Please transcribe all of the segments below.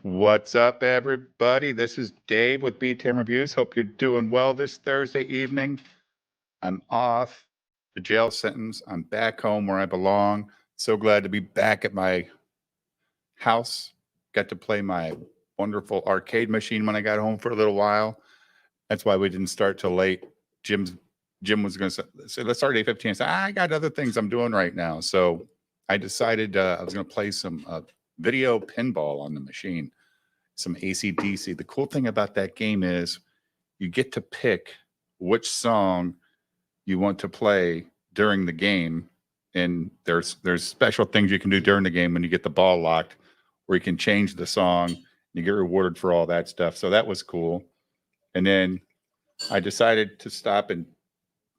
What's up, everybody? This is Dave with B10 Reviews. Hope you're doing well this Thursday evening. I'm off the jail sentence. I'm back home where I belong. So glad to be back at my house. Got to play my wonderful arcade machine when I got home for a little while. That's why we didn't start till late. Jim was going to say, let's start at 8:15. I said, I got other things I'm doing right now. So I decided I was going to play some video pinball on the machine. Some AC/DC. The cool thing about that game is you get to pick which song you want to play during the game, and there's special things you can do during the game when you get the ball locked, where you can change the song and you get rewarded for all that stuff. So that was cool. And then I decided to stop, and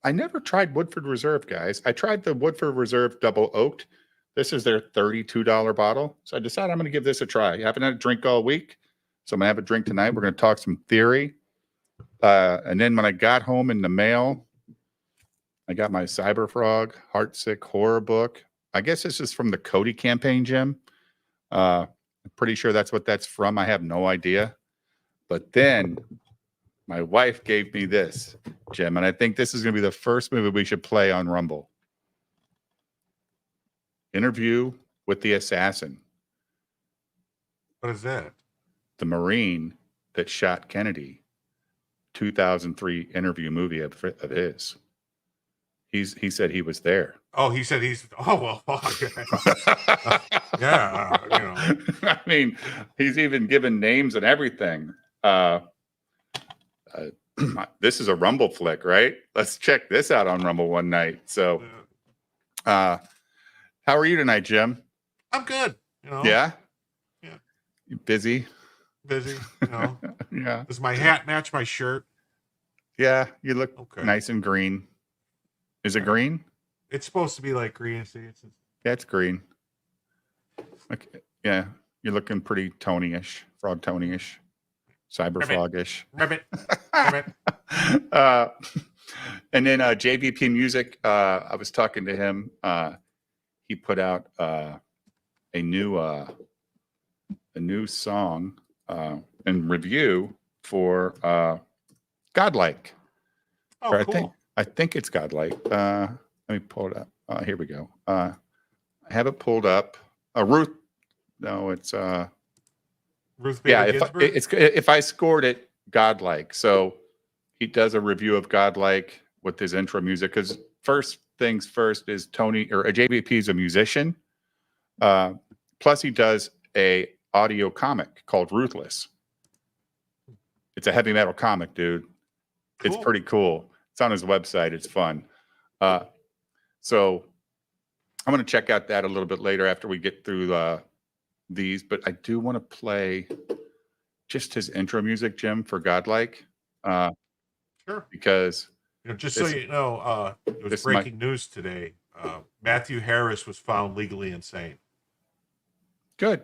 I never tried Woodford Reserve, guys. I tried the Woodford Reserve Double Oaked. This is their $32 bottle. So I decided I'm going to give this a try. I haven't had a drink all week. So I'm going to have a drink tonight. We're going to talk some theory. And then when I got home in the mail, I got my Cyberfrog Heartsick horror book. I guess this is from the Cody campaign, Jim. I'm pretty sure that's what that's from. I have no idea. But then my wife gave me this, Jim, and I think this is going to be the first movie we should play on Rumble. Interview with the Assassin. What is that? The Marine that shot Kennedy. 2003 interview movie of his. He said he was there. Oh, he said he's. Oh well, yeah. I mean, he's even given names and everything. This is a Rumble flick, right? Let's check this out on Rumble one night. So, how are you tonight, Jim? I'm good. Yeah. Yeah. You busy? Busy. Yeah. Does my hat match my shirt? Yeah, you look nice and green. Is it green? It's supposed to be like green. See, yeah, it's green. Okay. Yeah, you're looking pretty Tony-ish, Frog Tony-ish, Cyberfrog-ish. Ribbit. And then JVP Music, I was talking to him. He put out a new song and review for Godlike. Oh, cool. I think it's Godlike. Let me pull it up. Here we go. I have it pulled up. Ruth. No, it's Ruth Bader Ginsburg? If I scored it, Godlike. So he does a review of Godlike with his intro music. Because first things first is JVP is a musician. Plus he does a audio comic called Ruthless. It's a heavy metal comic, dude. Cool. It's pretty cool. It's on his website. It's fun. So I'm going to check out that a little bit later after we get through these. But I do want to play just his intro music, Jim, for Godlike. Sure. Because just so you know, it was breaking news today. Matthew Harris was found legally insane. Good.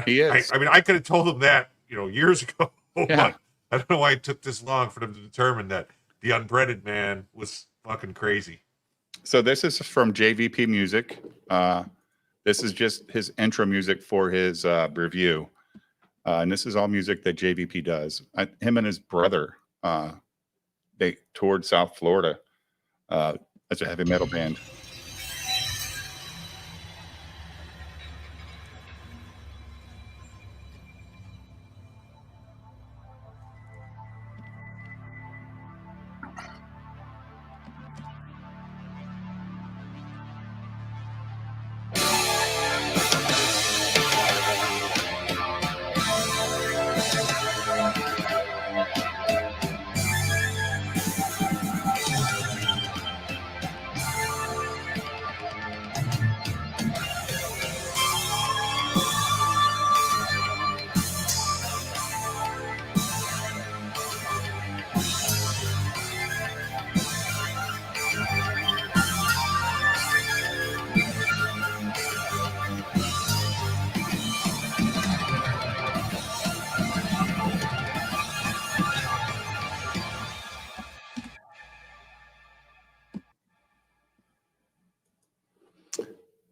He is. I mean, I could have told him that, years ago. Yeah. I don't know why it took this long for them to determine that the unbreaded man was fucking crazy. So this is from JVP Music. This is just his intro music for his review. And this is all music that JVP does. Him and his brother, they toured South Florida. That's a heavy metal band.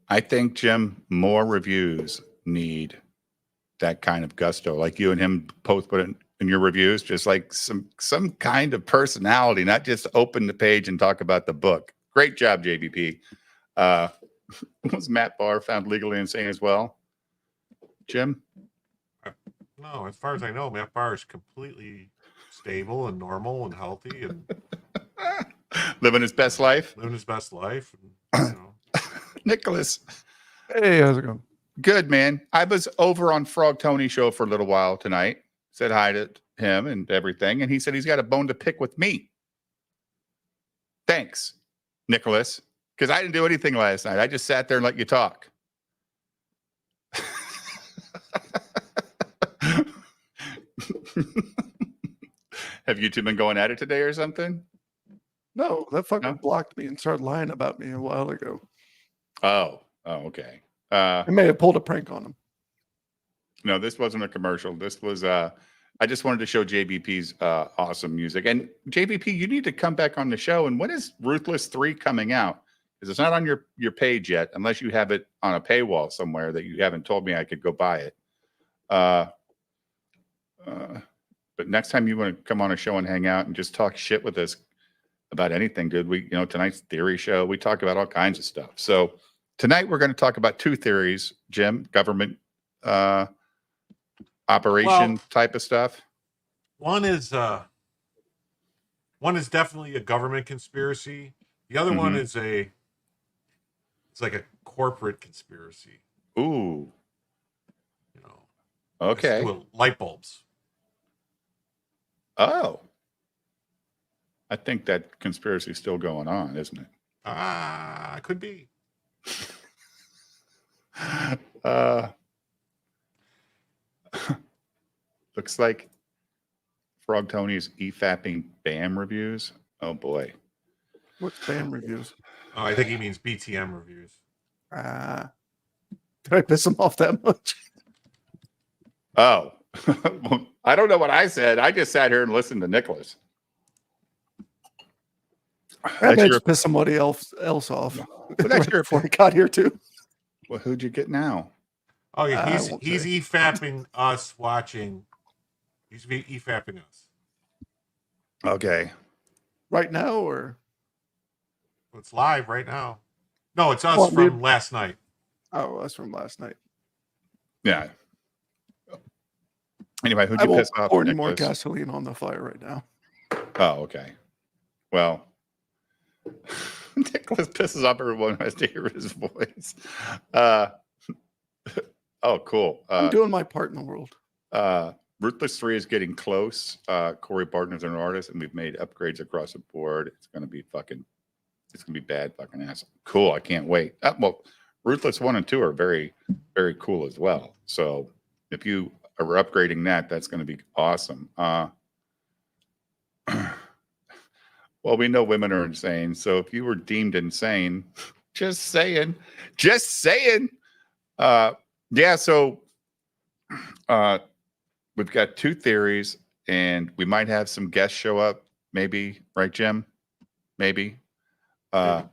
I think, Jim, more reviews need that kind of gusto, like you and him both put in your reviews, just like some kind of personality, not just open the page and talk about the book. Great job, JBP. Was Matt Barr found legally insane as well? Jim? No, as far as I know, Matt Barr is completely stable and normal and healthy and living his best life. Living his best life. And, you know. Nicholas. Hey, how's it going? Good, man. I was over on Frog Tony's show for a little while tonight. Said hi to him and everything. And he said he's got a bone to pick with me. Thanks, Nicholas. Because I didn't do anything last night. I just sat there and let you talk. Have you two been going at it today or something? No, that fucker blocked me and started lying about me a while ago. Oh, okay. I may have pulled a prank on him. No, this wasn't a commercial. This was I just wanted to show JBP's awesome music. And JBP, you need to come back on the show. And when is Ruthless 3 coming out? Because it's not on your page yet, unless you have it on a paywall somewhere that you haven't told me I could go buy it. But next time you want to come on a show and hang out and just talk shit with us about anything, dude, tonight's theory show, we talk about all kinds of stuff. So tonight we're going to talk about two theories, Jim, government operation type of stuff. One is definitely a government conspiracy. The other one is it's like a corporate conspiracy. Ooh. Okay. Light bulbs. Oh. I think that conspiracy is still going on, isn't it? Could be. Looks like Frog Tony's EFAPing BAM reviews. Oh boy. What's BAM reviews? Oh, I think he means BTM reviews. Did I piss him off that much? Oh. I don't know what I said. I just sat here and listened to Nicholas. I may just piss somebody else off. But that's your before he got here too. Well, who'd you get now? Oh yeah, he's EFAPing us watching. He's EFAPing us. Okay. Right now, or it's live right now. No, it's us from last night. Oh, that's from last night. Yeah. Anyway, who'd you piss off? Pour any more gasoline on the fire right now. Oh, okay. Well, Nicholas pisses off everyone who has to hear his voice. Oh, cool. I'm doing my part in the world. Ruthless 3 is getting close. Corey Barton's an artist, and we've made upgrades across the board. It's going to be bad fucking ass. Cool. I can't wait. Well, Ruthless 1 and 2 are very, very cool as well. So if you are upgrading that, that's going to be awesome. Well, we know women are insane. So if you were deemed insane, just saying. Yeah. So we've got two theories, and we might have some guests show up. Maybe, right, Jim? Maybe. Well,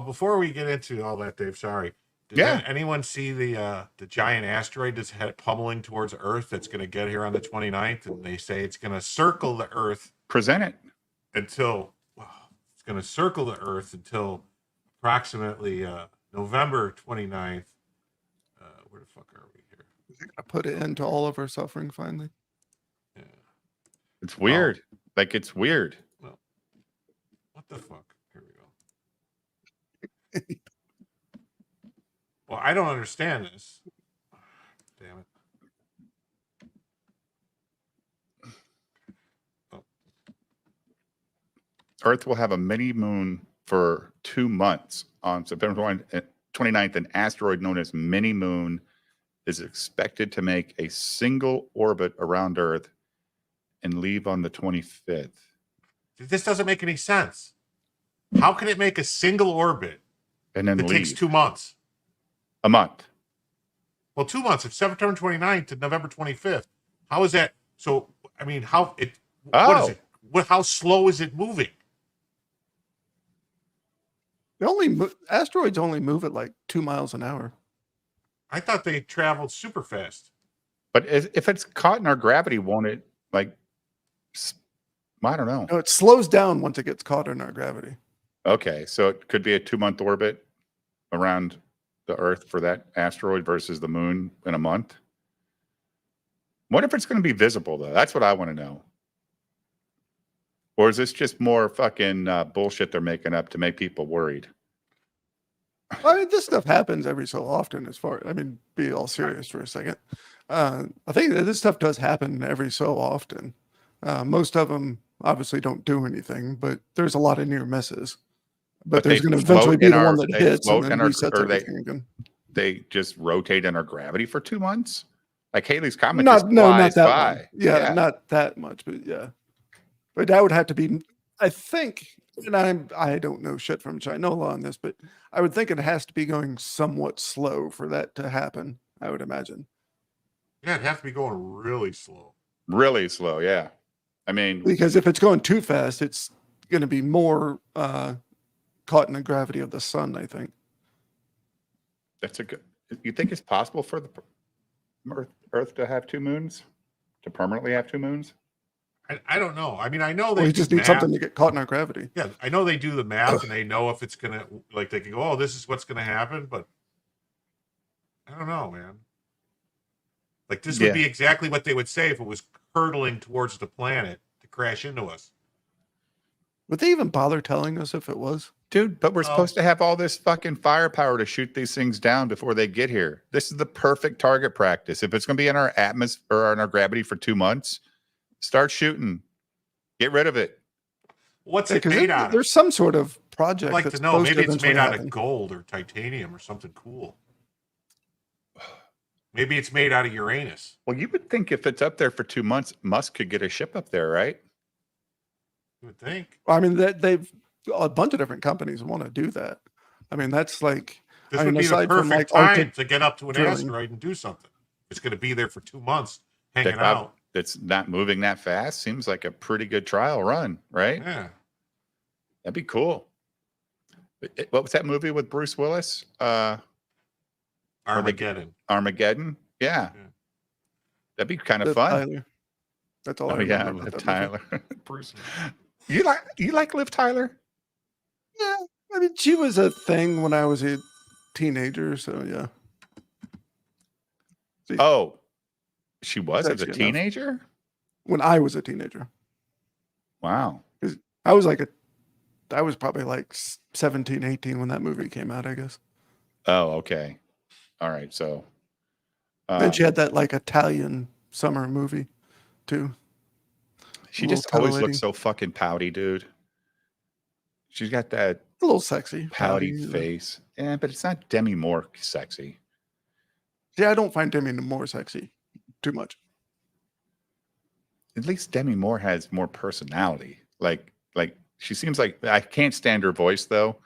before we get into all that, Dave, sorry. Did anyone see the giant asteroid that's pummeling towards Earth that's going to get here on the 29th? And they say it's going to circle the Earth. Present it. Until approximately November 29th. Where the fuck are we here? I put it into all of our suffering finally. Yeah. It's weird. It's weird. Well, what the fuck? Here we go. Well, I don't understand this. Damn it. Earth will have a mini moon for 2 months on September 29th. An asteroid known as Mini Moon is expected to make a single orbit around Earth and leave on the 25th. This doesn't make any sense. How can it make a single orbit and then that leave? Takes 2 months? A month. Well, 2 months. It's September 29th to November 25th. How is that? So, I mean, what is it? How slow is it moving? Asteroids only move at like 2 miles an hour. I thought they traveled super fast. But if it's caught in our gravity, won't it like? I don't know. No, it slows down once it gets caught in our gravity. Okay, so it could be a 2-month orbit around the Earth for that asteroid versus the moon in a month. What if it's going to be visible though? That's what I want to know. Or is this just more fucking bullshit they're making up to make people worried? I mean, this stuff happens every so often. Be all serious for a second. I think that this stuff does happen every so often. Most of them obviously don't do anything, but there's a lot of near misses. But there's going to eventually be the one that hits and then resets everything again. They just rotate in our gravity for 2 months? Like Halley's Comet not just flies that by. Much. Yeah, not that much, but yeah. But that would have to be, I think, and I don't know shit from Chinola on this, but I would think it has to be going somewhat slow for that to happen, I would imagine. Yeah, it'd have to be going really slow. Really slow, yeah. I mean, because if it's going too fast, it's going to be more caught in the gravity of the sun, I think. That's a good. You think it's possible for the Earth to have 2 moons? To permanently have 2 moons? I don't know. I mean, I know they we just need something to get caught in our gravity. Yeah, I know they do the math and they know if it's gonna, like, they can go, oh, this is what's gonna happen, but I don't know, man. Like, this would be exactly what they would say if it was hurtling towards the planet to crash into us. Would they even bother telling us if it was? Dude, but we're supposed to have all this fucking firepower to shoot these things down before they get here. This is the perfect target practice. If it's going to be in our atmosphere or in our gravity for 2 months, start shooting. Get rid of it. What's it made out of? There's some sort of project. I'd like to know. Maybe it's made out of gold or titanium or something cool. Maybe it's made out of Uranus. Well, you would think if it's up there for 2 months, Musk could get a ship up there, right? You would think. I mean, they've a bunch of different companies want to do that. I mean, that's like this would be the perfect time to get up to an asteroid and do something. It's going to be there for 2 months, hanging out. That's not moving that fast. Seems like a pretty good trial run, right? Yeah, that'd be cool. What was that movie with Bruce Willis? Armageddon. Armageddon. Yeah. That'd be kind of fun. Tyler. That's all. Liv Tyler. Bruce. You like Liv Tyler? Yeah, I mean, she was a thing when I was a teenager, so yeah. Oh, she was as a teenager? When I was a teenager. Wow. I was probably like 17, 18 when that movie came out, I guess. Oh, okay. All right, so. Then she had that like Italian summer movie too. She just always looks so fucking pouty, dude. She's got that a little sexy pouty face. Yeah, but it's not Demi Moore sexy. Yeah, I don't find Demi Moore sexy too much. At least Demi Moore has more personality. Like she seems like, I can't stand her voice though.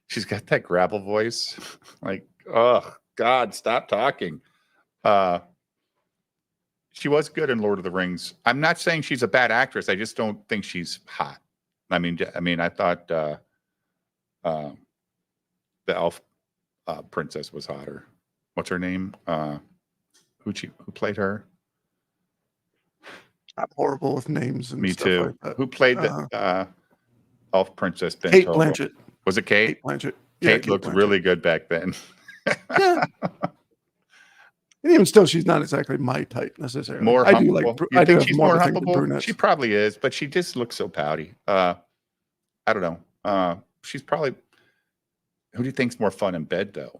She's got that gravel voice. Like, oh God, stop talking. She was good in Lord of the Rings. I'm not saying she's a bad actress. I just don't think she's hot. I mean, I thought the elf princess was hotter. What's her name? Who played her? I'm horrible with names. And Me stuff too. Like that. Who played the elf princess? Kate Blanchett. Was it Kate? Kate Blanchett. Kate looked really good back then. Yeah. And even still, she's not exactly my type necessarily. More I humble. do like. I do have more humble. She probably is, but she just looks so pouty. I don't know. She's probably. Who do you think's more fun in bed, though?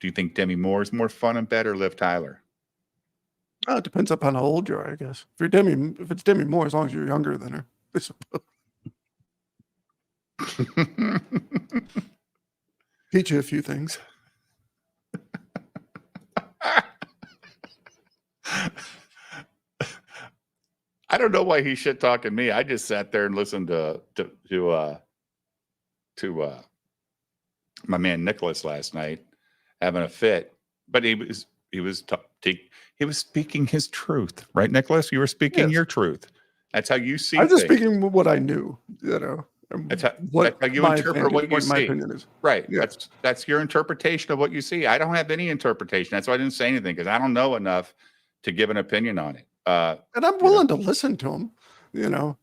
Do you think Demi Moore is more fun in bed or Liv Tyler? Oh, it depends upon how old you are, I guess. If it's Demi Moore, as long as you're younger than her, I suppose. Teach you a few things. I don't know why he's shit talking me. I just sat there and listened to my man Nicholas last night having a fit, but he was speaking his truth, right, Nicholas? You were speaking your truth. That's how you see. I'm just speaking what I knew, That's how, what that's how you my interpret what you my see. opinion is. Right. Yes. That's your interpretation of what you see. I don't have any interpretation. That's why I didn't say anything, because I don't know enough to give an opinion on it. And I'm willing to listen to him,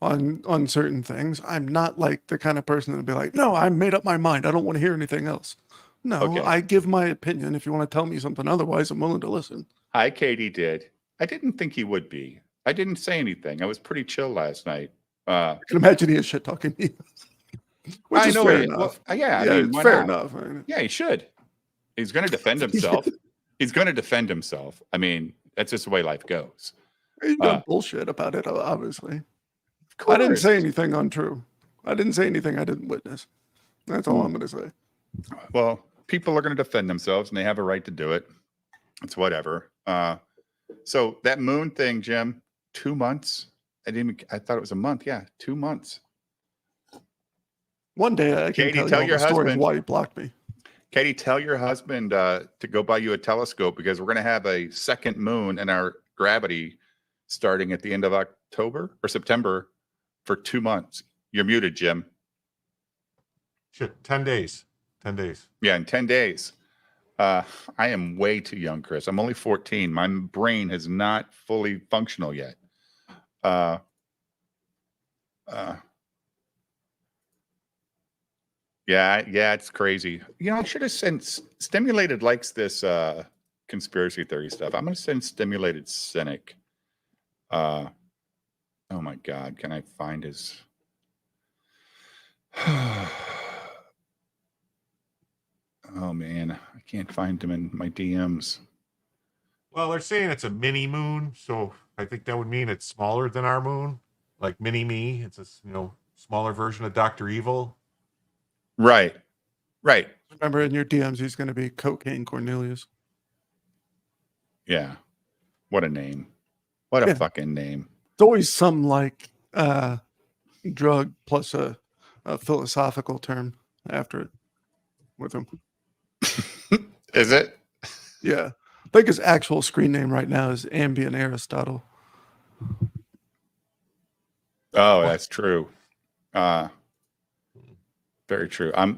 on certain things. I'm not like the kind of person that'd be like, no, I made up my mind. I don't want to hear anything else. No, Okay. I give my opinion. If you want to tell me something otherwise, I'm willing to listen. Hi, Katie did. I didn't think he would be. I didn't say anything. I was pretty chill last night. I can imagine he is shit talking me. Which I is know fair it. enough. Well, yeah, I Yeah, mean, it's why fair not? enough. I mean, Yeah, he should. He's going to defend himself. He's going to defend himself. I mean, that's just the way life goes. he's done bullshit about it, obviously. Of I didn't course. say anything untrue. I didn't say anything I didn't witness. That's all I'm going to say. Well, people are going to defend themselves, and they have a right to do it. It's whatever. So that moon thing, Jim, 2 months. I thought it was a month. Yeah, 2 months. One day I can Katie, tell you your the story of husband. why he blocked me. Katie, tell your husband to go buy you a telescope, because we're going to have a second moon in our gravity starting at the end of October or September for 2 months. You're muted, Jim. Shit, 10 days. 10 days. Yeah, in 10 days. I am way too young, Chris. I'm only 14. My brain is not fully functional yet. Yeah, it's crazy. I should have sent Stimulated likes this conspiracy theory stuff. I'm going to send Stimulated Cynic. Oh my God, can I find his? Oh man, I can't find him in my DMs. Well, they're saying it's a mini moon, so I think that would mean it's smaller than our moon, like mini me. It's a smaller version of Dr. Evil. Right. Remember, in your DMs, he's going to be Cocaine Cornelius. Yeah. What a name. What a fucking name. It's always some like drug plus a philosophical term after it with him. Is it? Yeah. I think his actual screen name right now is Ambient Aristotle. Oh, that's true. Very true. How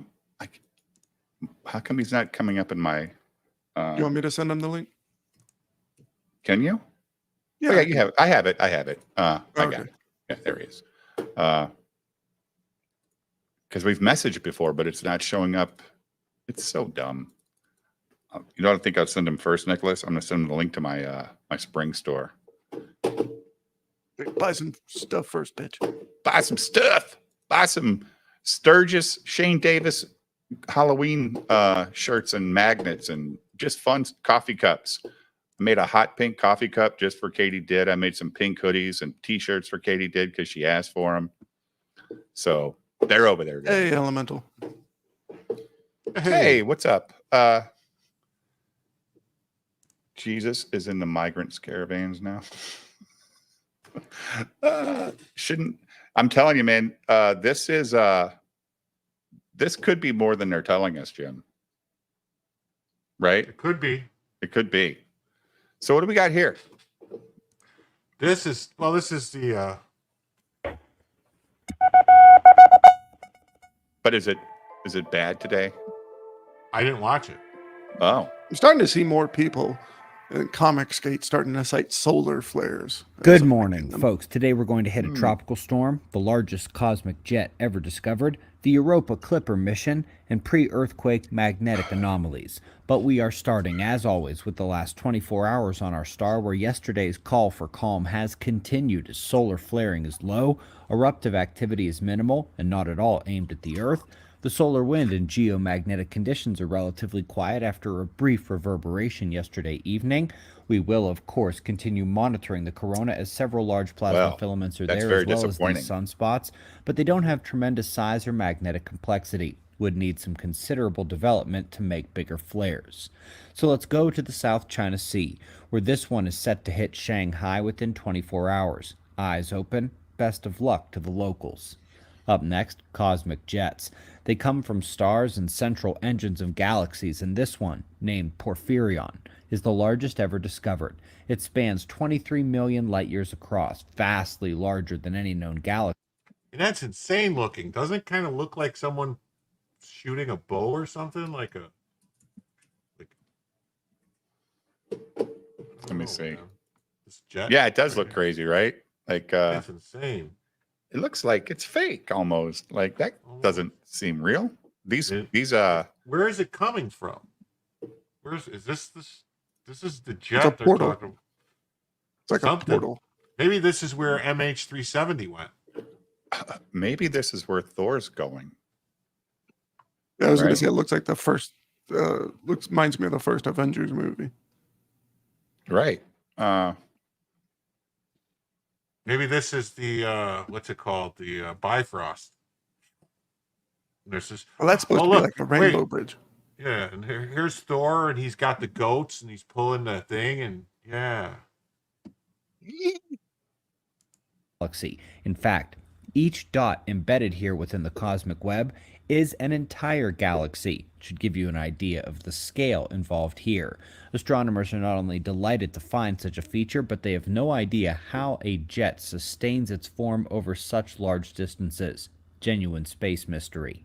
come he's not coming up in my? You want me to send him the link? Can you? Yeah. Oh, yeah, you have it. I have it. I Okay. got it. Yeah, there he is. Because we've messaged before, but it's not showing up. It's so dumb. You don't think I'll send him first, Nicholas? I'm going to send him the link to my my spring store. Buy some stuff first, bitch. Buy some stuff. Buy some Sturgis, Shane Davis Halloween shirts and magnets and just fun coffee cups. I made a hot pink coffee cup just for Katie Did. I made some pink hoodies and t-shirts for Katie Did because she asked for them. So they're over there. Guys. Hey, Elemental. Hey, what's up? Jesus is in the migrants caravans now. Shouldn't I'm telling you, man, this could be more than they're telling us, Jim. Right? It could be. It could be. So what do we got here? This is the But is it bad today? I didn't watch it. Oh. I'm starting to see more people in Comicsgate starting to cite solar flares. Good morning, folks. Today we're going to hit a tropical storm, the largest cosmic jet ever discovered, the Europa Clipper mission, and pre-earthquake magnetic anomalies. But we are starting, as always, with the last 24 hours on our star, where yesterday's call for calm has continued as solar flaring is low, eruptive activity is minimal and not at all aimed at the Earth. The solar wind and geomagnetic conditions are relatively quiet after a brief reverberation yesterday evening. We will, of course, continue monitoring the corona as several large plasma filaments are there, as well as these sunspots, but they don't have tremendous size or magnetic complexity. Would need some considerable development to make bigger flares. So let's go to the South China Sea, where this one is set to hit Shanghai within 24 hours. Eyes open, best of luck to the locals. Up next, cosmic jets. They come from stars and central engines of galaxies, and this one, named Porphyrion, is the largest ever discovered. It spans 23 million light years across, vastly larger than any known galaxy. And that's insane looking. Doesn't it kind of look like someone shooting a bow or something? Like Let me see. Man. This jet. Yeah, it does look crazy, right? Like It's insane. it looks like it's fake almost. Like that doesn't seem real. These where is it coming from? Is this this is the It's jet a they're portal. talking. It's like Something. a portal. Maybe this is where MH370 went. maybe this is where Thor's going. Yeah, I was going Right. to say it looks like the first. Reminds me of the first Avengers movie. Right. Maybe this is the what's it called? The Bifrost. And there's this. Well, that's supposed to be look, like a rainbow wait. bridge. Yeah, and here's Thor, and he's got the goats, and he's pulling the thing, and yeah. Galaxy. In fact, each dot embedded here within the cosmic web is an entire galaxy. Should give you an idea of the scale involved here. Astronomers are not only delighted to find such a feature, but they have no idea how a jet sustains its form over such large distances. Genuine space mystery.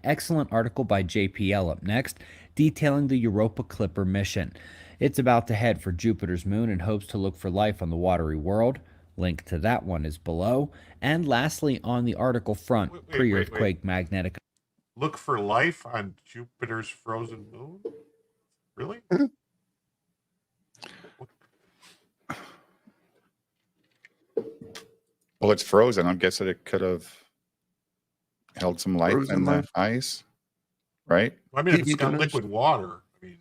Excellent article by JPL up next, detailing the Europa Clipper mission. It's about to head for Jupiter's moon and hopes to look for life on the watery world. Link to that one is below. And lastly, on the article front, pre-earthquake magnetic. Look for life on Jupiter's frozen moon? Really? Well, it's frozen. I'm guessing it could have held some life Frozen in the life. ice, right? I mean, if it's TV got dinners. liquid water, I mean,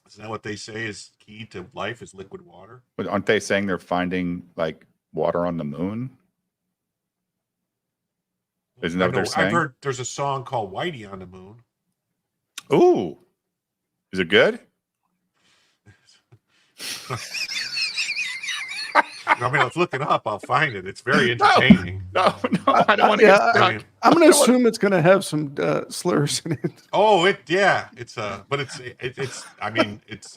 isn't that what they say is key to life is liquid water? But aren't they saying they're finding like water on the moon? Isn't that what they're saying? I've heard there's a song called Whitey on the Moon. Ooh, is it good? I mean, let's look it up. I'll find it. It's very entertaining. No, I don't want to Yeah, get stuck. I'm going to assume it's going to have some slurs in it. Oh, it's but it's I mean, it's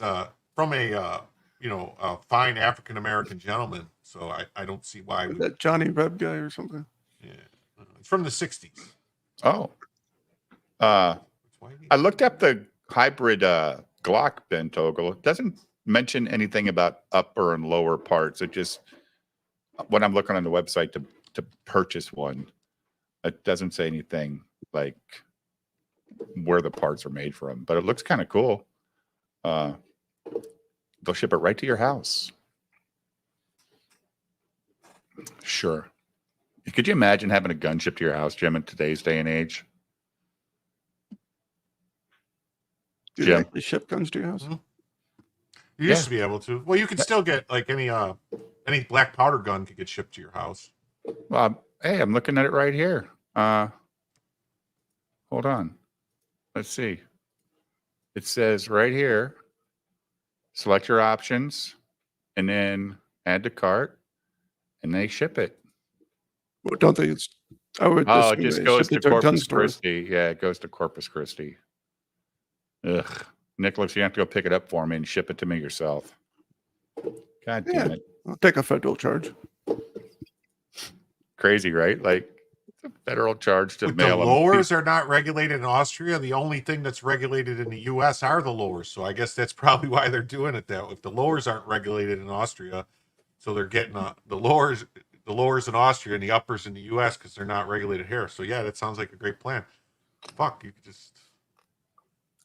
from a a fine African American gentleman. So I don't see why. That Johnny Reb guy or something. Yeah, it's from the '60s. Oh, I looked up the hybrid Glock Bentogel. It doesn't mention anything about upper and lower parts. It just, when I'm looking on the website to purchase one, it doesn't say anything like where the parts are made from, but it looks kind of cool. They'll ship it right to your house. Sure. Could you imagine having a gun shipped to your house, Jim, in today's day and age? Do Jim? they actually ship guns to your house? Mm-hmm. You used to be able to. Well, you can still get like any black powder gun could get shipped to your house. Well, hey, I'm looking at it right here. Hold on. Let's see. It says right here, select your options, and then add to cart, and they ship it. Well, don't they? I would It assume just they goes ship to it gun Corpus stores. Christi. Yeah, it goes to Corpus Christi. Ugh. Nicholas, you have to go pick it up for me and ship it to me yourself. God damn it. I'll take a federal charge. Crazy, right? Like, it's a federal charge to The mail them. lowers are not regulated in Austria. The only thing that's regulated in the U.S. are the lowers. So I guess that's probably why they're doing it that way. If the lowers aren't regulated in Austria, so they're getting the lowers in Austria and the uppers in the U.S. because they're not regulated here. So yeah, that sounds like a great plan. Fuck, you could just.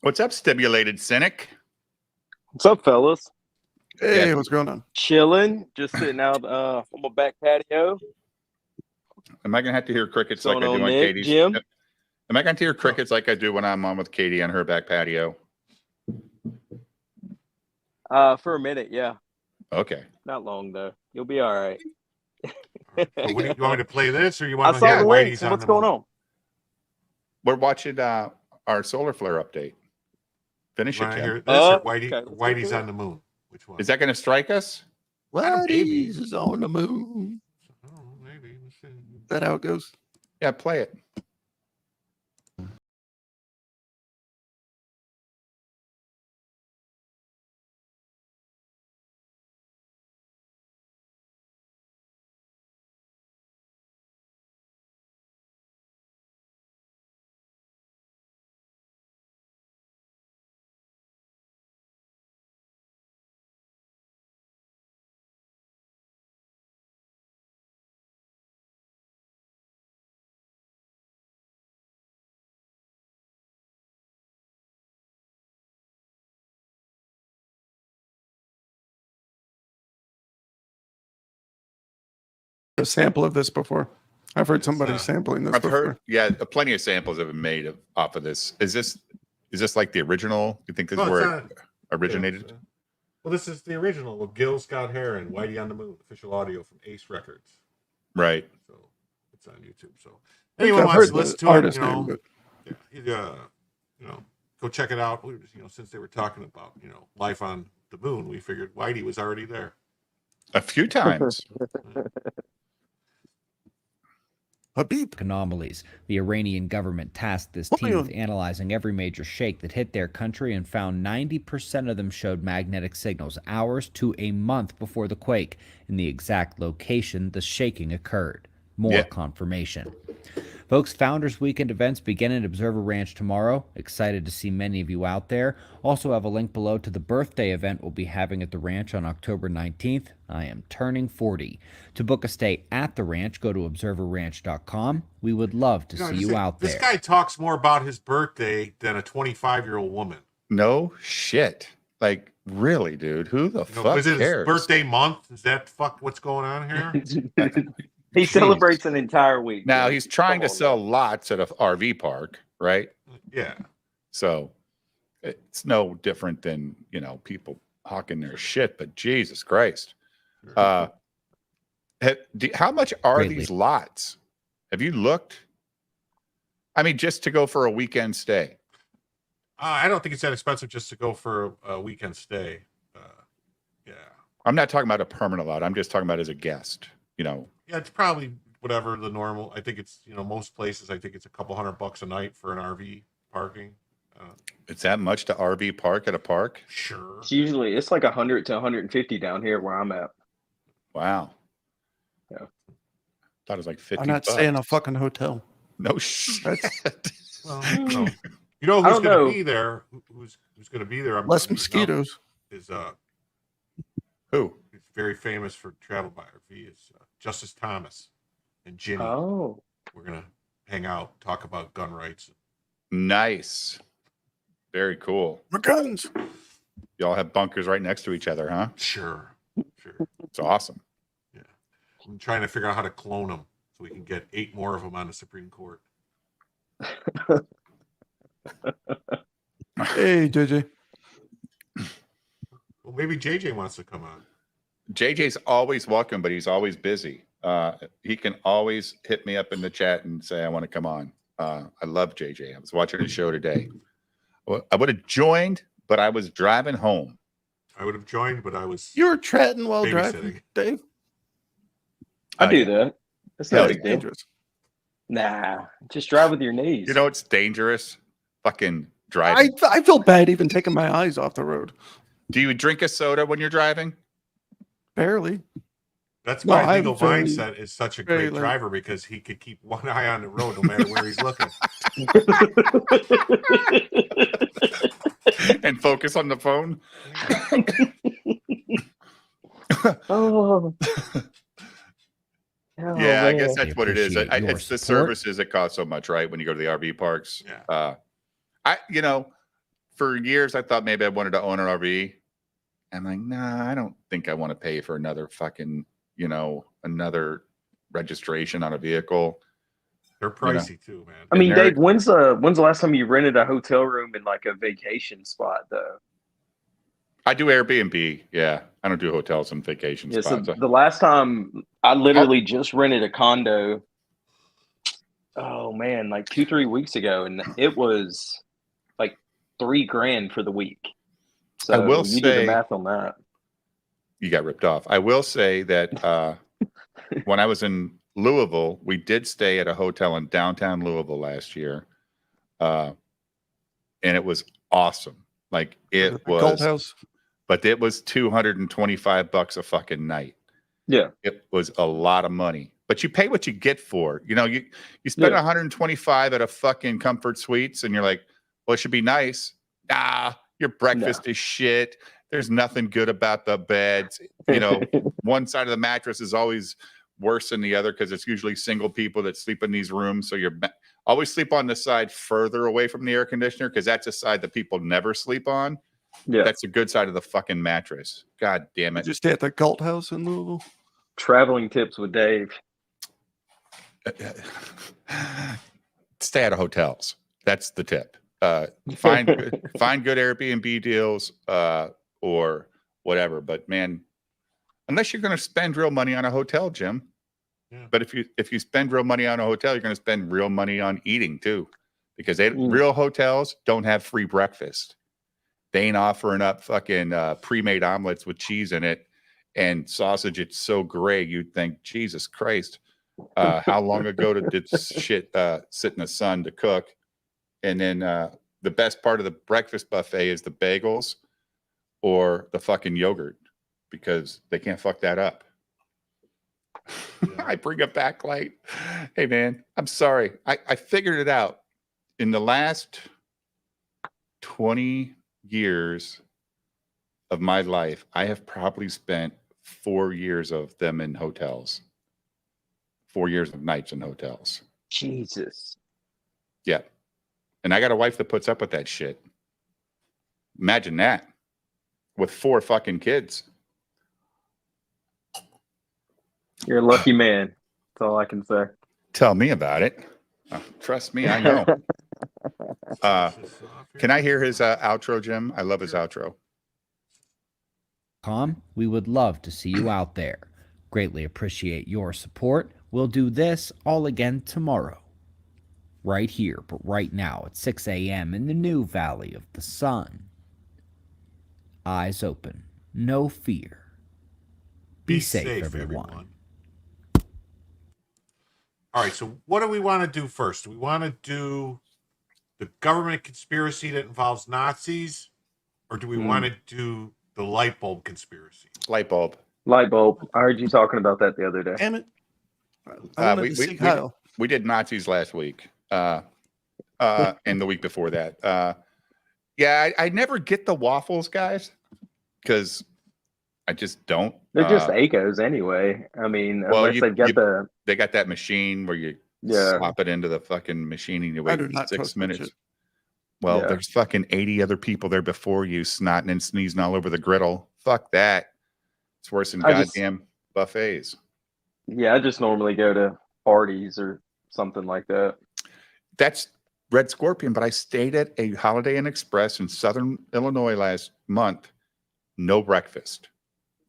What's up, stimulated cynic? What's up, fellas? Hey, Yeah. what's going on? Chilling, just sitting out on my back patio. Am I going to have to hear crickets like I What's do going on on, Nick? Katie's? Jim? Am I going to hear crickets like I do when I'm on with Katie on her back patio? For a minute, yeah. Okay. Not long though. You'll be all right. So what do you want me to play this, or you I want to saw hear the links. Whitey's on What's the going moon? on? We're watching our solar flare update. Finish You it, want to Jim. hear this, or Okay, let's Whitey's do it. on the moon? Which one? Is that going to strike us? Whitey's is on the moon. Oh, maybe. Let's see. Is that how it goes? Yeah, play it. a sample of this before. I've heard somebody It's, sampling this I've before. heard, yeah, plenty of samples have been made off of this. Is this like the original? You think this is No, where it's it originated? Yeah, well, this is the original with Gil Scott Heron, Whitey on the Moon, official audio from Ace Records. Right. So it's on YouTube. So anyone I've wants heard to listen the to it, artist you know, name, but go check it out. Since they were talking about, life on the moon, we figured Whitey was already there. A few times. Habib. Anomalies. The Iranian government tasked this team with analyzing every major shake that hit their country and found 90% of them showed magnetic signals hours to a month before the quake in the exact location the shaking occurred. More confirmation. Folks, Founders Weekend events begin at Observer Ranch tomorrow. Excited to see many of you out there. Also have a link below to the birthday event we'll be having at the ranch on October 19th. I am turning 40. To book a stay at the ranch, go to observerranch.com. We would love to see you out there. This guy talks more about his birthday than a 25-year-old woman. No shit. Like, really, dude? Who the fuck is it cares? his birthday month? Is that what's going on here? He celebrates an entire week. Now, man. he's trying Come to on, sell man. lots at a RV park, right? Yeah. So it's no different than, people hawking their shit, but Jesus Christ. How much are Greatly. these lots? Have you looked? I mean, just to go for a weekend stay. I don't think it's that expensive just to go for a weekend stay. Yeah. I'm not talking about a permanent lot. I'm just talking about as a guest, Yeah, it's probably whatever the normal. I think it's, most places, I think it's a couple $100 a night for an RV parking. It's that much to RV park at a park? Sure. It's like 100 to 150 down here where I'm at. Wow. Yeah. Thought it was like 50 I'm not staying in a fucking hotel. No shit. Well, you know I who's don't going know. to be there? Who's going to be there? Less mosquitoes. Is Who? he's very famous for travel by RV. Is Justice Thomas and Jimmy. Oh, We're gonna hang out, talk about gun rights. Nice. Very cool. My guns. Y'all have bunkers right next to each other, huh? Sure. It's awesome. Yeah. I'm trying to figure out how to clone them so we can get 8 more of them on the Supreme Court. Hey, JJ. Well, maybe JJ wants to come on. JJ's always welcome, but he's always busy. He can always hit me up in the chat and say, I want to come on. I love JJ. I was watching his show today. Well, I would have joined, but I was driving home. I would have joined, but I was. You were chatting while driving, babysitting. Dave? I do that. That's not a big deal. Dangerous. Nah, just drive with your knees. You know it's dangerous? Fucking driving. I feel bad even taking my eyes off the road. Do you drink a soda when you're driving? Barely. That's No, why I'm Legal very- Mindset is such a very great late. driver because he could keep one eye on the road no matter where he's looking. And focus on the phone? Oh. Yeah, I guess man. that's what it is. Appreciate your It's the support. services that cost so much, right? When you go to the RV parks. Yeah. For years I thought maybe I wanted to own an RV. I'm like, nah, I don't think I want to pay for another fucking, another registration on a vehicle. They're pricey too, man. I mean, And they're- Dave, when's the last time you rented a hotel room in like a vacation spot though? I do Airbnb. Yeah. I don't do hotels and vacation Yeah, so spots. the last time I literally just rented a condo. Oh man, like 2-3 weeks ago, and it was like $3,000 for the week. So I will you do say- the math on that. You got ripped off. I will say that when I was in Louisville, we did stay at a hotel in downtown Louisville last year. And it was awesome. Like it Gold was, House. but it was $225 a fucking night. Yeah. It was a lot of money, but you pay what you get for it. You spend Yeah. $125 at a fucking Comfort Suites and you're like, well, it should be nice. Nah, your breakfast is shit. There's nothing good about the beds. One side of the mattress is always worse than the other because it's usually single people that sleep in these rooms. So always sleep on the side further away from the air conditioner because that's a side that people never sleep on. Yeah. That's the good side of the fucking mattress. God damn it. Just stay at the Gold House in Louisville. Traveling tips with Dave. stay out of hotels. That's the tip. Find good Airbnb deals or whatever. But man, unless you're going to spend real money on a hotel, Jim. Yeah. But if you spend real money on a hotel, you're going to spend real money on eating too, because real hotels don't have free breakfast. They ain't offering up fucking pre-made omelets with cheese in it and sausage. It's so gray, you'd think, Jesus Christ, how long ago did shit sit in the sun to cook? And then the best part of the breakfast buffet is the bagels or the fucking yogurt, because they can't fuck that up. I bring a backlight. Hey, man, I'm sorry. I figured it out. In the last 20 years of my life, I have probably spent 4 years of them in hotels. 4 years of nights in hotels. Jesus. Yeah. And I got a wife that puts up with that shit. Imagine that. With 4 fucking kids. You're a lucky man. That's all I can say. Tell me about it. Trust me, I know. Can I hear his outro, Jim? I love his outro. We would love to see you out there. Greatly appreciate your support. We'll do this all again tomorrow. Right here, but right now at 6 a.m. in the new Valley of the Sun. Eyes open. No fear. Be safe, everyone. All right, so what do we want to do first? Do we want to do the government conspiracy that involves Nazis, or do we want to do the light bulb conspiracy? Light bulb. Light bulb. I heard you talking about that the other day. Damn it. I wanted to see Kyle. We did Nazis last week. And the week before that. Yeah, I never get the waffles, guys, because I just don't. They're just Acos anyway. I mean, unless they've got they got that machine where you slop it into the fucking machine and you wait 6 minutes. Well, there's fucking 80 other people there before you snotting and sneezing all over the griddle. Fuck that. It's worse than goddamn buffets. Yeah, I just normally go to parties or something like that. That's Red Scorpion, but I stayed at a Holiday Inn Express in Southern Illinois last month. No breakfast.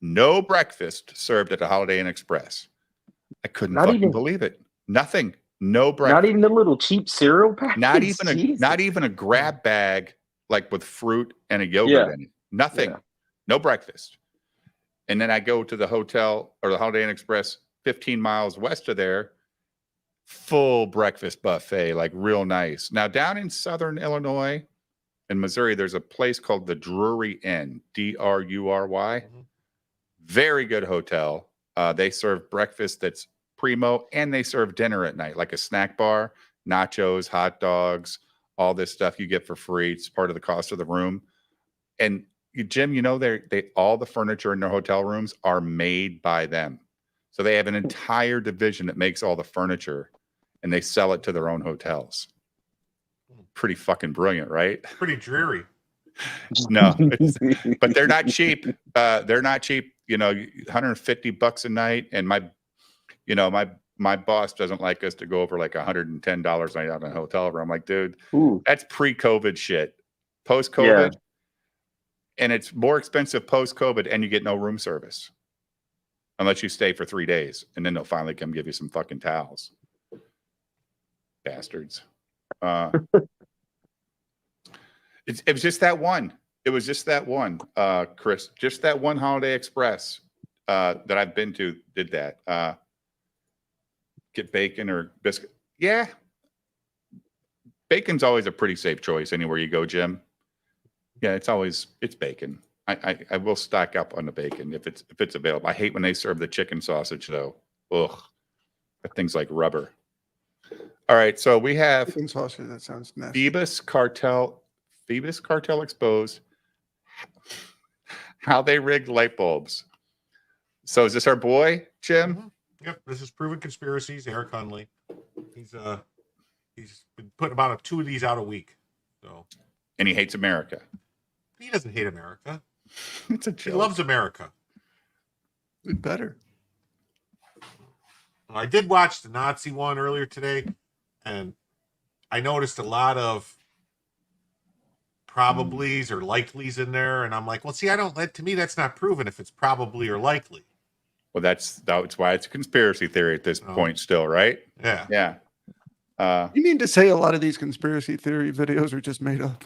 No breakfast served at a Holiday Inn Express. I couldn't believe it. Nothing. No breakfast. Not even a little cheap cereal package. Not even a grab bag like with fruit and a yogurt in it. Nothing. No breakfast. And then I go to the hotel or the Holiday Inn Express 15 miles west of there. Full breakfast buffet, like real nice. Now down in Southern Illinois and Missouri, there's a place called the Drury Inn, Drury. Very good hotel. They serve breakfast that's primo, and they serve dinner at night, like a snack bar, nachos, hot dogs, all this stuff you get for free. It's part of the cost of the room. And Jim, you know, they all the furniture in their hotel rooms are made by them. So they have an entire division that makes all the furniture, and they sell it to their own hotels. Pretty fucking brilliant, right? Pretty dreary. No, but they're not cheap. They're not cheap. You know, $150 a night, and my boss doesn't like us to go over like $110 a night out in a hotel room. I'm like, dude, that's pre-COVID shit. Post-COVID, and it's more expensive post-COVID, and you get no room service unless you stay for 3 days, and then they'll finally come give you some fucking towels. Bastards. It was just that one. It was just that one, Chris. Just that one Holiday Express that I've been to did that. Get bacon or biscuit. Yeah. Bacon's always a pretty safe choice anywhere you go, Jim. Yeah, it's bacon. I will stock up on the bacon if it's available. I hate when they serve the chicken sausage though. Ugh. That thing's like rubber. All right, so we have Chicken sausage. That sounds nasty. Phoebus Cartel exposed how they rigged light bulbs. So is this our boy, Jim? Mm-hmm. Yep, this is Proven Conspiracies, Eric Hunley. He's been putting about 2 of these out a week. So, and he hates America. He doesn't hate America. It's a joke. He loves America. Better. I did watch the Nazi one earlier today, and I noticed a lot of probablys or likelies in there, and I'm like, well, see, to me, that's not proven if it's probably or likely. Well, that's why it's a conspiracy theory at this point still, right? Yeah. Yeah. You mean to say a lot of these conspiracy theory videos are just made up?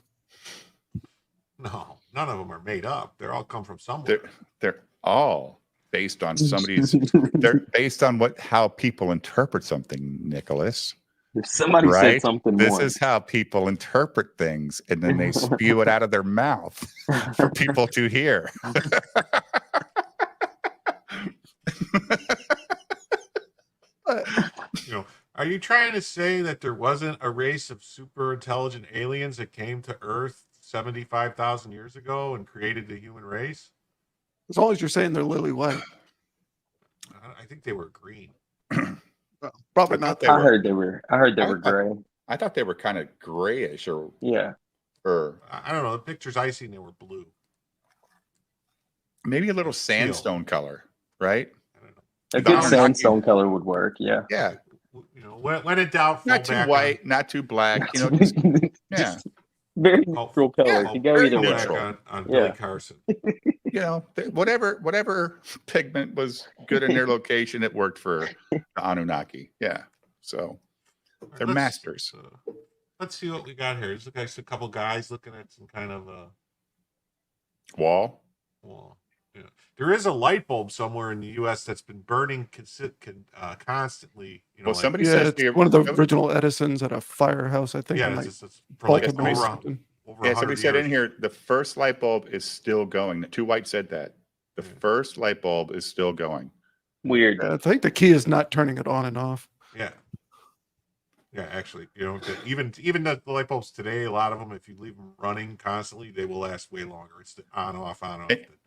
No, none of them are made up. They all come from somewhere. They're all based on somebody's. They're based on how people interpret something, Nicholas. If somebody said something This once. is how people interpret things, and then they spew it out of their mouth for people to hear. Are you trying to say that there wasn't a race of super intelligent aliens that came to Earth 75,000 years ago and created the human race? As long as you're saying they're lily white. I think they were green. Well, probably not. I heard they were gray. I thought they were kind of grayish, or I don't know. The pictures I seen, they were blue. Maybe a little sandstone color, right? I don't know. A good sandstone color would work. Yeah. Yeah. When in doubt, not too white, not too black. Just, just very neutral color. You go either way. On Billy Carson. Whatever pigment was good in their location, it worked for the Anunnaki. Yeah. So they're masters. Let's see what we got here. There's a couple guys looking at some kind of wall. Yeah. There is a light bulb somewhere in the U.S. that's been burning constantly. Somebody says one of the original Edisons at a firehouse, I think. Yeah, it's for like over somebody said in here the first light bulb is still going. Two White said that the first light bulb is still going. Weird. I think the key is not turning it on and off. Yeah. Yeah, actually, even the light bulbs today, a lot of them, if you leave them running constantly, they will last way longer. It's the on off.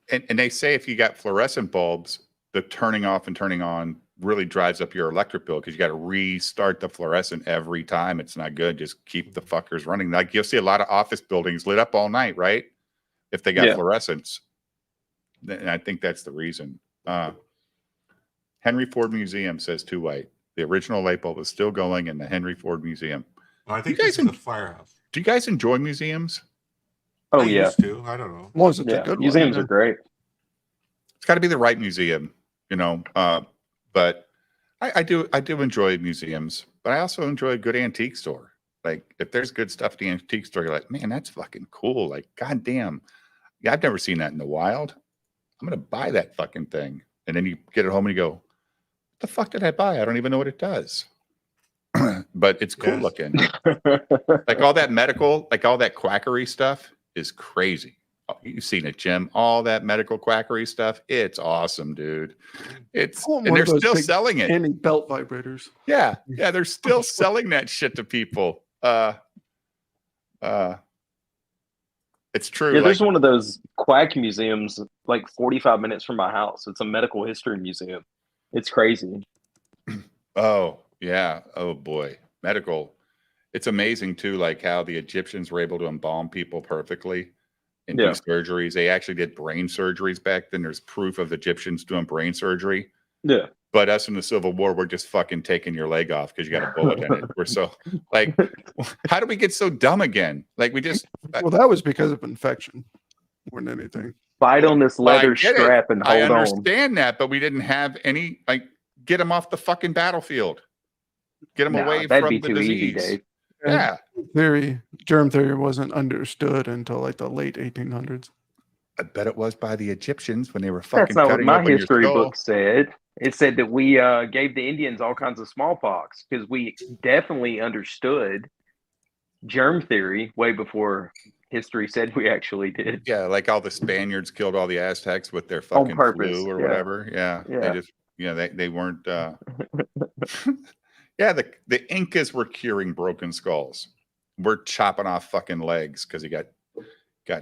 And they say if you got fluorescent bulbs, the turning off and turning on really drives up your electric bill because you got to restart the fluorescent every time. It's not good. Just keep the fuckers running. Like you'll see a lot of office buildings lit up all night, right? If they got fluorescents. And I think that's the reason. Henry Ford Museum says Two White. The original light bulb is still going in the Henry Ford Museum. Well, I think this is the firehouse. Do you guys enjoy museums? Oh, I yeah. used to. I don't know. Was it a good museums one? are great. It's got to be the right museum, but I do enjoy museums, but I also enjoy a good antique store. Like if there's good stuff at the antique store, you're like, man, that's fucking cool. Like, goddamn, I've never seen that in the wild. I'm gonna buy that fucking thing, and then you get it home and you go, what the fuck did I buy? I don't even know what it does. But it's cool looking. Like all that medical, like all that quackery stuff is crazy. You've seen it, Jim. All that medical quackery stuff. It's awesome, dude. And they're still selling it. Any belt vibrators. Yeah. Yeah. They're still selling that shit to people. It's true. Yeah, there's one of those quack museums like 45 minutes from my house. It's a medical history museum. It's crazy. Oh, yeah. Oh boy. Medical. It's amazing too, like how the Egyptians were able to embalm people perfectly and do surgeries. They actually did brain surgeries back then. There's proof of Egyptians doing brain surgery. Yeah. But us in the Civil War, we're just fucking taking your leg off because you got a bullet in it. We're so like, how do we get so dumb again? Like we just. Well, that was because of infection more than anything. Bite on this leather strap and hold on. I understand that, but we didn't have any, like, get them off the fucking battlefield. Get them away from the disease. Easy, Dave. Yeah. Germ theory wasn't understood until like the late 1800s. I bet it was by the Egyptians when they were fucking. That's not what my history book said. It said that we gave the Indians all kinds of smallpox because we definitely understood germ theory way before history said we actually did. Yeah, like all the Spaniards killed all the Aztecs with their fucking flu or whatever. Yeah. They just, they weren't. Yeah, the Incas were curing broken skulls. We're chopping off fucking legs because he got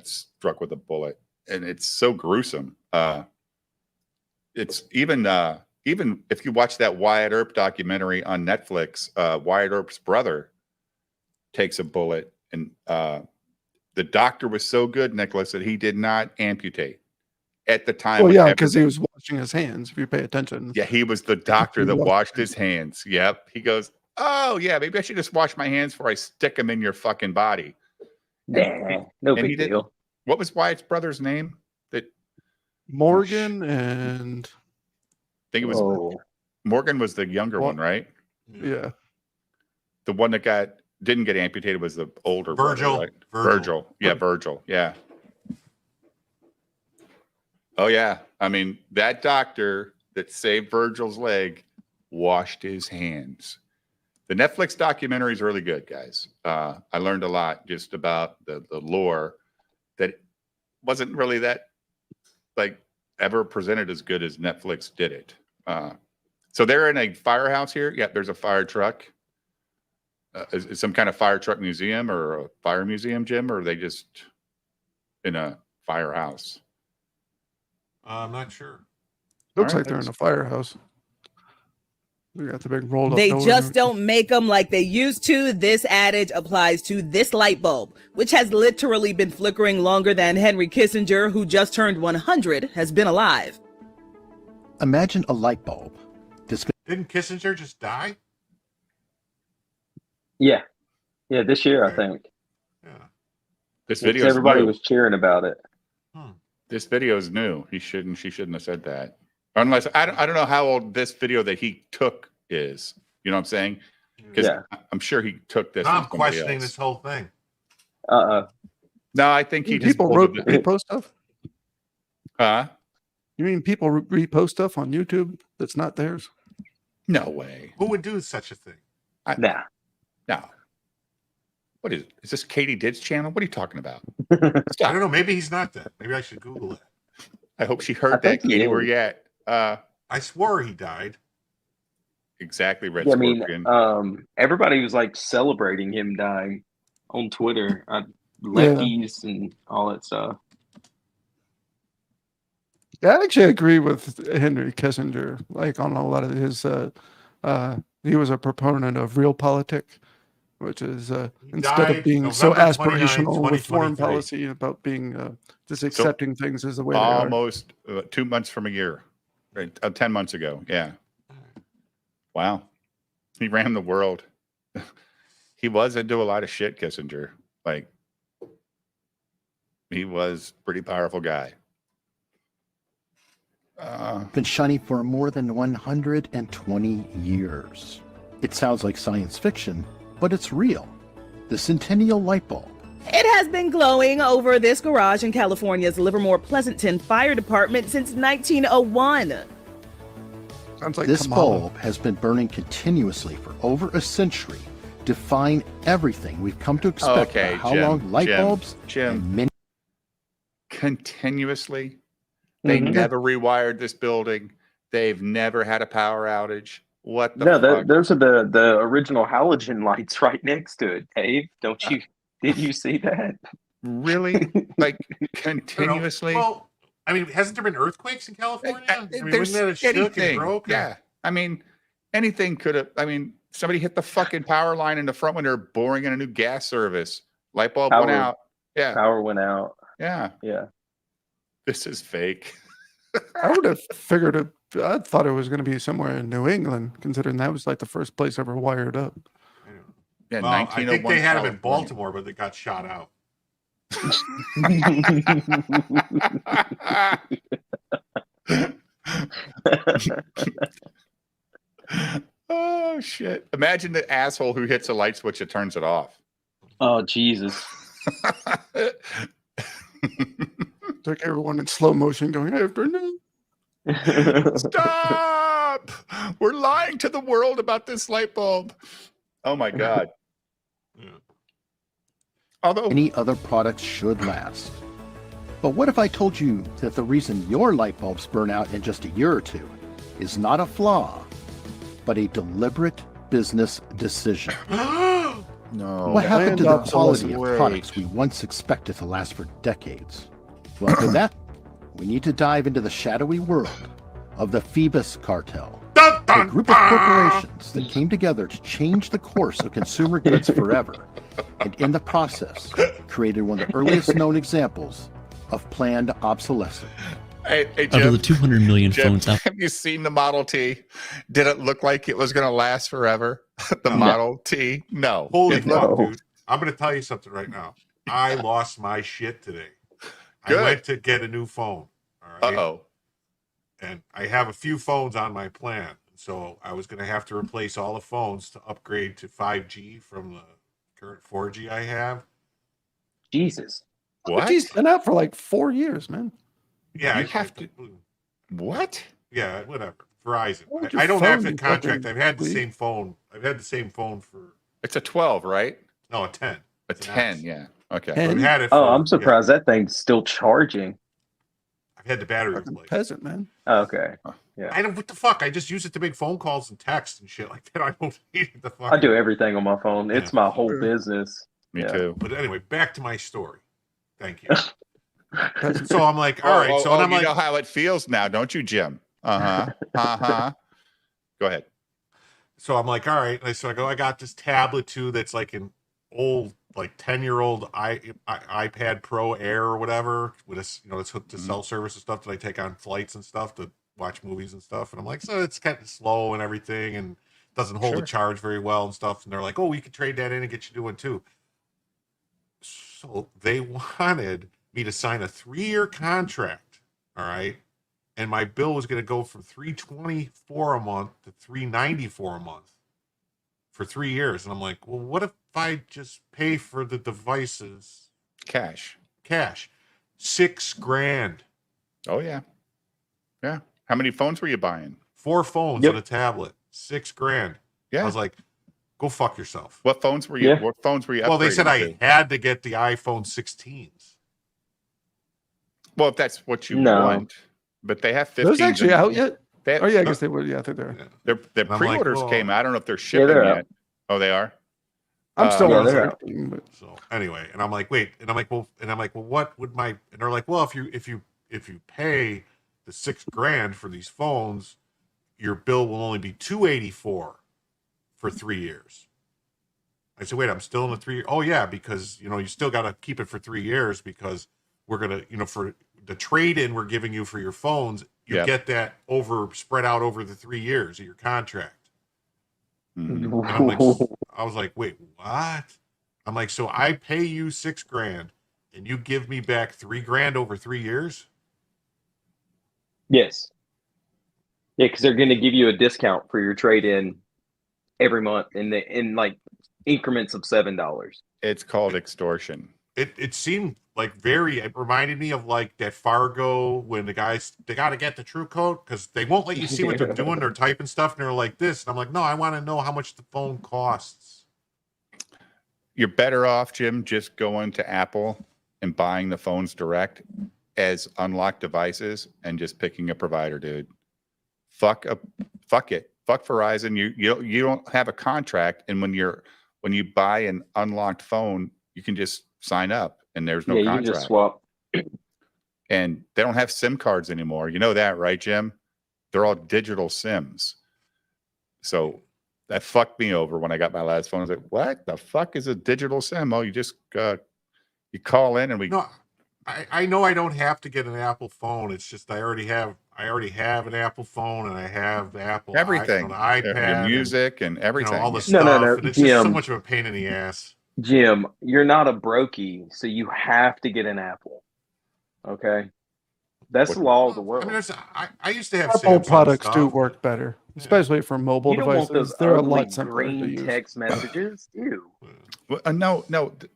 struck with a bullet, and it's so gruesome. It's even if you watch that Wyatt Earp documentary on Netflix, Wyatt Earp's brother takes a bullet, and the doctor was so good, Nicholas, that he did not amputate. at the time. Well, with yeah, because he everything. was washing his hands. If you pay attention. Yeah, he was the doctor that washed his hands. Yep. He goes, oh, yeah, maybe I should just wash my hands before I stick them in your fucking body. Nah, no and he big did- deal. What was Wyatt's brother's name? That Morgan and I think it was Oh, Morgan was the younger one, right? yeah, The one that didn't get amputated was the older Virgil. brother, right? Virgil. Yeah, Virgil. Yeah. Oh yeah. I mean, that doctor that saved Virgil's leg washed his hands. The Netflix documentary is really good, guys. I learned a lot just about the lore that wasn't really that like ever presented as good as Netflix did it. So they're in a firehouse here. Yeah, there's a fire truck. Is some kind of fire truck museum or a fire museum, Jim, or are they just in a firehouse? I'm not sure. looks All right, like they're in a firehouse. We got the big rolled up. They door just and don't make them like they used to. This adage applies to this light bulb, which has literally been flickering longer than Henry Kissinger, who just turned 100, has been alive. Imagine a light bulb. Didn't Kissinger just die? yeah, this year I think. Yeah. This video Everybody new. was cheering about it. This video is new. She shouldn't have said that. Unless I don't know how old this video that he took is. You know what I'm saying? Because Yeah. I'm sure he took this. Now from I'm somebody questioning else. this whole thing. No, I think he just people pulled it. repost stuff. Huh? You mean people repost stuff on YouTube that's not theirs? No way. Who would do such a thing? Nah. No. What is it? Is this Katie Didd's channel? What are you talking about? I Stop. don't know. Maybe he's not that. Maybe I should Google it. I hope she I heard that, think he Katie. Where is. you at? I swore he died. Exactly, Red Yeah, I mean, Scorpion. everybody was like celebrating him dying on Twitter. Lefties and all that stuff. Yeah, I actually agree with Henry Kissinger. Like on a lot of his, he was a proponent of realpolitik, which is instead died of being so November 29, aspirational with foreign 2023. policy, about being just accepting things as the way they are. Almost 2 months from a year. Right, 10 months ago. Yeah. Wow. He ran the world. He was into a lot of shit, Kissinger. Like, he was a pretty powerful guy. Been shining for more than 120 years. It sounds like science fiction, but it's real. The Centennial Light Bulb. It has been glowing over this garage in California's Livermore Pleasanton Fire Department since 1901. Sounds like This Kamala. bulb has been burning continuously for over a century, defying everything we've come to expect Okay, about how Jim, long light Jim, bulbs Jim. and many Continuously. They never rewired this building. They've never had a power outage. What the No, fuck? those are the original halogen lights right next to it, Dave. Don't you? Did you see that? Really? Like, I don't know. continuously? Well, I mean, hasn't there been earthquakes in California? I mean, There's wouldn't that have shook and anything. broke? Yeah. I mean, anything could have. I mean, somebody hit the fucking power line in the front when they're boring in a new gas service. Light bulb went Power- out. Yeah. Power went out. Yeah. Yeah. This is fake. I would have figured it. I thought it was going to be somewhere in New England, considering that was like the first place ever wired up. Yeah, Well, I think 1901 they had them in California. Baltimore, but they got shot out. Oh shit! Imagine the asshole who hits a light switch that turns it off. Oh Jesus! Took everyone in slow motion going afternoon. Stop! We're lying to the world about this light bulb. Oh my god. Yeah. Although other products should last. But what if I told you that the reason your light bulbs burn out in just a year or two is not a flaw, but a deliberate business decision? no. What happened to the Planned quality of obsolescence. products we once expected to last for decades? Well, for that, we need to dive into the shadowy world of the Phoebus Cartel, a group of corporations that came together to change the course of consumer goods forever, and in the process, created one of the earliest known examples of planned obsolescence. Hey, Out of Jim, the 200 million Jim, phones out, have you seen the Model T? Did it look like it was going to last forever? The No. Model T? No. Holy It fuck, looked- dude. I'm going to tell you something right now. I lost my shit today. Good. I went to get a new phone. All right. Uh-oh. And I have a few phones on my plan. So I was going to have to replace all the phones to upgrade to 5G from the current 4G I have. Jesus. What? He's been out for like 4 years, man. Yeah. You have to. What? Yeah, whatever. Verizon. Why would your I don't have phone the be contract. fucking I've had the weak? same phone. I've had the same phone for, It's a 12, right? no, a 10. A It's an 10, X. yeah. Okay. So I've 10? had it for, Oh, I'm surprised that thing's still charging. Yeah, I've had the battery Fucking replaced. peasant, man. Okay. I don't, what the fuck? I just use it to make phone calls and text and shit like that. I don't need the fuck. I do everything on my phone. It's Yeah. my whole business. Me Yeah. too. But anyway, back to my story. Thank you. Peasant. So I'm like, all right. So and I'm you like, know how it feels now, don't you, Jim? Uh-huh. Uh-huh. Go ahead. so I'm like, all right. And so I go, I got this tablet too that's like an old, like 10-year-old iPad Pro Air or whatever with a, you know, it's hooked to cell service and stuff that I take on flights and stuff to watch movies and stuff. And I'm like, so it's kind of slow and everything and doesn't hold a Sure. charge very well and stuff. And they're like, oh, we could trade that in and get you doing too. So they wanted me to sign a 3-year contract. All right. And my bill was going to go from $324 a month to $394 a month for 3 years. And I'm like, well, what if I just pay for the devices Cash. cash? $6,000, Oh, yeah. Yeah. How many phones were you buying? 4 phones Yep. and a tablet, $6,000. I Yeah. was like, go fuck yourself. What phones were you? Yeah. What phones were you? Well, they said I upgrading to? had to get the iPhone 16s. Well, if that's what you No. want, but they have 15s. Those actually out yet? They, Oh yeah, I guess they would. Yeah, I think they're. Yeah. their And I'm like, pre-orders well- came out. I don't know if they're shipping they're out. yet. Oh, they are. I'm still yeah, on they're there. out. But So anyway, and I'm like, wait, and I'm like, well, what would my? And they're like, well, if you pay the $6,000 for these phones, your bill will only be $284 for 3 years. I said, wait, I'm still in the 3 year. Oh yeah, because you know you still got to keep it for 3 years because we're gonna, you know, for the trade in we're giving you for your phones, you Yep. get that spread out over the 3 years of your contract. Mhm. And I'm like, I was like, wait, what? I'm like, so I pay you $6,000 and you give me back $3,000 over 3 years? Yes. Yeah, because they're going to give you a discount for your trade-in every month in like increments of $7. It's called extortion. It seemed like it reminded me of like that Fargo when the guys, they got to get the true code because they won't let you see what they're doing. They're typing stuff and they're like this. And I'm like, no, I want to know how much the phone costs. You're better off, Jim, just going to Apple and buying the phones direct as unlocked devices and just picking a provider, dude. Fuck it. Fuck Verizon. You don't have a contract, and when you buy an unlocked phone, you can just sign up, and there's no Yeah, you contract. can just swap. And they don't have SIM cards anymore. You know that, right, Jim? They're all digital SIMs. So that fucked me over when I got my last phone. I was like, what the fuck is a digital SIM? Oh, you just you call in and we No, I know I don't have to get an Apple phone. It's just I already have an Apple phone and I have the Apple everything. the iPad, Your music and and, everything. all the No, stuff. no, And it's just so Jim. much of a pain in the ass. Jim, you're not a brokey, so you have to get an Apple. Okay? That's the law of the I world. mean, I used to have Apple Samsung products do stuff. work better, especially for mobile You don't want devices. those They're a ugly lot simpler to green use. text messages. Ew. Well, no.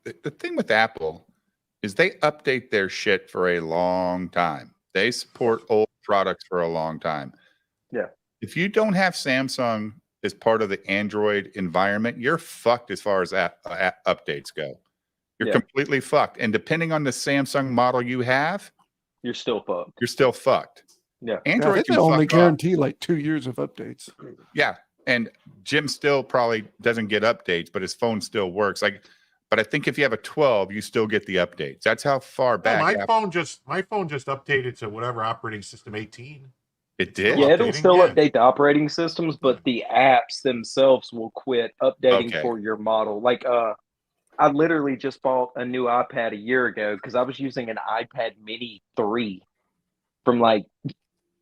The thing with Apple is they update their shit for a long time. They support old products for a long time. Yeah. If you don't have Samsung as part of the Android environment, you're fucked as far as updates go. You're Yeah. completely fucked. And depending on the Samsung model you have, You're still fucked. you're still fucked. Yeah. Yeah, I Android think can they only fuck off. guarantee like 2 years of updates. Yeah, and Jim still probably doesn't get updates, but his phone still works. But I think if you have a 12, you still get the updates. That's how far No, back. my phone just updated to whatever operating system 18. It did. Yeah, it'll updating, still yeah. update the operating systems, but the apps themselves will quit updating Okay. for your model. Like, I literally just bought a new iPad a year ago because I was using an iPad Mini 3 from like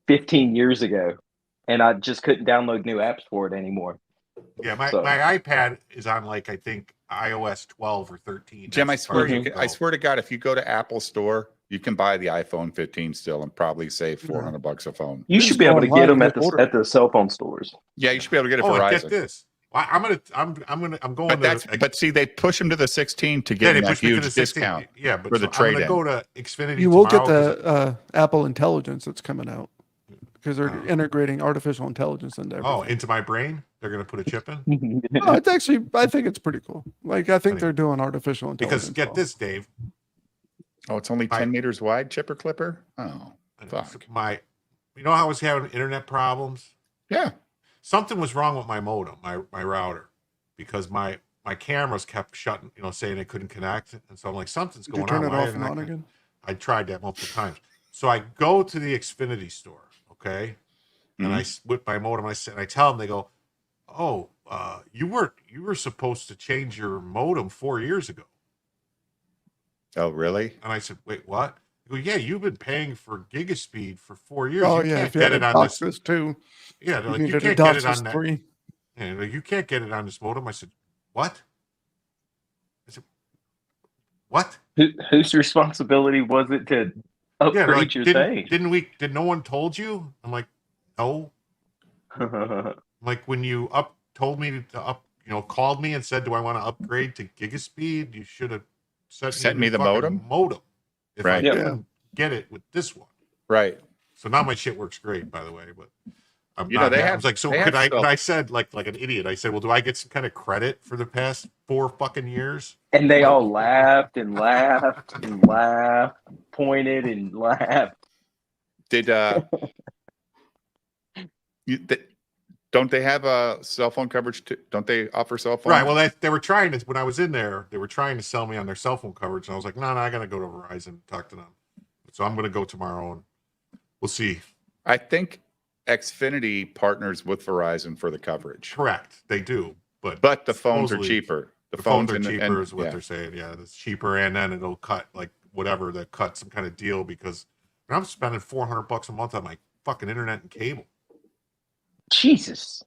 15 years ago, and I just couldn't download new apps for it anymore. Yeah, my iPad is on like, I think iOS 12 or 13. Jim, I That's as far swear, as it I goes. swear to God, if you go to Apple Store, you can buy the iPhone 15 still and probably save $400 a phone. You Just should be go able to get online them and at order the cell phone stores. Yeah, you should be able to get it Oh, and Verizon. get this. I'm going But see, they push them to the 16 to yeah, get they that push me to huge the 16. discount. Yeah, but for the so I'm going to trade-in. go to Xfinity You will get tomorrow 'cause the Apple Intelligence that's coming out because they're integrating artificial intelligence into everything. into my brain, they're going to put a chip in. No, it's actually, I think it's pretty cool. Like, I think they're doing artificial intelligence. Because get this, Dave. Oh, it's only 10 meters wide, chipper clipper? Oh, fuck. You know how I was having internet problems? Yeah. Something was wrong with my modem, my router, because my cameras kept shutting, saying it couldn't connect. And so I'm like, something's Did you going turn on. it Why off isn't and I on connect- again? I tried that multiple times. So I go to the Xfinity store, okay? And I with my modem, I tell them, they go, "Oh, you were supposed to change your modem 4 years ago." Oh, really? And I said, "Wait, what?" They go, "Yeah, you've been paying for gigaspeed for 4 years. Oh, you yeah. can't If you get had it a on this." DOCSIS too, Yeah, they're you like, you needed a can't get it on DOCSIS that. 3. Yeah, like, you can't get it on this modem. I said, "What?" I said, "What?" Whose responsibility was it to Yeah, upgrade they're like, your did no one told you? I'm like, no. thing? Like when you told me to called me and said, "Do I want to upgrade to gigaspeed?" You should have Sent me the fucking modem. If Right. I Yeah. couldn't get it with this one. Right. So now my shit works great, by the way. But I'm You know, not. they I have- was like, so they could have I? stuff- And I said, like an idiot. I said, well, do I get some kind of credit for the past 4 fucking years? And they all laughed and laughed and laughed, pointed and laughed. Did don't they have a cell phone coverage too? Don't they offer cell phone? Right. Well, they were trying to, when I was in there, they were trying to sell me on their cell phone coverage. And I was like, no, I got to go to Verizon and talk to them. So I'm going to go tomorrow and we'll see. I think Xfinity partners with Verizon for the coverage. Correct. They do. But the phones are supposedly cheaper. The phones are cheaper and- is what they're saying. Yeah, it's cheaper. And then it'll cut like whatever, they cut some kind of deal because I'm spending $400 a month on my fucking internet and cable. Jesus.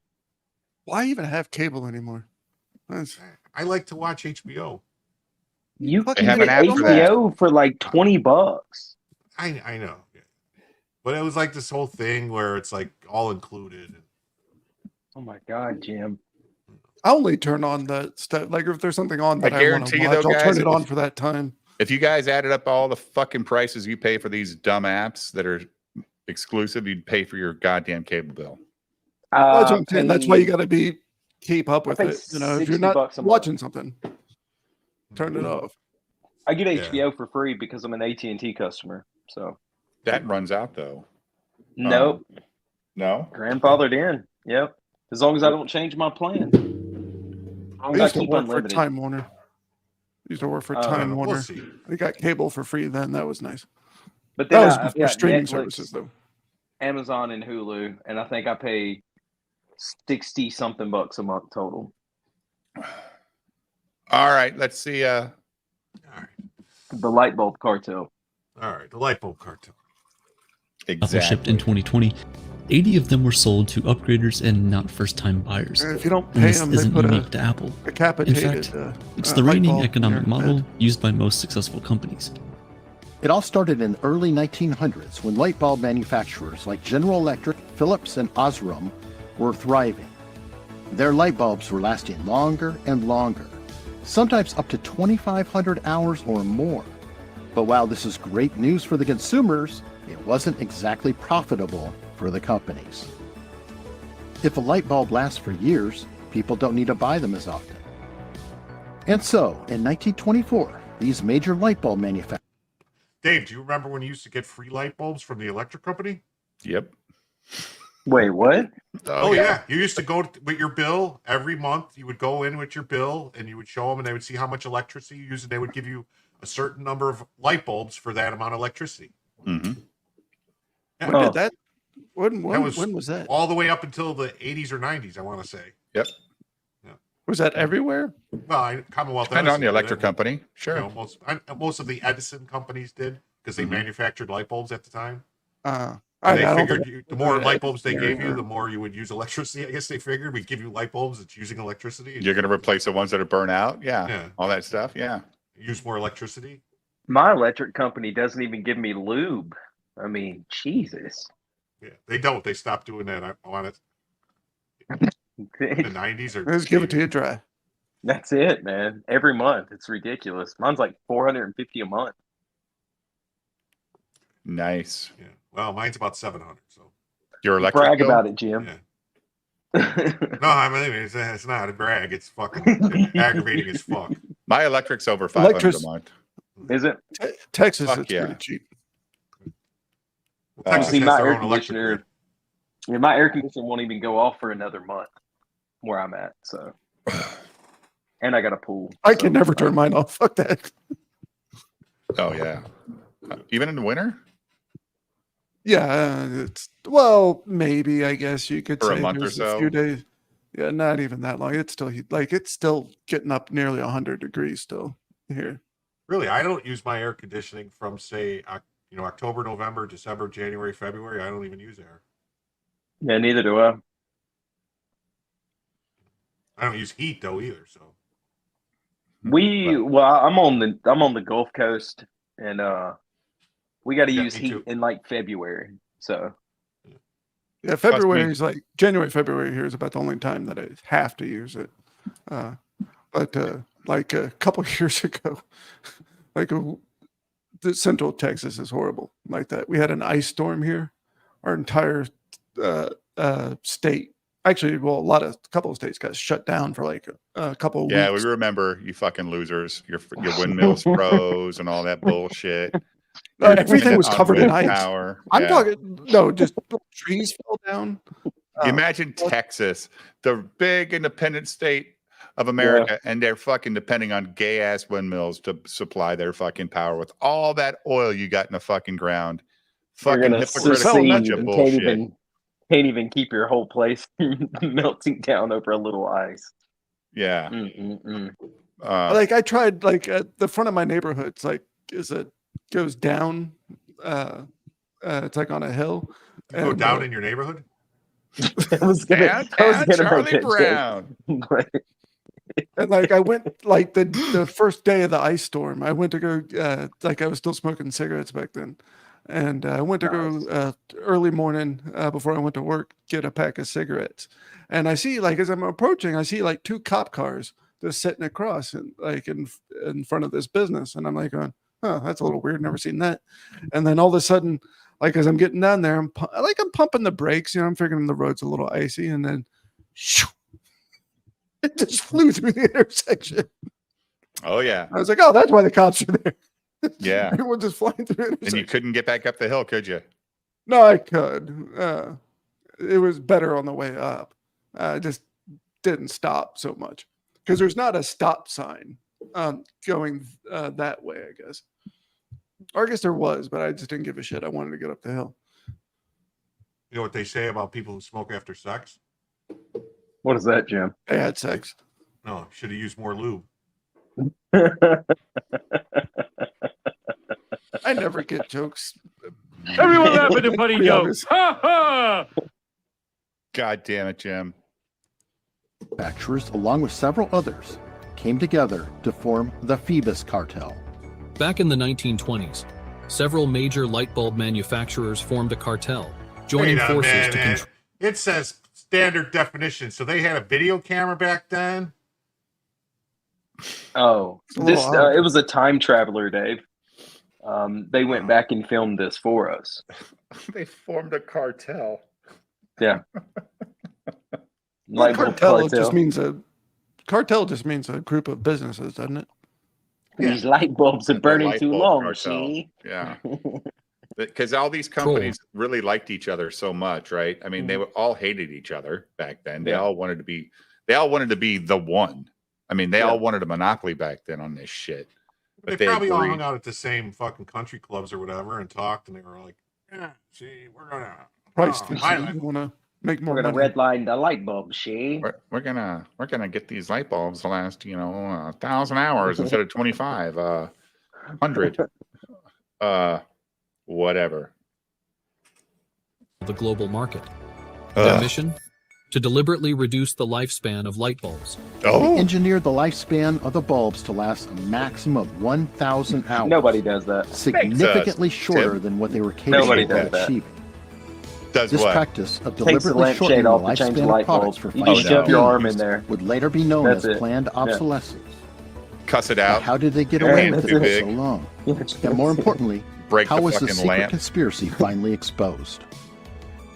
Why even have cable anymore? I like to watch HBO. You They can have get an app for that. HBO for like $20. I know. Yeah. But it was like this whole thing where it's like all included. Oh my God, Jim. I only turn on the stuff. Like, if there's something on that I want guarantee to you, watch, though, I'll guys, turn it on if- for that time. If you guys added up all the fucking prices you pay for these dumb apps that are exclusive, you'd pay for your goddamn cable bill. That's what I'm saying. That's why you got to keep up with pay it. You know, if you're $60 not a month. watching something, turn it off. I get Yeah. HBO for free because I'm an AT&T customer. So That runs out though. nope, No? grandfathered in. Yep. As long as I don't change my plan. As long I as used to keep work for unlimited. Time Warner. Used to work for Time We'll Warner. see. I got cable for free then. That was nice. But then That was I've before got streaming Netflix, services, though. Amazon, and Hulu, and I think I pay 60 something bucks a month total. All right, let's see. All right. The light bulb cartel. All right. The light bulb cartel. Exactly. shipped in 2020. 80 of them were sold to upgraders and not first-time buyers. And if you don't And pay this them, they isn't put unique to Apple. a capitated. In fact, it's uh, the light reigning bulb in economic your model head. used by most successful companies. It all started in the early 1900s when light bulb manufacturers like General Electric, Philips, and Osram were thriving. Their light bulbs were lasting longer and longer, sometimes up to 2,500 hours or more. But while this is great news for the consumers, it wasn't exactly profitable for the companies. If a light bulb lasts for years, people don't need to buy them as often. And so, in 1924, these major light bulb manufacturers Dave, do you remember when you used to get free light bulbs from the electric company? Yep. Wait, what? Oh yeah. You used to go with your bill every month. You would go in with your bill and you would show them and they would see how much electricity you use and they would give you a certain number of light bulbs for that amount of electricity. Mm-hmm. Yeah. When did that? When That was that? all the way up until the 80s or 90s, I want to say. Yep. Was that everywhere? Well, Commonwealth Depend on Edison the did electric it. company. You Sure. know, most of the Edison companies did because they manufactured light bulbs at the time. I They don't figured think the more light bulbs they gave you, the more you would use electricity. I guess they figured we'd give you light bulbs that's using electricity. You're going to replace the ones that are burnt out? Yeah. Yeah. All that stuff? Yeah. Use more electricity. My electric company doesn't even give me lube. I mean, Jesus. Yeah, they don't. They stopped doing that. I want it. In the 90s or just give it to you dry. That's it, man. Every month. It's ridiculous. Mine's like $450 a month. Nice. Yeah. Well, mine's about 700. So your electric brag bill? about it, Jim. Yeah. No, I mean it's not a brag. It's fucking aggravating as fuck. My electric's over $500 a month. Is it? Texas, Fuck it's yeah. pretty cheap. Texas See, has my their air own electric conditioner, grid. yeah, my air conditioner won't even go off for another month where I'm at. So, and I got a pool. I can never turn mine off. Fuck that. Oh yeah. Even in the winter? Yeah, it's maybe I guess you could For a say month or there's so? a few days. Yeah, not even that long. It's still it's still getting up nearly 100 degrees still here. Really, I don't use my air conditioning from say October, November, December, January, February. I don't even use air. Yeah, neither do I. I don't use heat though either. So I'm on the Gulf Coast, and we got to Yeah, use me heat too. in like February. So Yeah, February is like January, February here is about the only time that I have to use it. But like a couple years ago, the central Texas is horrible like that. We had an ice storm here. Our entire state, actually, a couple of states got shut down for like a couple of Yeah, weeks. we remember you fucking losers. Your windmills froze and all that bullshit. Everything was On covered in wind ice. power. I'm Yeah. talking just trees fell down. Imagine Texas, the big independent state of America, and they're fucking depending on gay ass windmills to supply their fucking power with all that oil you got in the fucking ground. We're Fucking gonna hypocritical secede bunch of and bullshit. can't even keep your whole place melting down over a little ice. Yeah. Like I tried, like at the front of my neighborhood, it's like goes down. It's like on a hill. you go down in your neighborhood. I was gonna Charlie make that Brown. joke. And like I went like the first day of the ice storm, I went to go like I was still smoking cigarettes back then. And I went to go early morning before I went to work, get a pack of cigarettes. And I see like as I'm approaching, I see like 2 cop cars just sitting across and like in front of this business. And I'm like going, oh, that's a little weird. Never seen that. And then all of a sudden, like as I'm getting down there, I'm pumping the brakes. I'm figuring the road's a little icy, and then shoo, it just flew through the intersection. Oh yeah. I was like, oh, that's why the cops are there. Yeah. Everyone just flying through the intersection. And you couldn't get back up the hill, could you? No, I could. It was better on the way up. Just didn't stop so much because there's not a stop sign going that way, I guess. Or I guess there was, but I just didn't give a shit. I wanted to get up the hill. You know what they say about people who smoke after sex? What is that, Jim? They had sex. No, should have used more lube. I never get jokes. Everyone laughing at funny jokes. Ha ha! God damn it, Jim. Manufacturers, along with several others, came together to form the Phoebus Cartel. Back in the 1920s, several major light bulb manufacturers formed a cartel, joining Wait a forces to minute. control. It says standard definition, so they had a video camera back then. Oh, a little odd. it was a time traveler, Dave. They went back and filmed this for us. They formed a cartel. Yeah. Well, Light bulb cartel just means a group of businesses, doesn't it? These light bulbs are The burning light too bulb long. cartel. See? Yeah. Because all these companies really liked each other so much, right? I mean, they all hated each other back then. They all wanted to be the one. I mean, they all wanted a monopoly back then on this shit. But They probably all agreed. hung out at the same fucking country clubs or whatever and talked, and they were like, "Yeah, see, we're gonna Price I want to make more We're gonna money. redline the light bulb, see? We're gonna get these light bulbs to last 1,000 hours instead of 2,500 whatever. the global market. Their mission? To deliberately reduce the lifespan of light bulbs. They engineered the lifespan of the bulbs to last a maximum of 1,000 hours. Nobody does that. Significantly shorter than what they were capable of achieving. This practice of deliberately shortening the lifespan of products for financial gain would later be known as planned obsolescence. Cuss it out. But how did they get away with it for so long? And more importantly, how was the secret conspiracy finally exposed?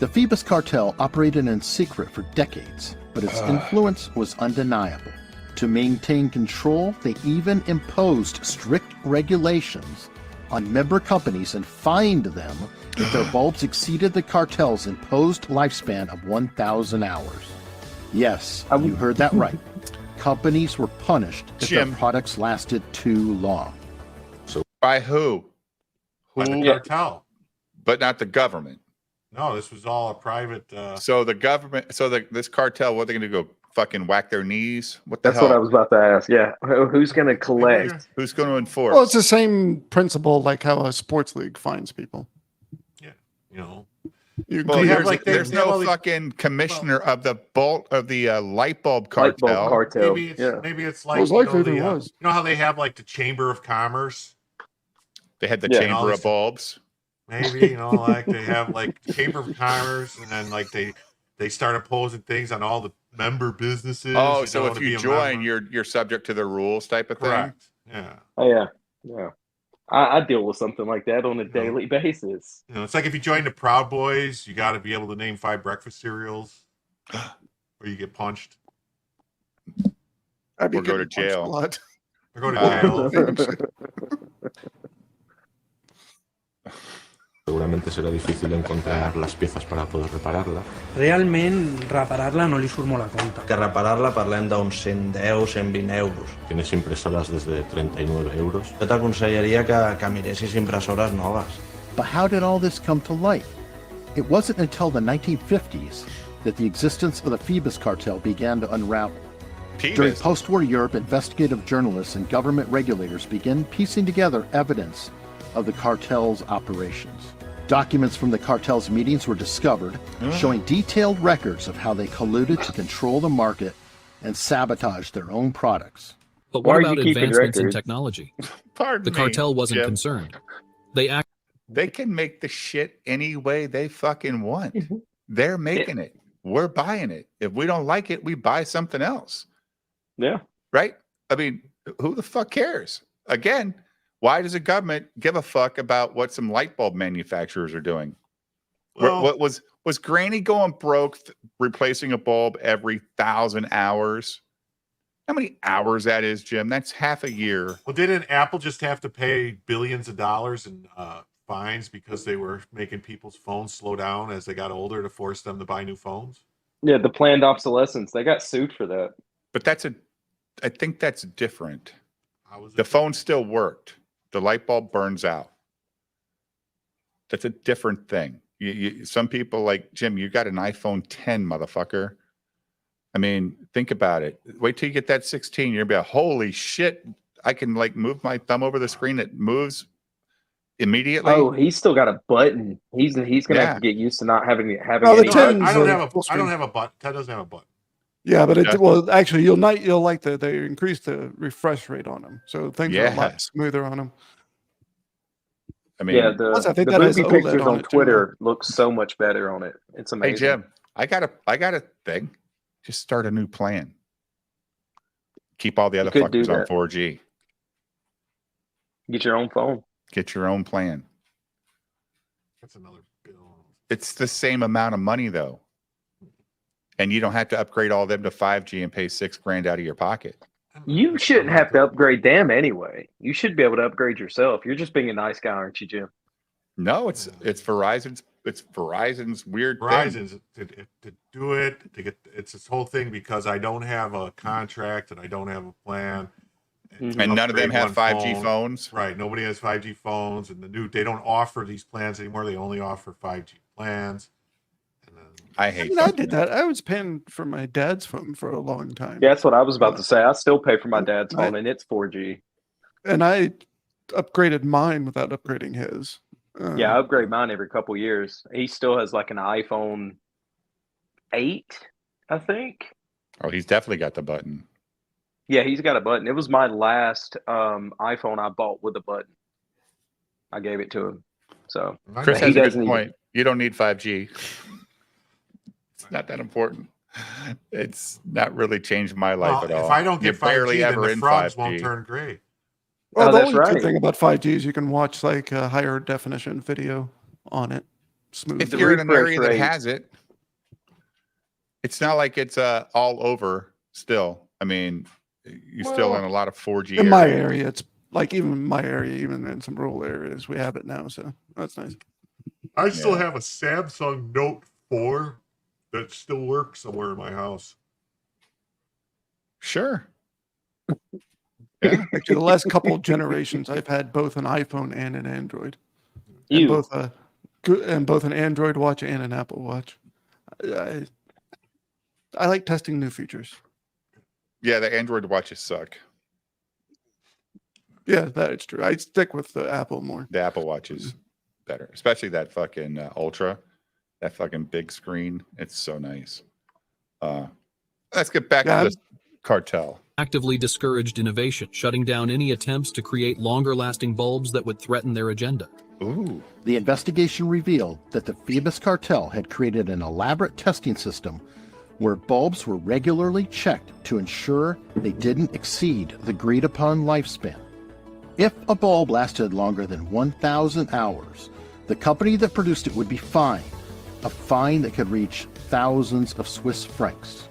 The Phoebus Cartel operated in secret for decades, but its influence was undeniable. To maintain control, they even imposed strict regulations on member companies and fined them if their bulbs exceeded the cartel's imposed lifespan of 1,000 hours. Yes, you heard that right. Companies were punished if their products lasted too long. So by who? By the cartel. But not the government. No, this was all a private. So the government, this cartel, what are they going to go fucking whack their knees? What the That's hell? what I was about to ask. Yeah, who's going to collect? Who's going to enforce? Well, it's the same principle like how a sports league finds people. Yeah, you know. There's no fucking commissioner of the light bulb cartel. Maybe it's like you know how they have like the Chamber of Commerce. They had the Chamber of Bulbs. Maybe like they have like Chamber of Commerce, and then like they start imposing things on all the member businesses. Oh, so if you join, you're subject to the rules type of thing. Yeah. Oh yeah. I deal with something like that on a daily basis. It's like if you join the Proud Boys, you got to be able to name 5 breakfast cereals, or you get punched. Or go to jail. Or go to jail. Seguramente será difícil encontrar las piezas para poder repararla. Realment, reparar-la no li surt molt a compte. Que reparar-la parlem d'uns 110, 120 euros. Tienes impresoras desde 39 euros. Jo t'aconsellaria que miressis impressores noves. But how did all this come to light? It wasn't until the 1950s that the existence of the Phoebus Cartel began to unravel. During post-war Europe, investigative journalists and government regulators began piecing together evidence of the cartel's operations. Documents from the cartel's meetings were discovered, showing detailed records of how they colluded to control the market and sabotage their own products. But what about advancements in technology? The cartel wasn't concerned. They can make the shit any way they fucking want. They're making it. We're buying it. If we don't like it, we buy something else. Yeah. Right? I mean, who the fuck cares? Again, why does the government give a fuck about what some light bulb manufacturers are doing? Well, what was Granny going broke replacing a bulb every 1,000 hours? How many hours that is, Jim? That's half a year. Well, didn't Apple just have to pay billions of dollars in fines because they were making people's phones slow down as they got older to force them to buy new phones? Yeah, the planned obsolescence. They got sued for that. But I think that's different. The phone still worked. The light bulb burns out. That's a different thing. Some people like, Jim, you got an iPhone 10, motherfucker. I mean, think about it. Wait till you get that 16. You're going to be like, holy shit. I can like move my thumb over the screen. It moves immediately. Oh, he's still got a button. He's going to have to get used to not having any I don't have a button. Ted doesn't have a button. Yeah, but actually, you'll like that they increase the refresh rate on them, so things are a lot smoother on them. I mean, the movie pictures on Twitter look so much better on it. It's amazing. Hey Jim, I got a thing. Just start a new plan. Keep all the other fuckers on 4G. Get your own phone. Get your own plan. That's another bill. It's the same amount of money though. And you don't have to upgrade all of them to 5G and pay $6,000 out of your pocket. You shouldn't have to upgrade them anyway. You should be able to upgrade yourself. You're just being a nice guy, aren't you, Jim? No, it's Verizon's. It's Verizon's weird. Verizon's to do it. It's this whole thing because I don't have a contract and I don't have a plan. And none of them have 5G phones. Right. Nobody has 5G phones, and they don't offer these plans anymore. They only offer 5G plans. I hate I did that. I was paying for my dad's phone for a long time. Yeah, that's what I was about to say. I still pay for my dad's phone, and it's 4G. And I upgraded mine without upgrading his. Yeah, I upgrade mine every couple years. He still has like an iPhone 8, I think. Oh, he's definitely got the button. Yeah, he's got a button. It was my last iPhone I bought with a button. I gave it to him. So Chris he has a doesn't good even- point. You don't need 5G. It's not that important. It's not really changed my life Well, at all. if I don't get You're barely 5G, then ever the in frogs 5G. won't turn gray. Well, Oh, the that's only good right. thing about 5G is you can watch like higher definition video on it. Smooth. If The you're in an refresh area that rate. has it, it's not like it's all over still. I mean, you're still in a lot of 4G In my areas. area, it's like even in my area, even in some rural areas, we have it now. So that's nice. I still have a Samsung Note 4 that still works somewhere in my house. Sure. Yeah. Actually, the last couple generations, I've had both an iPhone and an Android, and You. both an Android watch and an Apple Watch. I like testing new features. Yeah, the Android watches suck. Yeah, that is true. I stick with the Apple more. The Apple Watch is better, especially that fucking Ultra, that fucking big screen. It's so nice. Let's get back to the cartel. Actively discouraged innovation, shutting down any attempts to create longer-lasting bulbs that would threaten their agenda. Ooh. The investigation revealed that the Phoebus Cartel had created an elaborate testing system where bulbs were regularly checked to ensure they didn't exceed the agreed-upon lifespan. If a bulb lasted longer than 1,000 hours, the company that produced it would be fined, a fine that could reach thousands of Swiss francs.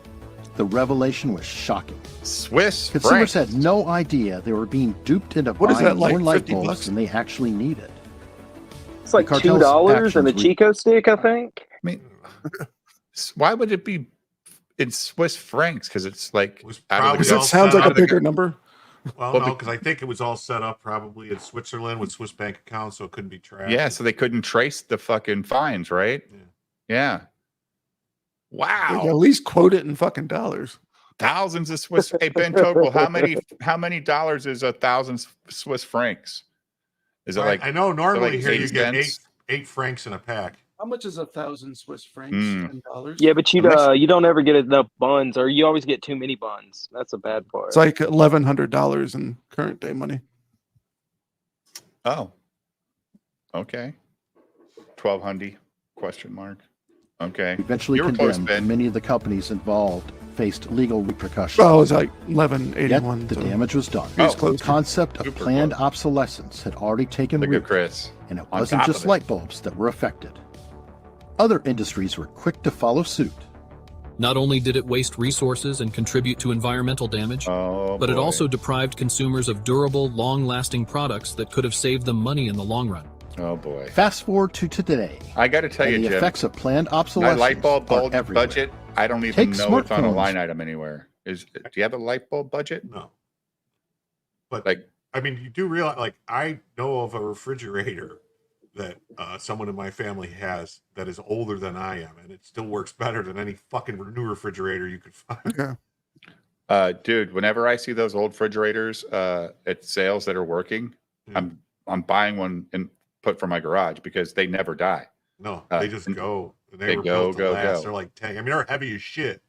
The revelation was shocking. Swiss Consumers francs. had no idea they were being duped into What is buying that, like more light 50 bulbs bucks? than they actually needed. It's like The cartel's $2 and a actions Chico stick, I think. I mean, why would it be in Swiss francs? Because it's like It was out of probably Because the, it all sounds set like a up. bigger number. Well, Well, no, because I think it was all set up probably in Switzerland with Swiss bank accounts, so it couldn't be tracked. yeah, so they couldn't trace the fucking fines, right? Yeah. Wow. Like, at least quote it in fucking dollars. Thousands of Swiss. Hey, Ben Total, how many dollars is 1,000 Swiss francs? Is it Right, like I know normally like here 8 you get cents? eight francs in a pack. How much is 1,000 Swiss francs? Mm. $10. Yeah, but Unless- you don't ever get enough buns, or you always get too many buns. That's a bad part. It's like $1,100 in current day money. Oh. Okay. 1,200 question mark. Okay. Eventually You were close, condemned, Ben. and many of the companies involved faced legal repercussions. Oh, it was like 1181. Yet the so damage was done. it was Oh, close. The concept of Super planned close. obsolescence had already taken Look root, at Chris. and it on wasn't top just of it. light bulbs that were affected. Other industries were quick to follow suit. Not only did it waste resources and contribute to environmental damage, Oh, but it boy. also deprived consumers of durable, long-lasting products that could have saved them money in the long run. Oh boy. Fast forward to today, I got to tell and you, the Jim, effects of planned my obsolescence light bulb are everywhere. budget, I don't even Take know it's on a smartphones. line item anywhere. Do you have a light bulb budget? No. But Like, I mean, you do realize, like, I know of a refrigerator that someone in my family has that is older than I am, and it still works better than any fucking new refrigerator you could find. Yeah. dude, whenever I see those old refrigerators at sales that are working, Hmm. I'm buying one and put for my garage because they never die. No, they just go. they were go, built to go, last. go. They're like tank. I mean, they're heavy as shit.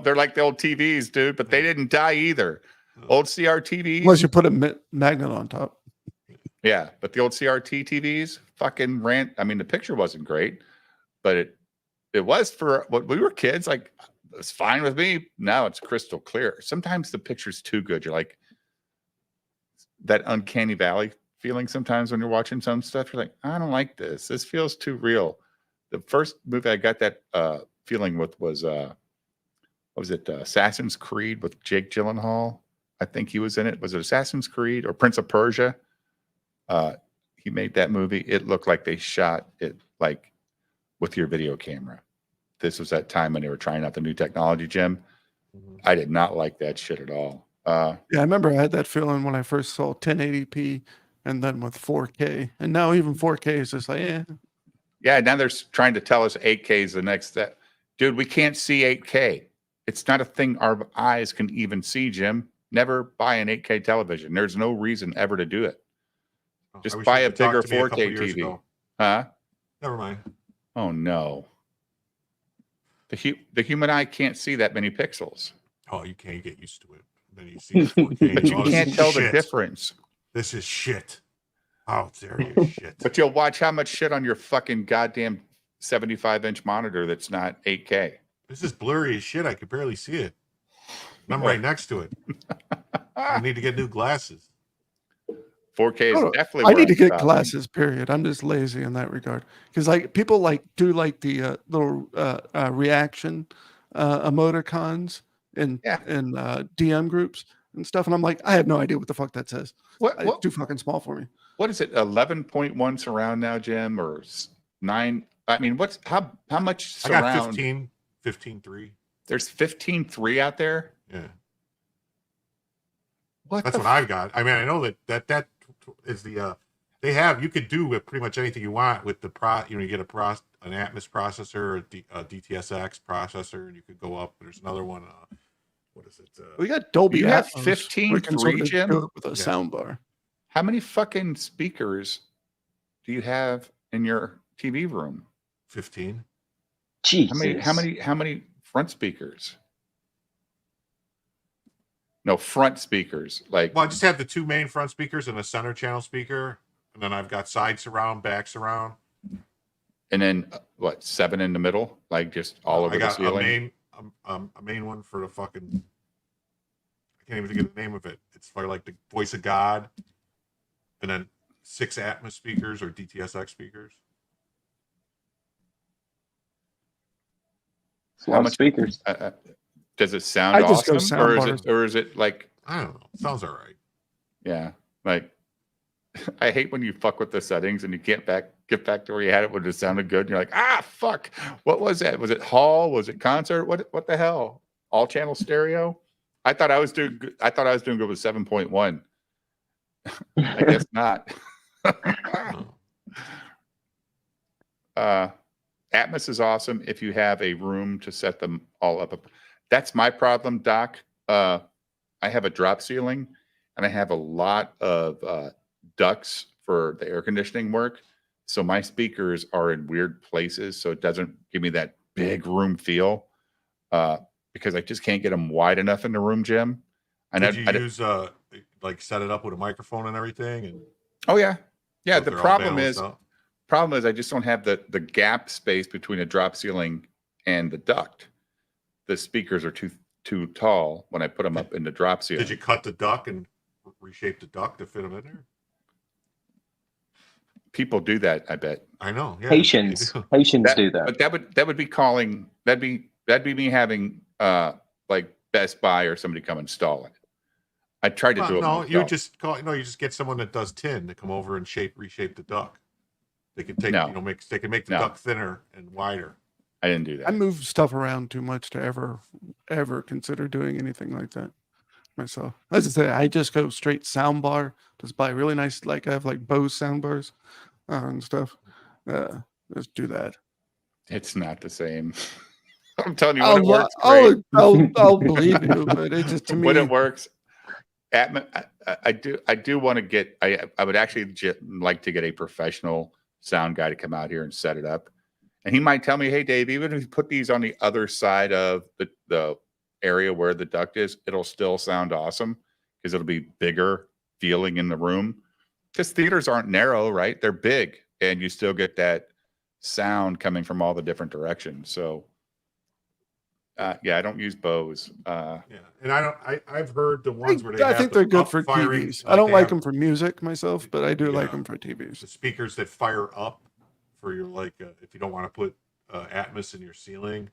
They're like the old TVs, dude, but they didn't die either. Old CRT Unless TVs, you put a magnet on top. yeah, but the old CRT TVs fucking ran. I mean, the picture wasn't great, but it was for when we were kids. Like, it's fine with me. Now it's crystal clear. Sometimes the picture's too good. You're like that uncanny valley feeling sometimes when you're watching some stuff. You're like, I don't like this. This feels too real. The first movie I got that feeling with was what was it? Assassin's Creed with Jake Gyllenhaal. I think he was in it. Was it Assassin's Creed or Prince of Persia? He made that movie. It looked like they shot it like with your video camera. This was that time when they were trying out the new technology, Jim. I did not like that shit at all. Yeah, I remember I had that feeling when I first saw 1080p and then with 4K. And now even 4K is just like, yeah. Yeah, now they're trying to tell us 8K is the next step. Dude, we can't see 8K. It's not a thing our eyes can even see, Jim. Never buy an 8K television. There's no reason ever to do it. Just buy a bigger 4K TV. Ago. Huh? Never mind. Oh no. The human eye can't see that many pixels. Oh, you can't get used to it. Then you see 4K. But you can't tell the difference. This is shit. How dare you shit. But you'll watch how much shit on your fucking goddamn 75-inch monitor that's not 8K. This is blurry as shit. I could barely see it. And I'm right next to it. I need to get new glasses. 4K is definitely. I need to get glasses. Period. I'm just lazy in that regard because like people do the little reaction emoticons in DM groups and stuff, and I'm like, I have no idea what the fuck that says. It's too fucking small for me. What is it? 11.1 surround now, Jim, or 9? I mean, how much surround? I got 15.3. There's 15.3 out there. Yeah. That's what I've got. I mean, I know that is the they have. You could do with pretty much anything you want with the you get an Atmos processor, a DTSX processor, and you could go up. There's another one. What is it? We got Dolby. You have Atmos. 15.3, Jim, with a sound bar. How many fucking speakers do you have in your TV room? 15. Jesus. How many front speakers? No, front speakers. Well, I just have the two main front speakers and a center channel speaker, and then I've got side surround, back surround, and then 7 in the middle, like just all over the ceiling. A main one for the fucking. I can't even think of the name of it. It's for like the voice of God, and then 6 Atmos speakers or DTSX speakers. How much speakers? Does it sound awesome, or is it like, I don't know? It sounds all right. Yeah, like I hate when you fuck with the settings and you can't get back to where you had it when it sounded good. And you're like, fuck, what was that? Was it hall? Was it concert? What the hell? All channel stereo? I thought I was doing good. I thought I was doing good with 7.1. I guess not. Atmos is awesome if you have a room to set them all up. That's my problem, Doc. I have a drop ceiling, and I have a lot of ducts for the air conditioning work. So my speakers are in weird places, so it doesn't give me that big room feel because I just can't get them wide enough in the room, Jim. Did you use set it up with a microphone and everything? And oh yeah. The problem is I just don't have the gap space between a drop ceiling and the duct. The speakers are too tall when I put them up in the drop ceiling. Did you cut the duct and reshape the duct to fit them in there? People do that, I bet. I know. Yeah, Haitians do that. But that would be calling. That'd be me having like Best Buy or somebody come install it. I tried to do it. No, you just you just get someone that does tin to come over and reshape the duct. They can take they can make the duct thinner and wider. I didn't do that. I move stuff around too much to ever consider doing anything like that myself. As I say, I just go straight sound bar. Just buy really nice, like I have like Bose sound bars and stuff. Just do that. It's not the same. I'm telling you, when it works. I'll believe you, but it just to me when it works. I do want to get. I would actually like to get a professional sound guy to come out here and set it up. And he might tell me, hey, Dave, even if you put these on the other side of the area where the duct is, it'll still sound awesome because it'll be bigger feeling in the room. Because theaters aren't narrow, right? They're big, and you still get that sound coming from all the different directions. So, I don't use Bose. And I've heard the ones where I think they're good for TVs. I don't like them for music myself, but I do like them for TVs. The speakers that fire up. For your if you don't want to put Atmos in your ceiling,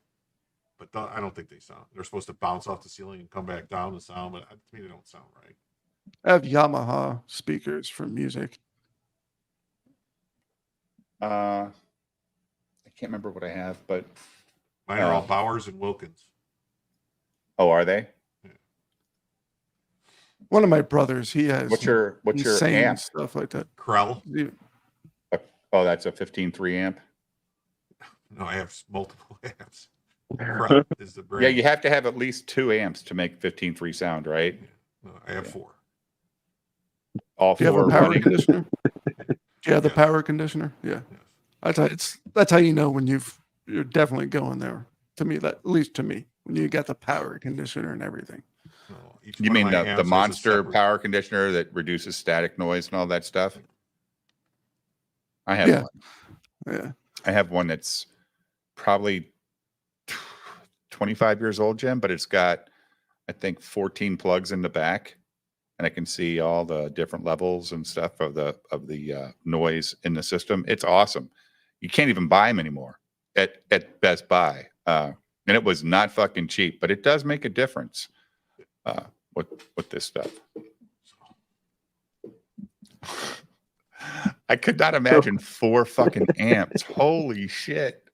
but I don't think they sound. They're supposed to bounce off the ceiling and come back down the sound, but to me they don't sound right. I have Yamaha speakers for music. I can't remember what I have, but mine are all Bowers and Wilkins. Oh, are they? Yeah. One of my brothers, he has. What's your amp? Stuff like that. Krell. Oh, that's a 15.3 amp. No, I have multiple amps. Krell is the brand. Yeah, you have to have at least 2 amps to make 15.3 sound, right? No, I have 4. All do you 4 have a power conditioner? Yeah, the Yes. power conditioner. Yeah, that's how you know when you're definitely going there. To me, at least to me, when you got the power conditioner and everything. No, each You one of mean my the amps has a monster separate- power conditioner that reduces static noise and all that stuff? I have Yeah. one. Yeah. I have one that's probably 25 years old, Jim, but it's got, I think, 14 plugs in the back, and I can see all the different levels and stuff of the noise in the system. It's awesome. You can't even buy them anymore at Best Buy, and it was not fucking cheap, but it does make a difference with this stuff. I could not imagine 4 fucking amps. Holy shit.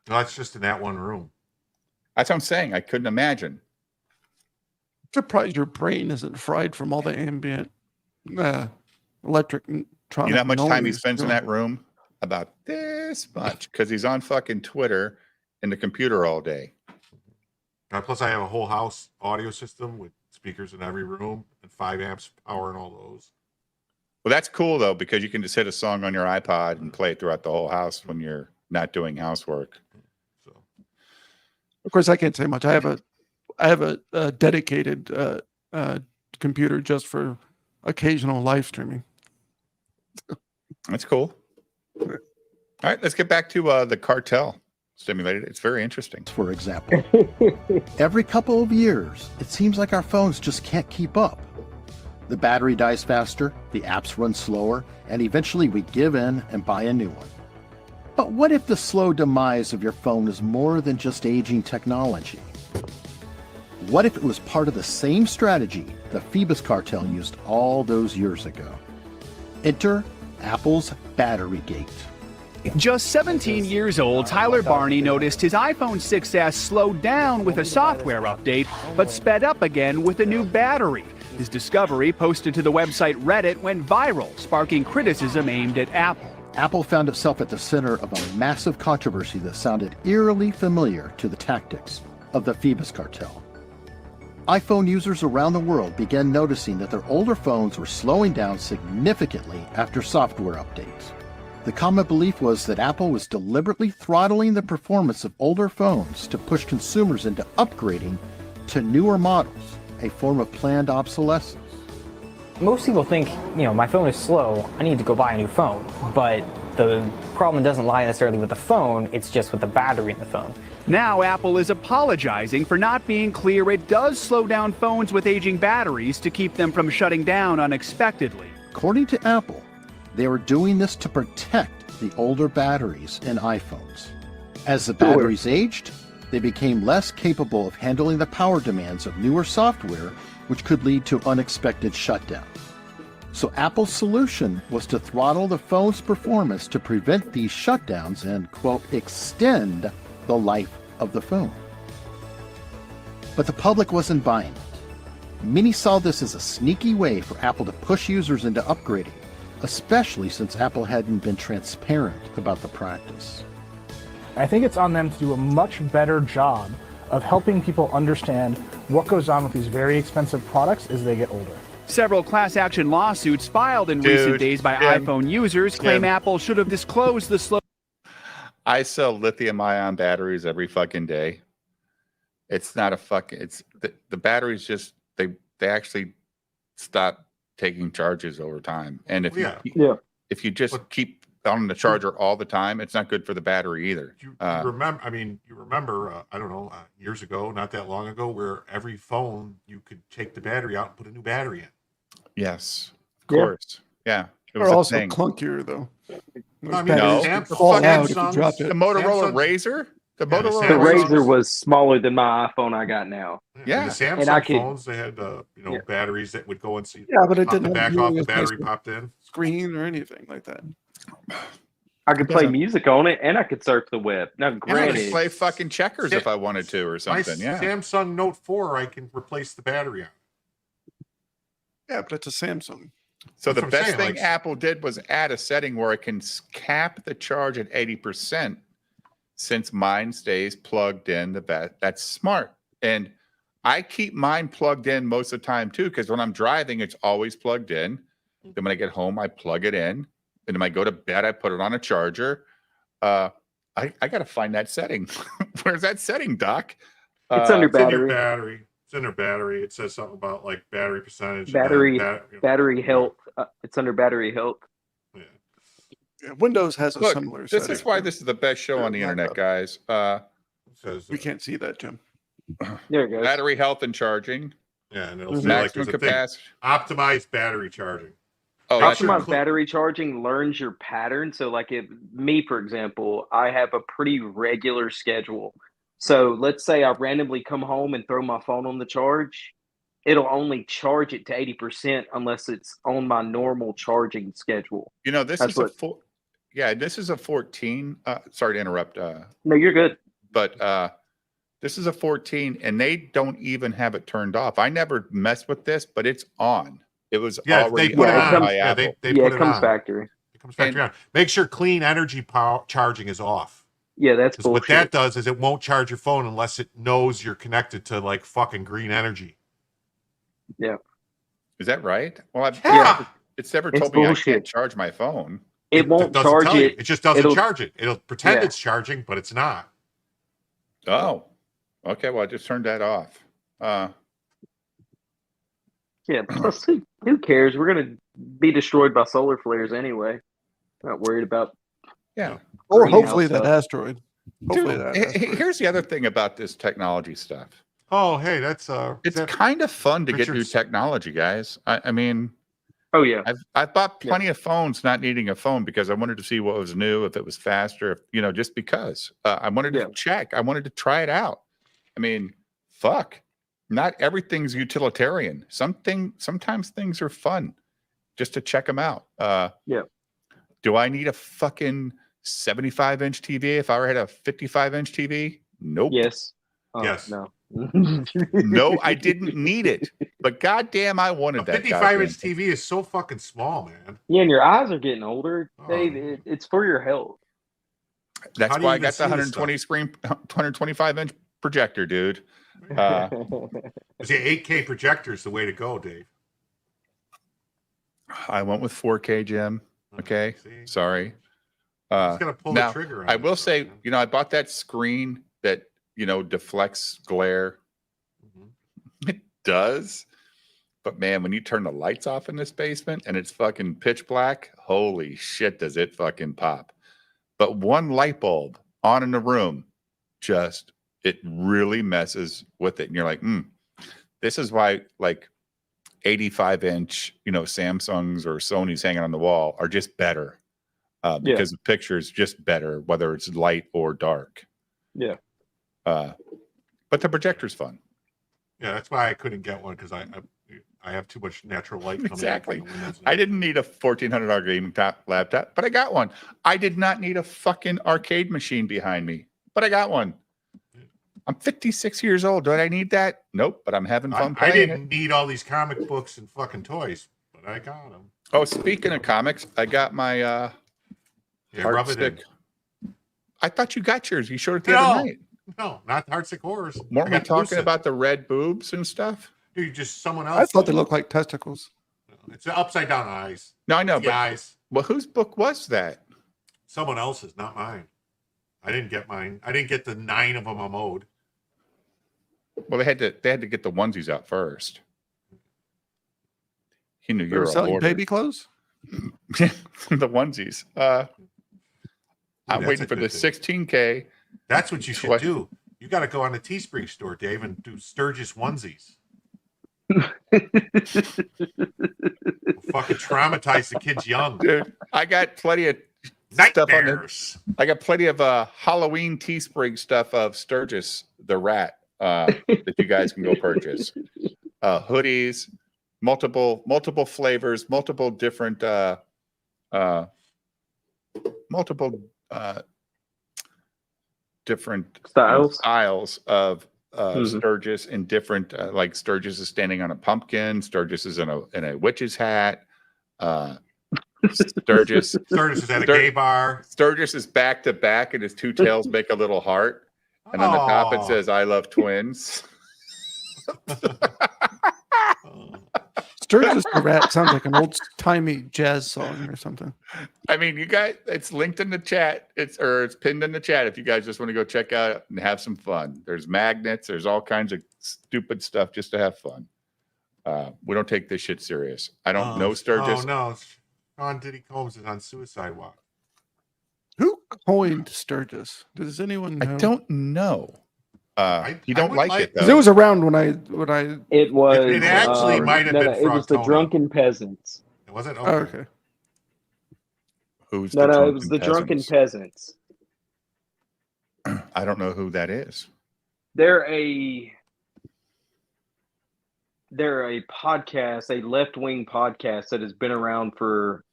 No, that's just in that one room. That's what I'm saying. I couldn't imagine. Surprised your brain isn't fried from all the ambient electric. You know how much time he spends in that room? About this much, because he's on fucking Twitter and the computer all day. Plus, I have a whole house audio system with speakers in every room and 5 amps power and all those. Well, that's cool though, because you can just hit a song on your iPod and play it throughout the whole house when you're not doing housework. So, Of course, I can't say much. I have a dedicated computer just for occasional live streaming. That's cool. All right, let's get back to the cartel simulated. It's very interesting. For example, every couple of years, it seems like our phones just can't keep up. The battery dies faster, the apps run slower, and eventually we give in and buy a new one. But what if the slow demise of your phone is more than just aging technology? What if it was part of the same strategy the Phoebus Cartel used all those years ago? Enter Apple's battery gate. Just 17 years old, Tyler Barney noticed his iPhone 6S slowed down with a software update, but sped up again with a new battery. His discovery, posted to the website Reddit, went viral, sparking criticism aimed at Apple. Apple found itself at the center of a massive controversy that sounded eerily familiar to the tactics of the Phoebus Cartel. iPhone users around the world began noticing that their older phones were slowing down significantly after software updates. The common belief was that Apple was deliberately throttling the performance of older phones to push consumers into upgrading to newer models, a form of planned obsolescence. Most people think, my phone is slow, I need to go buy a new phone. But the problem doesn't lie necessarily with the phone, it's just with the battery in the phone. Now Apple is apologizing for not being clear it does slow down phones with aging batteries to keep them from shutting down unexpectedly. According to Apple, they were doing this to protect the older batteries in iPhones. As the batteries aged, they became less capable of handling the power demands of newer software, which could lead to unexpected shutdowns. So Apple's solution was to throttle the phone's performance to prevent these shutdowns and, quote, extend the life of the phone. But the public wasn't buying it. Many saw this as a sneaky way for Apple to push users into upgrading, especially since Apple hadn't been transparent about the practice. I think it's on them to do a much better job of helping people understand what goes on with these very expensive products as they get older. Several class action lawsuits filed in recent days by iPhone users claim Apple should have disclosed the slow. I sell lithium-ion batteries every fucking day. It's not a fucking. It's the batteries just they actually stop taking charges over time. And if if you just keep on the charger all the time, it's not good for the battery either. You remember, I don't know, years ago, not that long ago, where every phone you could take the battery out and put a new battery in. Yes, of course. Yeah. It was They're a also thing. clunkier though. I mean, No, Samsung- the Motorola Samsung- Razor. The Yeah, Motorola The Razor. Razor was smaller than my iPhone I got now. Yeah. The Samsung And I could- phones, they had batteries that would go and see. Yeah, but it pop didn't the have back off, nearly the as nice battery popped in. screen or anything like that. I could play music on it and I could surf the web. Now, And I granted, could play fucking checkers if I wanted to or something. My Yeah. Samsung Note 4, I can replace the battery on. Yeah, but it's a Samsung. So That's the what I'm best saying, thing like- Apple did was add a setting where it can cap the charge at 80% since mine stays plugged in. That's smart. And I keep mine plugged in most of the time too, because when I'm driving, it's always plugged in. Then when I get home, I plug it in and when I go to bed, I put it on a charger. I got to find that setting. Where's that setting, Doc? It's under It's in your battery. battery. It's under battery. It says something about like battery percentage. Battery health. It's under battery health. Yeah, Windows has a Look, similar this setting. is why this is the best show on the internet, guys. We can't see that, Jim. There it goes. Battery health and charging. Yeah, and it'll say maximum like there's a thing, capacity. optimized battery charging. Oh, Optimized battery charging learns your pattern. So, like, if me, for example, I have a pretty regular schedule. So, let's say I randomly come home and throw my phone on the charge. It'll only charge it to 80% unless it's on my normal charging schedule. You know, this is this is a 14. Sorry to interrupt. No, you're good. But this is a 14, and they don't even have it turned off. I never messed with this, but it's on. It was already they put it on. by Yeah, Apple. they put it comes on. factory. It comes factory on. Make sure clean energy power charging is off. Yeah, that's bullshit. What that does is it won't charge your phone unless it knows you're connected to like fucking green energy. Yeah. Is that right? Well, it's never It's told me bullshit. I can't charge my phone. It won't doesn't charge tell you. it. It just doesn't It'll- charge it. It'll pretend Yeah. it's charging, but it's not. Oh, okay. Well, I just turned that off. Yeah, plus who cares? We're gonna be destroyed by solar flares anyway. Not worried about. Yeah. Or greenhouse hopefully that stuff. asteroid. Hopefully Dude, that asteroid. here's the other thing about this technology stuff. Oh, hey, that's It's kind of fun to get new Richard's- technology, guys. I mean, Oh yeah. I've bought plenty of phones not needing a phone because I wanted to see what was new, if it was faster, just because I wanted to check. I wanted to try it out. I mean, fuck. Not everything's utilitarian. Sometimes things are fun just to check them out. Do I need a fucking 75-inch TV if I ever had a 55-inch TV? Nope. Yes. Yes. No. No, I didn't need it. But goddamn, I wanted that. 55-inch TV is so fucking small, man. Yeah, and your eyes are getting older, Oh. Dave. It's for your health. That's How do you why I even got the see this 120 screen, 125-inch projector, dude. See, 8K projector is the way to go, Dave. I went with 4K, Jim. Okay, See? sorry. Just gotta pull Now, the trigger on I it, will so, say, man. I bought that screen that deflects glare. It does, but man, when you turn the lights off in this basement and it's fucking pitch black, holy shit, does it fucking pop? But one light bulb on in the room, it really messes with it, and you're like, this is why like 85-inch, Samsungs or Sony's hanging on the wall are just better because the picture is just better, whether it's light or dark. Yeah. But the projector's fun. Yeah, that's why I couldn't get one because I have too much natural light coming in Exactly. from the windows. I didn't need a $1,400 gaming laptop, but I got one. I did not need a fucking arcade machine behind me, but I got one. I'm 56 years old. Did I need that? Nope, but I'm having fun I playing didn't need all these comic books and fucking toys, but I got them. Oh, speaking of comics, I got my heart rub it stick. in. I thought you got yours. You showed it the other night. No, not Heartsick Horrors. Weren't I we got talking Lucid. about the red boobs and stuff? Dude, just someone else. I thought they looked like testicles. It's upside down eyes. No, I know, The but eyes. well, whose book was that? Someone else's, not mine. I didn't get mine. I didn't get the 9 of them I mowed. Well, they had to get the onesies out first. He knew They you were were a selling hoarder. baby clothes. The onesies. I'm that's waiting a for the good thing. 16K. That's what you should What? do. You got to go on the Teespring store, Dave, and do Sturgis onesies. Fucking traumatize the kids young. Dude, I got plenty of stuff on Nightmares. I got plenty of Halloween Teespring stuff of Sturgis the rat that you guys can go purchase. Hoodies, multiple flavors, multiple different different styles of Sturgis in different like Sturgis is standing on a pumpkin, Sturgis is in a witch's hat. Sturgis is at a gay bar. Sturgis is back to back and his two tails make a little heart. And on the top it says I love twins. Sturgis the Rat sounds like an old-timey jazz song or something. I mean, you guys, it's linked in the chat. It's pinned in the chat if you guys just want to go check out and have some fun. There's magnets. There's all kinds of stupid stuff just to have fun. We don't take this shit serious. I don't know Sturgis. Oh, no. Sean Diddy Combs is on suicide watch. Who coined Sturgis? Does anyone know? I don't know. You don't like it, though. Because it was around when I. It was. It actually might have been it was the Frogtona. Drunken Peasants. It wasn't? Oh, okay. Who's No, the it was the Drunken Peasants. I don't know who that is. They're a podcast, a left-wing podcast that has been around for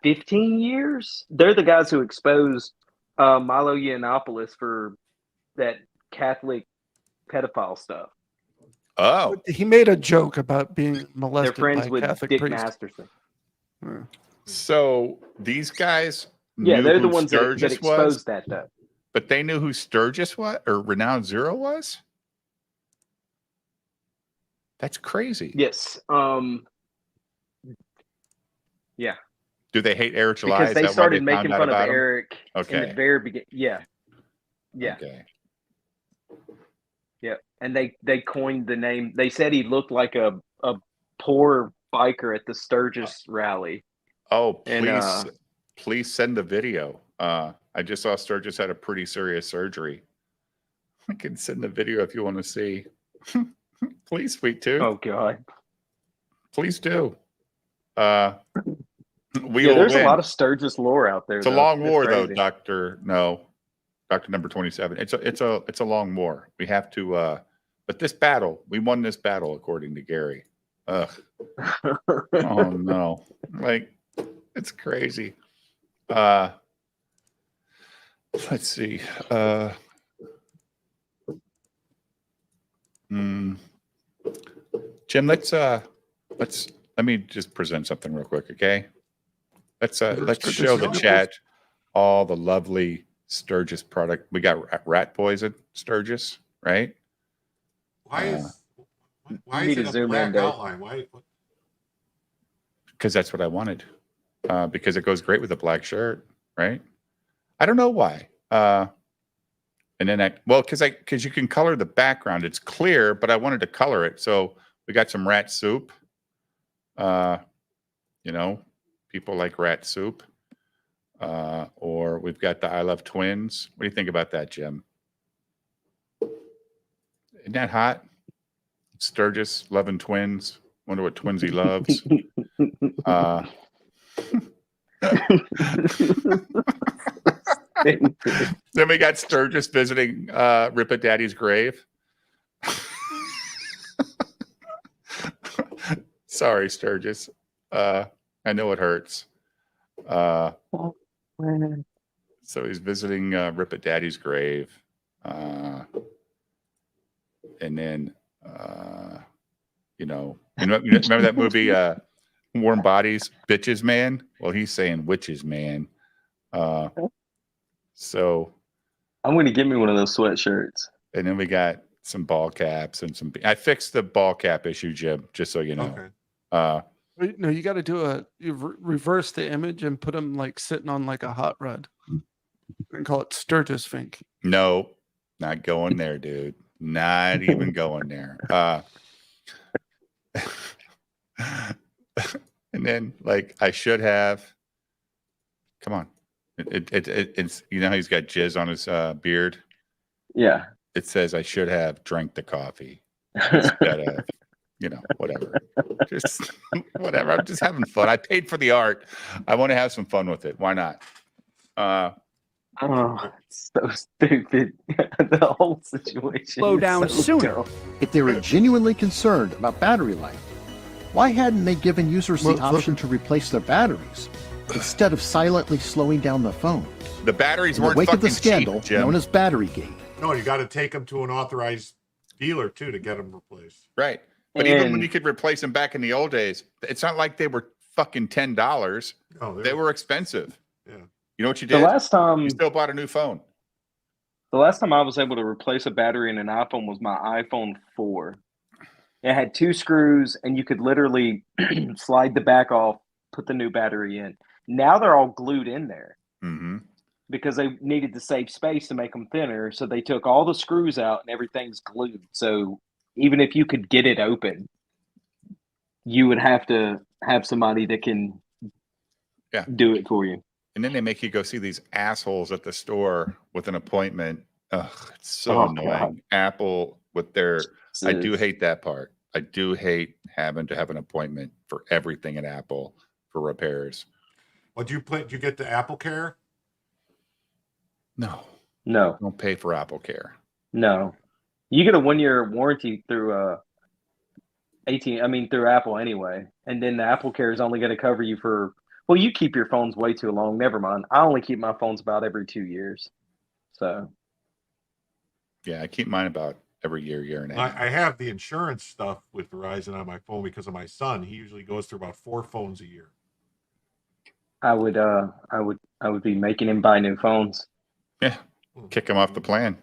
15 years. They're the guys who exposed Milo Yiannopoulos for that Catholic pedophile stuff. Oh, he made a joke about being molested. They're friends by with Catholic Dick priest. Masterson. So these guys, Yeah, they're the who ones that Sturgis exposed was, that though. but they knew who Sturgis was or Renowned Zero was. That's crazy. Yes. Yeah. Do they hate Eric July? Because Is they that why started found making out fun of about him? Eric in Okay. the very beginning. Yeah. Yeah. Okay. Yeah. And they coined the name. They said he looked like a poor biker at the Sturgis rally. Oh, please, And, please send the video. I just saw Sturgis had a pretty serious surgery. I can send the video if you want to see. Please, Sweet Tooth. Oh God. Please do. We Yeah, will there's win. a lot of Sturgis lore out there. It's a though. long It's war, though, crazy. Doctor. No, Doctor Number 27. It's a long war. We have to. But this battle, we won this battle, according to Gary. Ugh. Oh no! Like, it's crazy. Let's see. Jim, let me just present something real quick, okay? Let's show the chat all the lovely Sturgis product. We got rat poison Sturgis, right? Why is need it to a zoom black in, Dave. outline? Why? Because that's what I wanted. Because it goes great with a black shirt, right? I don't know why. And then because you can color the background. It's clear, but I wanted to color it. So we got some rat soup. People like rat soup. Or we've got the I Love Twins. What do you think about that, Jim? Isn't that hot? Sturgis loving twins. Wonder what twins he loves. Then we got Sturgis visiting Rip at Daddy's grave. Sorry, Sturgis. I know it hurts. So he's visiting Rip at Daddy's grave. And then, remember that movie, Warm Bodies, Bitches Man? Well, he's saying witches, man. So I'm going to give me one of those sweatshirts. And then we got some ball caps and some. I fixed the ball cap issue, Jim, just so you know. Okay. No, you got to do reverse the image and put them like sitting on like a hot rod and call it Sturgis Fink. No, not going there, dude. Not even going there. And then, like, I should have. Come on, it's how he's got jizz on his beard. Yeah, it says I should have drank the coffee instead of, whatever. Just whatever. I'm just having fun. I paid for the art. I want to have some fun with it. Why not? Oh, it's so stupid. The whole situation. Slow down so sooner. dumb. If they were genuinely concerned about battery life, why hadn't they given users the option to replace their batteries instead of silently slowing down the phone? The batteries In the weren't wake of the fucking scandal cheap, Jim. known as Batterygate. No, you got to take them to an authorized dealer too to get them replaced. Right. But even when you could replace them back in the old days, it's not like they were fucking $10. No, they were expensive. Yeah. You know what you The did? last time you still bought a new phone. The last time I was able to replace a battery in an iPhone was my iPhone 4. It had 2 screws, and you could literally slide the back off, put the new battery in. Now they're all glued in there because they needed to save space to make them thinner. So they took all the screws out and everything's glued. So even if you could get it open, you would have to have somebody that can do it for you. And then they make you go see these assholes at the store with an appointment. Ugh, it's so annoying. God. Apple with their, I do hate that part. I do hate having to have an appointment for everything at Apple for repairs. Well, do you get the Apple Care? No. Don't pay for Apple Care. No. You get a 1-year warranty through through Apple anyway. And then the Apple Care is only going to cover you for, well, you keep your phones way too long. Never mind. I only keep my phones about every 2 years. So. Yeah, I keep mine about every year and a half. I have the insurance stuff with Verizon on my phone because of my son. He usually goes through about 4 phones a year. I would be making him buy new phones. Yeah, kick him off the plan.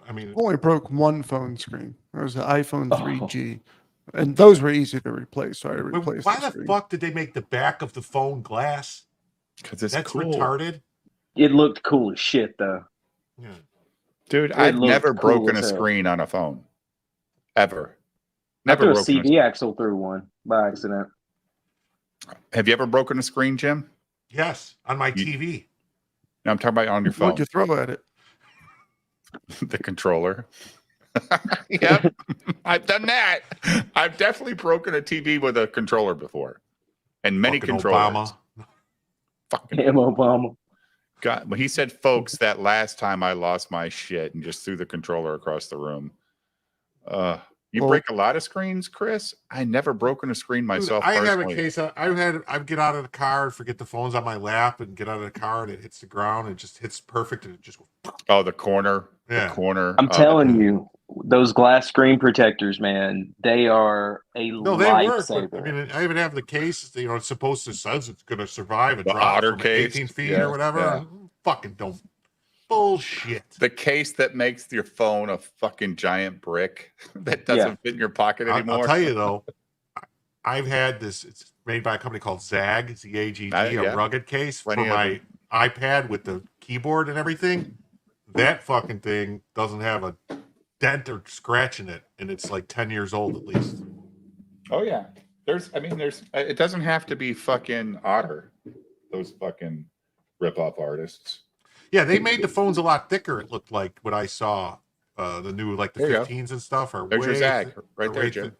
I mean, only broke one phone screen. There was an iPhone 3G, and those were easy to replace. So I replaced. Why the fuck did they make the back of the phone glass? Because that's cool. Retarded. It looked cool as shit, though. Yeah. Dude, I've never broken a screen on a phone. Ever. Never broken a CD axle through one by accident. Have you ever broken a screen, Jim? Yes, on my TV. No, I'm talking about on your phone. What'd you throw at it? The controller. Yep. I've done that. I've definitely broken a TV with a controller before. And many controllers. Fucking Obama. God, when he said, folks, that last time I lost my shit and just threw the controller across the room. You break a lot of screens, Chris? I never broken a screen myself. Dude, I have a case. I get out of the car and forget the phone's on my lap and get out of the car and it hits the ground and it just hits perfect and it just goes. Oh, the corner. Yeah. The corner. I'm telling you, those glass screen protectors, man, they are a lifesaver. I mean, I even have the case. You know, it's supposed to says it's going to survive a drop otter from case. 18 feet or whatever. Yeah. Fucking don't. Bullshit. The case that makes your phone a fucking giant brick that doesn't fit in your pocket anymore. I'll tell you though, I've had this. It's made by a company called Zag, Z-A-G-G, a rugged case for my iPad with the keyboard and everything. That fucking thing doesn't have a dent or scratch in it, and it's like 10 years old at least. Oh yeah, there's. It doesn't have to be fucking Otter. Those fucking rip-off artists. Yeah, they made the phones a lot thicker. It looked like what I saw. The new, like the 15s and stuff are there's way your Zag right there, Jim.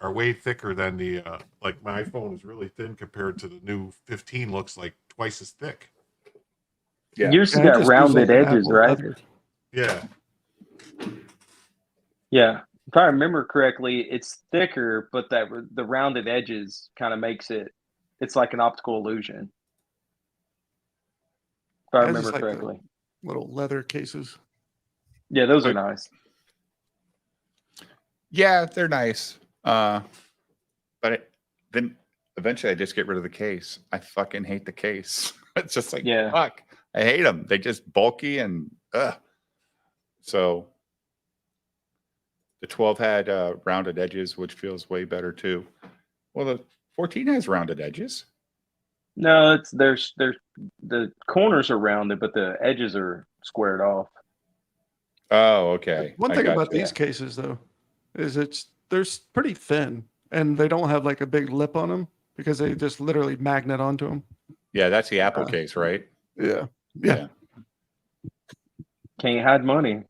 Are way thicker than the like my phone is really thin compared to the new 15. Looks like twice as thick. Yeah, yours got rounded edges, right? Yeah. Yeah, if I remember correctly, it's thicker, but the rounded edges kind of makes it. It's like an optical illusion. If I remember correctly. Little leather cases. Yeah, those are nice. Yeah, they're nice. But then eventually I just get rid of the case. I fucking hate the case. It's just like, fuck. I hate them. They just bulky and So the 12 had rounded edges, which feels way better too. Well, the 14 has rounded edges. No, there's the corners are rounded, but the edges are squared off. Oh, okay. One thing about these cases though is they're pretty thin and they don't have like a big lip on them because they just literally magnet onto them. Yeah, that's the Apple case, right? Yeah. Can't hide money.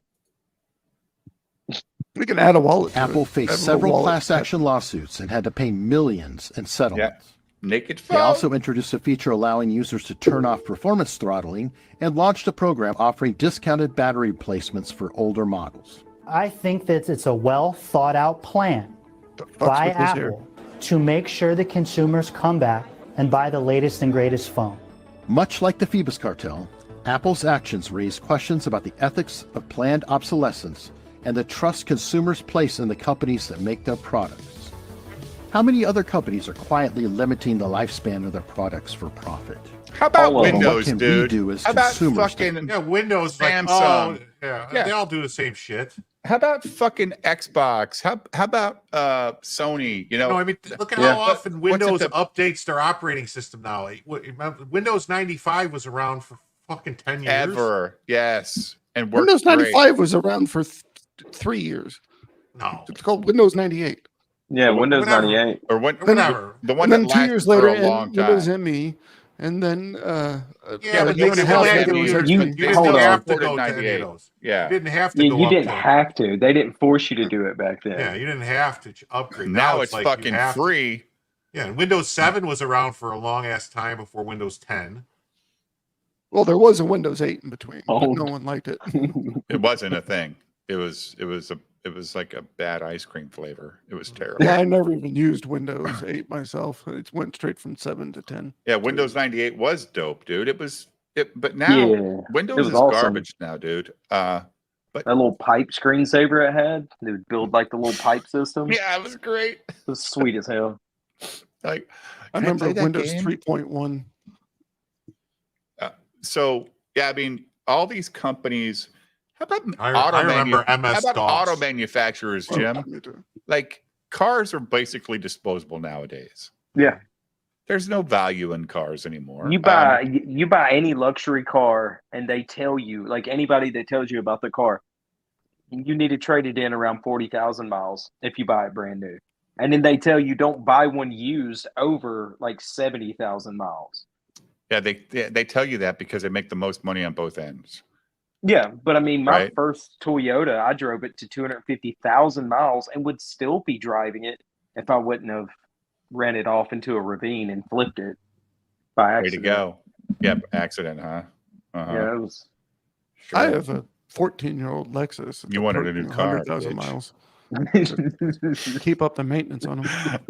We can add a wallet. Apple faced several class action lawsuits and had to pay millions in settlements. Naked phone. They also introduced a feature allowing users to turn off performance throttling and launched a program offering discounted battery replacements for older models. I think that it's a well thought out plan by Apple to make sure that consumers come back and buy the latest and greatest phone. Much like the Phoebus Cartel, Apple's actions raise questions about the ethics of planned obsolescence and the trust consumers place in the companies that make their products. How many other companies are quietly limiting the lifespan of their products for profit? How about Windows, dude? We do as How about consumers fucking Windows? Samsung? They all do the same shit. How about fucking Xbox? How about Sony? You know, No, I mean, look at how often Windows updates their operating system now. Windows 95 was around for fucking 10 years. Ever, yes. And Windows 95 was around for 3 years. No, it's called Windows 98. Yeah, Windows 98. Or whatever. The one and that then 2 lasted years for later, a long time. Windows ME, and then Yeah, but a year and a half later, you was didn't XP. have to go to any of those. Yeah, you didn't have to. Yeah, go you up didn't to, have to. They didn't force you to do it back then. Yeah, you didn't have to upgrade. Now it's like fucking you have free. To. Yeah, and Windows 7 was around for a long ass time before Windows 10. Well, there was a Windows 8 in between, but no one liked it. It wasn't a thing. It was like a bad ice cream flavor. It was terrible. Yeah, I never even used Windows 8 myself. It went straight from 7 to 10. Yeah, Windows 98 was dope, dude. But now Windows is awesome. garbage now, dude. But that little pipe screensaver it had, they would build like the little pipe system. Yeah, it was great. It was sweet as hell. Like, I remember Windows 3.1. So yeah, I mean, all these companies. How about I remember MS How about DOS. auto manufacturers, Jim? Like cars are basically disposable nowadays. Yeah. There's no value in cars anymore. You buy any luxury car, and they tell you, like anybody that tells you about the car, you need to trade it in around 40,000 miles if you buy it brand new. And then they tell you don't buy one used over like 70,000 miles. Yeah, they tell you that because they make the most money on both ends. Yeah, but I mean, my first Toyota, I drove it to 250,000 miles and would still be driving it if I wouldn't have ran it off into a ravine and flipped it by accident. Way to go. Yeah, accident, huh? Uh-huh. Yeah, it was. Sure. I have a 14-year-old Lexus. You wanted a new car. 100,000 miles. Keep up the maintenance on them.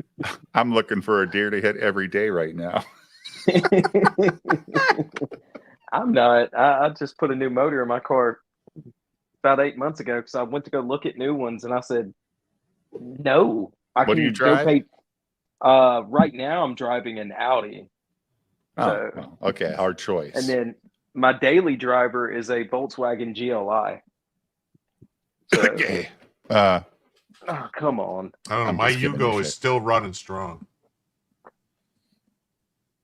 I'm looking for a deer to hit every day right now. I'm not. I just put a new motor in my car about 8 months ago because I went to go look at new ones and I said, no. What do you drive? Right now I'm driving an Audi. Oh, okay. Hard choice. And then my daily driver is a Volkswagen GLI. So, okay. Oh, come on. I don't know. My Yugo is still running strong.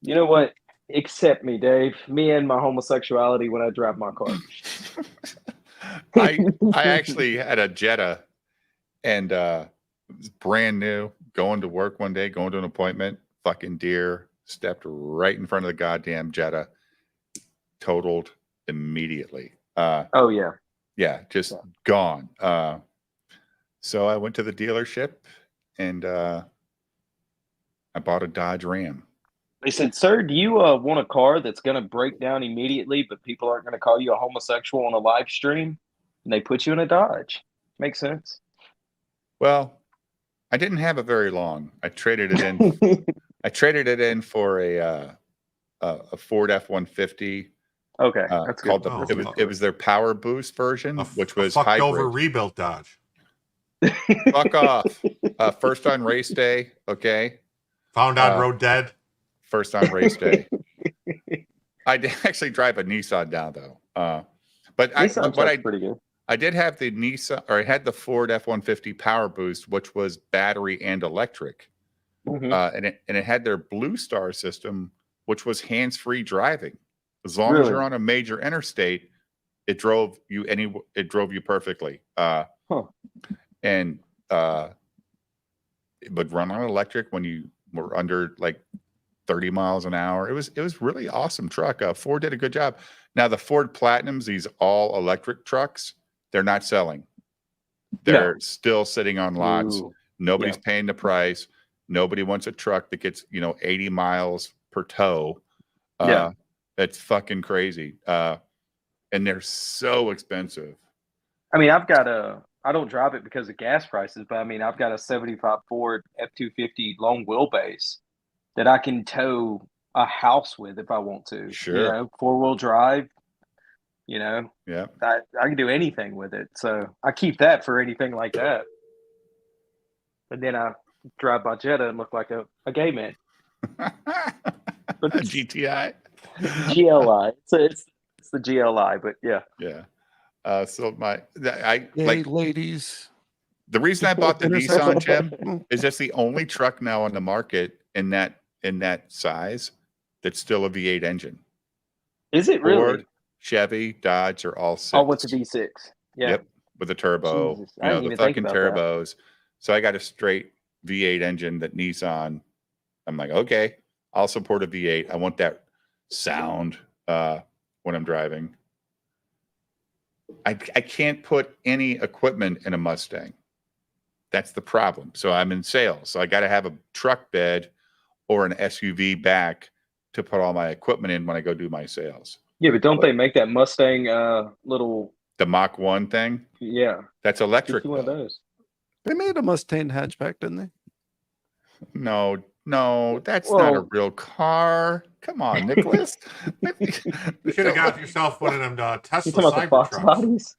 You know what? Accept me, Dave. Me and my homosexuality when I drive my car. I actually had a Jetta, and it was brand new. Going to work one day, going to an appointment, fucking deer stepped right in front of the goddamn Jetta, totaled immediately. Oh yeah, yeah, just gone. So I went to the dealership and I bought a Dodge Ram. They said, "Sir, do you want a car that's going to break down immediately, but people aren't going to call you a homosexual on a live stream?" And they put you in a Dodge. Makes sense. Well, I didn't have it very long. I traded it in. I traded it in for a Ford F-150. Okay, that's called good. It was their Power Boost version, which was fucked hybrid. over rebuilt Dodge. Fuck off. First on race day. Okay. Found on road dead. First on race day. I did actually drive a Nissan now though. But pretty good. I did have the Nissan, or I had the Ford F-150 Power Boost, which was battery and electric. Mm-hmm. And it had their Blue Star system, which was hands-free driving. As long as you're on a major interstate, it drove you perfectly. And it would run on electric when you were under like 30 miles an hour. It was really awesome truck. Ford did a good job. Now the Ford Platinums, these all electric trucks, they're not selling. They're still sitting on lots. Ooh. Nobody's paying the price. Nobody wants a truck that gets 80 miles per tow. It's fucking crazy. And they're so expensive. I mean, I don't drive it because of gas prices, but I mean, I've got a 75 Ford F-250 long wheelbase that I can tow a house with if I want to. Sure. 4-wheel drive, Yeah. I can do anything with it. So I keep that for anything like that. But then I drive my Jetta and look like a gay man. But a GTI? GLI. So it's the GLI, but yeah. Yeah. So I Yay, like ladies. the reason I bought the Intersection. Nissan, Jim, is that's the only truck now on the market in that size that's still a V8 engine. Is it really? Ford, Chevy, Dodge are all six. Oh, what's a V6? Yeah. Yep, with a turbo. Jesus, You I know, didn't the even think fucking about that. turbos. So I got a straight V8 engine that Nissan. I'm like, okay, I'll support a V8. I want that sound when I'm driving. I can't put any equipment in a Mustang. That's the problem. So I'm in sales. So I got to have a truck bed or an SUV back to put all my equipment in when I go do my sales. Yeah, but don't they make that Mustang little... The Mach 1 thing? Yeah. That's electric. One of those. They made a Mustang hatchback, didn't they? No, that's not a real car. Come on, Nicholas. You should have got yourself one of them Tesla Cybertrucks.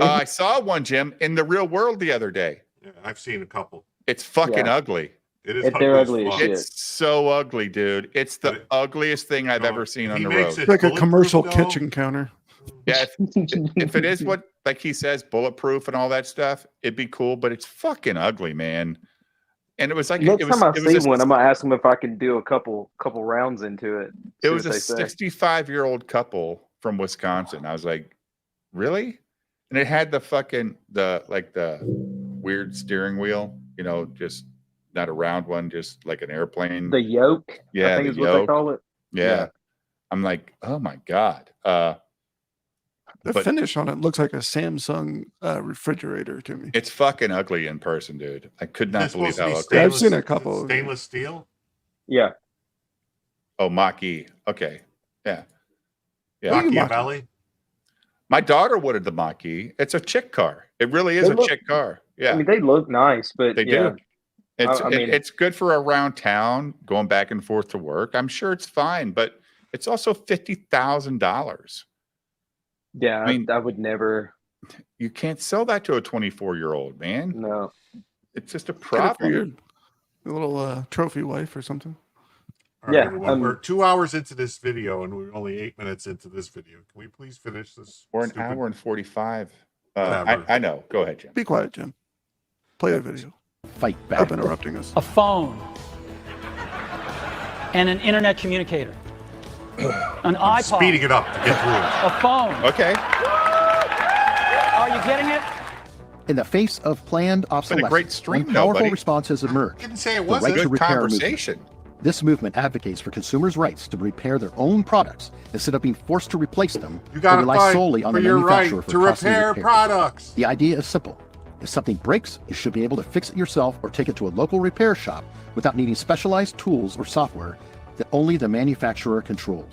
I saw one, Jim, in the real world the other day. Yeah, I've seen a couple. It's fucking ugly. It is They're ugly as shit. It's so ugly, dude. It's the ugliest thing I've ever seen on the road. Like a commercial kitchen counter. Yeah, if it is what, like he says, bulletproof and all that stuff, it'd be cool, but it's fucking ugly, man. And it was like Next time I see one, I'm gonna ask them if I can do a couple rounds into it. It was a 65-year-old couple from Wisconsin. I was like, really? And it had the weird steering wheel, you know, just not a round one, just like an airplane. The yoke, yeah, I think is what they call it. Yeah. I'm like, oh my God. The finish on it looks like a Samsung refrigerator to me. It's fucking ugly in person, dude. I could not believe how ugly. I've seen a couple. Stainless steel? Yeah. Oh, Mach-E. Okay. Yeah. Machiavelli? My daughter wanted the Mach-E. It's a chick car. It really is a chick car. Yeah. I mean, they look nice, but they do. It's good for around town, going back and forth to work. I'm sure it's fine, but it's also $50,000. Yeah, I mean, I would never. You can't sell that to a 24-year-old, man. No. It's just a problem. A little trophy wife or something. All right, everyone, we're 2 hours into this video, and we're only 8 minutes into this video. Can we please finish this? We're an hour and 45. I know. Go ahead, Jim. Be quiet, Jim. Play the video. Fight back. Stop interrupting us. A phone and an internet communicator. An iPod. Speeding it up to get through it. A phone. Okay. Are you getting it? In the face of planned obsolescence, great stream, one powerful buddy. response has emerged. Didn't say it The wasn't. right to Good repair conversation. movement. This movement advocates for consumers' rights to repair their own products instead of being forced to replace them You or got to rely fight solely on for the your manufacturer right for to costly repair repairs. products. The idea is simple. If something breaks, you should be able to fix it yourself or take it to a local repair shop without needing specialized tools or software that only the manufacturer controls.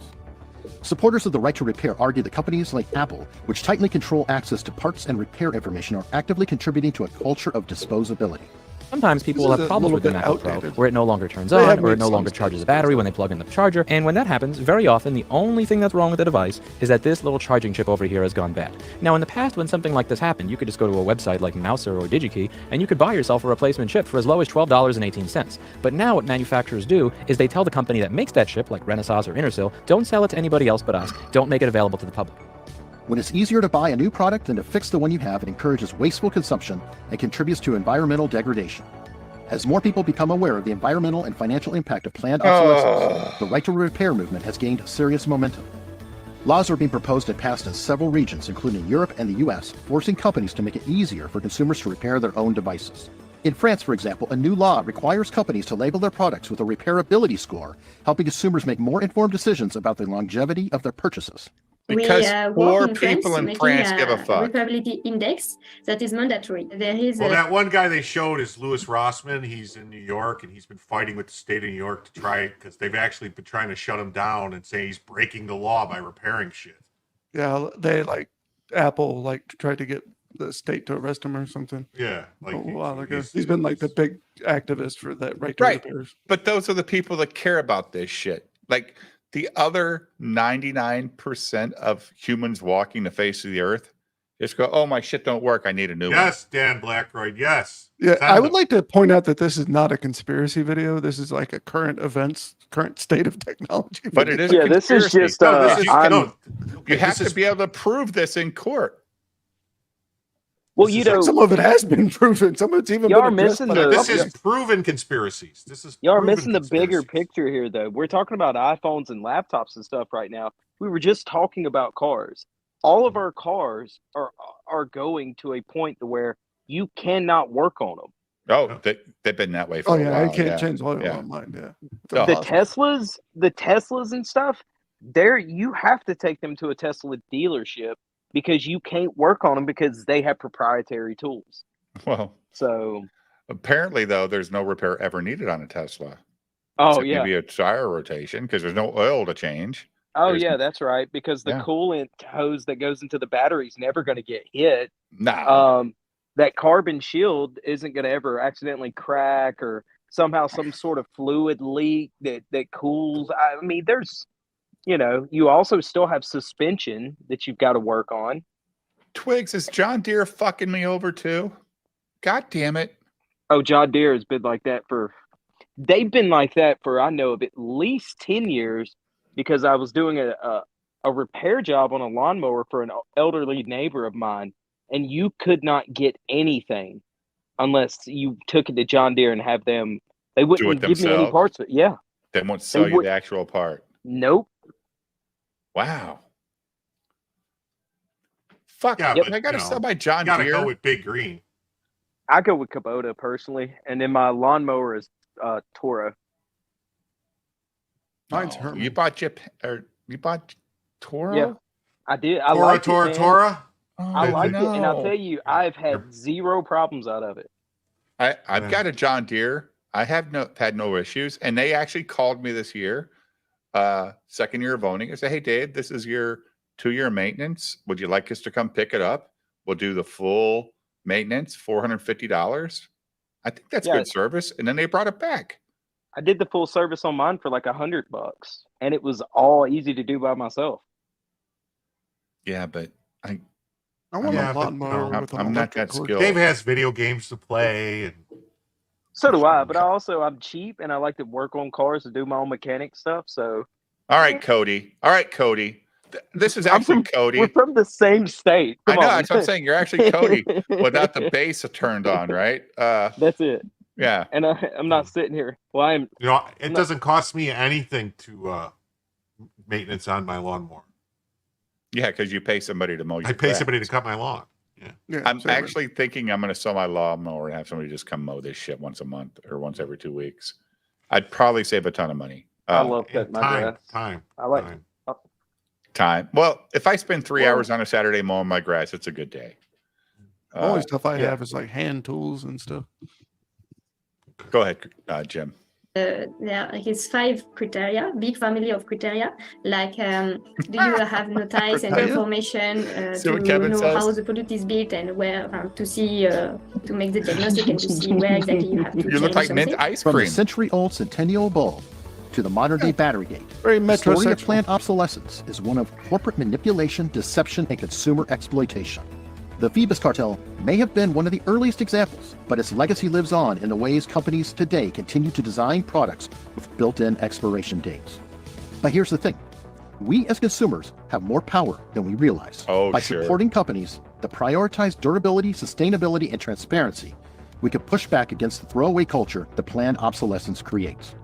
Supporters of the right to repair argue that companies like Apple, which tightly control access to parts and repair information, are actively contributing to a culture of disposability. Sometimes people will have problems with the MacBook Pro where it no longer turns on or it no longer charges the battery when they plug in the charger. And when that happens, very often the only thing that's wrong with the device is that this little charging chip over here has gone bad. Now in the past, when something like this happened, you could just go to a website like Mouser or DigiKey and you could buy yourself a replacement chip for as low as $12.18. But now what manufacturers do is they tell the company that makes that chip, like Renesas or Intersil, don't sell it to anybody else but us. Don't make it available to the public. When it's easier to buy a new product than to fix the one you have, it encourages wasteful consumption and contributes to environmental degradation. As more people become aware of the environmental and financial impact of planned obsolescence, the right to repair movement has gained serious momentum. Laws are being proposed and passed in several regions, including Europe and the US, forcing companies to make it easier for consumers to repair their own devices. In France, for example, a new law requires companies to label their products with a repairability score, helping consumers make more informed decisions about the longevity of their purchases. Because poor people in France give a fuck. Repairability index that is mandatory. There is that one guy they showed is Louis Rossmann. He's in New York and he's been fighting with the state of New York to try it because they've actually been trying to shut him down and say he's breaking the law by repairing shit. Yeah, they Apple tried to get the state to arrest him or something. Yeah, a while ago. He's been like the big activist for that right to repairs. But those are the people that care about this shit. Like the other 99% of humans walking the face of the earth just go, oh, my shit don't work. I need a new one. Yes, Dan Blackroyd. Yes. Yeah, I would like to point out that this is not a conspiracy video. This is like a current state of technology. But it is this is just you have to be able to prove this in court. Well, you know, some of it has been proven. Some of it's even been addressed. This is proven conspiracies. This is y'all are missing the bigger picture here, though. We're talking about iPhones and laptops and stuff right now. We were just talking about cars. All of our cars are going to a point to where you cannot work on them. Oh, they've been that way for a while. I can't change oil on mine. Yeah, the Teslas and stuff. You have to take them to a Tesla dealership because you can't work on them because they have proprietary tools. Well, so apparently, though, there's no repair ever needed on a Tesla. Oh, so yeah. Maybe a tire rotation because there's no oil to change. Yeah, that's right. Because the coolant hose that goes into the battery is never going to get hit. No. That carbon shield isn't going to ever accidentally crack or somehow some sort of fluid leak that cools. I mean, there's, you also still have suspension that you've got to work on. Twigs, is John Deere fucking me over too? God damn it. Oh, John Deere has been like that they've been like that for, I know of at least 10 years because I was doing a repair job on a lawnmower for an elderly neighbor of mine. And you could not get anything unless you took it to John Deere and have them. They wouldn't give me any parts of it. Yeah. They won't sell you the actual part. Nope. Wow. Fuck. Yeah, I got to sell my John Deere. Gotta go with Big Green. I go with Kubota personally. And then my lawnmower is Toro. Mine's Herman. You bought Toro? Yeah, I did. I like Toro. I like it, and I'll tell you, I've had zero problems out of it. I've got a John Deere. I have had no issues, and they actually called me this year, second year of owning. I said, "Hey, Dave, this is your 2-year maintenance. Would you like us to come pick it up? We'll do the full maintenance, $450. I think that's good service." And then they brought it back. I did the full service on mine for like $100, and it was all easy to do by myself. Yeah, but I want a lawnmower. I'm not that skilled. Dave has video games to play, and so do I. But I'm cheap, and I like to work on cars and do my own mechanic stuff. So, all right, Cody. This is actually Cody. We're from the same state. I know. That's what I'm saying. You're actually Cody without the bass turned on, right? That's it. Yeah. And I'm not sitting here. Well, it doesn't cost me anything to maintenance on my lawnmower. Yeah, because you pay somebody to mow your grass. Somebody to cut my lawn. Yeah. I'm actually thinking I'm going to sell my lawnmower and have somebody just come mow this shit once a month or once every 2 weeks. I'd probably save a ton of money. I love cutting my grass. Time. I like time. Well, if I spend 3 hours on a Saturday mowing my grass, it's a good day. The only stuff I have is like hand tools and stuff. Go ahead, Jim. There is 5 criteria, big family of criteria, like do you have notice and information to know how the product is built and where to see to make the diagnostic and to see where exactly you have to change look like something. mint ice cream. From the century-old Centennial bulb to the modern-day battery gate, very the story of plant obsolescence is one of corporate manipulation, deception, and consumer exploitation. The Phoebus Cartel may have been one of the earliest examples, but its legacy lives on in the ways companies today continue to design products with built-in expiration dates. But here's the thing. We as consumers have more power than we realize. By supporting companies that prioritize durability, sustainability, and transparency, we can push back against the throwaway culture that planned obsolescence creates.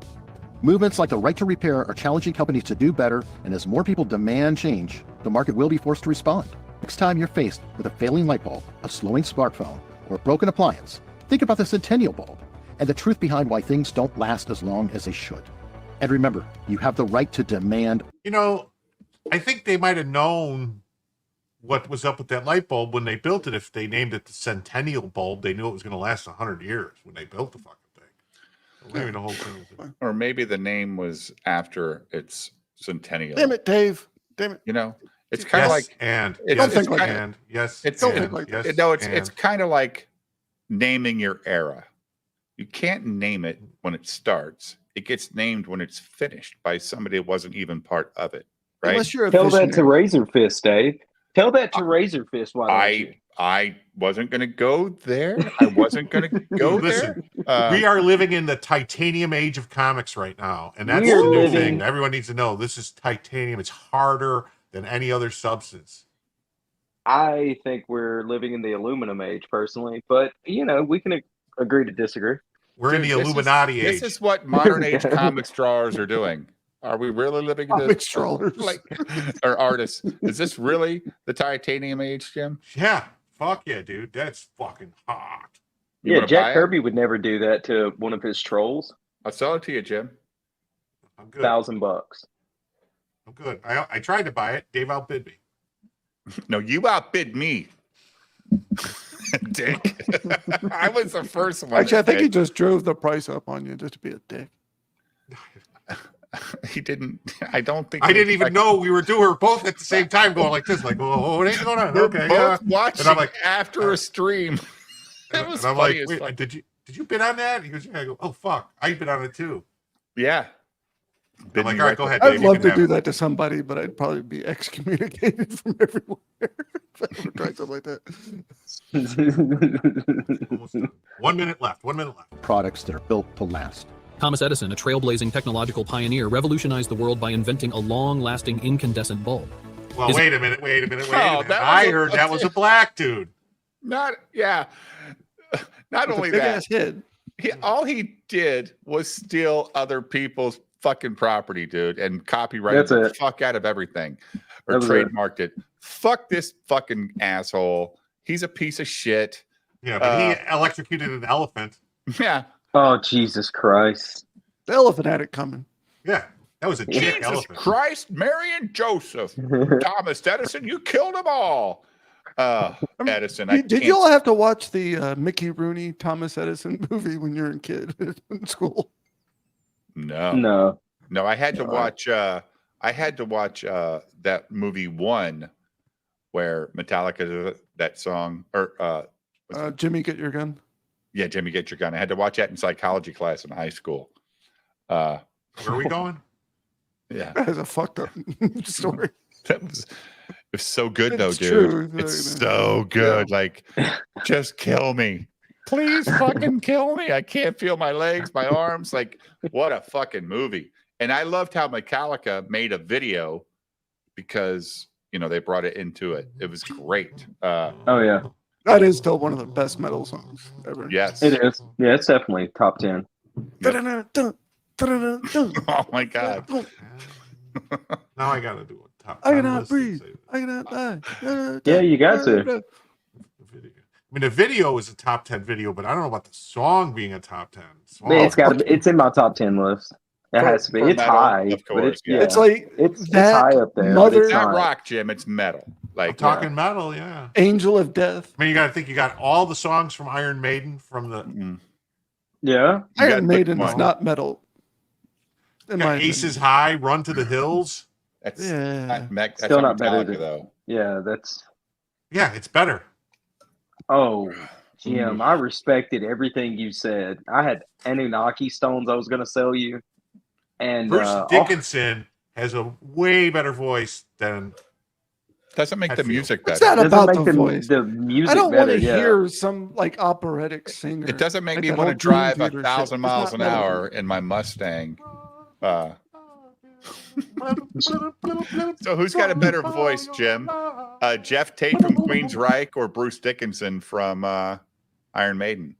Movements like the right to repair are challenging companies to do better, and as more people demand change, the market will be forced to respond. Next time you're faced with a failing light bulb, a slowing smartphone, or a broken appliance, think about the Centennial bulb and the truth behind why things don't last as long as they should. And remember, you have the right to demand. I think they might have known what was up with that light bulb when they built it. If they named it the Centennial bulb, they knew it was going to last 100 years when they built the fucking thing. Maybe the whole thing was or maybe the name was after its centennial. Damn it, Dave. Damn it. It's kind of like it's kind of like naming your era. You can't name it when it starts. It gets named when it's finished by somebody that wasn't even part of it. Right? Unless you're Tell that to Razor Fist, Dave. Tell that to Razor Fist. I wasn't going to go there. I wasn't going to go Listen, there. We are living in the titanium age of comics right now, and that's the new thing. Everyone needs to know this is titanium. It's harder than any other substance. I think we're living in the aluminum age, personally, but we can agree to disagree. We're in the Illuminati age. This is what modern age comics drawers are doing. Are we really living in comics drawers? Or artists? Is this really the titanium age, Jim? Yeah. Fuck yeah, dude. That's fucking hot. Yeah, Jack Kirby would never do that to one of his trolls. I'll sell it to you, Jim. I'm good. $1,000. I'm good. I tried to buy it. Dave outbid me. No, you outbid me. Dick. I was the first one. Actually, I think he just drove the price up on you just to be a dick. He didn't. I don't think. I didn't even know we were doing both at the same time, going like this, like, "Oh, what ain't going on?" We're Okay, both watching and I'm like, after a stream. It was and I'm funny like, as "Wait, fuck. did you bid on that?" He goes, "Yeah." I go, "Oh fuck, I bid on it too." Yeah. I'm like, "All right, go ahead." I'd Dave, love to do that to somebody, but I'd probably be excommunicated from everywhere if I ever tried something like that. Almost done. 1 minute left. 1 minute left. Products that are built to last. Thomas Edison, a trailblazing technological pioneer, revolutionized the world by inventing a long-lasting incandescent bulb. Well, wait a minute. Oh, I heard that was a black dude. Not only big that. ass head. All he did was steal other people's fucking property, dude, and copyright the fuck out of everything, or trademarked it. Fuck this fucking asshole. He's a piece of shit. Yeah, but he electrocuted an elephant. Yeah. Oh, Jesus Christ. The elephant had it coming. Yeah, that was a chick Jesus elephant. Christ, Mary and Joseph. Thomas Edison, you killed them all. Edison. Did you all have to watch the Mickey Rooney Thomas Edison movie when you were a kid in school? No. I had to watch. I had to watch that movie One, where Metallica that song or Jimmy, Get Your Gun. Yeah, Jimmy, Get Your Gun. I had to watch that in psychology class in high school. Where are we going? Yeah, that is a fucked up story. It was so good though, dude. True. It's so good. Yeah. Like, just kill me. Please fucking kill me. I can't feel my legs, my arms. Like, what a fucking movie. And I loved how Metallica made a video because, they brought it into it. It was great. Oh, yeah. That is still one of the best metal songs ever. Yes. It is. Yeah, it's definitely top 10. Oh, my God. Now I got to do a top 10. I cannot list breathe. I cannot die. Yeah, you got to. I mean, the video is a top 10 video, but I don't know about the song being a top 10. It's in my top 10 list. It has to be. It's metal, high, of but course. it's like it's high up there. It's not rock, Jim. It's metal. Like I'm talking metal, yeah. Angel of Death. I mean, you got to think you got all the songs from Iron Maiden from the. Yeah, Iron Maiden is not metal. Aces High, Run to the Hills. That's that's still not better though. Yeah, that's. Yeah, it's better. Oh, Jim, I respected everything you said. I had Anunnaki stones I was going to sell you. And Bruce Dickinson has a way better voice than. Doesn't make the music better. What's that about the voice? The music I don't want to hear some like operatic singer. It doesn't make me want to drive 1,000 miles an hour in my Mustang. So who's got a better voice, Jim? Jeff Tate from Queensryche or Bruce Dickinson from Iron Maiden?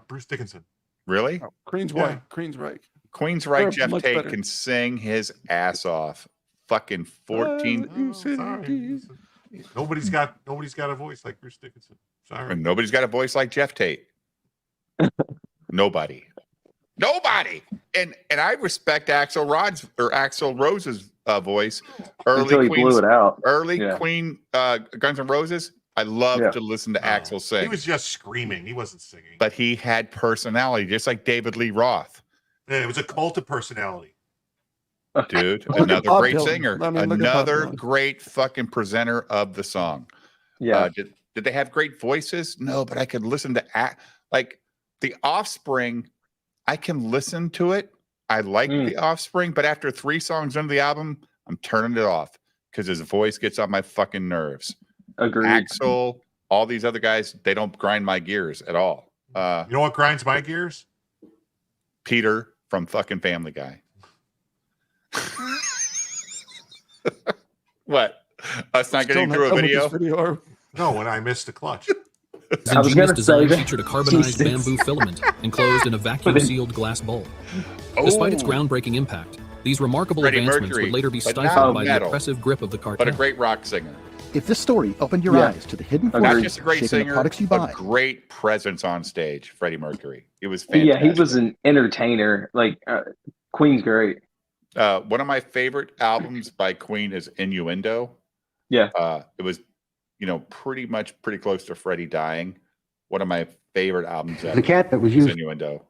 Bruce Dickinson. Really? Oh, Queensryche. Queensryche Jeff Tate can sing his ass off. Fucking 14. Nobody's got a voice like Bruce Dickinson. Sorry. And nobody's got a voice like Jeff Tate. Nobody. And I respect Axl Rose's voice. Until he blew it out. Queen Guns N' Roses. I love to listen to Axl sing. He was just screaming. He wasn't singing. But he had personality, just like David Lee Roth. Yeah, it was a cult of personality. Dude, another great singer. Another great fucking presenter of the song. Yeah. Did they have great voices? No, but I could listen to like The Offspring. I can listen to it. I like The Offspring, but after 3 songs into the album, I'm turning it off because his voice gets on my fucking nerves. Agreed. Axl, all these other guys, they don't grind my gears at all. You know what grinds my gears? Peter from fucking Family Guy. What? Us not getting through a video? No, when I missed the clutch. His ingenious design featured a carbonized bamboo filament enclosed in a vacuum-sealed glass bowl. Despite its groundbreaking impact, these remarkable advancements would later be stifled by the oppressive grip of the cartel. But a great rock singer. If this story opened your eyes to the hidden Not forces just a great shaping singer, the products you buy, a great presence on stage, Freddie Mercury. It was fantastic. Yeah, he was an entertainer. Like Queen's great. One of my favorite albums by Queen is Innuendo. Yeah. It was, pretty close to Freddie dying. One of my favorite albums ever. The cat that was used. Innuendo.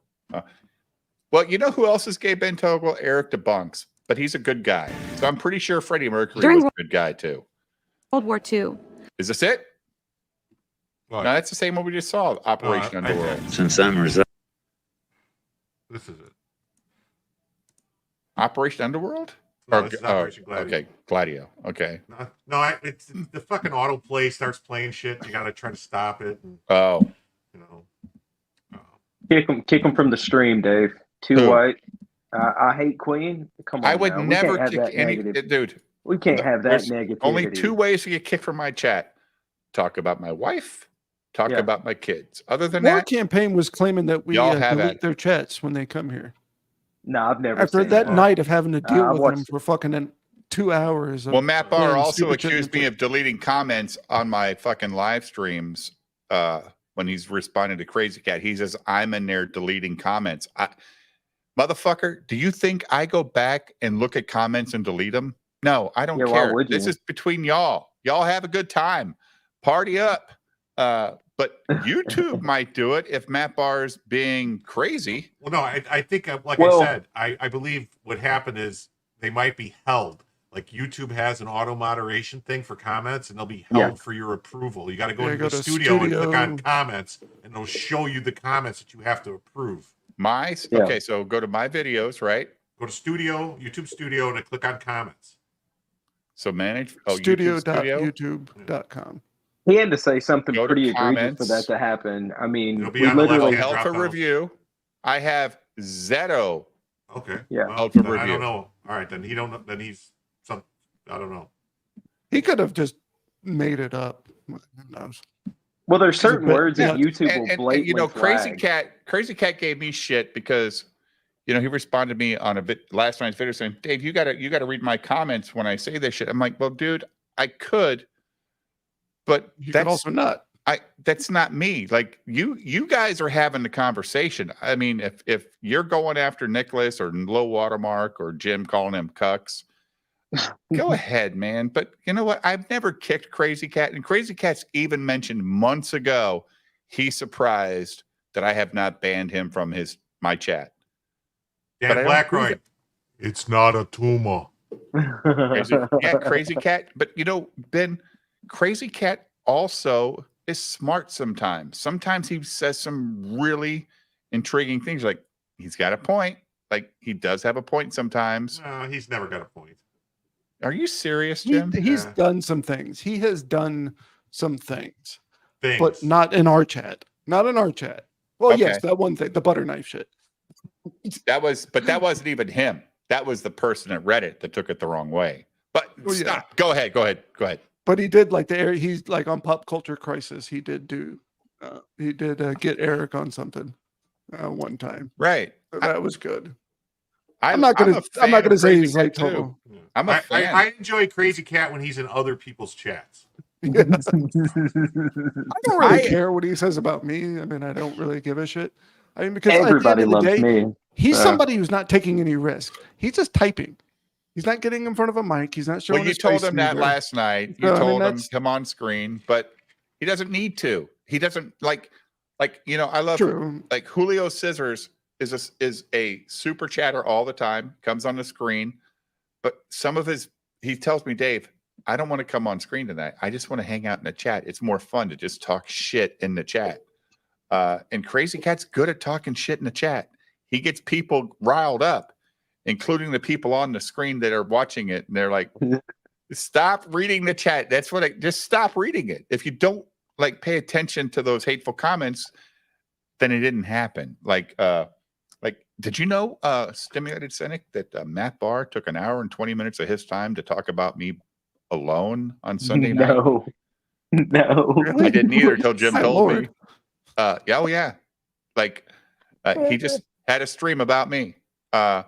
Well, you know who else is Gay Ben Togel? Eric DeBunks, but he's a good guy. So I'm pretty sure Freddie Mercury was a good guy too. World War II. Is this it? What? No, that's the same one we just saw. Operation Underworld. Since summer's up. This is it. Operation Underworld? No, this is Operation Gladio. Okay, Gladio. Okay. No, it's the fucking autoplay starts playing shit. You got to try to stop it. Oh. Kick him from the stream, Dave. Too white. I hate Queen. Come on. I would now. never kick any dude. We can't have that negativity. Only two ways to get kicked from my chat. Talk about my wife, talk about my kids. Other than War that, Campaign was claiming that we y'all have delete it. their chats when they come here. No, I've never After seen that night of having to deal I with watched them for fucking 2 hours. well, Matt Barr playing also stupid shit accused me of deleting comments on my fucking live streams when he's responding to Crazy Cat. He says, I'm in there deleting comments. Motherfucker, do you think I go back and look at comments and delete them? No, I don't care. This is between y'all. Y'all have a good time. Party up. But YouTube might do it if Matt Barr's being crazy. Well, no, I think, like I said, I believe what happened is they might be held. Like YouTube has an auto moderation thing for comments, and they'll be held for your approval. You got to go into the studio and click on comments, and it'll show you the comments that you have to approve. Okay, so go to my videos, right? Go to YouTube Studio, and click on comments. So manage studio.youtube.com. He had to say something Go to pretty egregious comments. for that to happen. I mean, It'll be we on the left literally hand held for review. I have Zeto. Okay. Yeah. Well, Held for then I review. don't know. All right, then then he's some. I don't know. He could have just made it up. Who knows? Well, there's certain words that YouTube will blatantly Crazy flag. Cat gave me shit because he responded to me on last night's video saying, Dave, you gotta read my comments when I say this shit. I'm like, well, dude, I could, but that's also not. That's not me. Like you guys are having the conversation. I mean, if you're going after Nicholas or Low Watermark or Jim calling him cucks, go ahead, man. But you know what? I've never kicked Crazy Cat, and Crazy Cat's even mentioned months ago he's surprised that I have not banned him from my chat. Dan Blackroyd, it's not a tumor. Crazy Cat. But Ben, Crazy Cat also is smart sometimes. Sometimes he says some really intriguing things. Like he's got a point. Like he does have a point sometimes. No, he's never got a point. Are you serious, Jim? He's done some things. He has done some things. Things. But not in our chat. Not in our chat. Well, Okay. yes, that one thing, the butter knife shit. That wasn't even him. That was the person at Reddit that took it the wrong way. But stop. Go ahead. But he did he's like on Pop Culture Crisis. He did get Eric on something one time. Right. So that was good. I'm not gonna say he's like total. I'm a fan. I enjoy Crazy Cat when he's in other people's chats. I don't really care what he says about me. I mean, I don't really give a shit. I mean, because Everybody at the end of loves the day, me. he's somebody who's not taking any risk. He's just typing. He's not getting in front of a mic. He's not showing. Well, you his told face him that either. last night. You told him come on screen, but he doesn't need to. He doesn't like I love like Julio Scissors is a super chatter all the time, comes on the screen, but he tells me, Dave, I don't want to come on screen tonight. I just want to hang out in the chat. It's more fun to just talk shit in the chat. And Crazy Cat's good at talking shit in the chat. He gets people riled up, including the people on the screen that are watching it. And they're like, stop reading the chat. That's just stop reading it. If you don't pay attention to those hateful comments, then it didn't happen. Did you know, Stimulated Cynic, that Matt Barr took an hour and 20 minutes of his time to talk about me alone on Sunday night? No. No, I didn't either until Jim My told Lord. me. Yeah. Like he just had a stream about me. And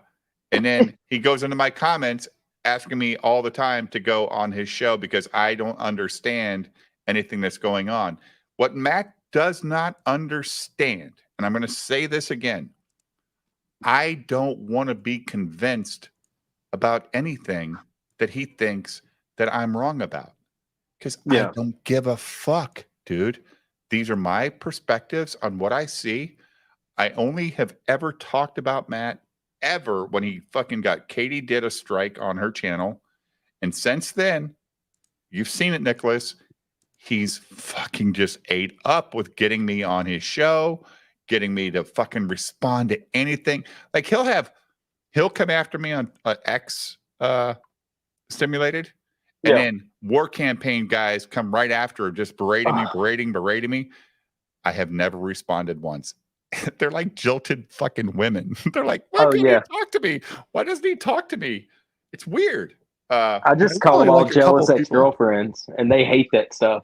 then he goes into my comments asking me all the time to go on his show because I don't understand anything that's going on. What Matt does not understand, and I'm going to say this again, I don't want to be convinced about anything that he thinks that I'm wrong about. Because I don't give a fuck, dude. These are my perspectives on what I see. I only have ever talked about Matt ever when he fucking got Katie did a strike on her channel. And since then, you've seen it, Nicholas. He's fucking just ate up with getting me on his show, getting me to fucking respond to anything. Like he'll come after me on X Stimulated. And then war campaign guys come right after, just berating me. I have never responded once. They're like jilted fucking women. They're like, why can't he talk to me? Why doesn't he talk to me? It's weird. I just call them all jealous ex-girlfriends, and they hate that stuff.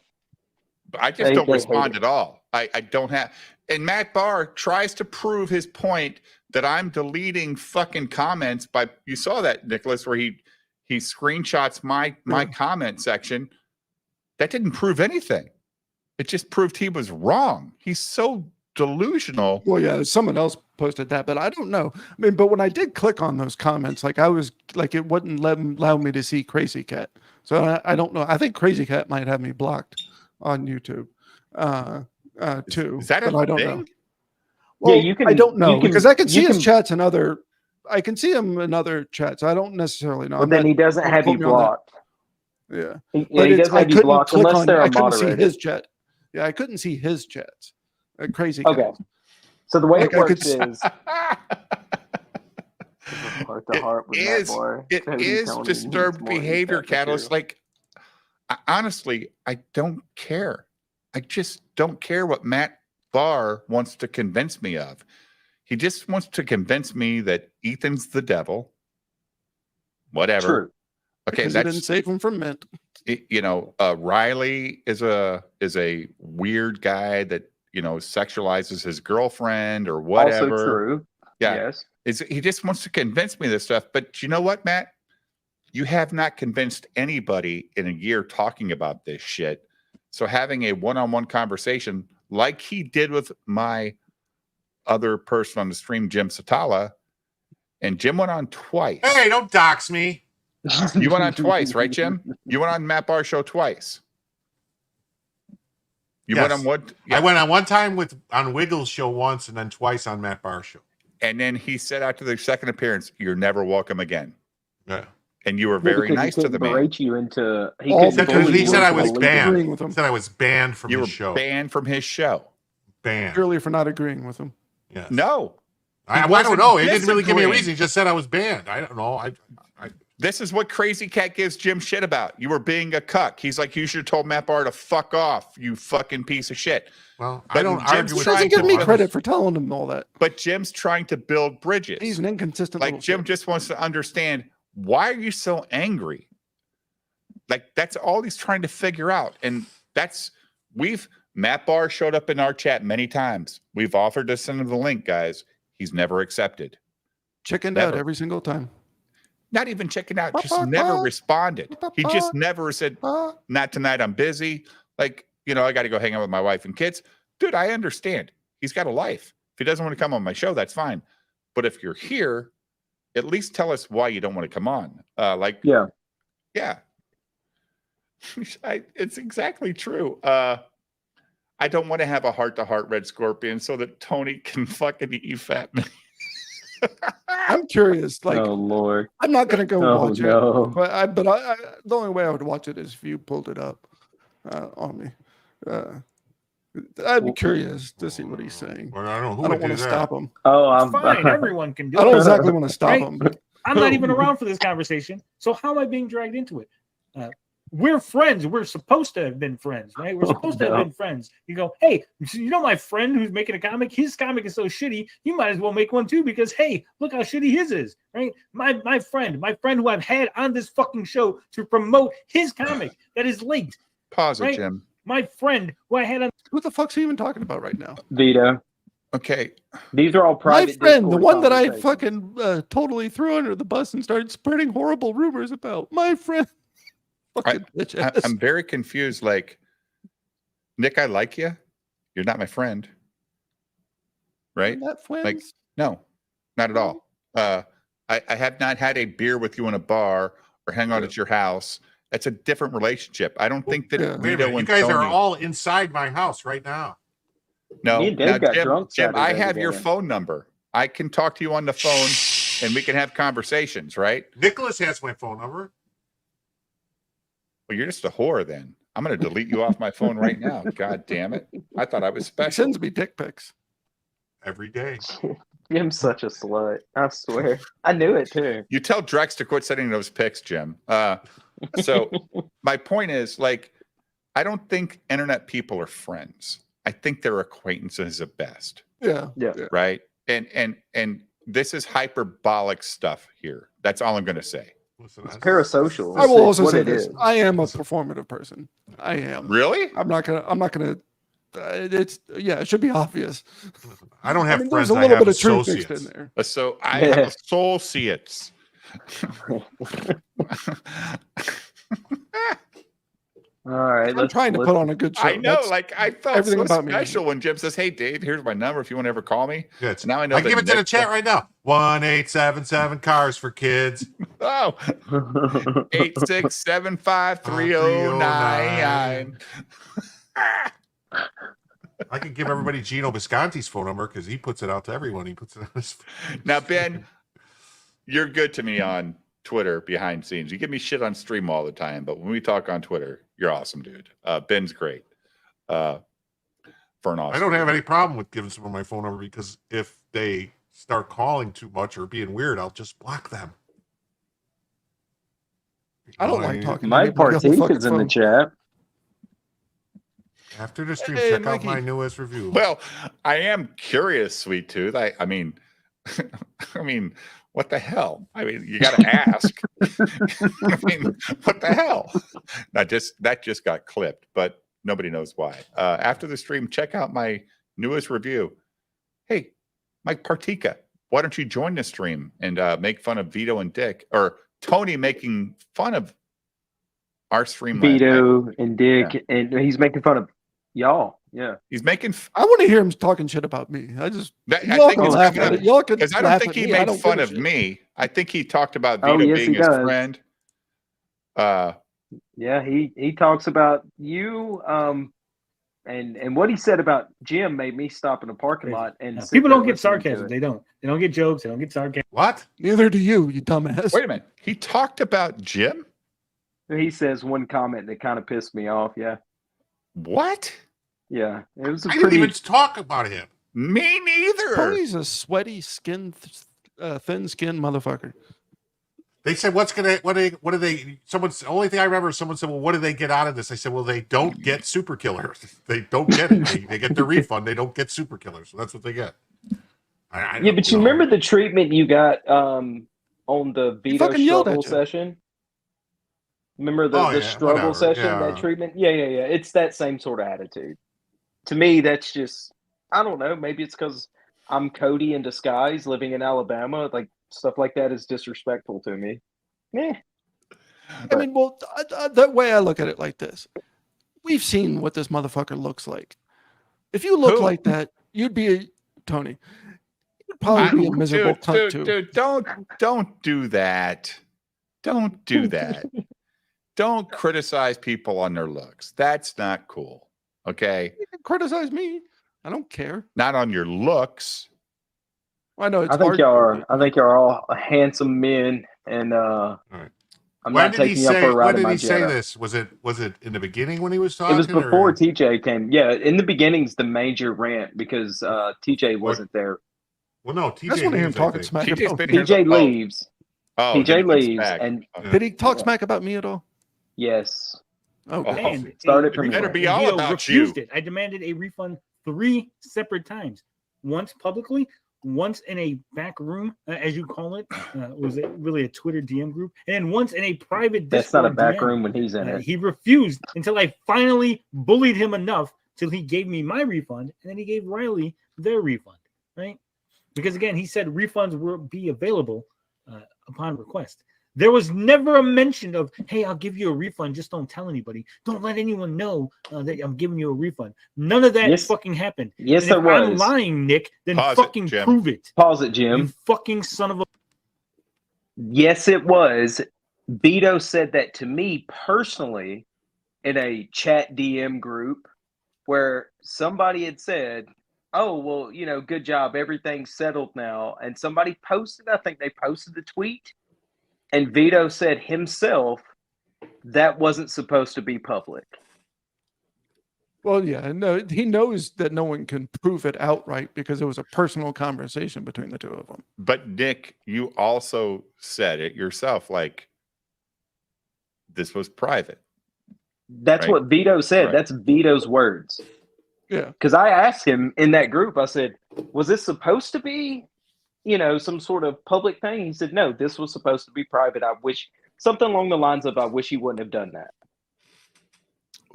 I just don't respond at all. I don't have. And Matt Barr tries to prove his point that I'm deleting fucking comments by. You saw that, Nicholas, where he screenshots my comment section. That didn't prove anything. It just proved he was wrong. He's so delusional. Well, yeah, someone else posted that, but I don't know. I mean, but when I did click on those comments, like I was like, it wouldn't allow me to see Crazy Cat. So I don't know. I think Crazy Cat might have me blocked on YouTube too. Is that a I don't thing? know. Well, you can. I don't know because I can see his can, chats in other. I can see him in other chats. I don't necessarily know. But then he doesn't have you blocked. Yeah, he but doesn't have you blocked unless they're a moderator. I couldn't see his chat. Yeah, I couldn't see his chats. Crazy Cat. Okay. So the way it works is heart to heart with that boy. It is disturbed behavior, Catalyst. Like, honestly, I don't care. I just don't care what Matt Barr wants to convince me of. He just wants to convince me that Ethan's the devil. Whatever. True. Okay, because that's didn't save him from Mint. Riley is a weird guy that sexualizes his girlfriend or whatever. Also true. Yeah. Yes. He just wants to convince me of this stuff. But you know what, Matt? You have not convinced anybody in a year talking about this shit. So having a one-on-one conversation like he did with my other person on the stream, Jim Satala, and Jim went on twice. Hey, don't dox me. You went on twice, right, Jim? You went on Matt Barr's show twice. You went on what? Yeah. I went on one time on Wiggles' show once, and then twice on Matt Barr's show. And then he said after the second appearance, "You're never welcome again." Yeah. And you were very nice to the man. He said I was banned. He said I was banned from his show. Banned from his show. Banned. Purely for not agreeing with him. Yes. No. I don't know. He didn't really give me a reason. He just said I was banned. I don't know. This is what Crazy Cat gives Jim shit about. You were being a cuck. He's like, you should have told Matt Barr to fuck off, you fucking piece of shit. Well, but I don't argue with him. He doesn't give me credit for telling him all that. But Jim's trying to build bridges. He's an inconsistent. Like Jim just wants to understand, why are you so angry? Like that's all he's trying to figure out. And Matt Barr showed up in our chat many times. We've offered to send him the link, guys. He's never accepted. Chickened out every single time. Not even checking out, just never responded. He just never said, not tonight, I'm busy. Like, I got to go hang out with my wife and kids. Dude, I understand. He's got a life. If he doesn't want to come on my show, that's fine. But if you're here, at least tell us why you don't want to come on. Yeah. It's exactly true. I don't want to have a heart-to-heart Red Scorpion so that Tony can fucking eat fat me. I'm curious. Like, oh Lord, I'm not gonna go watch it. But the only way I would watch it is if you pulled it up on me. I'd be curious to see what he's saying. Well, I don't want to stop him. Oh, I'm fine. Everyone can do it. I don't exactly want to stop him. But I'm not even around for this conversation. So how am I being dragged into it? We're friends. We're supposed to have been friends, right? We're supposed to have been friends. You go, hey, my friend who's making a comic, his comic is so shitty, you might as well make one too because, hey, look how shitty his is, right? My friend who I've had on this fucking show to promote his comic that is linked. Pause it, Jim. my friend who I had on. Who the fuck's he even talking about right now? Vito. Okay. These are all private. My friend, the Discord one that I conversations. fucking totally threw under the bus and started spreading horrible rumors about. My friend. I'm very confused. Like, Nick, I like you. You're not my friend. Right? We're not friends? Like, no, not at all. I have not had a beer with you in a bar or hang out at your house. That's a different relationship. I don't think that Wait a Vito minute, you and guys Tony, are all inside my house right now. No, Me and Dave got drunk Jim, I Saturday have your together. phone number. I can talk to you on the phone and we can have conversations, right? Nicholas has my phone number. Well, you're just a whore then. I'm going to delete you off my phone right now. God damn it. I thought I was He special. sends me dick pics. Every day. Jim's such a slut. I swear. I knew it too. You tell Drex to quit sending those pics, Jim. So my point is, like, I don't think internet people are friends. I think they're acquaintances at best. Yeah. Right. And this is hyperbolic stuff here. That's all I'm going to say. It's parasocial. I will also What say it this: is. I am a performative person. I am. Really? I'm not gonna. It's it should be obvious. I don't have friends. There's a I little have bit of truth associates. mixed in there. So I have associates. All right. I'm trying to put on a good show. I know, That's like I felt everything so about me. special when Jim says, "Hey, Dave, here's my number if you want to ever call me." Good. So now I know. I that give it to the Nick- chat right now. 1-877 cars for kids. Oh, 8675309. I can give everybody Gino Bisconti's phone number because he puts it out to everyone. He puts it on his. Now, Ben, you're good to me on Twitter behind scenes. You give me shit on stream all the time, but when we talk on Twitter, you're awesome, dude. Ben's great. For an awesome. I don't have any problem with giving someone my phone number because if they start calling too much or being weird, I'll just block them. I don't like talking. Mike Partique is in the chat. After the stream, Hey, check Mikey. out my newest review. Well, I am curious, Sweet Tooth. I mean, what the hell? I mean, you got to ask. I mean, what the hell? That just got clipped, but nobody knows why. After the stream, check out my newest review. Hey, Mike Partika, why don't you join the stream and make fun of Vito and Dick, or Tony making fun of our stream? Vito and Dick, and he's making fun of y'all. Yeah, he's making. I want to hear him talking shit about me. I think laugh at it. Y'all can because I don't laugh think at he me. I made don't fun give a of shit. me. I think he talked about Oh, Vito yes, being he his does. friend. yeah. He talks about you. And what he said about Jim made me stop in a parking lot and sit People there don't get listening to sarcasm. it. They don't. They don't get jokes. They don't get sarcasm. What? Neither do you, you dumbass. Wait a minute. He talked about Jim? He says one comment that kind of pissed me off. Yeah. What? Yeah. It was a I didn't pretty. even talk about him. Me neither. Tony's a sweaty skin, thin skin motherfucker. They said, "What do they?" Someone's the only thing I remember. Someone said, "Well, what do they get out of this?" I said, "Well, they don't get super killers. They don't get it. They get their refund. They don't get super killers. So that's what they get." Yeah, but you remember the treatment you got on the Vito fucking yelled at struggle you. session? Remember the struggle session? Yeah. That treatment? Yeah. It's that same sort of attitude. To me, that's just, I don't know. Maybe it's because I'm Cody in disguise, living in Alabama. Like stuff like that is disrespectful to me. I mean, well, that way I look at it like this. We've seen what this motherfucker looks like. If you look like that, you'd be Tony. You'd probably be a miserable cunt too. Dude, don't do that. Don't do that. Don't criticize people on their looks. That's not cool. Okay? You can criticize me. I don't care. Not on your looks. I know it's I think hard. y'all are all handsome men, and I'm When not did he taking you up say? for a ride When in did my he say Jetta. this? Was it in the beginning when he was talking? It was before or- TJ came. Yeah, in the beginning's the major rant because TJ wasn't there. Well, no, I just want to hear him talking smack about me. TJ leaves. Oh, TJ leaves, and Did he talk smack about me at all? yes. Okay. And Started from better here. be all Vito about refused you. it. I demanded a refund 3 separate times. Once publicly, once in a back room, as you call it, was it really a Twitter DM group, and then once in a private Discord. That's not a back DM, room when he's in it. He refused until I finally bullied him enough till he gave me my refund, and then he gave Riley their refund, right? Because again, he said refunds will be available upon request. There was never a mention of, hey, I'll give you a refund. Just don't tell anybody. Don't let anyone know that I'm giving you a refund. None of that fucking happened. Yes, and if there was. I'm lying, Nick, then fucking prove it. Pause it, Jim. You fucking son of a... Yes, it was. Beto said that to me personally in a chat DM group where somebody had said, oh, well, you know, good job. Everything's settled now. And somebody posted, I think they posted the tweet. And Vito said himself that wasn't supposed to be public. Well, yeah, no, he knows that no one can prove it outright because it was a personal conversation between the two of them. But Nick, you also said it yourself, like this was private. That's what Vito said. Right. That's Vito's words. Yeah. Because I asked him in that group, I said, was this supposed to be, you know, some sort of public thing? He said, no, this was supposed to be private. I wish, something along the lines of, I wish he wouldn't have done that.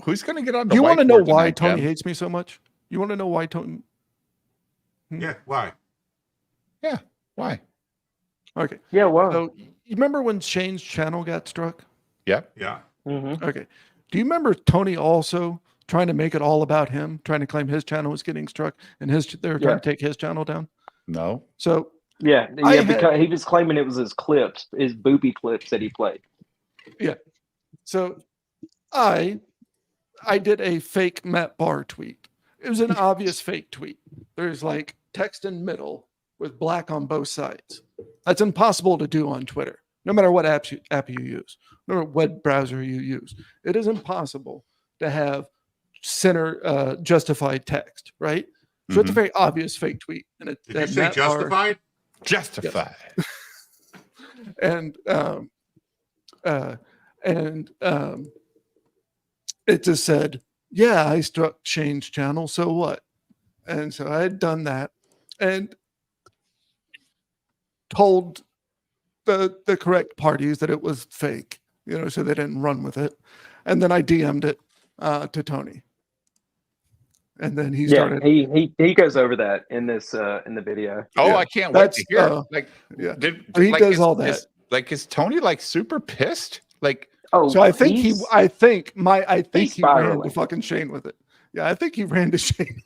Who's going to get on the Do you want to know why tonight, Tony Jim? hates me so much? You want to know why Tony? Yeah, why? Yeah, why? Okay. Yeah, well. So, you remember when Shane's channel got struck? Yep. Yeah. Mm-hmm. Okay. Do you remember Tony also trying to make it all about him, trying to claim his channel was getting struck and they were trying to take his channel down? No. So because he was claiming it was his clips, his booby clips that he played. Yeah. So I did a fake Matt Barr tweet. It was an obvious fake tweet. There's like text in middle with black on both sides. That's impossible to do on Twitter, no matter what app you use, no matter what web browser you use. It is impossible to have center justified text, right? So it's a very obvious fake tweet. And Did you say justified? Justified. Yes. It just said, yeah, I struck Shane's channel, so what? And so I had done that and told the correct parties that it was fake, you know, so they didn't run with it. And then I DM'd it to Tony. And then he started. He goes over that in this in the video. Oh, Yeah. I can't wait to hear. Yeah. He does all that. Is Tony like super pissed? Like, so I think he ran spiraling. to fucking Shane with it. Yeah, I think he ran to Shane,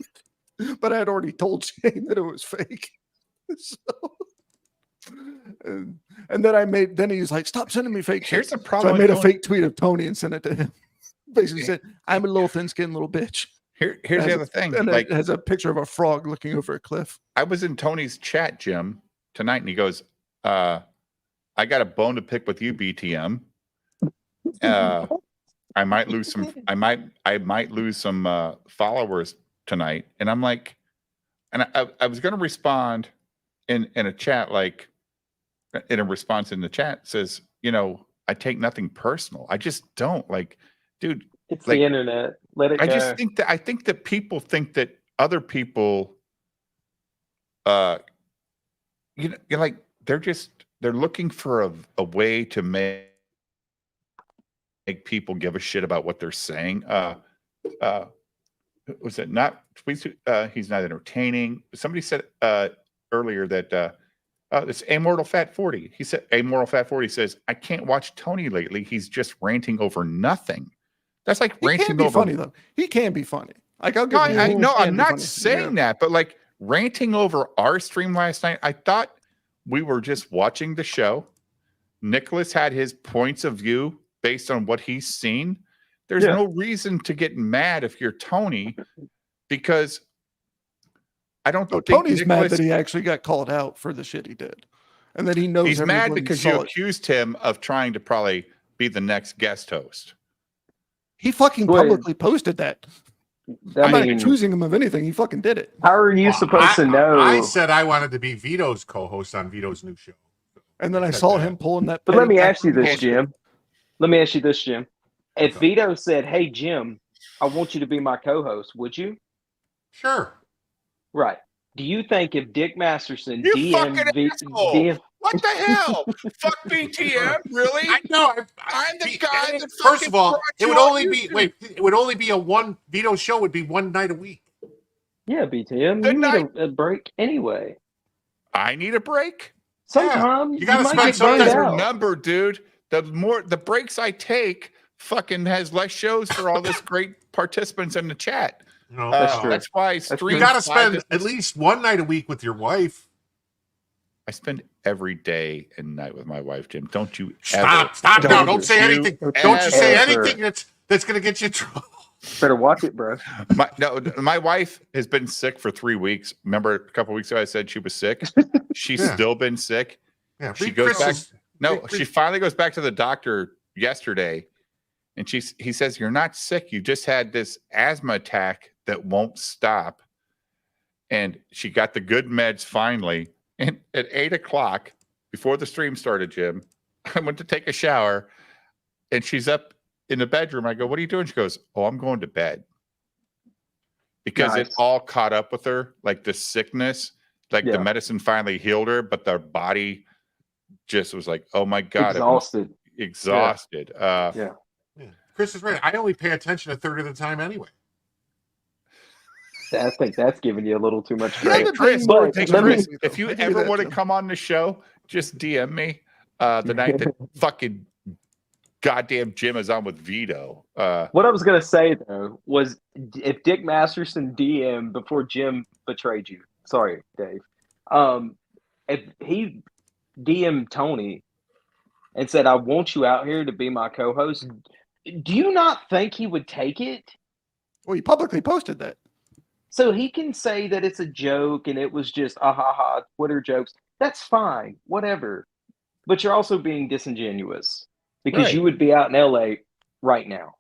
but I had already told Shane that it was fake. So, and then he's like, stop sending me fake. Here's shit. the problem. So I made a fake tweet of Tony and sent it to him. Basically said, I'm a little thin-skinned little bitch. Here's the other thing. And like, it has a picture of a frog looking over a cliff. I was in Tony's chat, Jim, tonight, and he goes, I got a bone to pick with you, BTM. I might lose some followers tonight. And I'm like, and I was going to respond in a chat, like in a response in the chat says, you know, I take nothing personal. I just don't, like, dude. It's like, the internet. Let it go. I think that people think that other people, you know, like they're looking for a way to make people give a shit about what they're saying. Was it not? He's not entertaining. Somebody said earlier that it's Amoral Fat 40. He said Amoral Fat 40 says, I can't watch Tony lately. He's just ranting over nothing. That's like ranting over. Funny though. He can be funny. Like I'll give I'm not saying that, but like ranting over our stream last night. I thought we were just watching the show. Nicholas had his points of view based on what he's seen. There's no reason to get mad if you're Tony, because I don't think Tony's mad that he actually got called out for the shit he did, and that he knows he's mad because you accused him of trying to probably be the next guest host. He fucking publicly posted that. I'm not accusing him of anything. He fucking did it. How are you supposed to know? I said I wanted to be Vito's co-host on Vito's new show. And then I saw him pulling that. But let me ask you this, Jim. If Vito said, hey, Jim, I want you to be my co-host, would you? Sure. Right. Do you think if Dick Masterson DM what the hell? Fuck BTM, really? I know. I'm the guy that first of all, it would only be YouTube. it would only be Vito's show would be one night a week. Yeah, BTM, you need a break anyway. I need a break. Sometimes you gotta spend some time. Remember, dude, the breaks I take fucking has less shows for all this great participants in the chat. No, that's why you got to spend at least one night a week with your wife. I spend every day and night with my wife, Jim. Don't you stop now? Don't say anything. Don't you say anything that's going to get you in trouble. Better watch it, bro. My wife has been sick for 3 weeks. Remember a couple weeks ago I said she was sick. She's still been sick. Yeah, she goes back. She finally goes back to the doctor yesterday, and he says, "You're not sick. You just had this asthma attack that won't stop." And she got the good meds finally. And at 8 o'clock, before the stream started, Jim, I went to take a shower, and she's up in the bedroom. I go, "What are you doing?" She goes, "Oh, I'm going to bed." Because it all caught up with her, like the sickness, like the medicine finally healed her, but the body just was like, "Oh my God." Exhausted. Yeah. Chris is right. I only pay attention a third of the time anyway. I think that's giving you a little too much credit. Chris, if you ever want to come on the show, just DM me the night that fucking goddamn Jim is on with Vito. What I was going to say, though, was if Dick Masterson DM before Jim betrayed you, sorry, Dave, if he DM'd Tony and said, "I want you out here to be my co-host," do you not think he would take it? Well, he publicly posted that. So he can say that it's a joke and it was just Twitter jokes. That's fine, whatever. But you're also being disingenuous because you would be out in LA right now.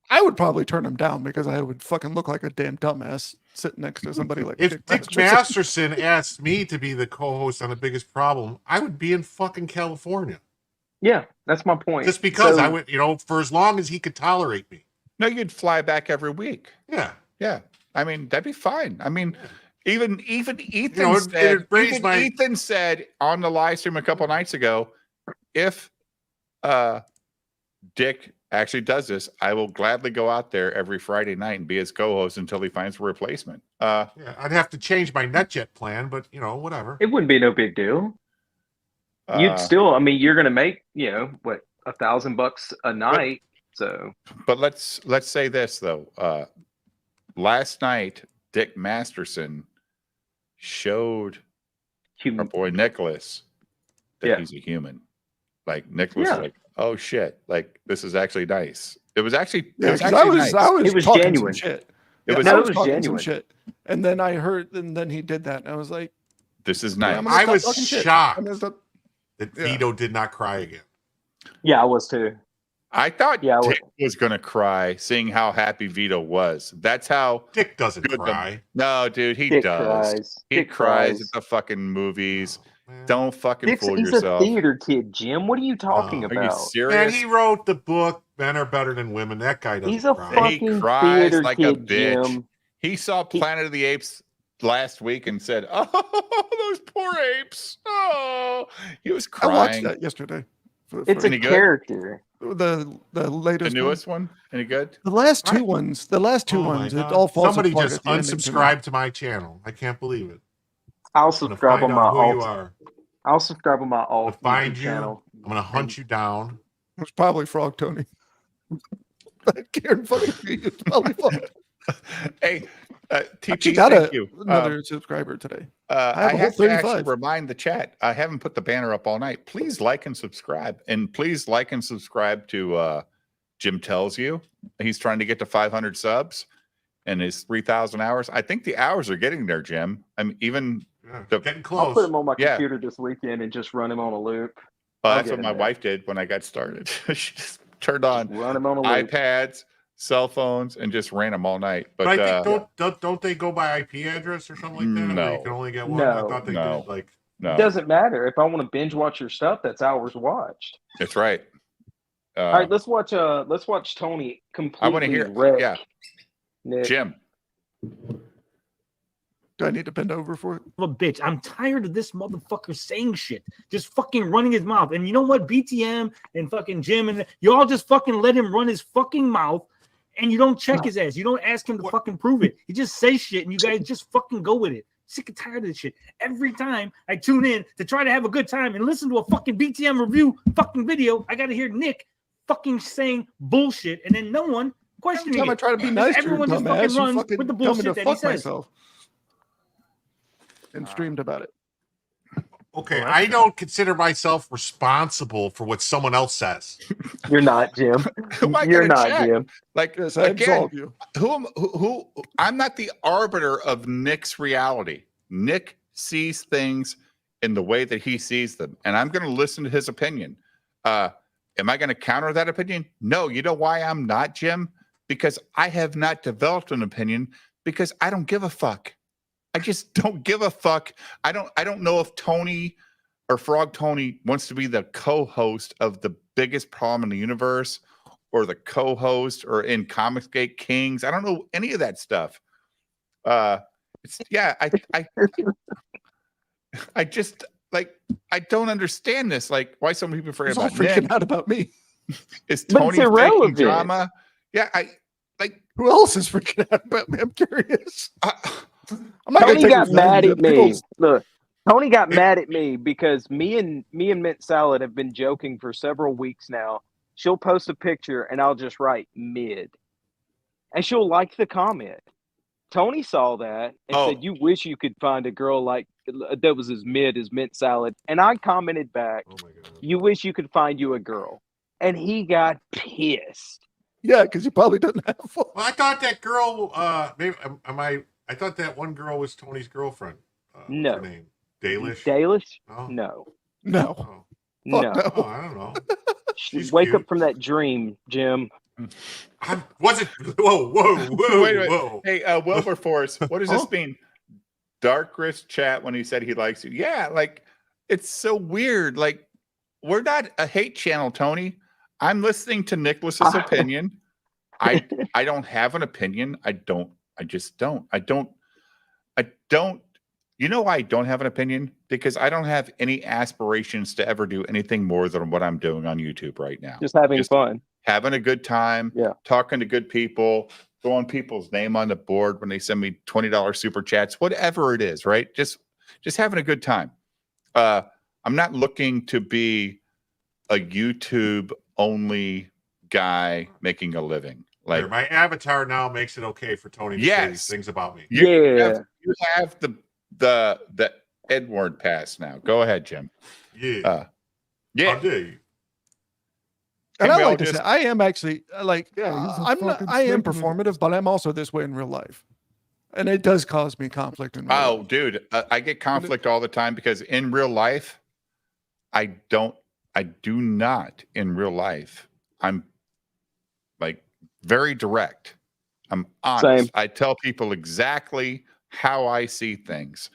I would probably turn him down because I would fucking look like a damn dumbass sitting next to somebody like if Dick Masterson asked me to be the co-host on The Biggest Problem, I would be in fucking California. Yeah, that's my point. Just because I would, for as long as he could tolerate me. No, you'd fly back every week. Yeah. Yeah. I mean, that'd be fine. I mean, even Ethan said, Ethan said on the live stream a couple nights ago, if Dick actually does this, I will gladly go out there every Friday night and be his co-host until he finds a replacement. Yeah, I'd have to change my NetJet plan, but whatever. It wouldn't be no big deal. You'd still, you're going to make, what, $1,000 a night. But let's say this though. Last night, Dick Masterson showed our boy Nicholas that he's a human. Like Nicholas, like, oh shit, like this is actually nice. It was actually, nice. I was genuine. Shit. It was genuine shit. And then I heard, and then he did that, and I was like, "This is nice." I was shocked that Vito did not cry again. Yeah, I was too. I thought Dick was going to cry seeing how happy Vito was. That's how Dick doesn't cry. No, dude, he does. He cries at the fucking movies. Don't fucking fool yourself. He's a theater kid, Jim. What are you talking about? Are you serious? Man, he wrote the book "Men Are Better Than Women." That guy doesn't He's a cry. fucking He cries theater like kid, a bitch. Jim. He saw Planet of the Apes last week and said, "Oh, those poor apes." Oh, he was crying. I watched that yesterday. It's a character. The latest, the newest one. Any good? The last two ones. The last two ones. It all falls Somebody apart. just unsubscribed to my channel. I can't believe it. I'll subscribe on my alt. I'll subscribe on my alt. Find you. channel. I'm gonna hunt you down. It's probably Frog Tony. Karen fucking it's probably Hey, TP, got thank you. Another subscriber today. I have to actually remind the chat. I haven't put the banner up all night. Please like and subscribe, and please like and subscribe to Jim Tells You. He's trying to get to 500 subs and his 3,000 hours. I think the hours are getting there, Jim. I'm even getting close. I'll put him on my computer this weekend and just run him on a loop. That's what my wife did when I got started. She just turned on iPads, cell phones, and just ran them all night. But I think don't they go by IP address or something like that? No, or you can only get one. No. I thought they did like. No, it doesn't matter. If I want to binge watch your stuff, that's hours watched. That's right. All right, let's watch Tony completely. I want to hear. wreck Yeah, Nick. Jim. Do I need to bend over for it? A bitch. I'm tired of this motherfucker saying shit. Just fucking running his mouth. And you know what? BTM and fucking Jim and you all just fucking let him run his fucking mouth and you don't check his ass. You don't ask him to fucking prove it. He just says shit and you guys just fucking go with it. Sick and tired of this shit. Every time I tune in to try to have a good time and listen to a fucking BTM review fucking video, I gotta hear Nick fucking saying bullshit and then no one questioning Every time it. I try to be nice to you, everyone just dumbass, fucking you runs fucking with the tell me bullshit to that he fuck says. myself. And streamed about it. Okay, I don't consider myself responsible for what someone else says. You're not, Jim. You're not, Jim. Like, yes, I absolve you. Who? I'm not the arbiter of Nick's reality. Nick sees things in the way that he sees them, and I'm going to listen to his opinion. Am I going to counter that opinion? No. You know why I'm not, Jim? Because I have not developed an opinion because I don't give a fuck. I just don't give a fuck. I don't know if Tony or Frog Tony wants to be the co-host of the biggest problem in the universe or the co-host or in Comicsgate Kings. I don't know any of that stuff. I just like I don't understand this. Like why so many people forget about freaking Nick. out about me. Is But Tony it's irrelevant. faking drama? Yeah, who else is freaking out about me? I'm curious. I'm not Tony gonna take got mad at me. people's- Look, Tony got mad at me because me and Mint Salad have been joking for several weeks now. She'll post a picture and I'll just write mid, and she'll like the comment. Tony saw that and said, "You wish you could find a girl like that was as mid as Mint Salad." And I commented back, "You wish you could find you a girl," and he got pissed. Yeah, because he probably doesn't have one. Well, I thought that girl. Maybe I thought that one girl was Tony's girlfriend. No. What's her name? Dalish? Dalish? Oh. No. No. Oh. No. Oh, I don't know. She's Wake cute. up from that dream, Jim. I wasn't. Whoa. Wait a minute. Whoa. Hey, Wilberforce, what does this mean? Darkest chat when he said he likes you. Yeah, like it's so weird. Like we're not a hate channel, Tony. I'm listening to Nicholas's opinion. I don't have an opinion. I just don't. I don't. You know why I don't have an opinion? Because I don't have any aspirations to ever do anything more than what I'm doing on YouTube right now. Just having fun. Having a good time. Yeah. Talking to good people. Throwing people's name on the board when they send me $20 super chats. Whatever it is, right? Just having a good time. I'm not looking to be a YouTube only guy making a living. Like my avatar now makes it okay for Tony to say these things about me. You have the Edward pass now. Go ahead, Jim. Yeah. Yeah. How dare you? And I like to say, I am actually like, I am performative, but I'm also this way in real life. And it does cause me conflict in real life. Dude, I get conflict all the time because in real life, I do not in real life. I'm like very direct. I'm honest. Same. I tell people exactly how I see things.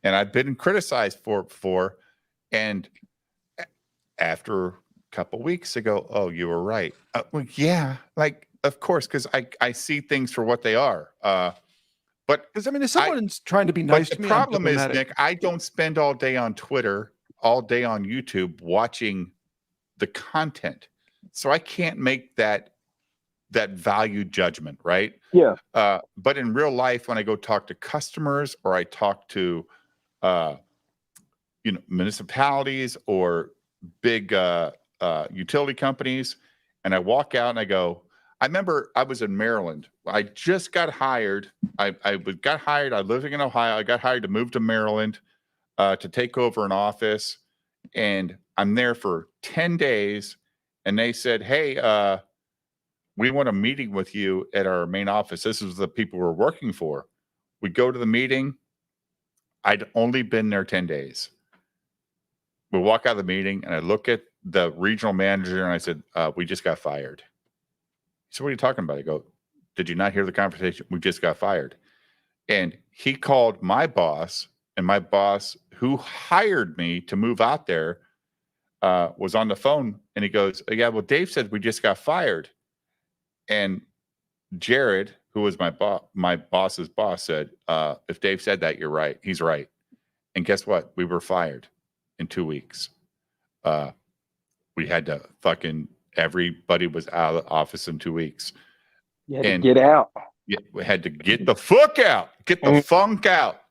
And I've been criticized for it before. And after a couple weeks ago, oh, you were right. Well, yeah, like, of course, because I see things for what they are. But because I mean, if someone's trying to be nice to me, the problem is, Nick, I don't spend all day on Twitter, all day on YouTube watching the content. So I can't make that value judgment, right? Yeah. But in real life, when I go talk to customers or I talk to municipalities or big utility companies, and I walk out and I go, I remember I was in Maryland. I just got hired. I got hired. I lived in Ohio. I got hired to move to Maryland to take over an office. And I'm there for 10 days. And they said, hey, we want a meeting with you at our main office. This is the people we're working for. We go to the meeting. I'd only been there 10 days. We walk out of the meeting and I look at the regional manager and I said, we just got fired. So what are you talking about? I go, did you not hear the conversation? We just got fired. And he called my boss, and my boss who hired me to move out there was on the phone, and he goes, yeah, well, Dave said we just got fired. And Jared, who was my boss's boss, said, if Dave said that, you're right. He's right. And guess what? We were fired in 2 weeks. We had to everybody was out of the office in 2 weeks. You had to get out. Yeah, we had to get the fuck out, get the funk out.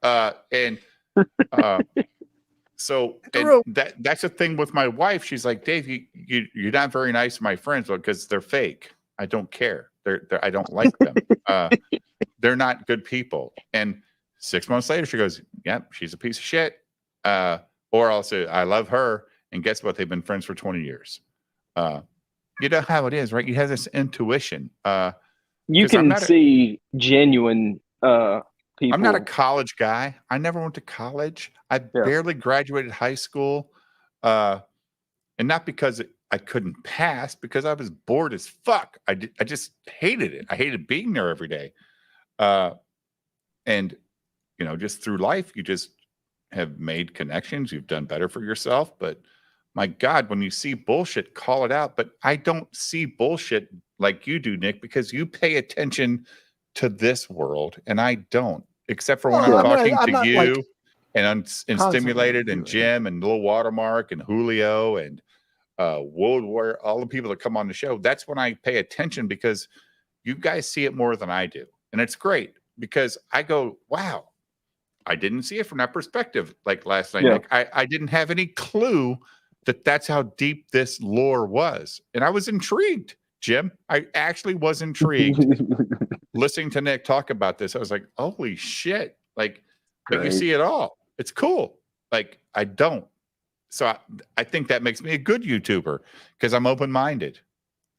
So that's the thing with my wife. She's like, Dave, you're not very nice to my friends because they're fake. I don't care. I don't like them. They're not good people. And 6 months later, she goes, yep, she's a piece of shit. Or I'll say, I love her. And guess what? They've been friends for 20 years. You know how it is, right? You have this intuition. You can see genuine people. I'm not a college guy. I never went to college. I barely graduated high school. And not because I couldn't pass, because I was bored as fuck. I just hated it. I hated being there every day. And, just through life, you just have made connections. You've done better for yourself. But my God, when you see bullshit, call it out. But I don't see bullshit like you do, Nick, because you pay attention to this world and I don't, except for when I'm talking to you and Stimulated and Jim and Lil Watermark and Julio and World War, all the people that come on the show. That's when I pay attention because you guys see it more than I do. And it's great because I go, wow, I didn't see it from that perspective. Like last night, Nick, I didn't have any clue that that's how deep this lore was. And I was intrigued, Jim. I actually was intrigued listening to Nick talk about this. I was like, holy shit. Like you see it all. It's cool. Like I don't. So I think that makes me a good YouTuber because I'm open-minded.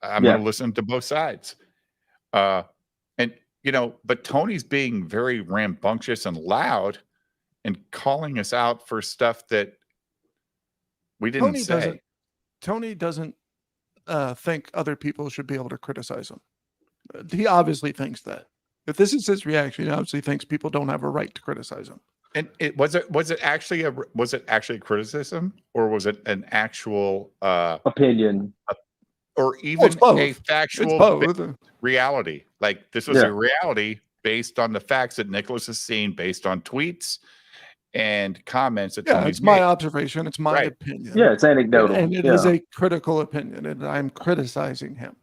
I'm going to listen to both sides. But Tony's being very rambunctious and loud and calling us out for stuff that we didn't say. Tony doesn't think other people should be able to criticize him. He obviously thinks that. If this is his reaction, he obviously thinks people don't have a right to criticize him. And was it actually a criticism, or was it an actual opinion, or even a factual reality? Like this was a reality based on the facts that Nicholas has seen, based on tweets and comments that it's my observation. It's my opinion. Yeah, it's anecdotal. And it is a critical opinion, and I'm criticizing him.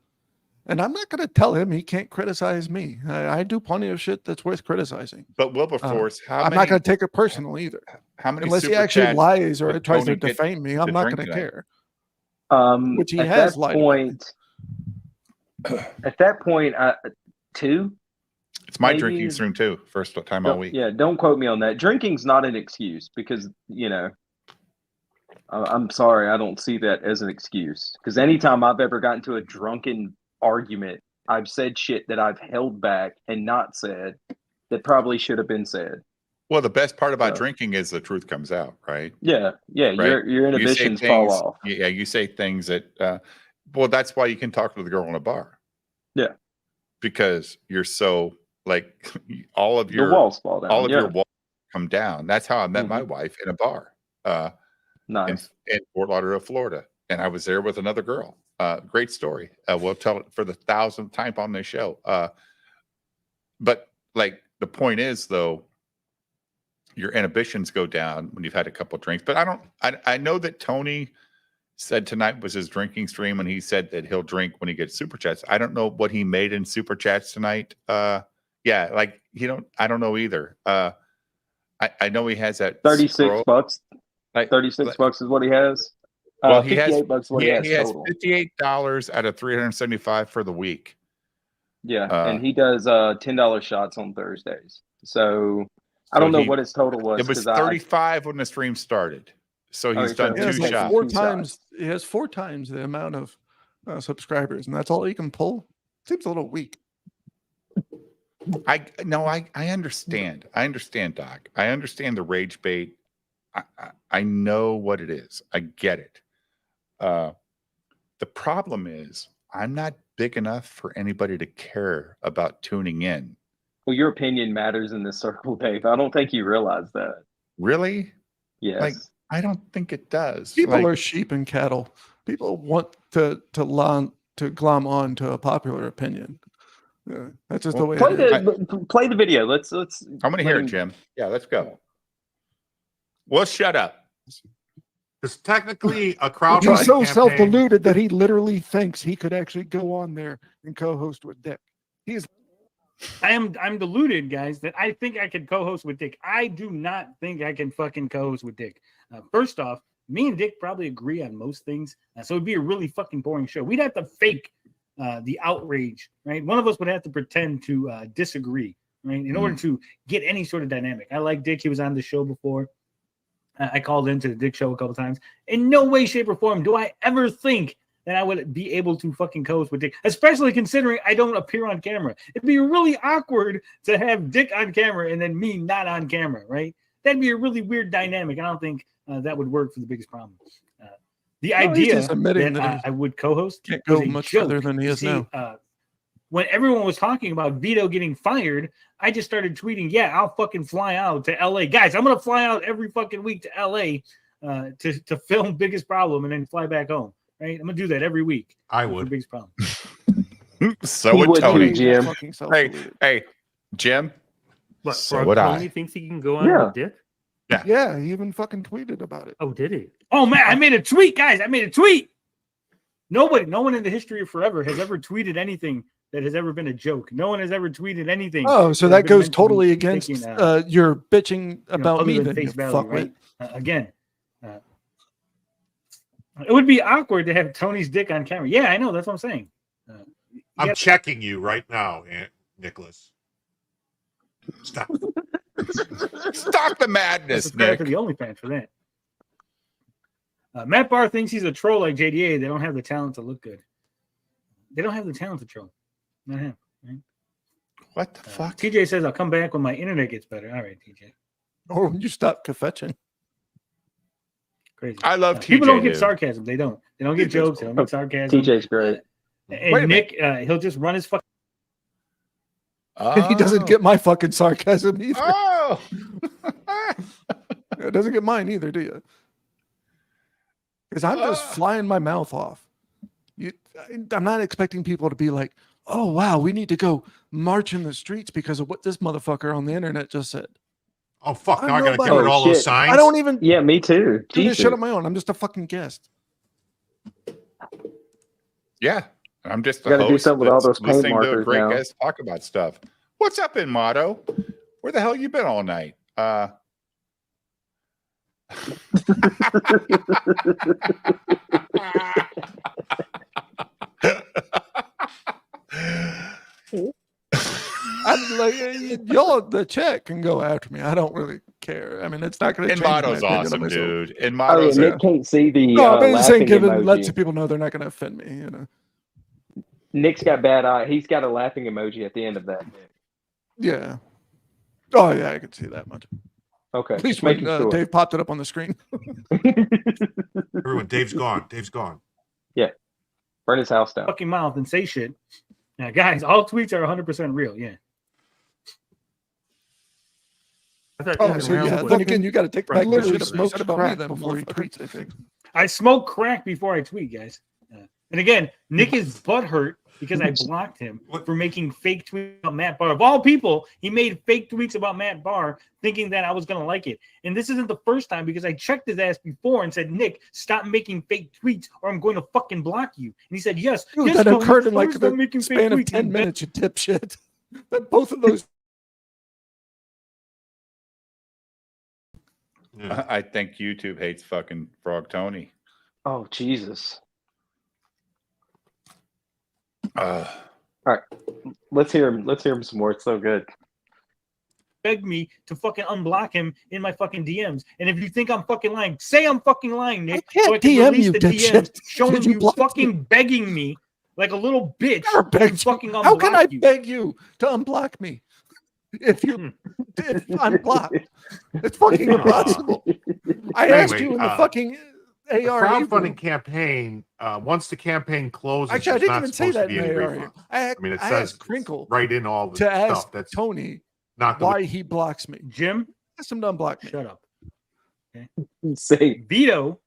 And I'm not going to tell him he can't criticize me. I do plenty of shit that's worth criticizing. But Wilberforce, I'm not going to take it personal either. How many unless he actually lies or tries to defame me, I'm not going to care. Which he has lied. At that point, 2. It's my drinking stream too. First time all week. Yeah, don't quote me on that. Drinking's not an excuse because I'm sorry, I don't see that as an excuse. Because anytime I've ever gotten to a drunken argument, I've said shit that I've held back and not said that probably should have been said. Well, the best part about drinking is the truth comes out, right? Yeah. Right? Your inhibitions fall off. Yeah, you say things that. Well, that's why you can talk to the girl in a bar. Yeah, because you're so like all of your walls fall down. All of your walls come down. That's how I met my wife in a bar. Nice in Fort Lauderdale, Florida, and I was there with another girl. Great story. We'll tell it for the 1,000th time on this show. But like the point is, though, your inhibitions go down when you've had a couple of drinks. But I know that Tony said tonight was his drinking stream, and he said that he'll drink when he gets super chats. I don't know what he made in super chats tonight. I don't know either. I know he has that $36. Like $36 is what he has. Well, he has $58 out of $375 for the week. Yeah, and he does $10 shots on Thursdays. So I don't know what his total was. It was 35 when the stream started. So he's done 2 shots. 4 times. He has 4 times the amount of subscribers, and that's all he can pull. Seems a little weak. I understand. I understand, Doc. I understand the rage bait. I know what it is. I get it. The problem is I'm not big enough for anybody to care about tuning in. Well, your opinion matters in this circle, Dave. I don't think you realize that. Really? Yes. Like, I don't think it does. People are sheep and cattle. People want to glom on to a popular opinion. That's just the way play it is. Play the video. Let's. I'm going to hear it, Jim. Yeah, let's go. Well, shut up. Because technically, a crowdfunding He's so campaign... self-deluded that he literally thinks he could actually go on there and co-host with Dick. I'm deluded, guys, that I think I could co-host with Dick. I do not think I can fucking co-host with Dick. First off, me and Dick probably agree on most things, so it'd be a really fucking boring show. We'd have to fake the outrage, right? One of us would have to pretend to disagree, right, in order to get any sort of dynamic. I like Dick. He was on the show before. I called into the Dick show a couple times. In no way, shape, or form do I ever think that I would be able to fucking co-host with Dick, especially considering I don't appear on camera. It'd be really awkward to have Dick on camera and then me not on camera, right? That'd be a really weird dynamic. I don't think that would work for the biggest problem. The idea that I would co-host can't go much further than he is now. When everyone was talking about Vito getting fired, I just started tweeting, yeah, I'll fucking fly out to LA. Guys, I'm going to fly out every fucking week to LA to film Biggest Problem and then fly back home, right? I'm going to do that every week. I would. Biggest Problem. So would Tony. Jim. Hey, Jim. What, so would I. Tony thinks he can go on with Dick? Yeah, he even fucking tweeted about it. Oh, did he? Oh, man, I made a tweet, guys. I made a tweet. No one in the history of forever has ever tweeted anything that has ever been a joke. No one has ever tweeted anything. Oh, so that goes totally against your bitching about me then, face you value, fuckwit. right? Again, it would be awkward to have Tony's dick on camera. Yeah, I know. That's what I'm saying. I'm checking you right now, Nicholas. Stop. Stop the madness, Nick. Nick. For the OnlyFans for that. Matt Barr thinks he's a troll like JDA. They don't have the talent to look good. They don't have the talent to troll. Not him. Right? What the fuck? TJ says, I'll come back when my internet gets better. All right, TJ. Or when you stop kvetching. Crazy. I love TJ. People don't get dude. sarcasm. They don't. They don't get jokes. They don't get sarcasm. TJ's great. And Nick, he'll just run his fucking. He doesn't get my fucking sarcasm either. Oh. It doesn't get mine either, do you? Because I'm just flying my mouth off. I'm not expecting people to be like, oh, wow, we need to go march in the streets because of what this motherfucker on the internet just said. Oh, fuck. Now I got to get rid of all those signs. I don't even. Yeah, me too. Do this shit on my own. I'm just a fucking guest. Yeah. I'm just the host. Do something with all those paint listening markers to a great now. guest talk about stuff. What's up in Motto? Where the hell you been all night? I'm like, y'all, the chat can go after me. I don't really care. I mean, it's not going to change my Motto's opinion awesome, of myself. dude. And Motto's Nick can't see the no, I'm just saying, laughing lets emoji. people know they're not going to offend me. You know, Nick's got bad eye. He's got a laughing emoji at the end of that. yeah. Oh yeah, I can see that much. Okay, at least when when Dave popped it up on the screen. Everyone, Dave's gone. Dave's gone. Yeah, burn his house down. Fucking mouth and say shit. Now, guys, all tweets are 100% real. Yeah. Oh, so yeah. Then again, you got to take back the shit smoked about me then before he tweets. I think I smoke crack before I tweet, guys. And again, Nick is butthurt because I blocked him for making fake tweets about Matt Barr. Of all people, he made fake tweets about Matt Barr thinking that I was going to like it. And this isn't the first time because I checked his ass before and said, Nick, stop making fake tweets or I'm going to fucking block you. And he said, yes. Dude, yes, that Tony, occurred in like stop the making fake span of tweets. 10 minutes, you dipshit. That both of those. I think YouTube hates fucking Frog Tony. Oh, Jesus. All right, let's hear him. Let's hear him some more. It's so good. Begged me to fucking unblock him in my fucking DMs. And if you think I'm fucking lying, say I'm fucking lying, Nick. I can't DM you, dipshit. Showing you fucking begging me like a little bitch. Fucking How can I you. beg you to unblock me? If you did unblock, it's fucking impossible. I asked you in the fucking ARE crowdfunding campaign. Once the campaign closes, actually, I didn't even say that in the ARE. I mean, it says asked Crinkle right in all the to stuff. ask That's Tony not why he blocks me. Jim, ask him to unblock me. Shut up. Okay. Say Vito,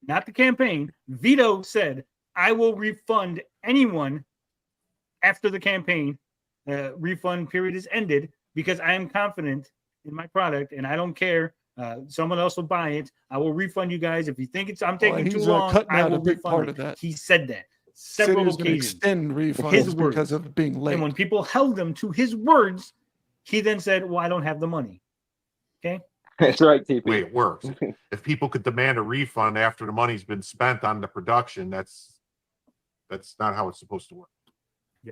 not the campaign. Vito said, "I will refund anyone after the campaign refund period is ended because I am confident in my product and I don't care. Someone else will buy it. I will refund you guys. If you think I'm taking too long, I will refund it. He said that several occasions. Extend refunds because of being late. And when people held them to his words, he then said, well, I don't have the money. Okay. That's right, TP. Way it works. If people could demand a refund after the money's been spent on the production, that's not how it's supposed to work.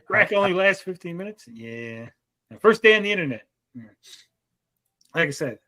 Crack only lasts 15 minutes. Yeah. First day on the internet. Like I said,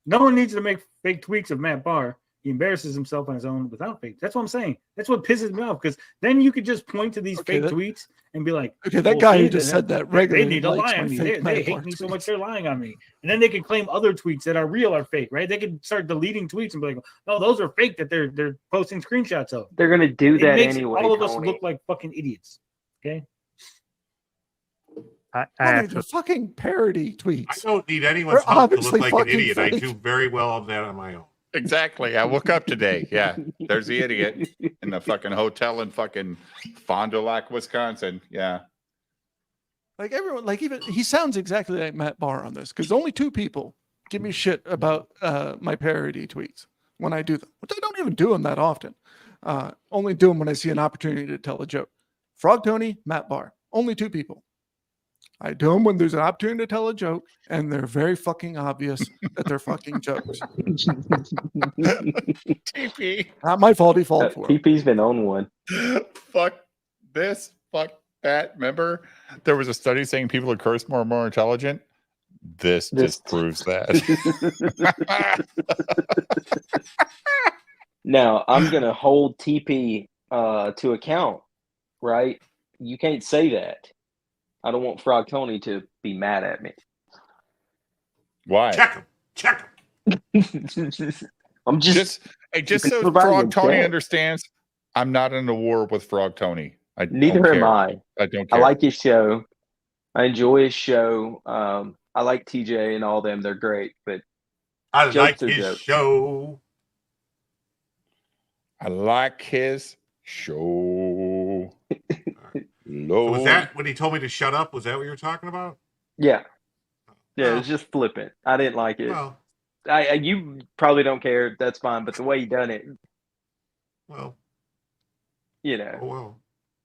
no one needs to make fake tweets of Matt Barr. He embarrasses himself on his own without fake. That's what I'm saying. That's what pisses me off because then you could just point to these fake tweets and be like, okay, that guy who just said that regularly. They need to lie on me. They hate me so much they're lying on me. And then they can claim other tweets that are real are fake, right? They can start deleting tweets and be like, no, those are fake that they're posting screenshots of. They're gonna do that makes anyway. All of us look like fucking idiots. Okay. I fucking parody tweets. I don't need anyone's help to look like an idiot. I do very well on that on my own. Exactly. I woke up today. Yeah. There's the idiot in the fucking hotel in fucking Fond du Lac, Wisconsin. Yeah. Like everyone, like even he sounds exactly like Matt Barr on this because only two people give me shit about my parody tweets when I do them, which I don't even do them that often. Only do them when I see an opportunity to tell a joke. Frog Tony, Matt Barr. Only two people. I do them when there's an opportunity to tell a joke, and they're very fucking obvious that they're fucking jokes. TP. Not my fault. He fought for it. TP's been on one. Fuck this. Fuck that. Remember, there was a study saying people who curse more are more intelligent. This just proves that. Now, I'm going to hold TP to account, right? You can't say that. I don't want Frog Tony to be mad at me. Why? Check him. Check him. I'm just so Frog Tony understands, I'm not in a war with Frog Tony. Neither am I. I don't care. I like his show. I enjoy his show. I like TJ and all them. They're great, but I like his show. I like his show. So was that when he told me to shut up? Was that what you were talking about? Yeah. Yeah, it's just flippant. I didn't like it. Well, you probably don't care. That's fine. But the way he done it, well, you know, well,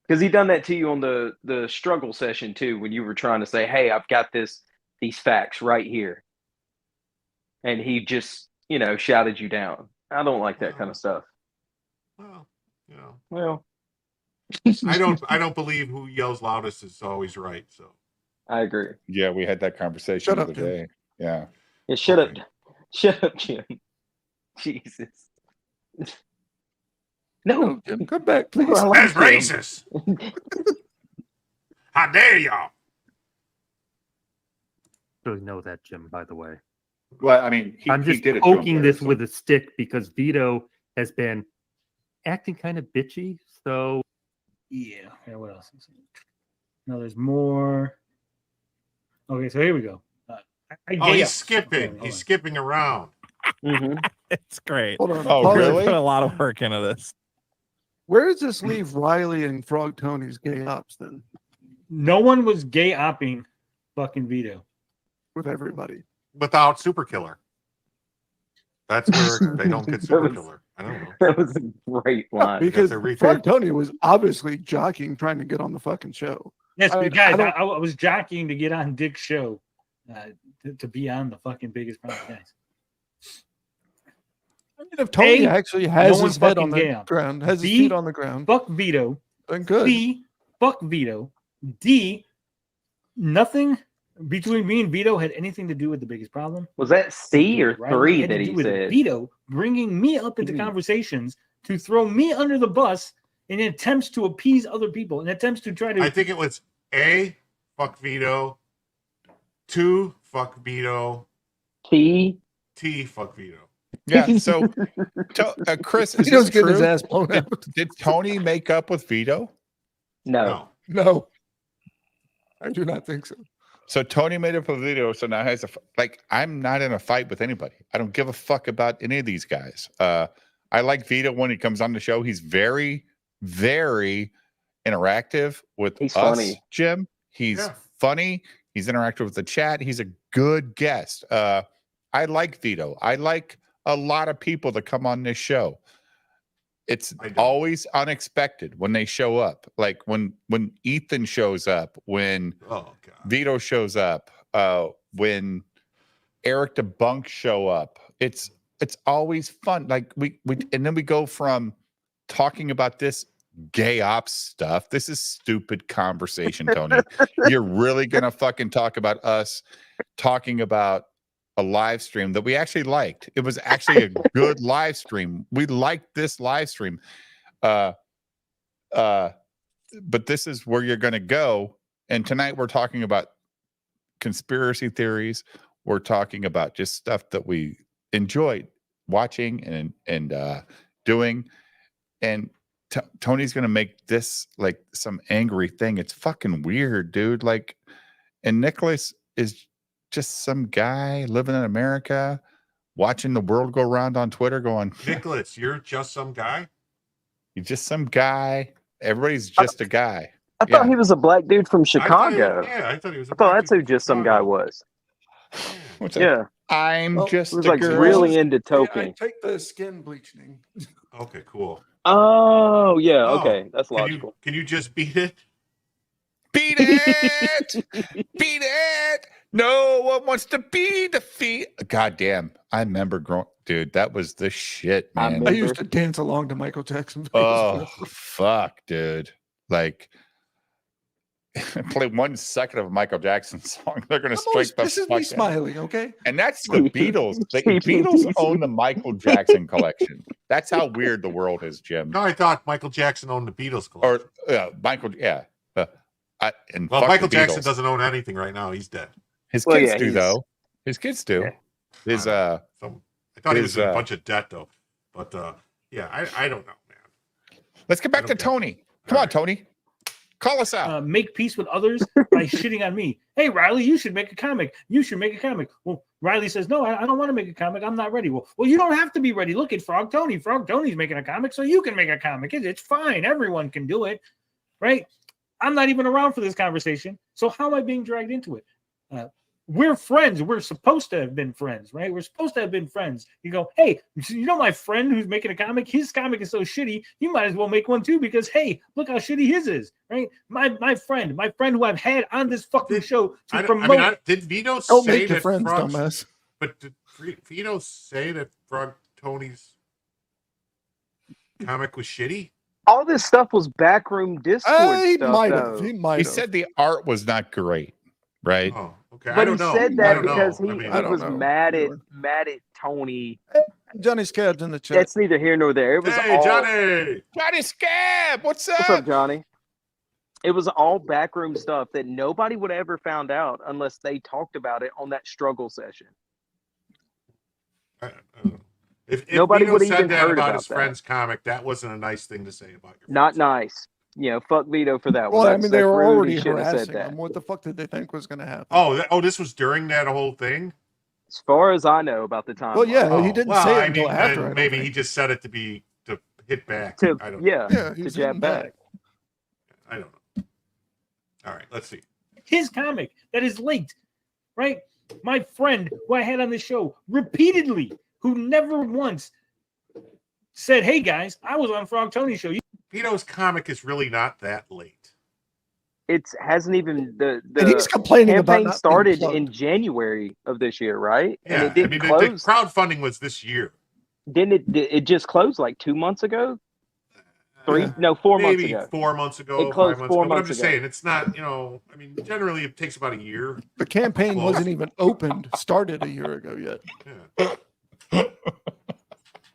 because he done that to you on the struggle session too, when you were trying to say, "Hey, I've got these facts right here," and he just shouted you down. I don't like that kind of stuff. Well, well. I don't believe who yells loudest is always right. So I agree. Yeah, we had that conversation the other day. Yeah. Yeah, shut up, Jim. Jesus. No, Jim, come back, please. That's racist. How dare y'all? Really know that, Jim, by the way. Well, I mean, I'm just poking this with a stick because Vito has been acting kind of bitchy. So yeah. What else? No, there's more. Okay, so here we go. He's skipping. He's skipping around. Mm-hmm. It's great. Hold on. Oh, really? Put a lot of work into this. Where does this leave Riley and Frog Tony's gay ops then? No one was gay opping fucking Vito. With everybody. Without Super Killer. That's where they don't get Super Killer. I don't know. That was a great line. Because Frog Tony was obviously jockeying, trying to get on the fucking show. Yes, guys, I was jockeying to get on Dick's show to be on the fucking biggest problem, guys. I mean, if Tony actually has his head on the ground, has his feet on the ground, fuck Vito. Then good. B, fuck Vito. D, nothing between me and Vito had anything to do with the biggest problem. Was that C or three that he said? Vito bringing me up into conversations to throw me under the bus in attempts to appease other people, in attempts to try to. I think it was A, fuck Vito. 2, fuck Vito. T, fuck Vito. Yeah. So, Chris, is Vito's this getting true? his ass blown out. Did Tony make up with Vito? No. I do not think so. So Tony made up a video. So now has I'm not in a fight with anybody. I don't give a fuck about any of these guys. I like Vito when he comes on the show. He's very, very interactive with He's us, funny. Jim. He's funny. He's interactive with the chat. He's a good guest. I like Vito. I like a lot of people that come on this show. It's always unexpected when they show up. Like when Ethan shows up, when Vito shows up, when Eric DeBunk show up. It's always fun. Like we and then we go from talking about this gay ops stuff. This is stupid conversation, Tony. You're really gonna fucking talk about us talking about a live stream that we actually liked. It was actually a good live stream. We liked this live stream. But this is where you're gonna go. And tonight we're talking about conspiracy theories. We're talking about just stuff that we enjoyed watching and doing. And Tony's gonna make this like some angry thing. It's fucking weird, dude. Like, and Nicholas is just some guy living in America, watching the world go around on Twitter, going, Nicholas, you're just some guy. You're just some guy. Everybody's just a guy. I thought he was a black dude from Chicago. I thought he was. I thought that's who just some guy was. What's yeah, I'm just he was a like girl. really into Yeah, I toking. take the skin bleaching. Okay, cool. Oh yeah, okay, that's Can logical. You just beat it? Beat it! Beat it! No one wants to be defeated. God damn. I remember growing, dude, that was the shit, man. I used to dance along to Michael Jackson. Oh, fuck, dude. Like, play 1 second of a Michael Jackson song. They're going to strike the This is fuck me out. smiling, okay? And that's the Beatles. The Beatles own the Michael Jackson collection. That's how weird the world is, Jim. No, I thought Michael Jackson owned the Beatles collection. Or Michael, yeah. And Well, fuck Michael the Jackson Beatles. doesn't own anything right now. He's dead. His kids do, though. His kids do. His I thought he was in a bunch of debt, though. But yeah, I don't know, man. Let's get back to Tony. Come on, Tony. Call us out. Make peace with others by shitting on me. Hey, Riley, you should make a comic. You should make a comic. Well, Riley says, no, I don't want to make a comic. I'm not ready. Well, you don't have to be ready. Look at Frog Tony. Frog Tony's making a comic, so you can make a comic. It's fine. Everyone can do it, right? I'm not even around for this conversation. So how am I being dragged into it? We're friends. We're supposed to have been friends, right? We're supposed to have been friends. You go, hey, you know my friend who's making a comic? His comic is so shitty, you might as well make one too because, hey, look how shitty his is, right? My friend who I've had on this fucking show to promote. Did Vito Don't say make your that friends, Frog, dumbass. But did Vito say that Frog Tony's comic was shitty? All this stuff was backroom Discord He stuff. might though. have. He might He have. said the art was not great, right? Oh, okay. But I don't he know. said I that don't know. because I mean, he I don't was know. mad at Tony. Johnny Scab's in the chat. That's neither here nor there. It was Hey, all, Johnny! Johnny Scab, what's up? What's up, Johnny? It was all backroom stuff that nobody would ever found out unless they talked about it on that struggle session. If Nobody Vito would said even that heard about about his that. friend's comic, that wasn't a nice thing to say about your Not nice. You know, fuck Vito for that one. Well, I mean, they That's were rude. He already shouldn't have harassing said that. him. What the fuck did they think was going to happen? Oh, this was during that whole thing? As far as I know about the time. Well, yeah, he didn't say it until after. I don't Maybe think. he just said it to hit back. To, I don't yeah, Yeah, to he's jab hitting back. back. I don't know. All right, let's see. His comic that is leaked, right? My friend who I had on the show repeatedly, who never once said, hey guys, I was on Frog Tony's show. Vito's comic is really not that late. It hasn't even the And he's complaining about campaign not being started plugged. in January of this year, right? Yeah, And it didn't the close. crowdfunding was this year. Didn't it? It just closed like 2 months ago. 4 months Maybe ago. 4 months ago, It closed 5 months 4 ago. But I'm months just ago. saying, it's not, I mean, generally it takes about a year. The campaign wasn't even started a year ago yet.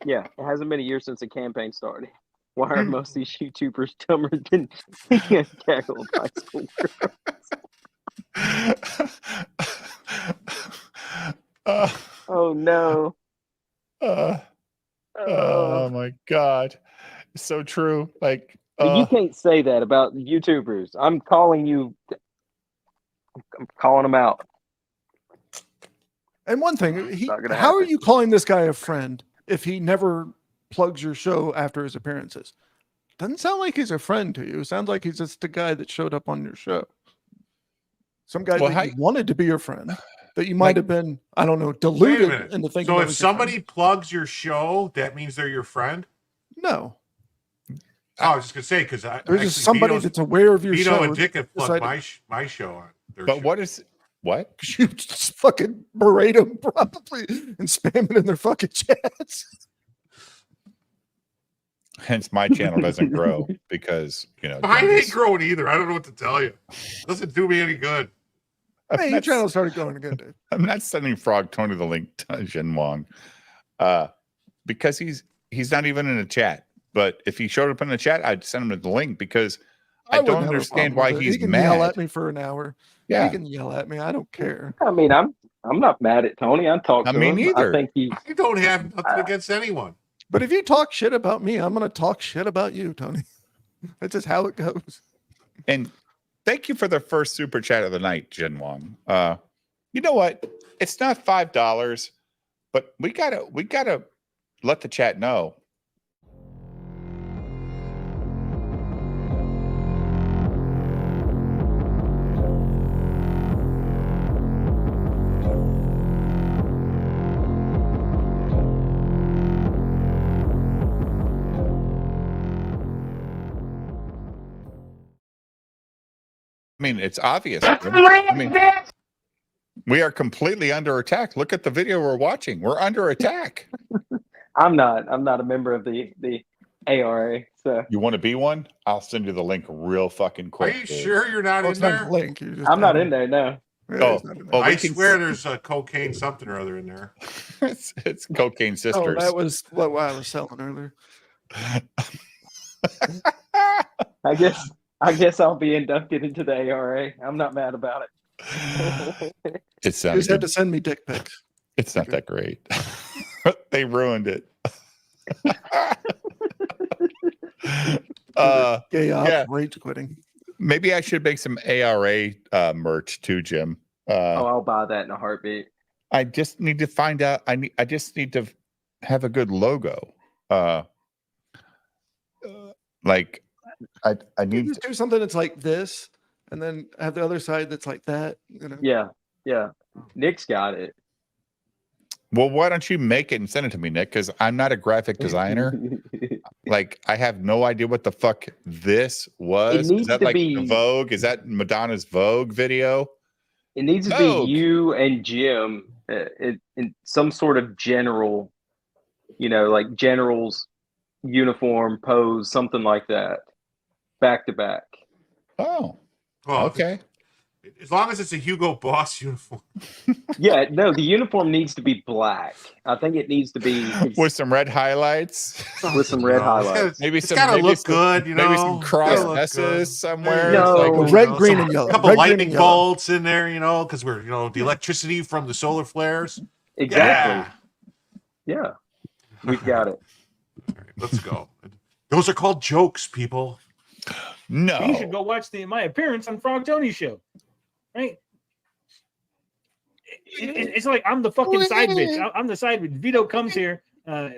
Yeah, it hasn't been a year since the campaign started. Why are most of these YouTubers dumber than gaggle of high school girls? Oh no. Oh my God. It's so true. Like, You can't say that about YouTubers. I'm calling you. I'm calling them out. And one thing, Not gonna how are happen. you calling this guy a friend if he never plugs your show after his appearances? Doesn't sound like he's a friend to you. Sounds like he's just a guy that showed up on your show. Some guy that you wanted to be your friend, that you might have been, I don't know, deluded into thinking. So if somebody plugs your show, that means they're your friend? No. I was just gonna say because there's just somebody that's aware of your show. Vito and Dick have plugged my show on. But what? You just fucking berate them probably and spam it in their fucking chats. Hence, my channel doesn't grow because mine ain't growing either. I don't know what to tell you. Doesn't do me any good. Hey, your channel started going again, dude. I'm not sending Frog Tony the link to Jin Wong, because he's not even in the chat. But if he showed up in the chat, I'd send him the link because I don't understand why he's he can mad. Yell at me for an hour. Yeah, he can yell at me. I don't care. I mean, I'm not mad at Tony. I talk to him. Neither. I think you don't have nothing against anyone. But if you talk shit about me, I'm going to talk shit about you, Tony. That's just how it goes. And thank you for the first super chat of the night, Jin Wong. You know what? It's not $5, but we gotta let the chat know. I mean, it's obvious. I mean, we are completely under attack. Look at the video we're watching. We're under attack. I'm not a member of the ARA. So you want to be one? I'll send you the link real fucking quick. Are you sure you're not in there? Link. I'm not in there. No. I swear there's a cocaine something or other in there. it's cocaine sisters. Oh, that was what I was selling earlier. I guess I'll be inducted into the ARA. I'm not mad about it. You just had to send me dick pics. It's not that great. They ruined it. Gay ops, rage quitting. Maybe I should make some ARA merch too, Jim. I'll buy that in a heartbeat. I just need to find out. I just need to have a good logo. Like I need to do something that's like this, and then have the other side that's like that. You know? Yeah. Nick's got it. Well, why don't you make it and send it to me, Nick? Because I'm not a graphic designer. Like, I have no idea what the fuck this was. Is that like the Vogue? Is that Madonna's Vogue video? It needs to be you and Jim in some sort of general, like general's uniform pose, something like that, back to back. Oh, okay. As long as it's a Hugo Boss uniform. Yeah, no, the uniform needs to be black. I think it needs to be with some red highlights. With some red highlights. Maybe some. Gotta look good, Maybe some cross S's somewhere. No, like red, green, and yellow. A couple lightning bolts in there, because we're the electricity from the solar flares. Exactly. Yeah, we've got it. All right, let's go. Those are called jokes, people. No, you should go watch my appearance on Frog Tony's show. Right? It's like I'm the fucking side bitch. I'm the side bitch. Vito comes here to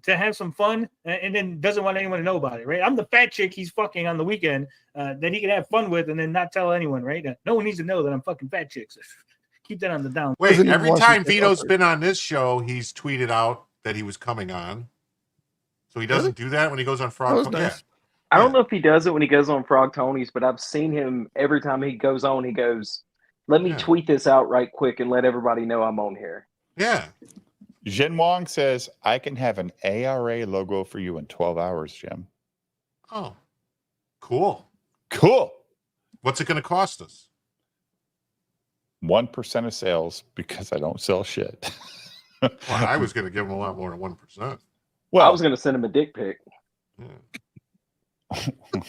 have some fun and then doesn't want anyone to know about it, right? I'm the fat chick he's fucking on the weekend that he can have fun with and then not tell anyone, right? No one needs to know that I'm fucking fat chicks. Keep that on the down. Wait, every time Vito's been on this show, he's tweeted out that he was coming on. So he doesn't do that when he goes on Frog. Nice. I don't know if he does it when he goes on Frog Tony's, but I've seen him every time he goes on. He goes, "Let me tweet this out right quick and let everybody know I'm on here." Yeah. Jin Wong says, "I can have an ARA logo for you in 12 hours, Jim." Oh, cool. What's it going to cost us? 1% of sales because I don't sell shit. Well, I was going to give him a lot more than 1%. Well, I was going to send him a dick pic. Yeah.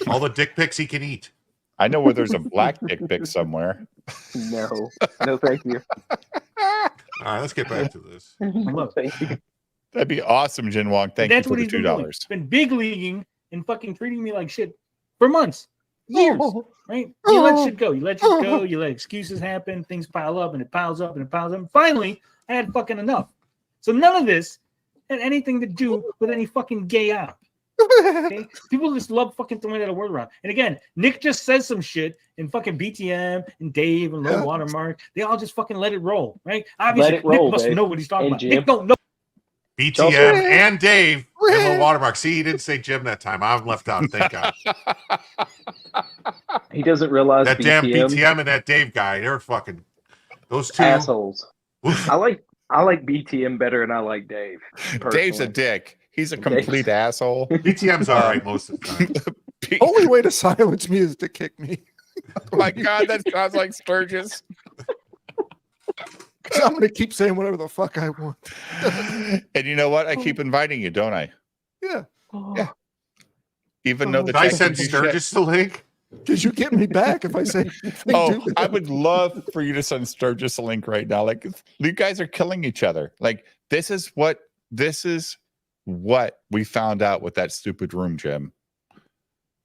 All the dick pics he can eat. I know where there's a black dick pic somewhere. No, thank you. All right, let's get back to this. Thank you. That'd be awesome, Jin Wong. Thank you for the $2. He's been big leaguing and fucking treating me like shit for months, years, right? You let shit go. You let shit go. You let excuses happen. Things pile up and it piles up and it piles up. And finally, I had fucking enough. So none of this had anything to do with any fucking gay op. Okay? People just love fucking throwing that word around. And again, Nick just says some shit, and fucking BTM and Dave and Low Watermark, they all just fucking let it roll, right? Obviously, Let it roll, Nick must babe. know what he's talking And about. Jim. Nick don't know. BTM and Dave and Low Watermark. See, he didn't say Jim that time. I'm left out. Thank God. He doesn't realize That damn BTM and that Dave guy, they're fucking those two assholes. I like BTM better than I like Dave. Dave's a Personally. dick. He's a complete asshole. BTM's all right most of the time. Only way to silence me is to kick me. Oh my God, that sounds like Sturgis. Because I'm going to keep saying whatever the fuck I want. And you know what? I keep inviting you, don't I? Yeah. Yeah. Even though the I sent text Sturgis the link. Because you get me back if I say anything to I would love for you to send Sturgis a link right now. Like, you guys are killing each other. Like, this is what we found out with that stupid room, Jim.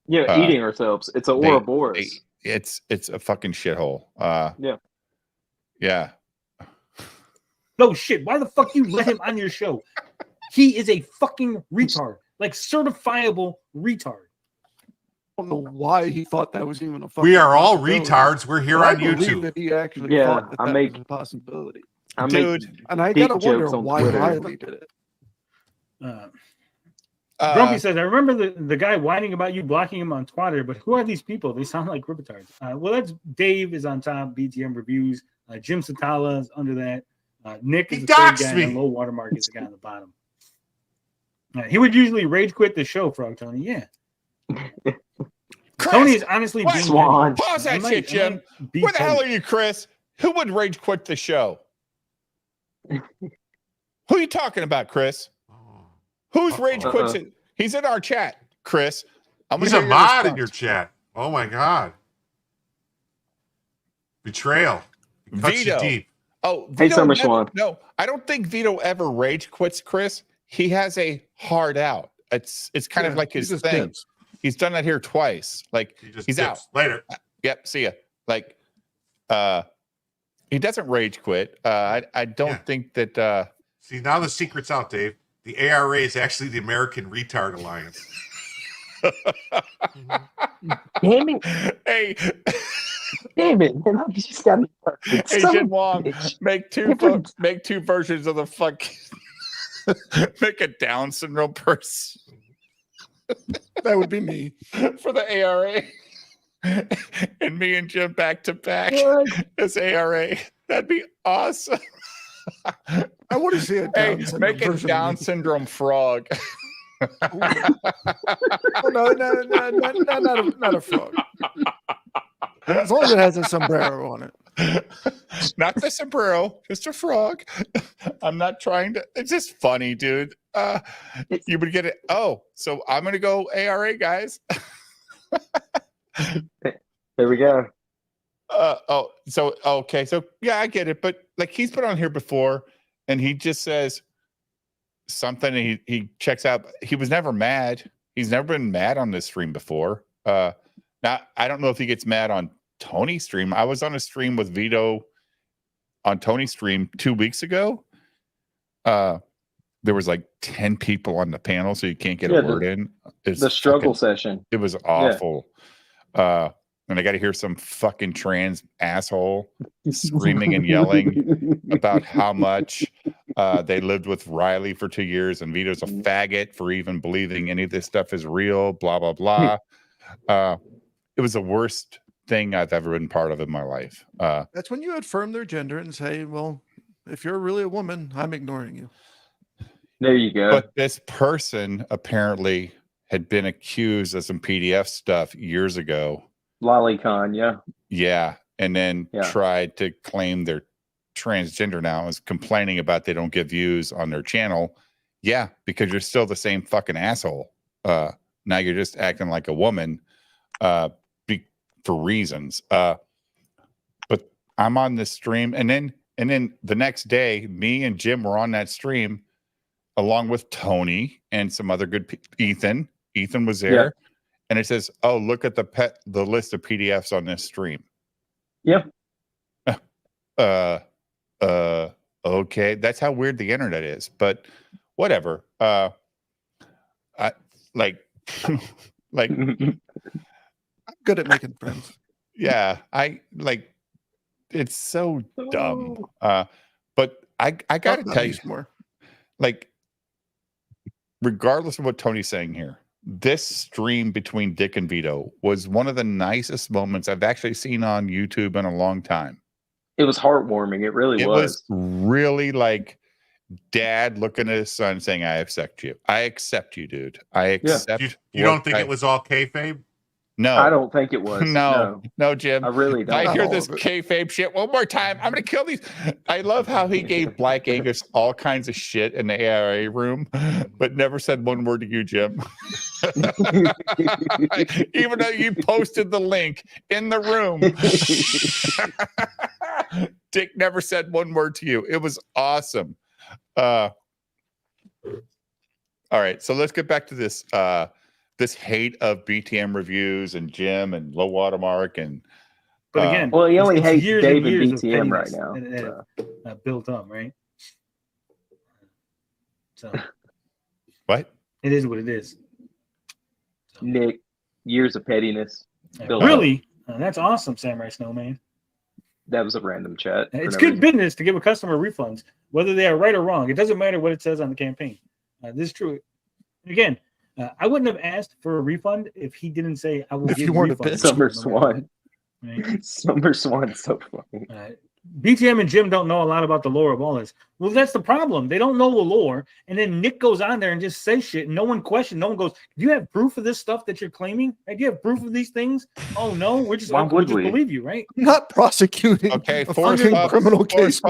Yeah, eating ourselves. It's a Ouroboros. It's a fucking shithole. Yeah. Yeah. No shit. Why the fuck you let him on your show? He is a fucking retard. Like certifiable retard. I don't know why he thought that was even a fucking We are all possibility. retards. We're here But I on believe YouTube. that he actually Yeah, thought that I that make- was a possibility. I Dude, make And I dick gotta wonder jokes on why Twitter. Riley did it. Grumpy says, I remember the guy whining about you blocking him on Twitter, but who are these people? They sound like retards. Well, that's Dave is on top, BTM reviews. Jim Satala is under that. Nick is He the third doxed guy, me. and Low Watermark is the guy on the bottom. He would usually rage quit the show, Frog Tony. Yeah. Chris, Tony is honestly what? being Swan. Pause that shit, Jim. be Where the hell petty. are you, Chris? Who would rage quit the show? Who are you talking about, Chris? Who's rage quits? He's in our chat, Chris. I'm He's gonna a hear mod in response. your chat. Oh my God. Betrayal. It cuts you Vito. deep. Oh, Hey, Vito Summer never- Swan. No, I don't think Vito ever rage quits, Chris. He has a hard out. It's kind of Yeah, like he his just thing. dips. He's done that here twice. Like He just he's out. dips. Later. Yep. See ya. Like, he doesn't rage quit. I don't Yeah. think that. See, now the secret's out, Dave. The ARA is actually the American Retard Alliance. Damn it. Hey, Damn it. Man, I just got me perfect. hey, Son Jim of a Wong, bitch. make two versions of the fuck. Make a Down syndrome person That would be me. for the ARA, and me and Jim back to back as ARA. That'd be awesome. I want to see a Hey, Down syndrome make a version of Down me. syndrome frog. Oh, no, not a frog. As long as it has a sombrero on it. Not the sombrero, just a frog. I'm not trying to. It's just funny, dude. You would get it. Oh, so I'm gonna go ARA, guys. There we go. So okay, so yeah, I get it, but like he's been on here before, and he just says something, and he checks out. He was never mad. He's never been mad on this stream before. Now I don't know if he gets mad on Tony's stream. I was on a stream with Vito on Tony's stream 2 weeks ago. There was like 10 people on the panel, so you can't get a word in. It's the struggle session. It was awful. And I got to hear some fucking trans asshole screaming and yelling about how much they lived with Riley for 2 years, and Vito's a faggot for even believing any of this stuff is real, blah, blah, blah. It was the worst thing I've ever been part of in my life. That's when you affirm their gender and say, well, if you're really a woman, I'm ignoring you. There you go. But this person apparently had been accused of some PDF stuff years ago. Lolicon, yeah. Yeah. And then Yeah. tried to claim they're transgender now, is complaining about they don't get views on their channel. Yeah, because you're still the same fucking asshole. Now you're just acting like a woman for reasons. But I'm on this stream, and then the next day, me and Jim were on that stream along with Tony and some other good Ethan. Ethan was there. Yeah. And it says, "Oh, look at the list of PDFs on this stream." Yep. Okay, that's how weird the internet is. But whatever. I like Like, I'm good at making friends. Yeah, I like. It's so dumb. But I got to tell you, more. Like, regardless of what Tony's saying here, this stream between Dick and Vito was one of the nicest moments I've actually seen on YouTube in a long time. It was heartwarming. It really It was. really like dad looking at his son saying, I accept you. I accept you, dude. I accept. You don't think it was all kayfabe? No. I don't think it was. No, Jim. I really don't. I hear this kayfabe shit one more time. I'm going to kill these. I love how he gave Black Angus all kinds of shit in the ARA room, but never said one word to you, Jim. Even though you posted the link in the room. Dick never said one word to you. It was awesome. All right, so let's get back to this this hate of BTM reviews and Jim and Low Watermark and but again, well, he only hates years Dave and years and BTM right now. Built up, right? So what? It is what it is. So. Nick, years of pettiness. Really? That's awesome, Samurai Snowman. That was a random chat. It's good business to give a customer refunds, whether they are right or wrong. It doesn't matter what it says on the campaign. This is true. Again, I wouldn't have asked for a refund if he didn't say I will give you a refund. Summer Swan. Right? Summer Swan's so funny. BTM and Jim don't know a lot about the lore of all this. Well, that's the problem. They don't know the lore. And then Nick goes on there and just says shit. And no one questions. No one goes, do you have proof of this stuff that you're claiming? Like, do you have proof of these things? Oh, no. We're just going to believe you, right? Not prosecuting. Okay, a criminal case.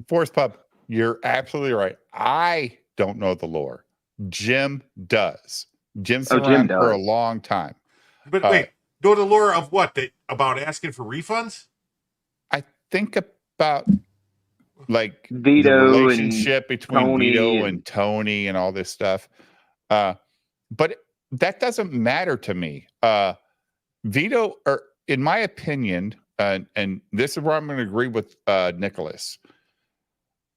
Force Pup, you're absolutely right. I don't know the lore. Jim does. Jim's been around for a long time. But wait, know the lore of what? About asking for refunds? I think about like Vito the relationship between Tony Vito and Tony and all this stuff. But that doesn't matter to me. Vito, or in my opinion, and this is where I'm going to agree with Nicholas.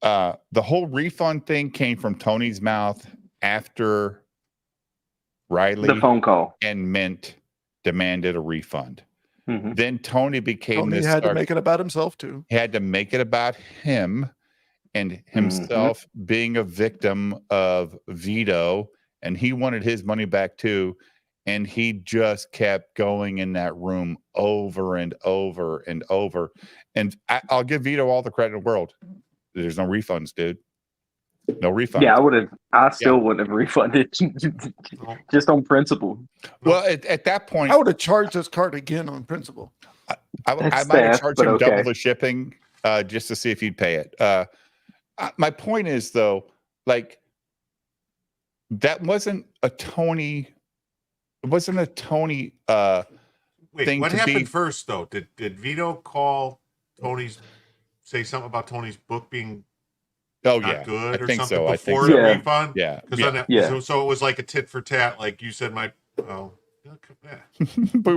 The whole refund thing came from Tony's mouth after Riley, the phone call, and Mint demanded a refund. Mm-hmm. Then Tony became Tony had to make it about himself too. He had to make it about him and himself being a victim of Vito, and he wanted his money back too. And he just kept going in that room over and over and over. And I'll give Vito all the credit in the world. There's no refunds, dude. No refund. Yeah, I still wouldn't have refunded just on principle. Well, at that point, I would have charged this card again on principle. I might have charged him double the shipping just to see if he'd pay it. My point is, though, like, that wasn't a Tony. It wasn't a Tony thing. What happened first, though? Did Vito call Tony's, say something about Tony's book being not good or something before the refund? Yeah. So it was like a tit for tat, like you said. Boop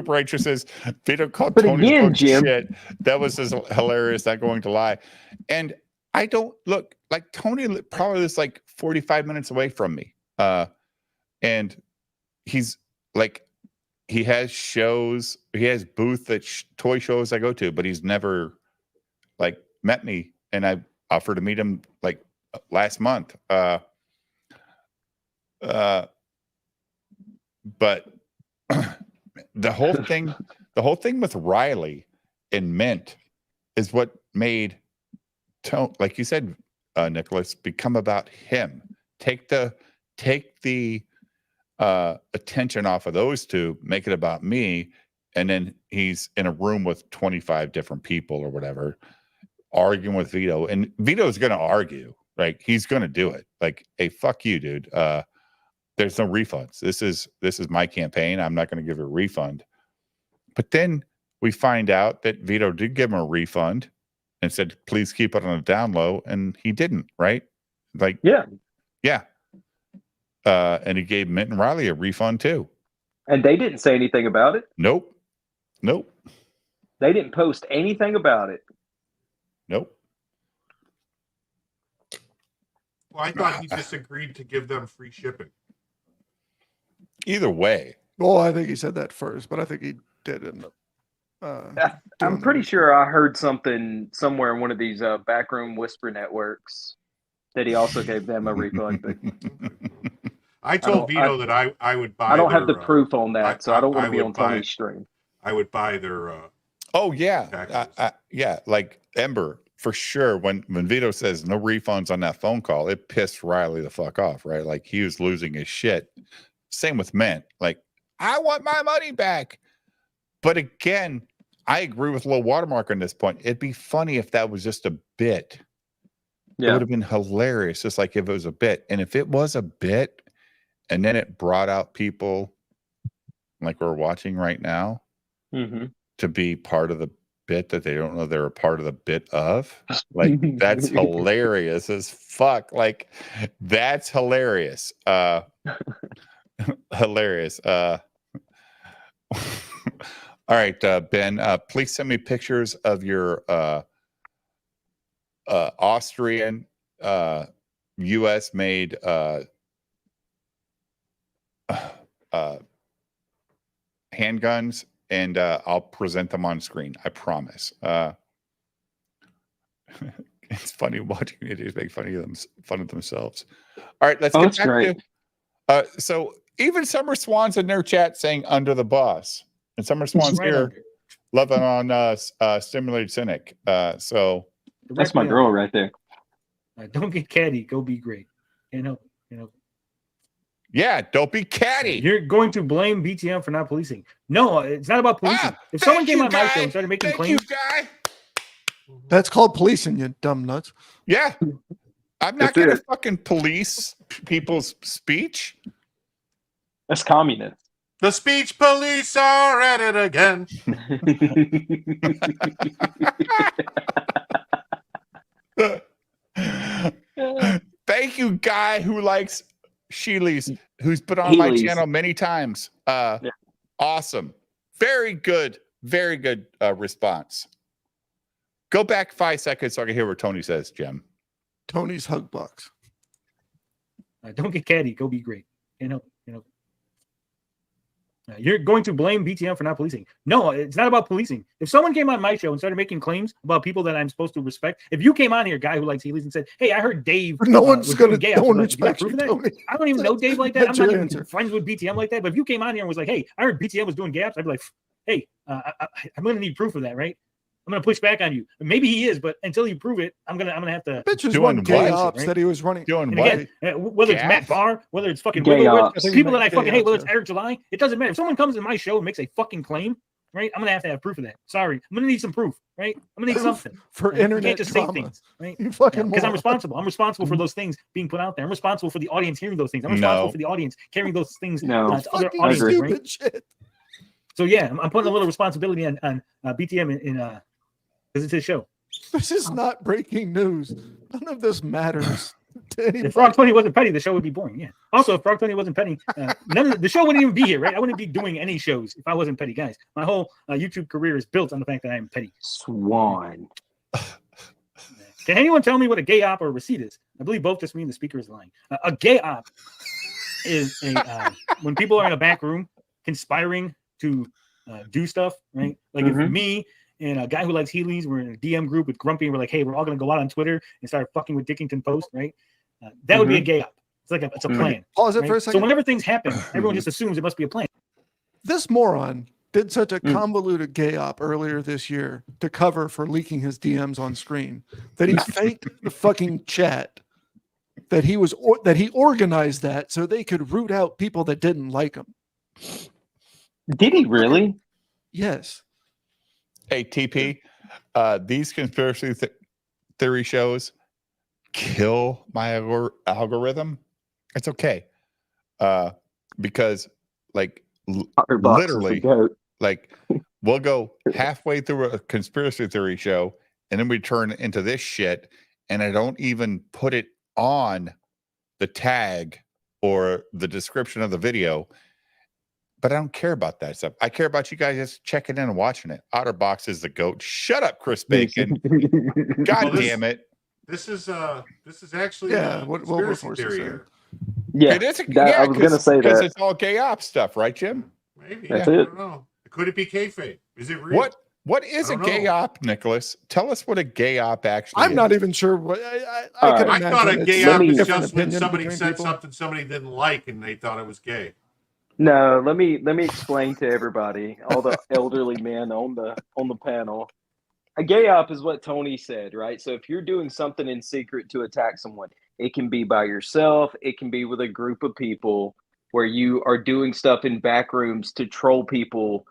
Rachel says Vito called Tony's book shit. That was just hilarious. Not going to lie. And I don't look like Tony probably is like 45 minutes away from me. And he's like, he has shows, he has booth at toy shows I go to, but he's never like met me. And I offered to meet him like last month. But the whole thing with Riley and Mint is what made Tony, like you said, Nicholas, become about him. Take the attention off of those two, make it about me, and then he's in a room with 25 different people or whatever, arguing with Vito, and Vito's going to argue. Like, he's going to do it. Like, hey, fuck you, dude. There's no refunds. This is my campaign. I'm not going to give you a refund. But then we find out that Vito did give him a refund and said, please keep it on the down low. And he didn't, right? Like, yeah. And he gave Mint and Riley a refund too. And they didn't say anything about it? Nope. They didn't post anything about it? Nope. Well, I thought he just agreed to give them free shipping. Either way. Well, I think he said that first, but I think he did end up. I'm pretty sure I heard something somewhere in one of these backroom whisper networks that he also gave them a refund. But I told Vito that I would buy. I don't have the proof on that, so I don't want to be on Tony's stream. I would buy their. Oh yeah, yeah. Like Ember for sure. When Vito says no refunds on that phone call, it pissed Riley the fuck off, right? Like he was losing his shit. Same with Mint. Like I want my money back. But again, I agree with Low Watermark on this point. It'd be funny if that was just a bit. Yeah. It would have been hilarious, just like if it was a bit. And if it was a bit, and then it brought out people like we're watching right now to be part of the bit that they don't know they're a part of the bit of. Like that's hilarious as fuck. Like that's hilarious. Hilarious. All right, Ben, please send me pictures of your Austrian US made handguns, and I'll present them on screen. I promise. It's funny watching idiots make fun of themselves. All right, let's get back to. So even Summer Swan's in their chat saying "under the boss," and Summer Swan's here, loving on Stimulated Cynic. So that's my girl right there. Don't get catty. Go be great. Yeah, don't be catty. You're going to blame BTM for not policing. No, it's not about policing. If someone came on my show and started making claims, that's called policing, you dumb nuts. Yeah, I'm not going to fucking police people's speech. That's communist. The speech police are at it again. Thank you, guy who likes Sheely's, who's been on my channel many times. Awesome. Very good response. Go back 5 seconds so I can hear what Tony says, Jim. Tony's hug box. Don't get catty. Go be great. You're going to blame BTM for not policing. No, it's not about policing. If someone came on my show and started making claims about people that I'm supposed to respect, if you came on here, guy who likes Heelys, and said, "Hey, I heard Dave," no one's going to respect you, Tony. I don't even know Dave like that. I'm not even friends with BTM like that. But if you came on here and was like, "Hey, I heard BTM was doing gay ops," I'd be like, "Hey, I'm going to need proof of that, right? I'm going to push back on you. Maybe he is, but until you prove it, I'm gonna have to." Bitches run gay ops that he was running. Doing what? Again, whether it's Matt Barr, whether it's fucking people that I fucking hate, whether it's Eric July, it doesn't matter. If someone comes in my show and makes a fucking claim, right? I'm gonna have to have proof of that. Sorry, I'm gonna need some proof, right? I'm gonna need something for internet. You can't just say things, right? Because I'm responsible. I'm responsible for those things being put out there. I'm responsible for the audience hearing those things. I'm responsible for the audience carrying those things to other audiences, right? Shit. So yeah, I'm putting a little responsibility on BTM in because it's his show. This is not breaking news. None of this matters. If Frog 20 wasn't petty, the show would be boring. Yeah. Also, if Frog 20 wasn't petty, the show wouldn't even be here, right? I wouldn't be doing any shows if I wasn't petty, guys. My whole YouTube career is built on the fact that I am petty. Swan. Can anyone tell me what a gay op or a receipt is? I believe both just mean the speaker is lying. A gay op is when people are in a back room conspiring to do stuff, right? Like if me and a guy who likes Heelys, we're in a DM group with Grumpy, and we're like, "Hey, we're all gonna go out on Twitter and start fucking with Dickington Post," right? That would be a gay op. It's like it's a plan. Pause it for a second. So whenever things happen, everyone just assumes it must be a plan. This moron did such a convoluted gay op earlier this year to cover for leaking his DMs on screen that he faked the fucking chat. That he organized that so they could root out people that didn't like him. Did he really? Yes. Hey, TP, these conspiracy theory shows kill my algorithm. It's okay. Because like literally, like we'll go halfway through a conspiracy theory show and then we turn into this shit, and I don't even put it on the tag or the description of the video. But I don't care about that stuff. I care about you guys just checking in and watching it. Otterbox is the GOAT. Shut up, Chris Bacon. God damn it. This is actually what conspiracy theory here. Yeah, it is. I was gonna say because that. it's all gay op stuff, right, Jim? Maybe. That's I it. don't know. Could it be kayfabe? Is it real? What is a gay op, Nicholas? Tell us what a gay op actually is. I'm not even sure what I All can right. imagine. I thought a gay it's op is different just when opinion somebody between said people. something somebody didn't like and they thought it was gay. No, let me explain to everybody, all the elderly men on the panel. A gay op is what Tony said, right? So if you're doing something in secret to attack someone, it can be by yourself, it can be with a group of people where you are doing stuff in back rooms to troll people.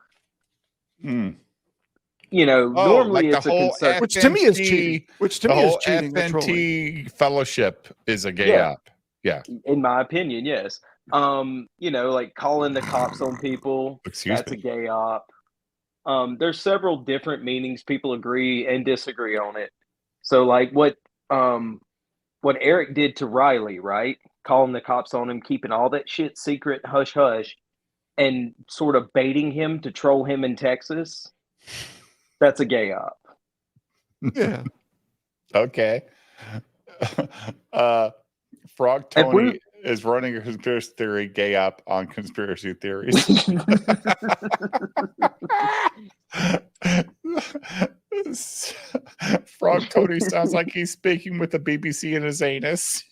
You know, normally like it's the whole a which to me is cheating. Which to the me is whole cheating or trolling. FNT fellowship is a gay op. Yeah. In my opinion, yes. You know, like calling the cops on people. That's a gay op. There's several different meanings. People agree and disagree on it. So like what Eric did to Riley, right? Calling the cops on him, keeping all that shit secret, hush hush, and sort of baiting him to troll him in Texas. That's a gay op. Yeah. Okay. Frog Tony is running a conspiracy theory gay op on conspiracy theories. Frog Tony sounds like he's speaking with the BBC in his anus.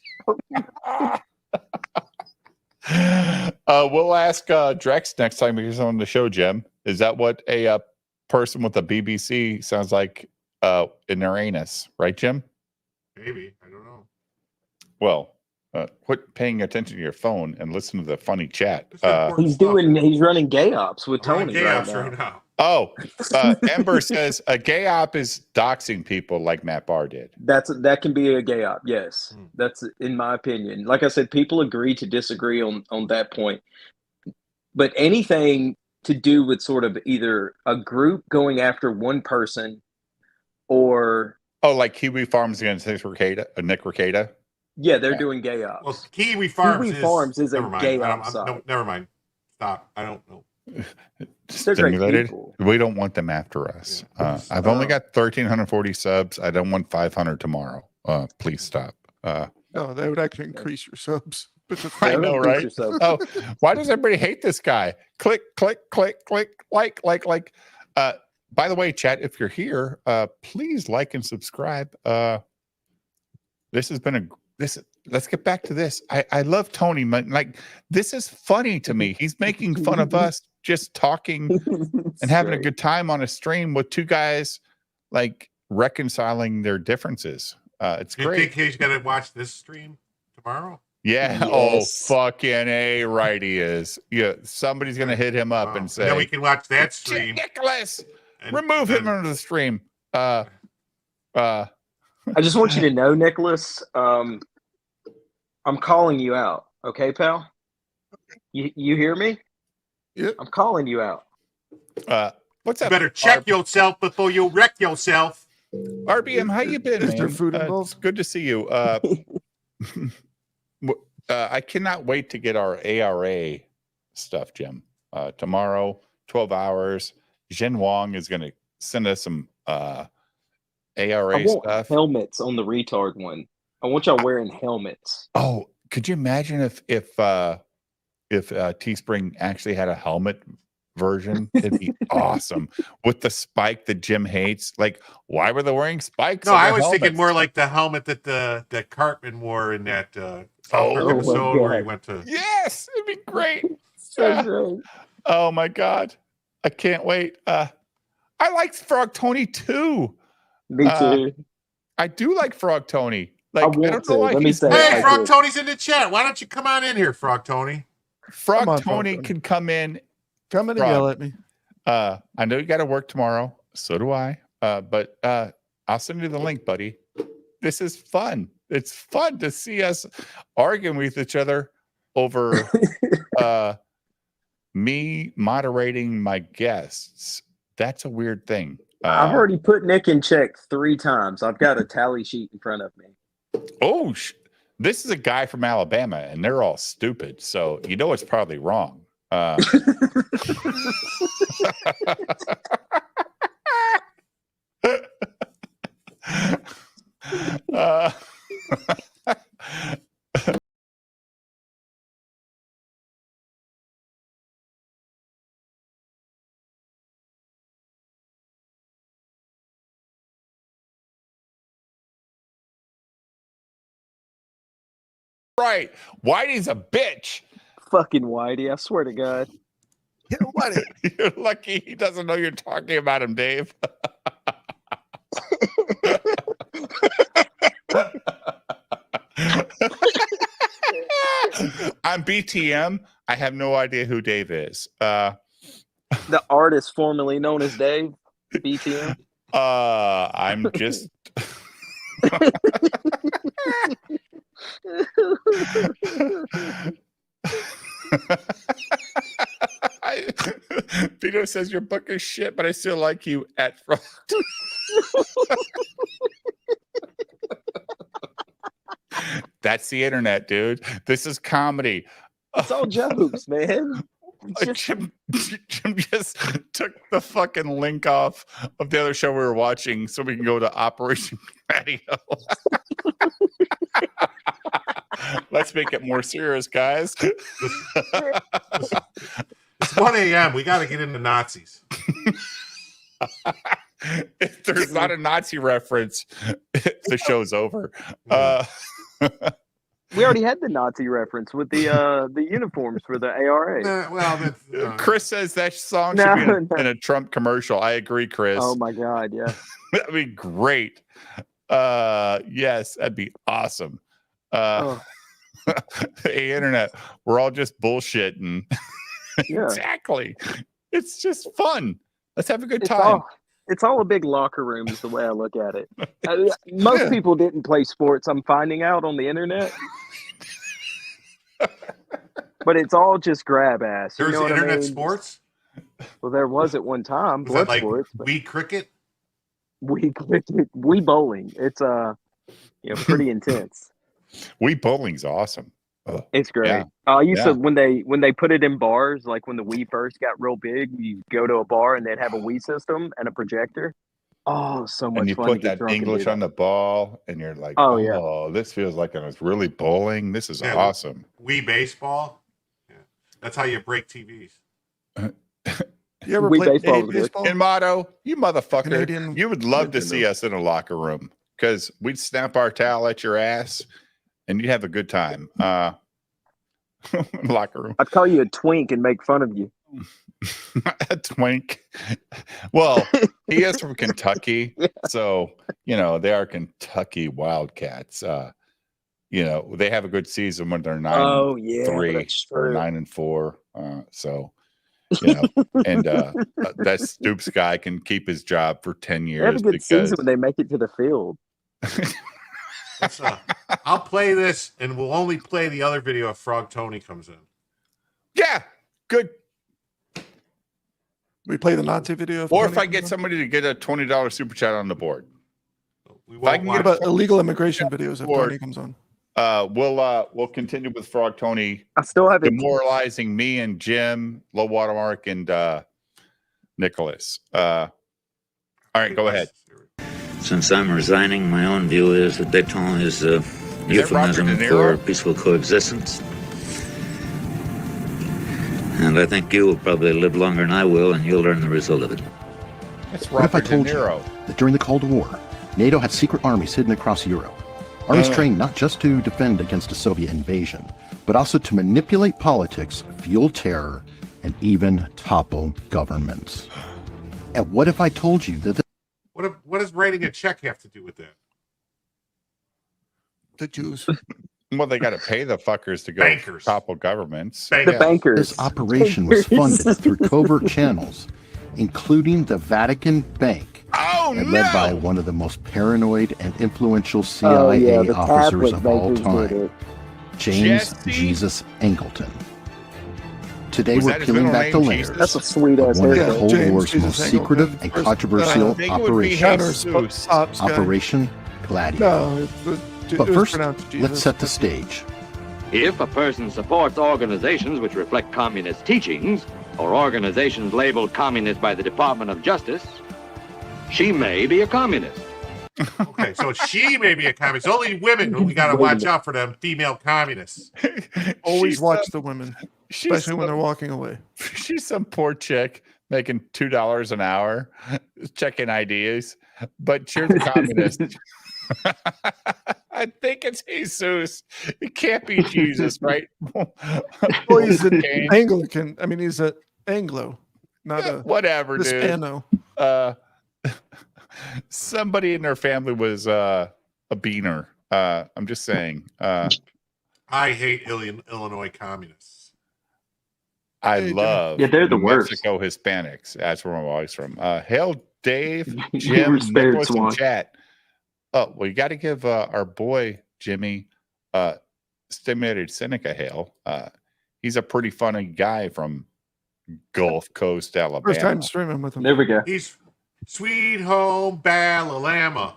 We'll ask Drex next time he's on the show, Jim. Is that what a person with the BBC sounds like in their anus? Right, Jim? Maybe. I don't know. Well, quit paying attention to your phone and listen to the funny chat. He's running gay ops with Tony right now. Oh, Ember says a gay op is doxing people like Matt Barr did. That can be a gay op. Yes, that's in my opinion. Like I said, people agree to disagree on that point. But anything to do with sort of either a group going after one person or like Kiwi Farms against Nick Rekieta. Yeah, they're doing gay ops. Well, Kiwi Farms is a gay op site. No, never mind. Stop. I don't know. They're great people. We don't want them after us. I've only got 1,340 subs. I don't want 500 tomorrow. Please stop. No, that would actually increase your subs. I know, right? Oh, why does everybody hate this guy? Click, click, click, click, like. By the way, chat, if you're here, please like and subscribe. This has been let's get back to this. I love Tony. Like, this is funny to me. He's making fun of us just talking and having a good time on a stream with two guys like reconciling their differences. It's great. You think he's gonna watch this stream tomorrow? Yeah. Yes. Oh, fucking A, right he is. Yeah, somebody's gonna hit him up and say, then we can watch that stream. Nicholas, remove him from the stream. I just want you to know, Nicholas, I'm calling you out. Okay, pal? You hear me? Yeah. I'm calling you out. What's up? You better check yourself before you wreck yourself. RBM, how you been, man? Is there food involved? It's good to see you. I cannot wait to get our ARA stuff, Jim. Tomorrow, 12 hours. Zhen Wang is going to send us some ARA stuff. Helmets on the retard one. I want y'all wearing helmets. Oh, could you imagine if Teespring actually had a helmet version? It'd be awesome with the spike that Jim hates. Like, why were they wearing spikes? No, I was thinking more like the helmet that Cartman wore in that episode where he went to. Yes, it'd be great. So great. Oh my god, I can't wait. I like Frog Tony too. Me too. I do like Frog Tony. Like, I don't know why he's. Hey, Frog Tony's in the chat. Why don't you come on in here, Frog Tony? Frog Tony can come in. Come in and yell at me. I know you got to work tomorrow. So do I. But I'll send you the link, buddy. This is fun. It's fun to see us arguing with each other over me moderating my guests. That's a weird thing. I've already put Nick in check 3 times. I've got a tally sheet in front of me. Oh, this is a guy from Alabama, and they're all stupid. So you know it's probably wrong. right. Whitey's a bitch. Fucking Whitey, I swear to God. Whitey. You're lucky he doesn't know you're talking about him, Dave. I'm BTM. I have no idea who Dave is. The artist formerly known as Dave, BTM. I'm just Vito says your book is shit, but I still like you at front. That's the internet, dude. This is comedy. It's all jokes, man. Jim just took the fucking link off of the other show we were watching so we can go to Operation Gladio. Let's make it more serious, guys. It's 1 a.m. We got to get into Nazis. If there's not a Nazi reference, the show's over. We already had the Nazi reference with the uniforms for the ARA. Chris says that song should be in a Trump commercial. I agree, Chris. Oh my God, yeah. That'd be great. Yes, that'd be awesome. Hey, internet, we're all just bullshitting. Yeah. Exactly. It's just fun. Let's have a good time. It's all a big locker room is the way I look at it. Most people didn't play sports, I'm finding out on the internet. But it's all just grab ass. There's you know internet sports? Well, there was at one time. Was that like sports, Wii cricket? Wii cricket, Wii bowling. It's pretty intense. Wii bowling's awesome. It's great. Yeah. I used to when they put it in bars, like when the Wii first got real big, you go to a bar and they'd have a Wii system and a projector. Oh, so much and you fun. put that English on the ball, and you're like, oh, this feels like I was really bowling. This is awesome. Wii baseball. Yeah. That's how you break TVs. You ever played baseball? In Motto, you motherfucker, you would love to see us in a locker room because we'd snap our towel at your ass and you'd have a good time. Locker room. I'd call you a twink and make fun of you. A twink. Well, he is from Kentucky, so they are Kentucky Wildcats. They have a good season when they're 9-3 or 9-4. So and that Stoops guy can keep his job for 10 years. They have a good season when they make it to the field. I'll play this, and we'll only play the other video if Frog Tony comes in. Yeah, good. We play the Nazi video, or if I get somebody to get a $20 super chat on the board. If I can get about illegal immigration videos if Tony comes on. We'll continue with Frog Tony. I still have demoralizing me and Jim, Low Watermark, and Nicholas. All right, go ahead. Since I'm resigning, my own view is that détente is a euphemism for peaceful coexistence. And I think you will probably live longer than I will, and you'll learn the result of it. What if I told you that during the Cold War, NATO had secret armies hidden across Europe? Armies trained not just to defend against a Soviet invasion, but also to manipulate politics, fuel terror, and even topple governments. And what if I told you that what does writing a check have to do with that? The Jews. Well, they got to pay the fuckers to go topple governments. The bankers. This operation was funded through covert channels, including the Vatican Bank, and led by one of the most paranoid and influential CIA officers of all time, James Jesus Angleton. Today we're peeling back the layers That's a sweet of ass one of the haircut. Cold War's most secretive and controversial operations, Operation Gladio. But first, let's set the stage. If a person supports organizations which reflect communist teachings, or organizations labeled communist by the Department of Justice, she may be a communist. Okay, so she may be a communist. Only women who we got to watch out for them female communists. Always watch the women, especially when they're walking away. She's some poor chick making $2 an hour, checking IDs, but she's a communist. I think it's Jesus. It can't be Jesus, right? Well, he's an Anglican. I mean, he's an Anglo, not a whatever, dude. Hispano. Somebody in their family was a beaner. I'm just saying. I hate Illinois communists. I love they're the New worst. Mexico Hispanics. That's where I'm always from. Hail Dave, Jim, were spared, Nicholas, and Swan. chat. Oh, well, you got to give our boy Jimmy Stimulated Cynic a hail. He's a pretty funny guy from Gulf Coast, Alabama. First time streaming with him. There we go. He's Sweet Home Alabama.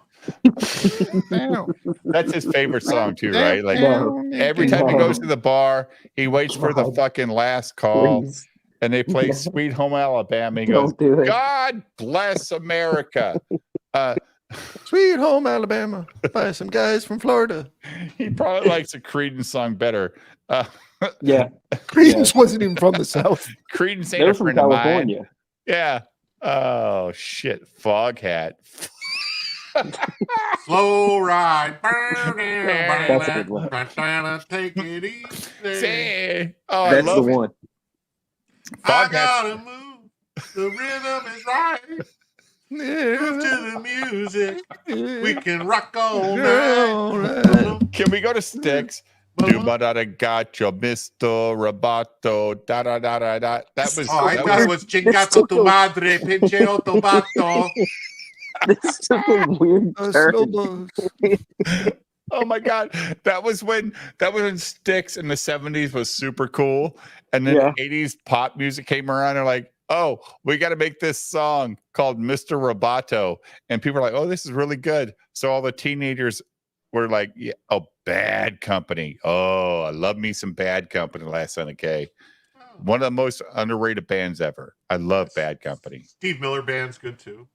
That's his favorite song too, right? Like every time he goes to the bar, he waits for the fucking last call, and they play Sweet Home Alabama. He goes, "God bless America." Sweet Home Alabama by some guys from Florida. He probably likes a Creedence song better. Creedence wasn't even from the South. Creedence ain't They're a from friend of mine. California. Yeah. Oh shit, Foghat. Slow ride. That's a good one. Take it easy. Say, oh, That's I the love it. one. I gotta move. The rhythm is right. Move to the music. We can rock all night. Can we go to Sticks? Da-da-da, gotcha, Mr. Roboto. Da-da-da-da-da. That was. I thought it was Chingato tu madre, pinche automato. This is such a weird turn. Oh my god, that was when Sticks in the 70s was super cool, and then 80s pop music came around and like, oh, we got to make this song called Mr. Roboto, and people are like, oh, this is really good. So all the teenagers were like, yeah, oh, Bad Company. Oh, I love me some Bad Company. Last Son of K, one of the most underrated bands ever. I love Bad Company. Steve Miller Band's good too.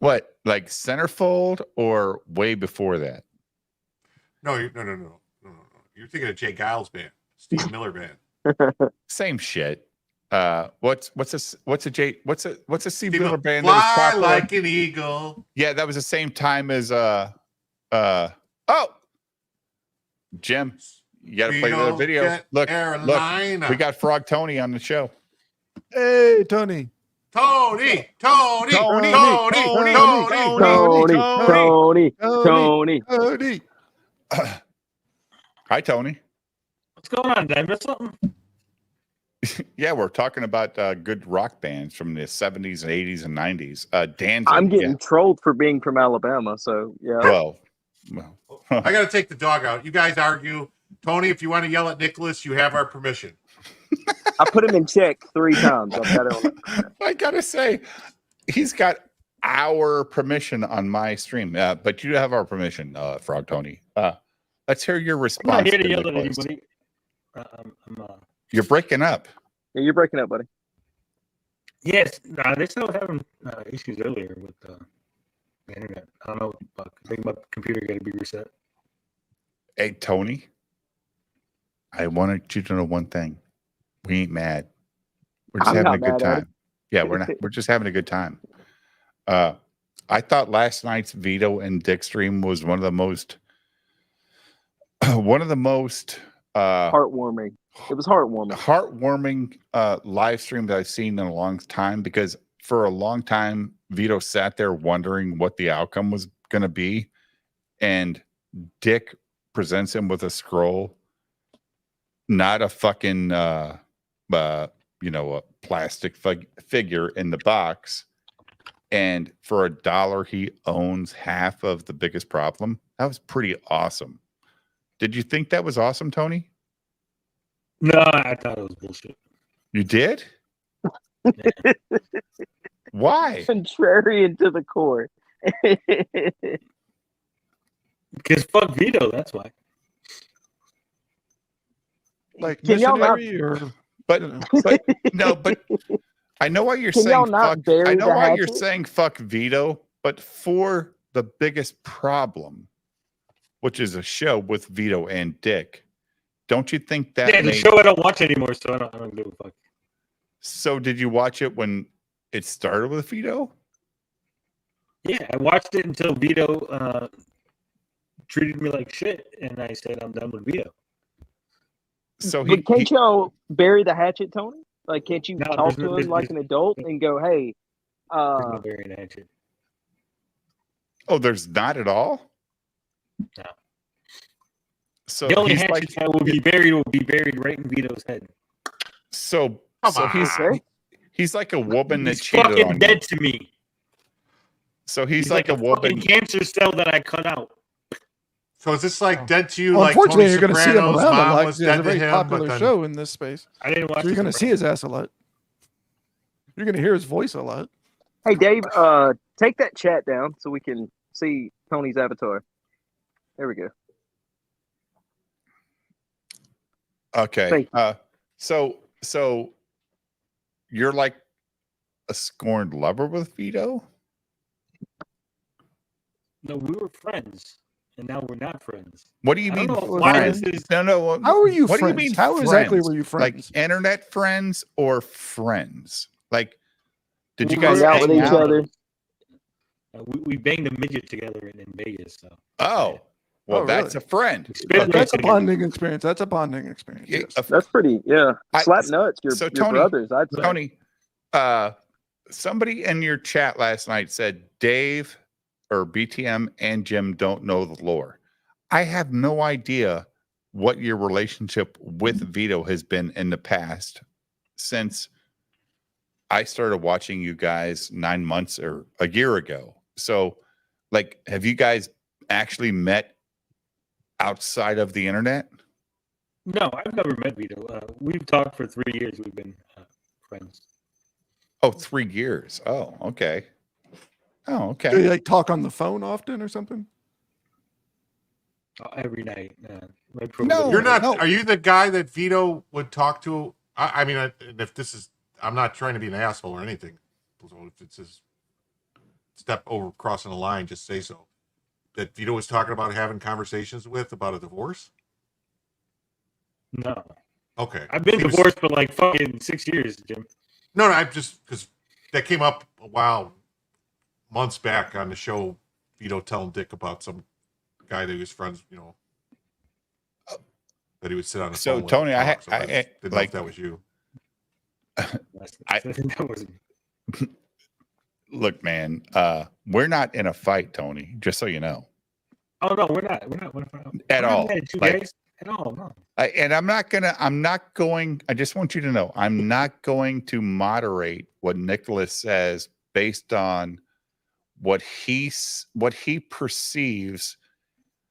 What, like Centerfold or way before that? No. You're thinking of Jay Giles Band, Steve Miller Band. Same shit. What's a Steve Miller band Fly that was popular? like an eagle. Yeah, that was the same time as Jim, you gotta play the video. Look, we got Frog Tony on the show. Hey, Tony. Tony. Hi, Tony. What's going on? Did I miss something? Yeah, we're talking about good rock bands from the 70s and 80s and 90s. Danzig. I'm getting trolled for being from Alabama, so yeah. Well. I got to take the dog out. You guys argue. Tony, if you want to yell at Nicholas, you have our permission. I put him in check 3 times. I gotta say, he's got our permission on my stream, but you have our permission, Frog Tony. Let's hear your response. I'm not here to yell at anybody. You're breaking up. Yeah, you're breaking up, buddy. Yes, they still having issues earlier with the internet. I don't know. I think my computer got to be reset. Hey, Tony, I wanted you to know one thing. We ain't mad. We're just having a good time. Yeah, we're not. We're just having a good time. I thought last night's Vito and Dick stream was one of the most heartwarming. It was heartwarming live streams I've seen in a long time, because for a long time Vito sat there wondering what the outcome was going to be, and Dick presents him with a scroll, not a fucking a plastic figure in the box, and for $1 he owns half of the biggest problem. That was pretty awesome. Did you think that was awesome, Tony? No, I thought it was bullshit. You did? Yeah. Why? Contrarian to the core. Because fuck Vito, that's why. Like, can y'all not? But I know why you're saying fuck. I know why you're saying fuck Vito, but for the biggest problem, which is a show with Vito and Dick, don't you think that? Yeah, the show I don't watch anymore, so I don't give a fuck. So did you watch it when it started with Vito? Yeah, I watched it until Vito treated me like shit, and I said I'm done with Vito. So but can't y'all bury the hatchet, Tony? Like, can't you talk to him like an adult and go, "Hey, there's no burying the hatchet." Oh, there's not at all. No. So The only he's hatchet like, that will be buried right in Vito's head. So he's like a woman that He's cheated fucking on dead you. to me. So he's like a fucking woman. cancer cell that I cut out. So is this like dead to you? Well, like unfortunately, Tony you're going to see him Soprano's around a mom lot. was It's a dead to very him, popular but then show in this space. I didn't watch. So you're going to see his ass a lot. You're going to hear his voice a lot. hey, Dave, take that chat down so we can see Tony's avatar." There we go. Okay. So you're like a scorned lover with Vito? No, we were friends, and now we're not friends. What do you I mean don't know why friends? this is- No. How are you What friends? do you mean How friends? exactly were you friends? Like internet friends or friends? Like, did you We guys were hang with out? each other. We banged a midget together in Vegas. So. Oh, well, Oh, that's really? a friend. That's a bonding experience. That's a bonding experience. Yeah, Yes. That's pretty. Yeah, slap nuts. Your Tony, brothers. I'd say. Tony, somebody in your chat last night said Dave or BTM and Jim don't know the lore. I have no idea what your relationship with Vito has been in the past since I started watching you guys 9 months or a year ago. So, like, have you guys actually met outside of the internet? No, I've never met Vito. We've talked for 3 years. We've been friends. Oh, 3 years. Oh, okay. Oh, okay. Do you like talk on the phone often or something? Every night. No, you're not. no. Are you the guy that Vito would talk to? I mean, if this is, I'm not trying to be an asshole or anything. So if it's his step over crossing the line, just say so. That Vito was talking about having conversations with about a divorce? No. Okay. I've been divorced for like fucking 6 years, Jim. No, I'm just because that came up months back on the show. Vito telling Dick about some guy that he was friends, that he would sit on the phone. So with Tony, and I talk. So I didn't know like if that was you. That wasn't. Look, man, we're not in a fight, Tony. Just so you know. Oh no, we're not At all. Mad at you Like, guys. At all, no. And I'm not going. I just want you to know, I'm not going to moderate what Nicholas says based on what he perceives.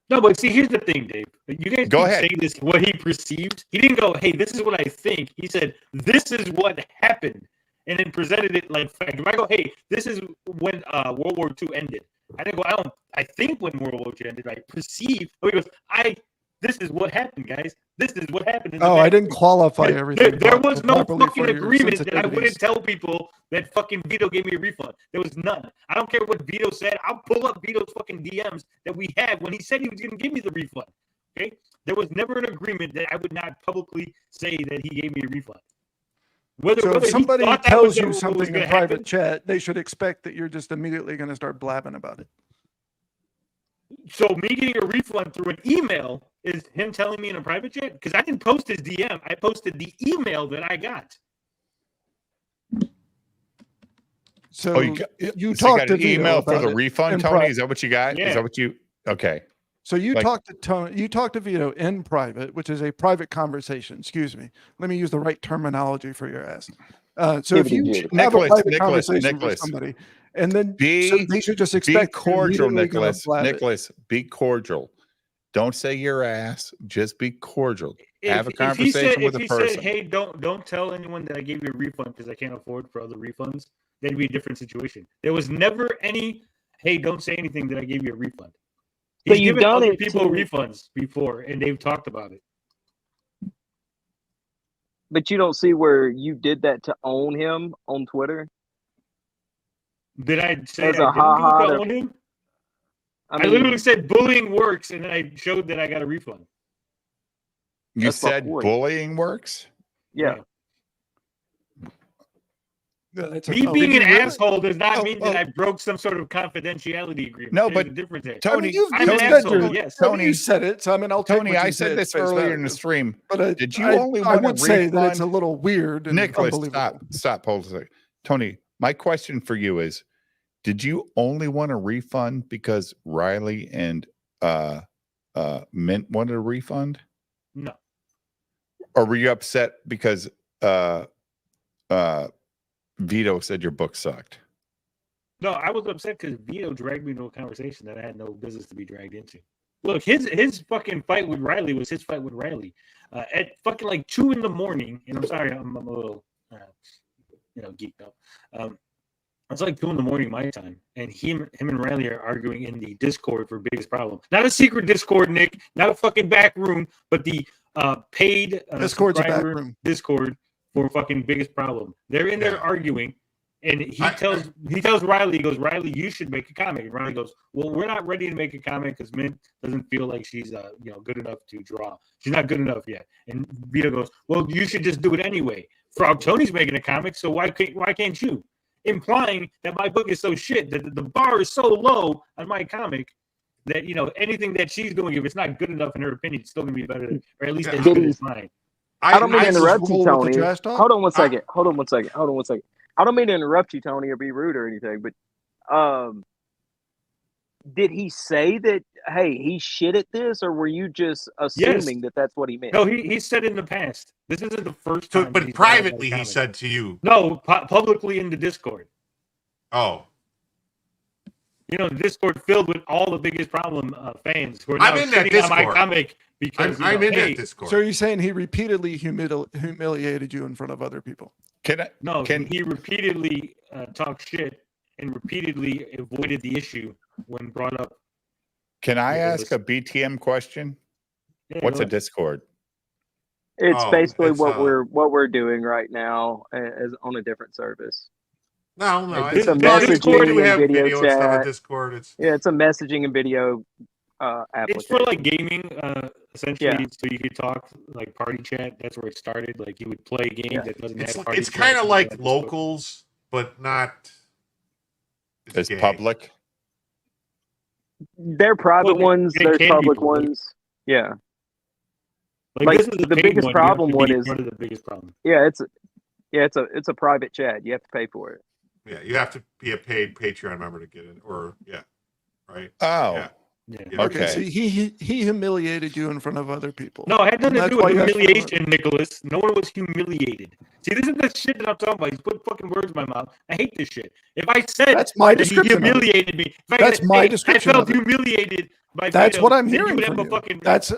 No, but see, here's the thing, Dave. You guys Go keep ahead. saying this, what he perceived. He didn't go, hey, this is what I think. He said, this is what happened. And then presented it like fact. If I go, hey, this is when World War II ended. I didn't go, I think when World War II ended, I perceive. Oh, he goes, this is what happened, guys. This is what happened. Oh, I didn't qualify everything. There was no properly fucking for your agreement that I wouldn't sensitivities. tell people that fucking Vito gave me a refund. There was none. I don't care what Vito said. I'll pull up Vito's fucking DMs that we had when he said he was going to give me the refund. Okay? There was never an agreement that I would not publicly say that he gave me a refund. So whether if somebody he thought that tells was you what was something gonna in private happen, chat, they should expect that you're just immediately going to start blabbing about it. so me getting a refund through an email is him telling me in a private chat? Because I didn't post his DM. I posted the email that I got. So you talked got to an email Vito for the about it refund, in Tony? private. Is that what you got? Yeah. Is that what you? Okay. So you Like- talked to Tony, you talked to Vito in private, which is a private conversation. Excuse me. Let me use the right terminology for your ass. So if you have a private conversation with somebody, and then so they should just expect be cordial, you're immediately gonna Nicholas. blab it. Nicholas, be cordial. Don't say your ass. Just be cordial. Have a If conversation with if a he person. said, hey, don't tell anyone that I gave you a refund because I can't afford for other refunds, that'd be a different situation. There was never any, hey, don't say anything that I gave you a refund. So He's you've given done other it people to- refunds before, and they've talked about it. But you don't see where you did that to own him on Twitter? Did I say As I a didn't ha-ha do it to- to own him? I I mean, literally said bullying works, and then I showed that I got a refund. You That's my said point. bullying works? Yeah. Me being an asshole does not mean that I broke some sort of confidentiality agreement. No, There's but a difference there. Tony, I'm an asshole. Yes, Tony, you said it. So I mean, I'll take Tony, what you I said this face earlier in value. the stream. But did you only want I would to say that it's refund? a little weird and Nicholas, unbelievable. stop, hold a second. Tony, my question for you is: did you only want a refund because Riley and Mint wanted a refund? No. Or were you upset because Vito said your book sucked? No, I was upset because Vito dragged me into a conversation that I had no business to be dragged into. Look, his fucking fight with Riley was his fight with Riley. At fucking like 2 a.m, and I'm sorry, I'm a little, geeked up. It's like 2 a.m. my time, and him and Riley are arguing in the Discord for biggest problem. Not a secret Discord, Nick. Not a fucking back room, but the paid Discord's a back room. Discord for fucking biggest problem. They're in there arguing, and he tells Riley, he goes, Riley, you should make a comic. And Riley goes, well, we're not ready to make a comic because Mint doesn't feel like she's good enough to draw. She's not good enough yet. And Vito goes, well, you should just do it anyway. Frog Tony's making a comic, so why can't you? Implying that my book is so shit, that the bar is so low on my comic that anything that she's doing, if it's not good enough in her opinion, it's still gonna be better than, or at least as good as mine. I don't mean to interrupt you, Tony. Hold on one second. I don't mean to interrupt you, Tony, or be rude or anything, but did he say that, hey, he shit at this, or were you just assuming that that's what he meant? No, he said it in the past. This isn't the first time. But privately, he said to you. No, publicly in the Discord. Oh. The Discord filled with all the biggest problem fans who are now in that shitting on my Discord. comic because I'm in that Discord. So are you saying he repeatedly humiliated you in front of other people? He repeatedly talked shit and repeatedly avoided the issue when brought up. Can I ask a BTM question? Yeah, What's a Discord? It's basically what we're doing right now as on a different service. No, it's a messaging and video chat. Stuff Discord. It's a messaging and video application. It's for like gaming, essentially, so you could talk like party chat. That's where it started. Like you would play a game that doesn't have party It's chat. kind of like locals, but not as public. They're private ones. There's public ones. Yeah. Like this is the biggest problem one is one of the biggest problems. Yeah, it's a private chat. You have to pay for it. Yeah, you have to be a paid Patreon member to get in, right? Oh, yeah. Okay. So he humiliated you in front of other people. No, it had nothing to do with humiliation, Nicholas. No one was humiliated. See, this is the shit that I'm talking about. He's put fucking words in my mouth. I hate this shit. If I said that's my that he humiliated me, that's my description. I felt humiliated by that's Vito, what I'm hearing from you.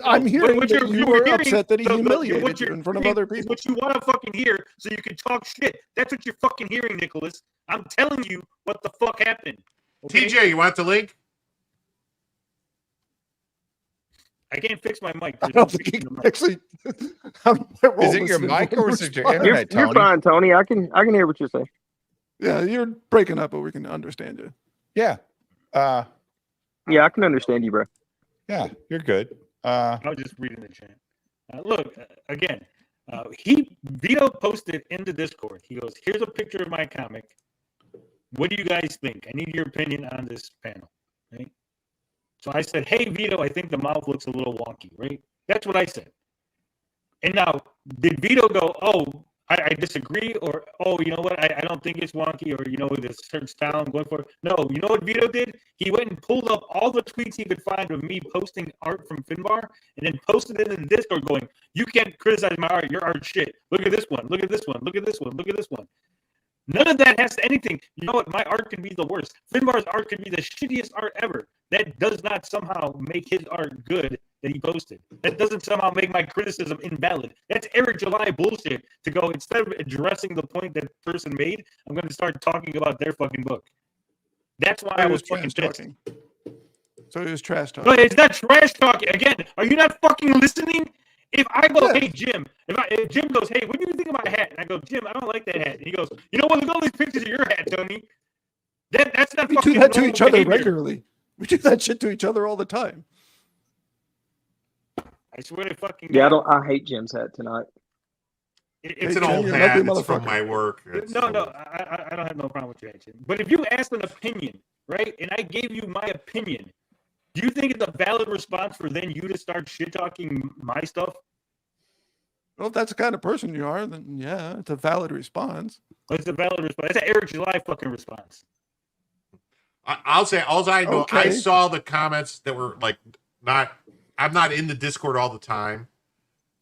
I'm hearing that you were upset that he humiliated you in front of other people. What you want to fucking hear, so you can talk shit. That's what you're fucking hearing, Nicholas. I'm telling you what the fuck happened. Okay? TJ, you want the link? I can't fix my mic. I don't think he actually. Is it your mic or is it your internet, Tony? You're fine, Tony. I can hear what you're saying. Yeah, you're breaking up, but we can understand you. Yeah. Yeah, I can understand you, bro. Yeah, you're good. I was just reading the chat. Look, again, Vito posted in the Discord. He goes, "Here's a picture of my comic. What do you guys think? I need your opinion on this panel." Right? So I said, "Hey, Vito, I think the mouth looks a little wonky." Right? That's what I said. And now, did Vito go, "Oh, I disagree," or "Oh, you know what? I don't think it's wonky," or there's a certain style I'm going for? No, you know what Vito did? He went and pulled up all the tweets he could find of me posting art from Finbar, and then posted it in the Discord, going, "You can't criticize my art. Your art shit. Look at this one. Look at this one. Look at this one. Look at this one." None of that has anything. You know what? My art could be the worst. Finbar's art could be the shittiest art ever. That does not somehow make his art good that he posted. That doesn't somehow make my criticism invalid. That's Eric July bullshit to go, instead of addressing the point that person made, I'm going to start talking about their fucking book. That's why I was fucking pissed. So it was trash talking. No, it's not trash talking. Again, are you not fucking listening? If I go, "Hey, Jim," if Jim goes, "Hey, what do you think of my hat?" And I go, "Jim, I don't like that hat." And he goes, "You know what? Look at all these pictures of your hat, Tony." That's not we fucking do that to each other behavior. regularly. We do that shit to each other all the time. I swear to fucking God. God. I hate Jim's hat tonight. It's an old hat. It's from my work. I don't have no problem with your action. But if you asked an opinion, right, and I gave you my opinion, do you think it's a valid response for then you to start shit talking my stuff? Well, if that's the kind of person you are, then yeah, it's a valid response. It's a valid response. It's an Eric July fucking response. I'll say, all I know, Okay. I saw the comments that were like, I'm not in the Discord all the time,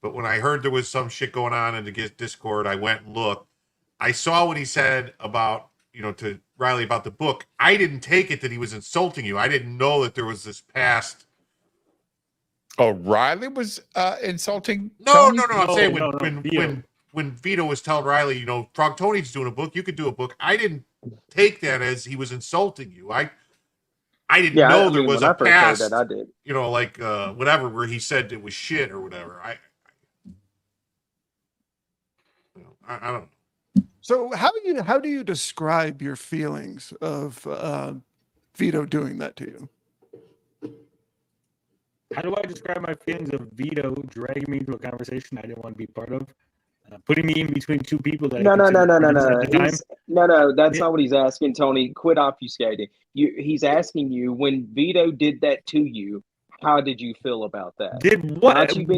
but when I heard there was some shit going on in the Discord, I went and looked. I saw what he said about, to Riley about the book. I didn't take it that he was insulting you. I didn't know that there was this past. Oh, Riley was insulting? No, Tony? I'm saying when Vito was telling Riley, Frog Tony's doing a book, you could do a book. I didn't take that as he was insulting you. I didn't know there was a past. That I did. Whatever, where he said it was shit or whatever. I don't know. So how do you describe your feelings of Vito doing that to you? How do I describe my feelings of Vito dragging me into a conversation I didn't want to be part of? Putting me in between two people that No. No. That's not what he's asking, Tony. Quit obfuscating. He's asking you, when Vito did that to you, how did you feel about that? Did what? I'm asking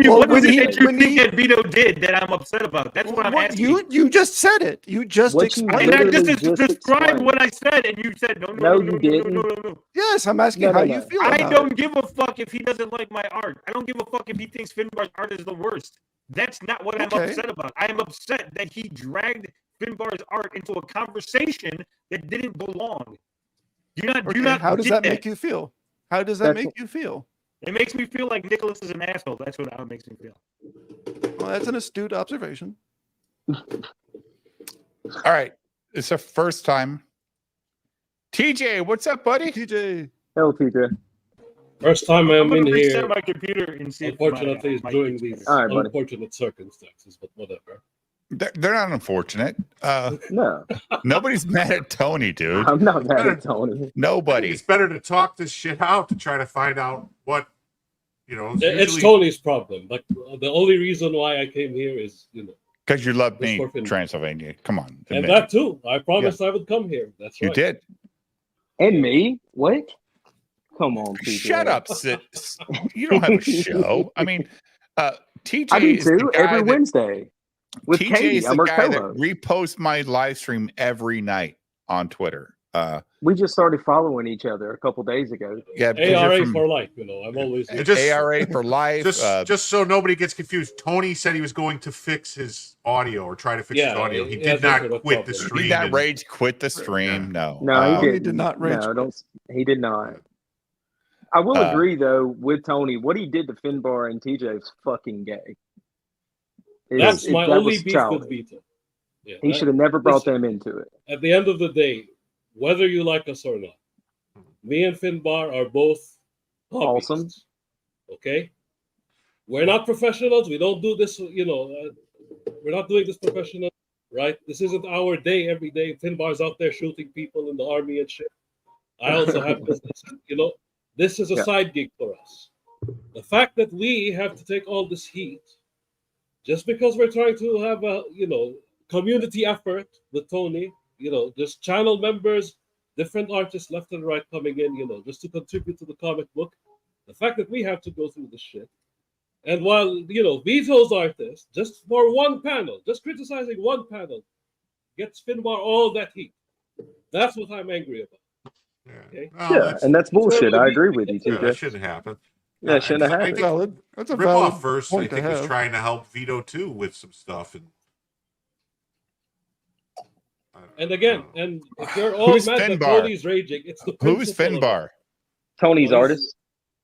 you, what is it that you think that Vito did that I'm upset about? That's what I'm asking. You just said it. You just explained I it. just described what I said, and you said no. Yes, I'm asking how you feel about I don't give a fuck if he doesn't like my art. I don't give a fuck if he thinks Finbar's art is the worst. That's not what I'm upset about. I am upset that he dragged Finbar's art into a conversation that didn't belong. How does that make you feel? How does that make you feel? It makes me feel like Nicholas is an asshole. That's how it makes me feel. Well, that's an astute observation. All right. It's the first time. TJ, what's up, buddy? TJ. Hello, TJ. First time I'm in here. Reset my computer and see. Unfortunately, it's during these unfortunate circumstances, but whatever. They're not unfortunate. No. Nobody's mad at Tony, dude. I'm not mad at Tony. Nobody. It's better to talk this shit out to try to find out what, It's Tony's problem. Like, the only reason why I came here is, because you love me, Transylvania. Come on. And that too. I promised I would come here. That's right. You did. And me? What? Come on, TJ. Shut up, Sid. You don't have a show. I mean, TJ I do is the too, guy every that, Wednesday. With TJ Katie, is I'm the her guy that co-host. reposts my live stream every night on Twitter. We just started following each other a couple days ago. Yeah, ARA for life, I'm always ARA for life. Just so nobody gets confused, Tony said he was going to fix his audio or try to fix his audio. He did not quit the stream. He did not rage quit the stream. No, he did not rage. No, he did not. I will agree though with Tony. What he did to Finbar and TJ is fucking gay. That's my only beef with Vito. Yeah, he should have never brought them into it. At the end of the day, whether you like us or not, me and Finbar are both awesome. Okay? We're not professionals. We don't do this, we're not doing this professional, right? This isn't our day every day. Finbar's out there shooting people in the army and shit. I also have business. This is a side gig for us. The fact that we have to take all this heat just because we're trying to have a, community effort with Tony, just channel members, different artists left and right coming in, just to contribute to the comic book. The fact that we have to go through this shit. And while, Vito's artist, just for one panel, just criticizing one panel, gets Finbar all that heat. That's what I'm angry about. Okay? And that's bullshit. I agree with you, TJ. That shouldn't happen. Yeah, it shouldn't have happened. That's a Rip valid Off First, I think, was trying to help Vito too with some stuff. And again, and if you're all mad that Tony's raging, it's the Who's Finbar? Tony's artist.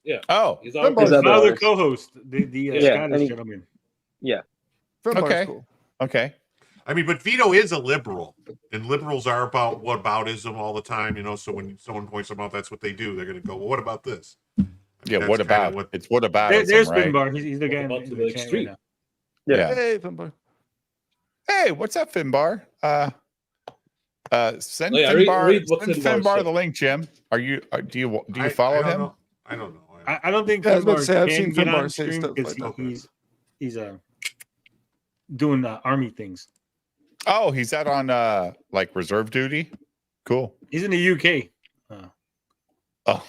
Yeah. Oh, he's our other co-host, the Scottish gentleman. Yeah. Okay. Okay. I mean, but Vito is a liberal, and liberals are about whataboutism all the time, So when someone points them out, that's what they do. They're going to go, "Well, what about this?" Yeah, what about? It's what about? There's right? Finbar. He's the guy in the extreme. Right yeah. Hey, Finbar. Hey, what's up, Finbar? Send Finbar the link, Jim. Do you follow him? I don't know. I don't think I was about to say, I've seen Finbar Finbar say stuff like that. he's a doing army things. Oh, he's out on like reserve duty. Cool. He's in the UK. Oh,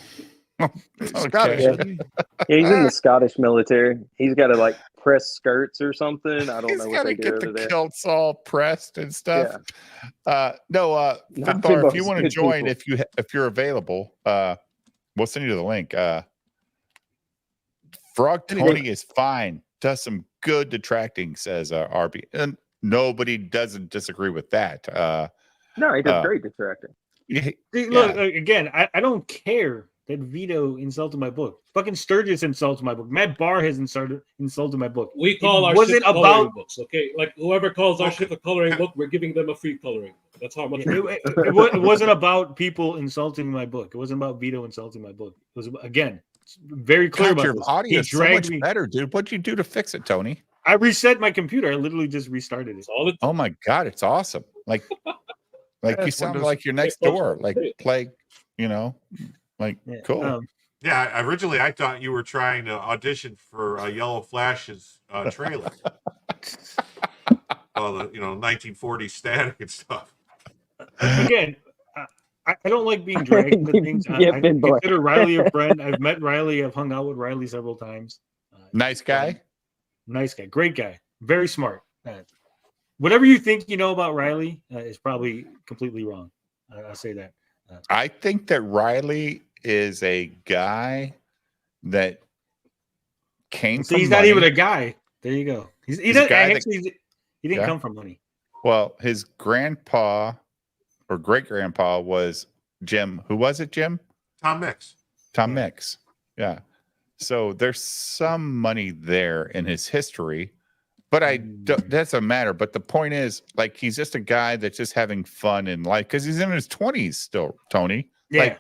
Scottish. Yeah. He's in the Scottish military. He's got to like press skirts or something. I don't know what they do over there. Kilts all pressed and stuff. Yeah. Finbar, if you want to join, if you're available, we'll send you the link. Frog Tony is fine. Does some good detracting, says RB, and nobody doesn't disagree with that. No, he does great detracting. See, look, again, I don't care that Vito insulted my book. Fucking Sturgis insulted my book. Matt Barr has insulted my book. We call our shit coloring books, okay? Like whoever calls our shit a coloring book, we're giving them a free coloring. That's how much. It wasn't about people insulting my book. It wasn't about Vito insulting my book. It was again very clear about your this. audio is so much better, dude. What'd you do to fix it, Tony? I reset my computer. I literally just restarted it. Oh my god, it's awesome! Like you sound like you're next door. Like play, cool. Yeah, originally I thought you were trying to audition for Yellow Flash's trailer. All the 1940s static and stuff. Again, I don't like being dragged into things. I consider Riley a friend. I've met Riley. I've hung out with Riley several times. Nice guy. Nice guy. Great guy. Very smart. Whatever you think you know about Riley is probably completely wrong. I'll say that. I think that Riley is a guy that came from he's money. not even a guy. There you go. He didn't come from money. Well, his grandpa or great grandpa was Jim. Who was it, Jim? Tom Mix. Tom Mix. Yeah. So there's some money there in his history, but that doesn't matter. But the point is, like, he's just a guy that's just having fun in life because he's in his 20s still, Tony. Yeah.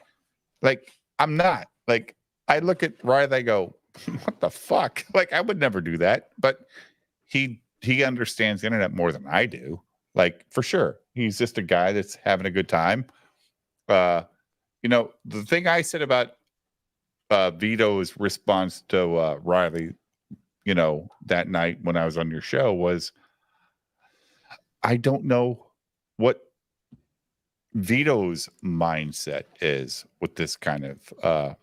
Like I'm not. Like, I look at Riley, I go, what the fuck? Like, I would never do that. But he understands the internet more than I do. Like, for sure. He's just a guy that's having a good time. The thing I said about Vito's response to Riley, that night when I was on your show was, I don't know what Vito's mindset is with this kind of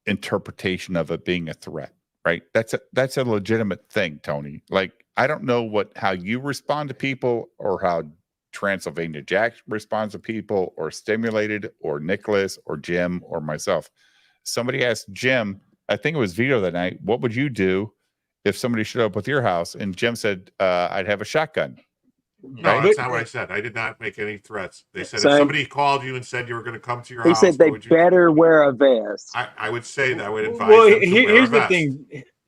interpretation of it being a threat, right? That's a legitimate thing, Tony. Like, I don't know how you respond to people or how Transylvania Jack responds to people or Stimulated or Nicholas or Jim or myself. Somebody asked Jim, I think it was Vito that night, what would you do if somebody showed up with your house? And Jim said, I'd have a shotgun. No, that's not what I said. I did not make any threats. They said if somebody called you and said you were going to come to your house, he said they better wear a vest. I would say that. I would advise them to wear a vest.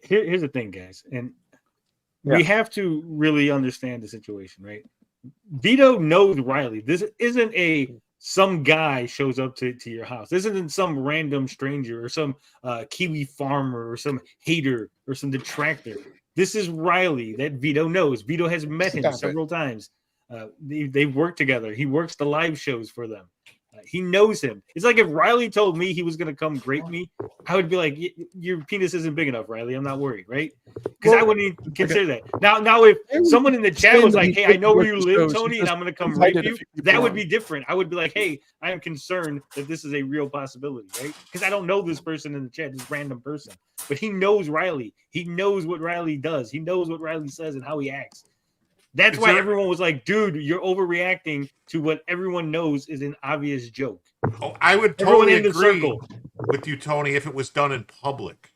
Here's the thing, guys. And we have to really understand the situation, right? Vito knows Riley. This isn't some guy shows up to your house. This isn't some random stranger or some Kiwi farmer or some hater or some detractor. This is Riley that Vito knows. Vito has met him several times. They work together. He works the live shows for them. He knows him. It's like if Riley told me he was going to come grape me, I would be like, your penis isn't big enough, Riley. I'm not worried, right? Because I wouldn't even consider that. Now, if someone in the chat was like, hey, I know where you live, Tony, and I'm going to come rape you, that would be different. I would be like, hey, I am concerned that this is a real possibility, right? Because I don't know this person in the chat, this random person. But he knows Riley. He knows what Riley does. He knows what Riley says and how he acts. That's why everyone was like, dude, you're overreacting to what everyone knows is an obvious joke. Oh, I would totally agree with you, Tony, if it was done in public.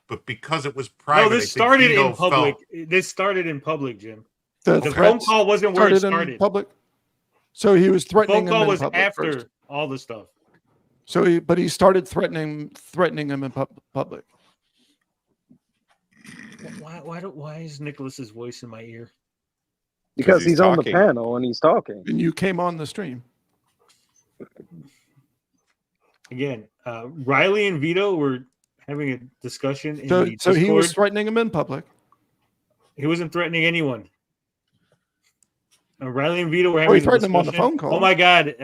But because it was private, this started in public. This started in public, Jim. The phone call wasn't where it started. In public. So he was threatening. The phone call was after first. All the stuff. So he started threatening him in public. Why is Nicholas's voice in my ear? Because he's on the panel and he's talking. And you came on the stream. Again, Riley and Vito were having a discussion in the so Discord. He was threatening him in public. He wasn't threatening anyone. Riley and Vito were having he threatened him on the phone call. Oh my God.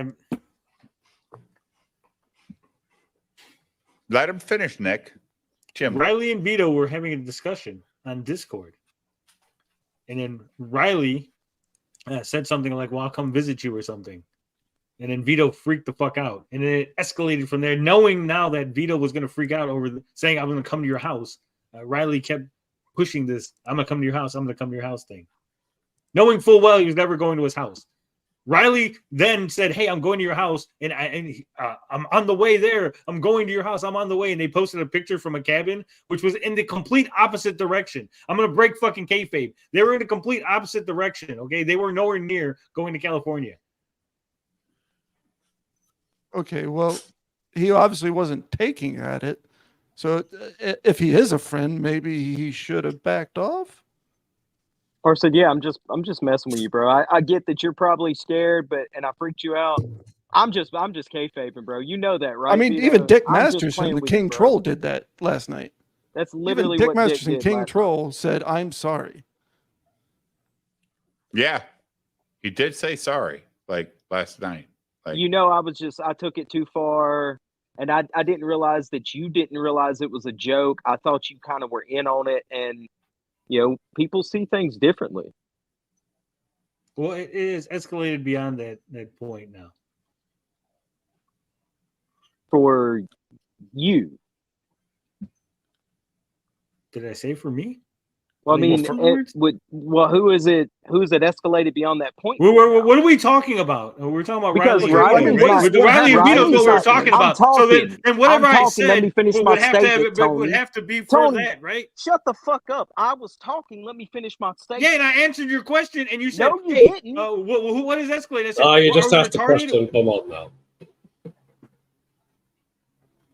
Let him finish, Nick. Jim. Riley and Vito were having a discussion on Discord. and then Riley said something like, "Well, I'll come visit you" or something. And then Vito freaked the fuck out. And then it escalated from there, knowing now that Vito was going to freak out over saying, "I'm going to come to your house." Riley kept pushing this, "I'm going to come to your house. I'm going to come to your house" thing. Knowing full well he was never going to his house. Riley then said, "Hey, I'm going to your house. And I'm on the way there. I'm going to your house. I'm on the way." And they posted a picture from a cabin, which was in the complete opposite direction. I'm going to break fucking kayfabe. They were in the complete opposite direction, okay? They were nowhere near going to California. Okay, well, he obviously wasn't taking at it. So if he is a friend, maybe he should have backed off. Or said, "Yeah, I'm just messing with you, bro. I get that you're probably scared, and I freaked you out. I'm just kayfabing, bro. You know that, right?" I mean, Vito? even Dick I'm just Masterson, playing the with King you, bro. Troll, did that last night. That's literally even Dick what Masterson, Dick did King last Troll, said, "I'm sorry." Yeah, he did say sorry, like last night. Like, You know, I took it too far, and I didn't realize that you didn't realize it was a joke. I thought you kind of were in on it, and people see things differently. Well, it is escalated beyond that point now. For you. Did I say for me? Well, I mean, who is it? Who is it escalated beyond that point? What are we talking about? We're talking about Because Riley and Vito is what we're talking about. So then whatever I said let me finish my statement, would have to be for that, right? Shut the fuck up. I was talking. Let me finish my statement. Yeah, and I answered your question, and you said, "No, you didn't." What is escalated? I said, you just asked the question. Come on now.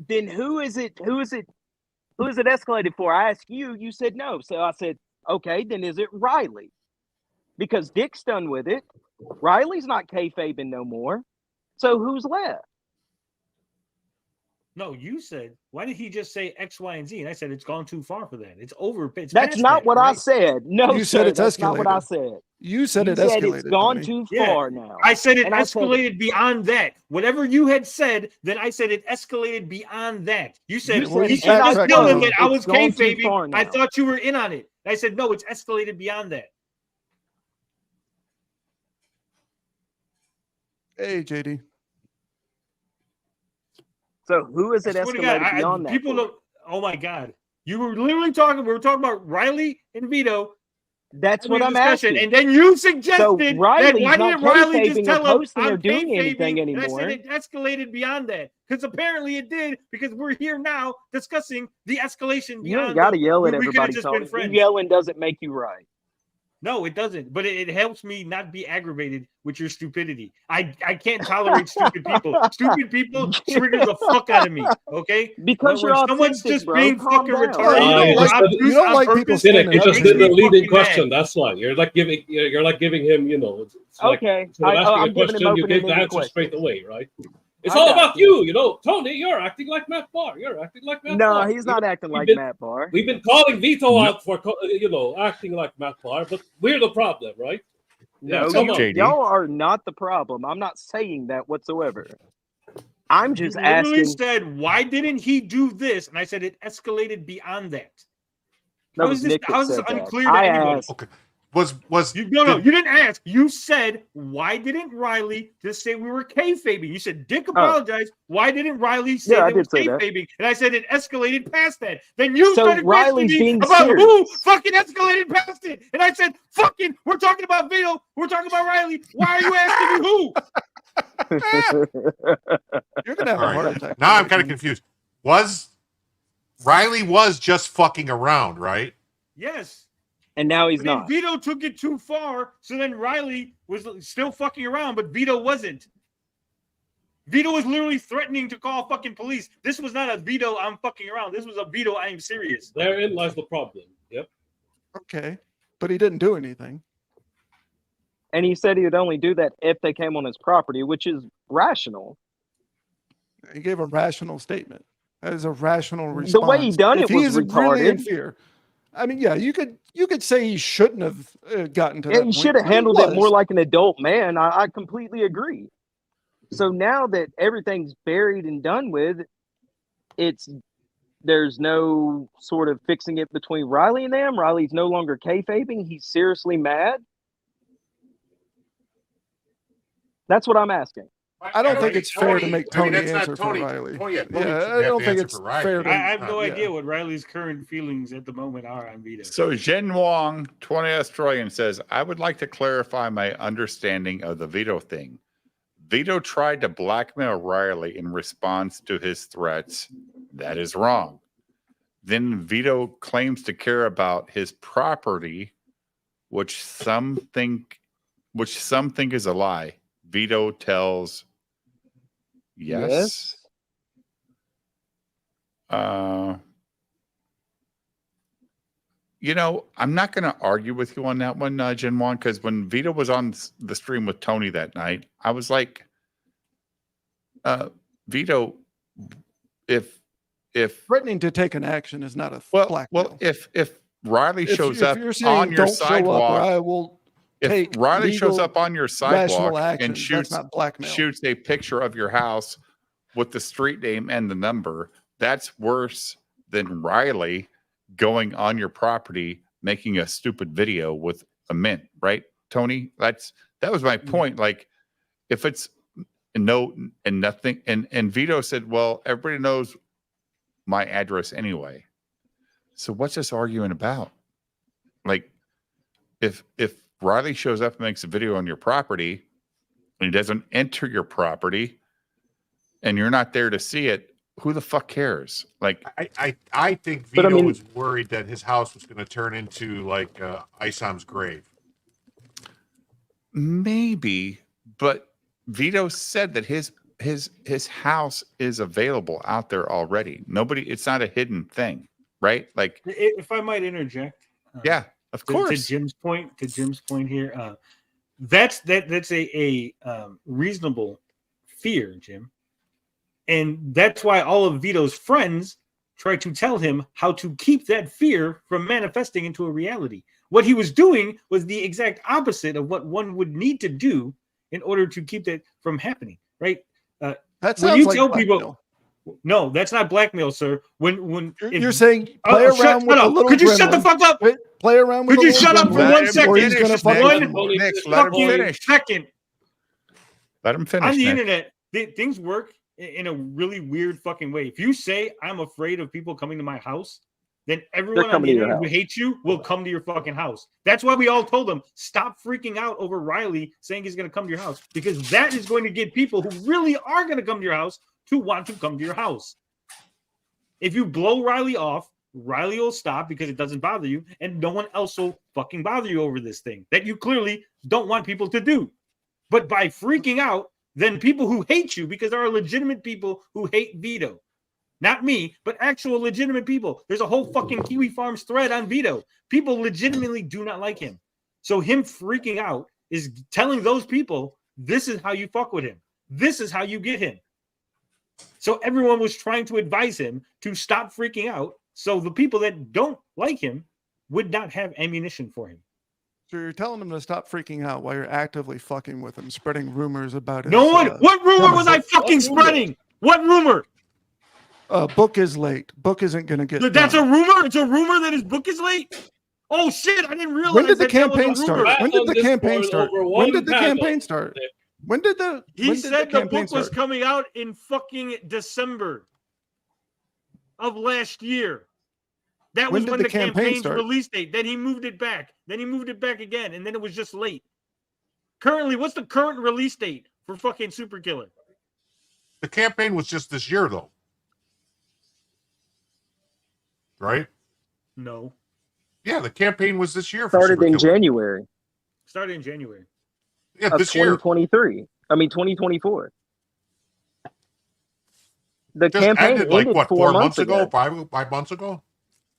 Then who is it? Who is it escalated for? I asked you. You said no. So I said, okay, then is it Riley? Because Dick's done with it. Riley's not kayfabing no more. So who's left? No, you said, why did he just say X, Y, and Z? And I said, it's gone too far for that. It's over. That's not what I said. No, you said it's that's escalated. not what I said. You said it escalated. It's gone too far now. I said it escalated beyond that. Whatever you had said, then I said it escalated beyond that. You said, he should just know that I was kayfabing. I thought you were in on it. I said, no, it's escalated beyond that. Hey, JD. So who is it escalated beyond that? People don't. Oh my God! You were literally talking. We were talking about Riley and Vito. That's what I'm asking. And then you suggested that why didn't Riley just tell him I'm doing anything anymore? And I said it escalated beyond that because apparently it did, because we're here now discussing the escalation beyond. You ain't got to yell at everybody. You yelling doesn't make you right. No, it doesn't. But it helps me not be aggravated with your stupidity. I can't tolerate stupid people. Stupid people trigger the fuck out of me. Okay? Because someone's just being fucking retarded. You don't like people standing up. You just did the leading question. That's why you're like giving him. Okay. I'm giving him you give the answer straight away, right? It's all about you, Tony, you're acting like Matt Barr. You're acting like Matt Barr. No, he's not acting like Matt Barr. We've been calling Vito out for, acting like Matt Barr, but we're the problem, right? No, y'all are not the problem. I'm not saying that whatsoever. I'm just asking. You said, why didn't he do this? And I said it escalated beyond that. How is this unclear to anybody? Okay. Was you you didn't ask. You said, why didn't Riley just say we were kayfabing? You said Dick apologized. Why didn't Riley say they were kayfabing? And I said it escalated past that. Then you started questioning me about who fucking escalated past it. And I said, fucking, we're talking about Vito. We're talking about Riley. Why are you asking me who? You're gonna have a heart attack. Now I'm kind of confused. Riley was just fucking around, right? Yes. And now he's not. Vito took it too far, so then Riley was still fucking around, but Vito wasn't. Vito was literally threatening to call fucking police. This was not a Vito, I'm fucking around. This was a Vito, I am serious. Therein lies the problem. Yep. Okay. But he didn't do anything. And he said he would only do that if they came on his property, which is rational. He gave a rational statement. That is a rational response. The way he done it was retarded. Really in fear. I mean, yeah, you could say he shouldn't have gotten to that point. He should have handled it more like an adult man. I completely agree. So now that everything's buried and done with, it's there's no sort of fixing it between Riley and them. Riley's no longer kayfabing. He's seriously mad. That's what I'm asking. I don't think it's fair to make Tony answer for Riley. I don't think it's fair. I have no idea what Riley's current feelings at the moment are on Vito. So Zhen Wong, 20 Australian, says, I would like to clarify my understanding of the Vito thing. Vito tried to blackmail Riley in response to his threats. That is wrong. Then Vito claims to care about his property, which some think is a lie. Vito tells yes. I'm not going to argue with you on that one, Gen 1, because when Vito was on the stream with Tony that night, I was like, Vito, if threatening to take an action is not a blackmail. Well, if Riley shows up on your sidewalk, if Riley shows up on your sidewalk and shoots a picture of your house with the street name and the number, that's worse than Riley going on your property making a stupid video with a mint, right, Tony? That was my point. Like, if it's no and nothing, and Vito said, well, everybody knows my address anyway, so what's this arguing about? Like, if Riley shows up and makes a video on your property and he doesn't enter your property and you're not there to see it, who the fuck cares? Like, I think Vito was worried that his house was going to turn into like Isam's grave. Maybe, but Vito said that his house is available out there already. It's not a hidden thing, right? Like, if I might interject. Yeah, of course. To Jim's point here, that's a reasonable fear, Jim. And that's why all of Vito's friends try to tell him how to keep that fear from manifesting into a reality. What he was doing was the exact opposite of what one would need to do in order to keep that from happening, right? That when sounds you like tell blackmail. people, no, that's not blackmail, sir. You're saying play around with a little. Could you shut the fuck up? Play around with. Could you shut up for 1 second? Let him finish. Let him finish. On the internet, things work in a really weird fucking way. If you say I'm afraid of people coming to my house, then everyone on the internet who hates you will come to your fucking house. That's why we all told them, stop freaking out over Riley saying he's going to come to your house, because that is going to get people who really are going to come to your house to want to come to your house. If you blow Riley off, Riley will stop because it doesn't bother you, and no one else will fucking bother you over this thing that you clearly don't want people to do. But by freaking out, then people who hate you, because there are legitimate people who hate Vito. Not me, but actual legitimate people. There's a whole fucking Kiwi Farms thread on Vito. People legitimately do not like him. So him freaking out is telling those people, this is how you fuck with him. This is how you get him. So everyone was trying to advise him to stop freaking out, so the people that don't like him would not have ammunition for him. So you're telling him to stop freaking out while you're actively fucking with him, spreading rumors about it. No one. What rumor was I fucking spreading? What rumor? Book is late. Book isn't going to get. That's a rumor. It's a rumor that his book is late. Oh shit! I didn't realize. When did the campaign start? When did the campaign start? When did the campaign start? He said the book was coming out in fucking December of last year. That was when the campaign's release date. Then he moved it back. Then he moved it back again, and then it was just late. Currently, what's the current release date for fucking Super Killer? The campaign was just this year, though. Right? No. Yeah, the campaign was this year. Started in January. Started in January. Yeah, of this 2023. I mean 2024. The campaign ended like what, 4 months ago? 5 months ago?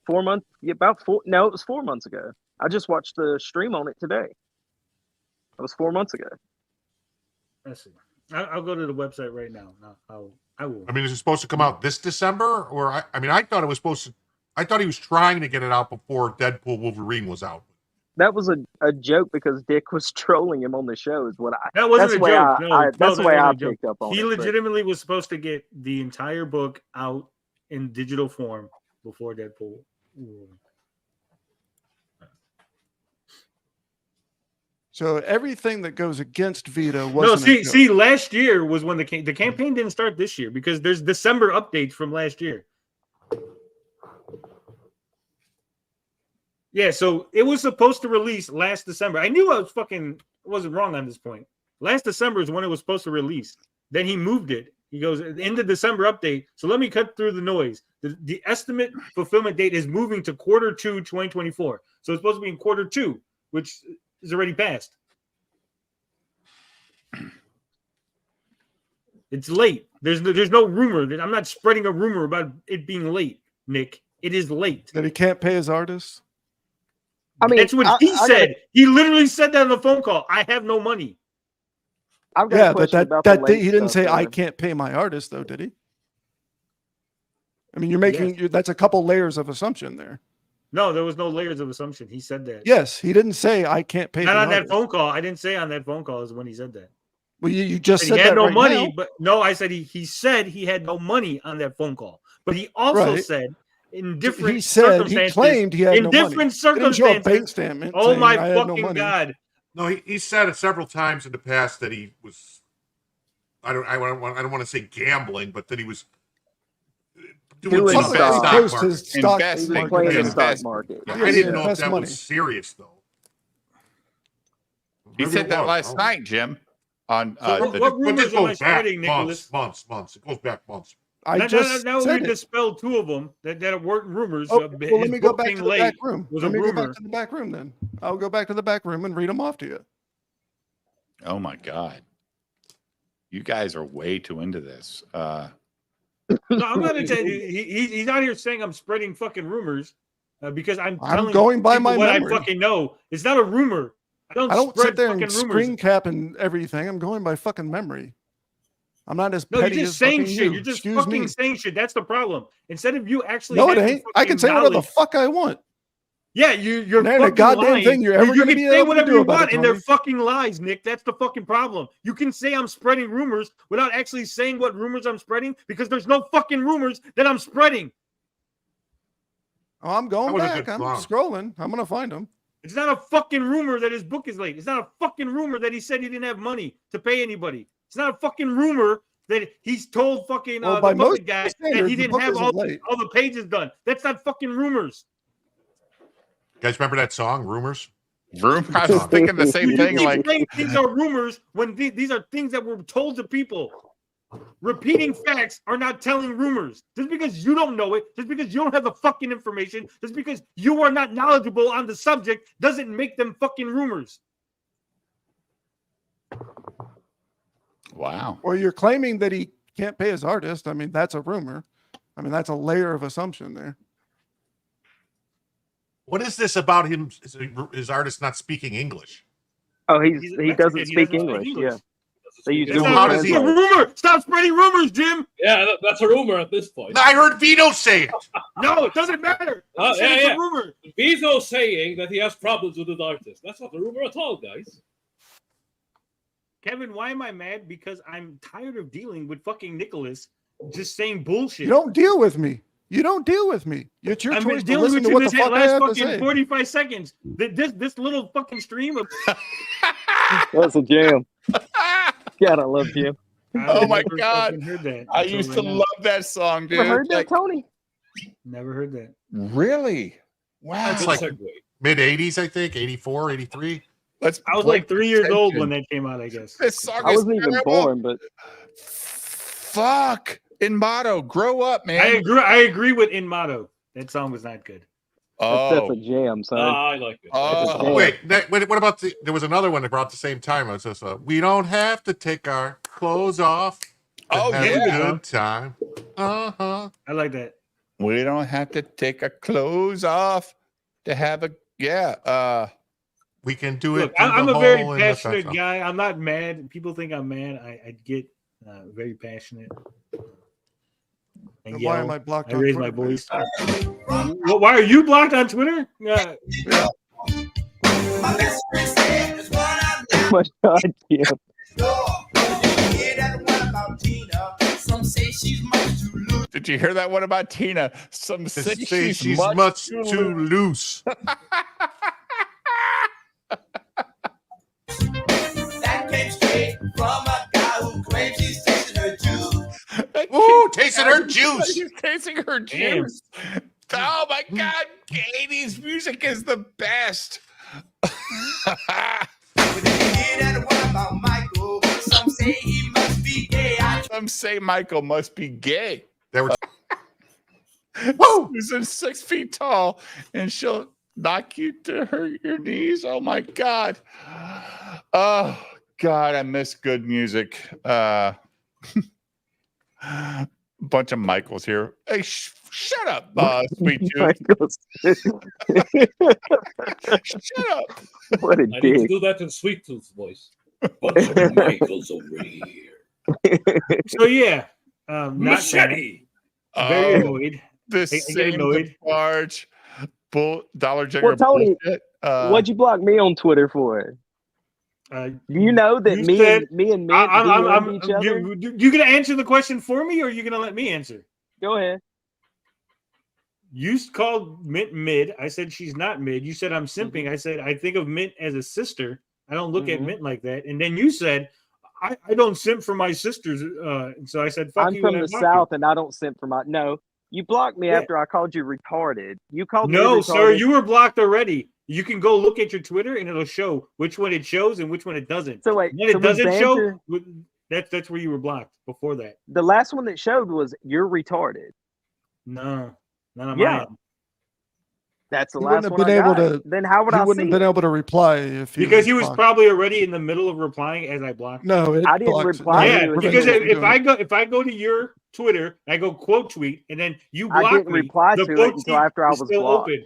4 months? Yeah, about four. No, it was 4 months ago. I just watched the stream on it today. That was 4 months ago. Let's see. I'll go to the website right now. I will. I mean, is it supposed to come out this December? Or I thought it was supposed to. I thought he was trying to get it out before Deadpool Wolverine was out. That was a joke because Dick was trolling him on the show. Is what I. That wasn't a joke. That's the way I picked up on it. He legitimately was supposed to get the entire book out in digital form before Deadpool. So everything that goes against veto wasn't. See, last year was when the campaign didn't start this year because there's December updates from last year. Yeah, so it was supposed to release last December. I knew I wasn't wrong on this point. Last December is when it was supposed to release. Then he moved it. He goes in the December update. So let me cut through the noise. The estimate fulfillment date is moving to Q2 2024. So it's supposed to be in Q2, which is already passed. It's late. There's no rumor. I'm not spreading a rumor about it being late, Nick. It is late. That he can't pay his artists? I mean, that's what he said. He literally said that on the phone call. I have no money. Yeah, but that he didn't say I can't pay my artist, though, did he? I mean, you're making that's a couple layers of assumption there. No, there was no layers of assumption. He said that. Yes, he didn't say I can't pay. Not on that phone call. I didn't say on that phone call is when he said that. Well, you just said he had that no right money, now. but no, I said he said he had no money on that phone call. But he also said in different circumstances. He claimed he had in no different money. circumstances. He didn't show a bank statement. Oh my I had no fucking money. God! No, he said it several times in the past that he was. I don't want to say gambling, but that he was doing stock investing. Playing the stock market. I didn't know if that was serious though. He said that last night, Jim. On what rumors am I spreading, Nicholas? Months. It goes back months. Now we dispelled two of them that weren't rumors. Well, let me go back to the back room. Was let me a rumor. go back to the back room then. I'll go back to the back room and read them off to you. Oh my God. You guys are way too into this. No, I'm not into he's out here saying I'm spreading fucking rumors because I'm going by my what memory. I fucking know. It's not a rumor. I don't sit there and rumors. screen cap and everything. I'm going by fucking memory. I'm not as petty you're just as saying fucking shit. you. You're just Excuse fucking me. saying shit. That's the problem. Instead of you actually, No, it having ain't. I can say fucking whatever the knowledge- fuck I want. Yeah, you're There ain't a fucking goddamn lying. thing you're ever You gonna can be say able to whatever do you about want, it, and they're Tony. fucking lies, Nick. That's the fucking problem. You can say I'm spreading rumors without actually saying what rumors I'm spreading because there's no fucking rumors that I'm spreading. Oh, I'm going That was a back. good I'm song. scrolling. I'm gonna find them. It's not a fucking rumor that his book is late. It's not a fucking rumor that he said he didn't have money to pay anybody. It's not a fucking rumor that he's told fucking Well, the by most Muppet guy that standards, he the didn't book have isn't all late. the pages done. That's not fucking rumors. You guys remember that song, Rumors? I was thinking the same thing. You Like keep saying things are rumors when these are things that were told to people. Repeating facts are not telling rumors. Just because you don't know it, just because you don't have the fucking information, just because you are not knowledgeable on the subject, doesn't make them fucking rumors. Wow. Well, you're claiming that he can't pay his artist. I mean, that's a rumor. I mean, that's a layer of assumption there. What is this about him? His artist not speaking English? Oh, he doesn't speak English. Yeah. They use It's Google not a Translate. rumor. Stop spreading rumors, Jim. Yeah, that's a rumor at this point. I heard Vito say it. No, it doesn't matter. Yeah, It's yeah. a rumor. Vito saying that he has problems with his artist. That's not a rumor at all, guys. Kevin, why am I mad? Because I'm tired of dealing with fucking Nicholas just saying bullshit. You don't deal with me. You don't deal with me. It's your I've choice been to dealing listen with to you what the this fuck I last have to fucking say. 45 seconds. This little fucking stream of That's a jam. God, I love Jim. Oh my God. Heard that I until used right to now. love that song, dude. Never heard that, Like, Tony? Never heard that. really? Wow. It's like mid 80s, I think, 84, 83. I was like 3 years old when that came out, I guess. This song I is wasn't even terrible. born, but Fuck. In motto, grow up, man. I agree with In Motto. That song was not good. that's a jam, son. I like it. Oh. Wait, what about there was another one that brought the same time. It was just we don't have to take our clothes off to have a good time. Uh-huh. I like that. We don't have to take our clothes off to have a we can do Look, it. through I'm the a very hole in the passionate fence. guy. I'm not mad. People think I'm mad. I get very passionate. And why am I blocked I on raise Twitter, my voice. Well, why are you blocked on Twitter? Oh my God, Jim. Did Did you hear that one about Tina? Some say she's much too loose. That came straight from a guy who claims he's tasting her juice. Ooh, tasting her juice. He's tasting her juice. Oh my God, 80s music is the best. Some say he must be gay. Some say Michael must be gay. There were Whoa! Susan's 6 feet tall, and she'll knock you to your knees. Oh my God. Oh God, I miss good music. Bunch of Michaels here. Hey, shut up, Sweet Tooth. Shut up. What a I dick. need to do that in Sweet Tooth's voice. Bunch of Michaels over here. So yeah, Machete. Very annoyed. This I get annoyed. large Dollar General Well, Tony, bullshit. what'd you block me on Twitter for? Do you know that me and Mint DM'd each other? You gonna answer the question for me, or are you gonna let me answer? Go ahead. You called Mint mid. I said she's not mid. You said I'm simping. I said I think of Mint as a sister. I don't look at Mint like that. And then you said I don't simp for my sisters. And so I said, fuck I'm you. from the South, and I don't simp for my. No, you blocked me after I called you retarded. You called me retarded. No, sir, you were blocked already. You can go look at your Twitter, and it'll show which one it shows and which one it doesn't. So wait, when it doesn't show, that's where you were blocked before that. The last one that showed was you're retarded. No, none of mine. That's the last one I got. Then how would I see? You wouldn't have been able to reply if because he was probably already in the middle of replying as I blocked. No, I didn't reply. Yeah, because if I go to your Twitter, I go quote tweet, and then you block me. I didn't reply to it until after I was blocked. Open.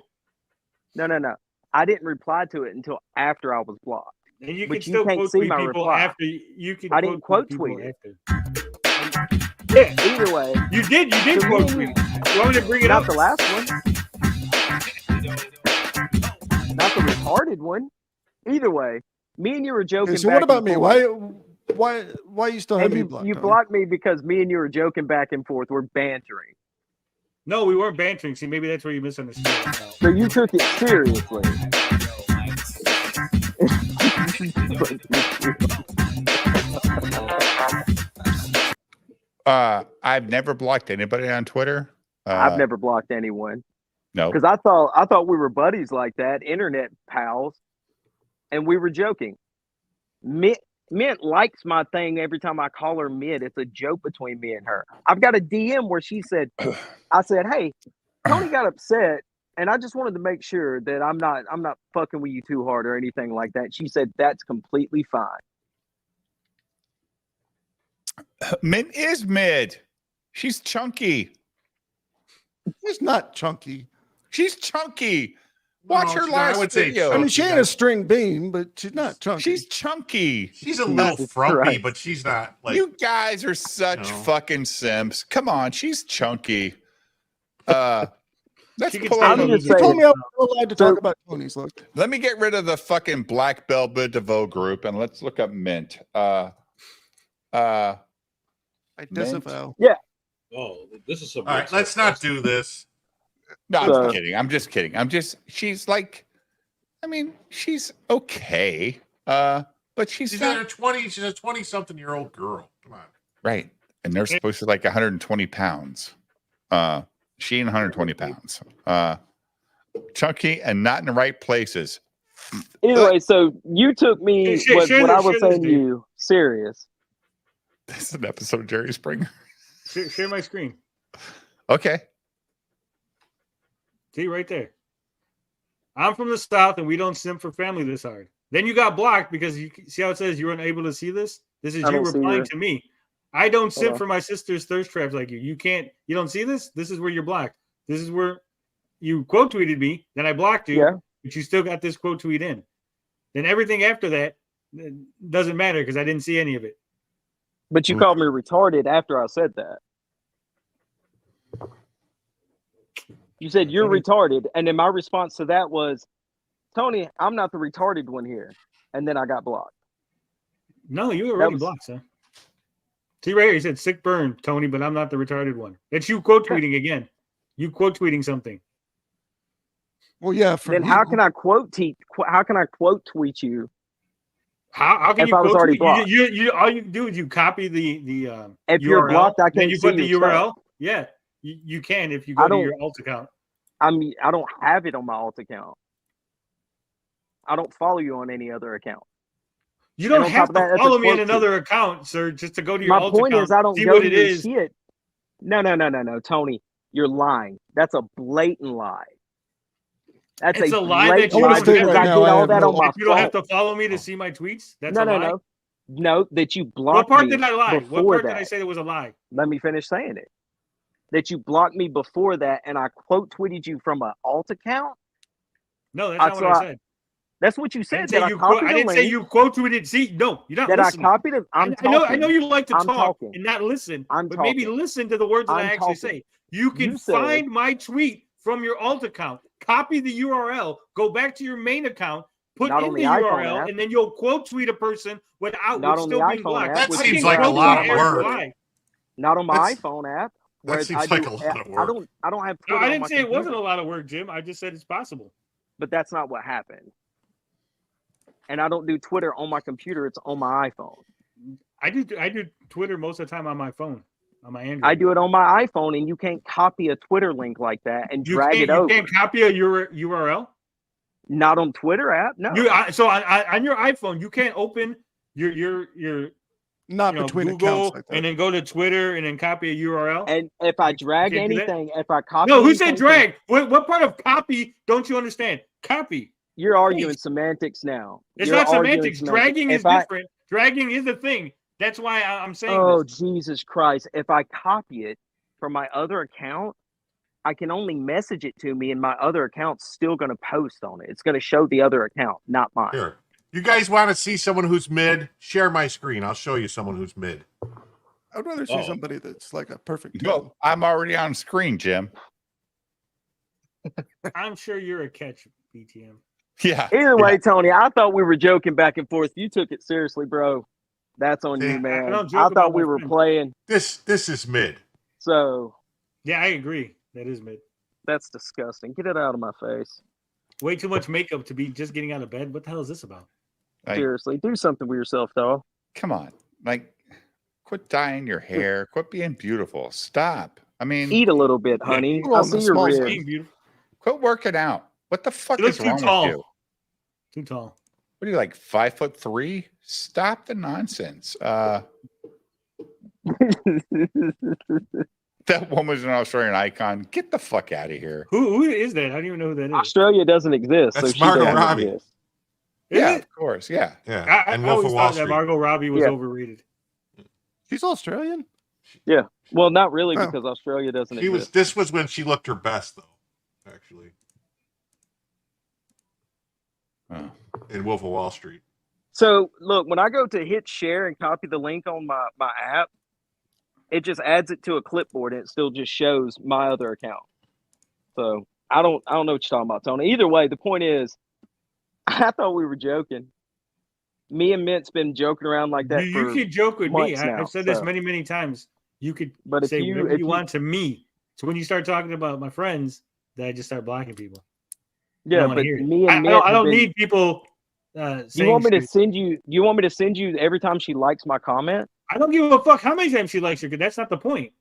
No. I didn't reply to it until after I was blocked. And you can still quote tweet people after you can. I didn't quote tweet it. Yeah. Either way, you did quote tweet. You want me to bring it not up? The last one. Not the retarded one. Either way, me and you were joking. So what about me? Why you still have me blocked? You blocked me because me and you were joking back and forth. We're bantering. No, we weren't bantering. See, maybe that's where you misunderstood. So you took it seriously. I've never blocked anybody on Twitter. I've never blocked anyone. No, because I thought we were buddies like that, internet pals, and we were joking. Mint likes my thing every time I call her Mint. It's a joke between me and her. I've got a DM where she said, I said, hey, Tony got upset, and I just wanted to make sure that I'm not fucking with you too hard or anything like that. She said that's completely fine. Mint is mid. She's chunky. She's not chunky. She's chunky. Watch her last video. I mean, she ain't a string bean, but she's not chunky. She's chunky. She's a little frumpy, but she's not like. You guys are such fucking simps. Come on, she's chunky. Let's pull out. You told me I was allowed to talk about Tony's look. Let me get rid of the fucking Black Velvet DeVoe group and let's look up Mint. I disavow. Yeah. Oh, this is some. All right, let's not do this. No, I'm kidding. I'm just kidding. She's like, I mean, she's okay. But she's in her 20s. She's a 20-something-year-old girl. Come on. Right. And they're supposed to like 120 pounds. She ain't 120 pounds. Chunky and not in the right places. Anyway, so you took me what I was saying to you serious. This is an episode of Jerry Springer. Share my screen. Okay. See right there. I'm from the South, and we don't simp for family this hard. Then you got blocked because you see how it says you were unable to see this. This is you replying to me. I don't simp for my sister's thirst traps like you. You can't. You don't see this. This is where you're blocked. This is where you quote tweeted me. Then I blocked you. Yeah. But you still got this quote tweet in. Then everything after that doesn't matter because I didn't see any of it. But you called me retarded after I said that. You said you're retarded, and then my response to that was, Tony, I'm not the retarded one here. And then I got blocked. No, you were already blocked, sir. See right here, he said sick burn, Tony, but I'm not the retarded one. That's you quote tweeting again. You quote tweeting something. Well, yeah. Then how can I quote tweet you? How can if you I was quote already tweet? blocked? You all you do is you copy the If URL, you're blocked, I then can't you see put the your URL. stuff. Yeah, you can if you go to your alt account. I mean, I don't have it on my alt account. I don't follow you on any other account. You don't have to follow me on another account, sir, just to go to your alt account. My point is, I don't see go what to it your is. shit. No, Tony, you're lying. That's a blatant lie. That's It's a lie that blatant you lie don't because I did all that on my You don't have phone. to follow me to see my tweets. That's a lie. No, that you blocked What part me did I lie? What before part that. did I say that was a lie? Let me finish saying it. That you blocked me before that, and I quote tweeted you from an alt account. No, that's not what I said. That's what you said. I didn't say you quote tweeted. See, no, you're not that listening. I copied it. I know you like to talk and not listen, but maybe listen to the words that I actually say. You can find my tweet from your alt account, copy the URL, go back to your main account, put in the URL, and then you'll quote tweet a person without still being blocked. That seems like a lot of work. Not on my iPhone app. That seems like a lot of work. I don't have. No, I didn't say it wasn't a lot of work, Jim. I just said it's possible. But that's not what happened. And I don't do Twitter on my computer. It's on my iPhone. I do Twitter most of the time on my phone, on my Android. I do it on my iPhone, and you can't copy a Twitter link like that and drag it over. You can't copy a URL? Not on Twitter app, no. So on your iPhone, you can't open your not between Google accounts like that. and then go to Twitter and then copy a URL. And if I drag anything, if I copy, no, who said drag? What part of copy don't you understand? Copy. You're arguing semantics now. It's not semantics. Dragging is different. Dragging is a thing. That's why I'm saying. Oh, Jesus Christ! If I copy it from my other account, I can only message it to me, and my other account's still going to post on it. It's going to show the other account, not mine. Here. You guys want to see someone who's mid? Share my screen. I'll show you someone who's mid. I'd rather see somebody that's like a perfect. No, I'm already on screen, Jim. I'm sure you're a catch, BTM. Yeah. Either way, Tony, I thought we were joking back and forth. You took it seriously, bro. That's on you, man. I thought we were playing. This is mid. So. Yeah, I agree. That is mid. That's disgusting. Get it out of my face. Way too much makeup to be just getting out of bed. What the hell is this about? Seriously, do something with yourself, though. Come on, quit dyeing your hair. Quit being beautiful. Stop. I mean, eat a little bit, honey. I see your ribs. Quit working out. What the fuck is wrong with you? Too tall. What are you, like 5'3"? Stop the nonsense. That woman's an Australian icon. Get the fuck out of here. Who is that? I don't even know who that is. Australia doesn't exist. That's so Margot Robbie. Yeah, of course. Yeah. Yeah. I always thought that Margot Robbie was overrated. She's Australian? Yeah. Well, not really, because Australia doesn't exist. This was when she looked her best, though, actually. In Wolf of Wall Street. So, look, when I go to hit share and copy the link on my app, it just adds it to a clipboard and it still just shows my other account. So I don't know what you're talking about, Tony. Either way, the point is, I thought we were joking. Me and Mint's been joking around like that. You could joke with me. Now, I've said this many times. You could but say whatever you want to me. So when you start talking about my friends, then I just start blocking people. Yeah, but me and Mint I don't need people. You want me to send you? You want me to send you every time she likes my comment? I don't give a fuck how many times she likes you, because that's not the point.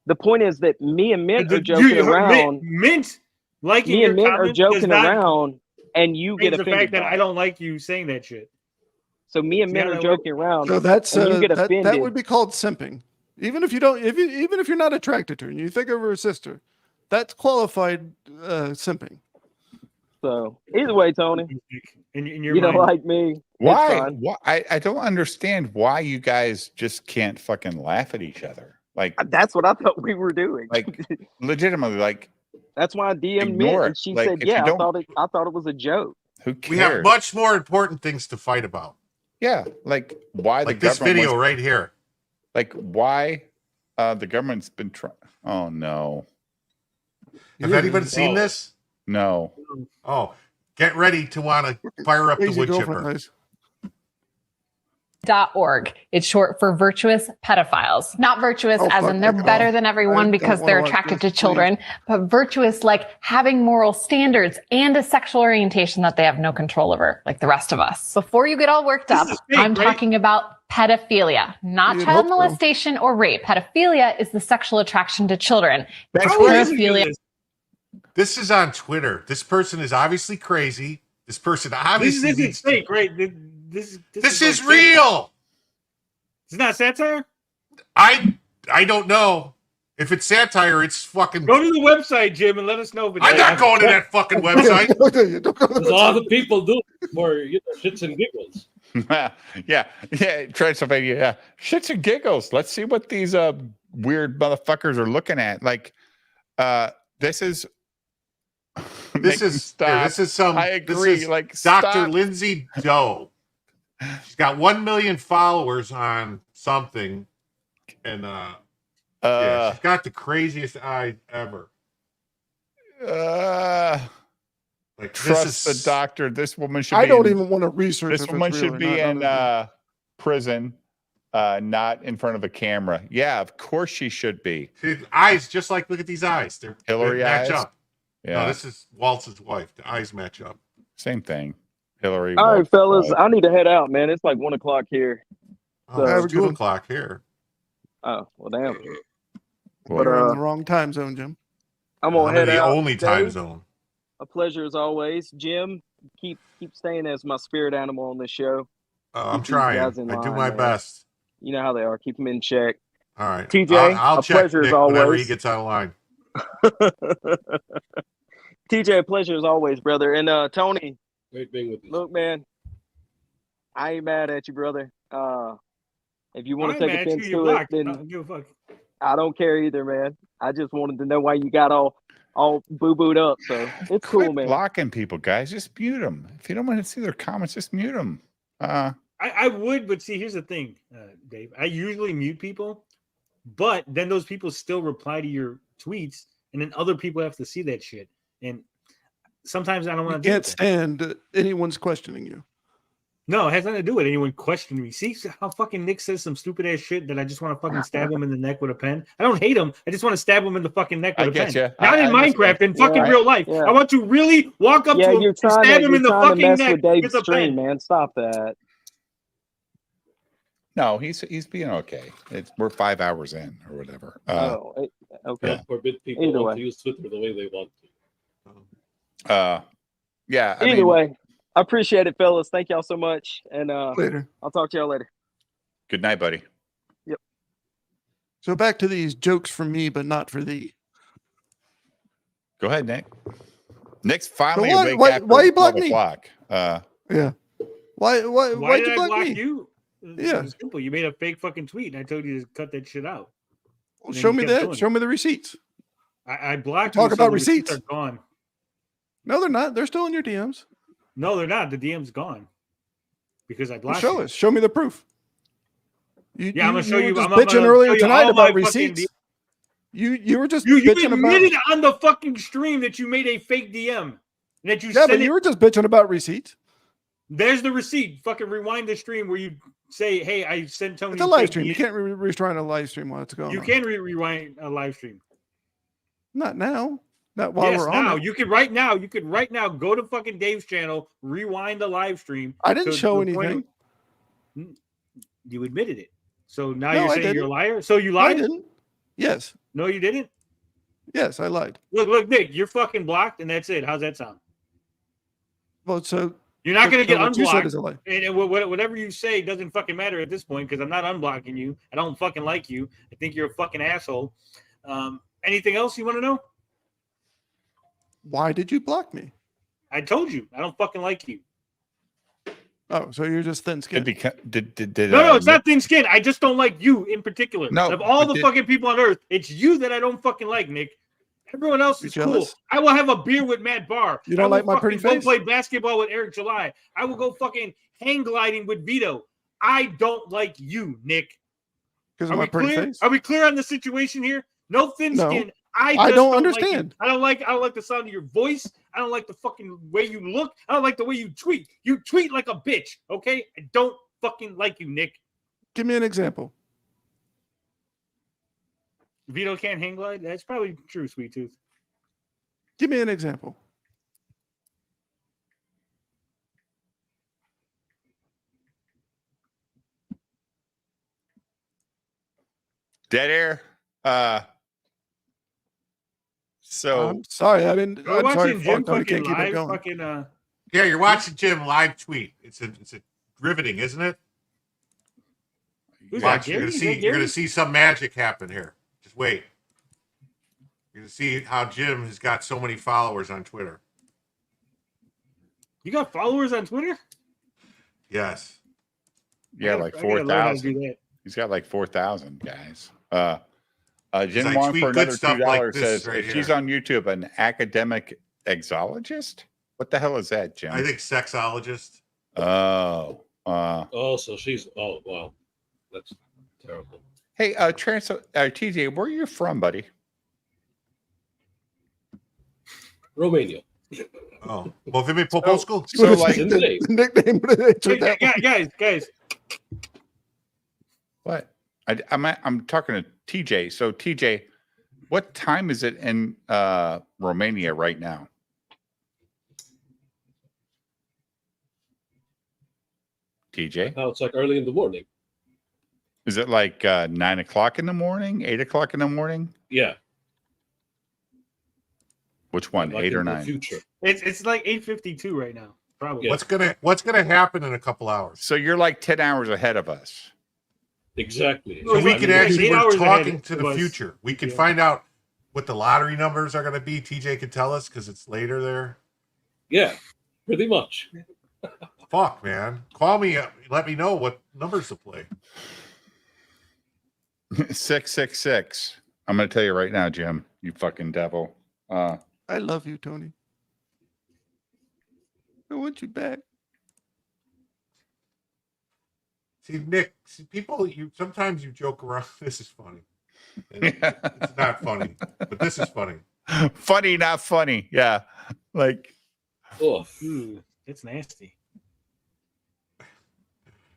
The point is that me and Mint are joking around. Mint liking me and your Mint are joking around, and you get the offended. fact that I don't like you saying that shit. So me and Mint are joking around. So that's and you get offended. That would be called simping. Even if you don't, even if you're not attracted to her and you think of her sister, that's qualified simping. So either way, Tony, you don't like me. Why? I don't understand why you guys just can't fucking laugh at each other. Like that's what I thought we were doing. Like legitimately, like that's why I DM'd Mint and she said, "Yeah, I thought it was a joke." Who cares? We have much more important things to fight about. Yeah, like why like this video right here. Like why the government's been trying. Oh no! Have anybody seen this? No. Oh, get ready to want to fire up the wood chipper. .org. It's short for virtuous pedophiles. Not virtuous as in they're better than everyone because they're attracted to children, but virtuous like having moral standards and a sexual orientation that they have no control over, like the rest of us. Before you get all worked up, I'm talking about pedophilia, not child molestation or rape. Pedophilia is the sexual attraction to children. Pedophilia. This is on Twitter. This person is obviously crazy. This person obviously this is fake, right? This is like real. It's not satire? I don't know. If it's satire, it's fucking... Go to the website, Jim, and let us know. I'm not going to that fucking website. A lot of people do it for shits and giggles. yeah, Transylvania. Yeah, shits and giggles. Let's see what these weird motherfuckers are looking at. Like, this is some. I agree. Like Dr. Lindsay Doe. She's got 1 million followers on something, and yeah, she's got the craziest eyes ever. Like, trust the doctor. This woman should. I don't even want to research. This woman should be in prison, not in front of a camera. Yeah, of course she should be. See, eyes, just like, look at these eyes. They're Hillary match eyes. up. Yeah, no, this is Waltz's wife. The eyes match up. Same thing. Hillary. All right, fellas, I need to head out, man. It's like 1 o'clock here. So, it's 2 o'clock here. Oh, well, damn. We're in the wrong time zone, Jim. I'm gonna head out. The only time Dave, zone. A pleasure as always, Jim. Keep staying as my spirit animal on this show. I'm trying. I do my best. You know how they are. Keep them in check. All right, TJ. I'll check pleasure Nick as always. whenever he gets out of line. TJ, a pleasure as always, brother. And Tony. Great being with you. Look, man, I ain't mad at you, brother. If you want to take offense to it, then I don't give a fuck. I don't care either, man. I just wanted to know why you got all boo-booed up. So it's cool, man. Blocking people, guys. Just mute them. If you don't want to see their comments, just mute them. I would, but see, here's the thing, Dave. I usually mute people, but then those people still reply to your tweets, and then other people have to see that shit. And sometimes I don't want to. You can't stand anyone's questioning you. No, it has nothing to do with anyone questioning me. See how fucking Nick says some stupid ass shit that I just want to fucking stab him in the neck with a pen. I don't hate him. I just want to stab him in the fucking neck with a pen. You. Not in Minecraft, in fucking real life. Yeah. I want to really walk up to him and stab him in the fucking neck with a pen. Man, stop that. No, he's being okay. We're 5 hours in or whatever. Okay. Yeah. Forbid people to use Twitter the way they want to. Yeah. Either way. I appreciate it, fellas. Thank y'all so much. And later. I'll talk to y'all later. Good night, buddy. Yep. So back to these jokes for me, but not for thee. Go ahead, Nick. Nick's finally why you block me? Yeah. Why Why'd did you I block block me? you? Yeah. It's simple. You made a fake fucking tweet, and I told you to cut that shit out. Well, show me that. Show me the receipts. I blocked. Talk about receipts. Are gone. No, they're not. They're still in your DMs. No, they're not. The DM's gone because I blocked. Show us. Show me the proof. I'm gonna show you. I'm bitching earlier tonight about receipts. You were just you bitching admitted about on the fucking stream that you made a fake DM that you but you were just bitching about receipts. There's the receipt. Fucking rewind the stream where you say, "Hey, I sent Tony." It's a live stream. You can't rewind a live stream while it's going. You can rewind a live stream. Not now. Not while we're on. Now it. you could right now go to fucking Dave's channel, rewind the live stream. I didn't show anything. You admitted it. So now you're saying you're a liar. So you lied. I didn't. Yes. No, you didn't. Yes, I lied. Look, Nick, you're fucking blocked, and that's it. How's that sound? Well, so you're not going to get unblocked. A lie. And whatever you say doesn't fucking matter at this point because I'm not unblocking you. I don't fucking like you. I think you're a fucking asshole. Anything else you want to know? Why did you block me? I told you. I don't fucking like you. Oh, so you're just thin-skinned. No, it's not thin-skinned. I just don't like you in particular. No, of all the fucking people on earth, it's you that I don't fucking like, Nick. Everyone else is cool. I will have a beer with Matt Barr. You don't like my pretty face? I will play basketball with Eric July. I will go fucking hang gliding with Vito. I don't like you, Nick. Because of my pretty face? Are we clear on the situation here? No thin skin. I don't understand. Like I don't like the sound of your voice. I don't like the fucking way you look. I don't like the way you tweet. You tweet like a bitch. Okay, I don't fucking like you, Nick. Give me an example. Vito can't hang glide. That's probably true, Sweet Tooth. Give me an example. Dead air. So I'm sorry. I mean, We're I'm watching sorry. Jim Tony fucking can't keep it live. going. Fucking Yeah, you're watching Jim live tweet. It's a riveting, isn't it? Who's Watch, that, you're Gary? gonna Is see. that You're Gary? gonna see some magic happen here. Just wait. You're gonna see how Jim has got so many followers on Twitter. You got followers on Twitter? Yes. Yeah, I like gotta learn how to do 4,000. that. He's got like 4,000 guys. Jim I Wong tweet for good another stuff $2 like this says, right if she's here. on YouTube, an academic exologist? What the hell is that, Jim? I think sexologist. Oh. So she's. Oh, wow. That's terrible. Hey, TJ, where are you from, buddy? Romania. Oh, Movime po polsku? So like the nickname. Guys. What? I'm talking to TJ. So TJ, what time is it in Romania right now? TJ? Now it's like early in the morning. Is it like 9 o'clock in the morning, 8 o'clock in the morning? Yeah. Which one, Like 8 or in the 9? future. It's like 8:52 right now. Probably. What's gonna happen in a couple hours? So you're like 10 hours ahead of us. Exactly. So we can actually, we're talking to the us. future. We can find out what the lottery numbers are going to be. TJ can tell us because it's later there. Yeah, pretty much. Fuck, man. Call me. Let me know what numbers to play. 666. I'm going to tell you right now, Jim, you fucking devil. I love you, Tony. I want you back. See, Nick, people, sometimes you joke around. This is funny. It's not funny, but this is funny. Funny, not funny. Yeah. Like, oh, it's nasty.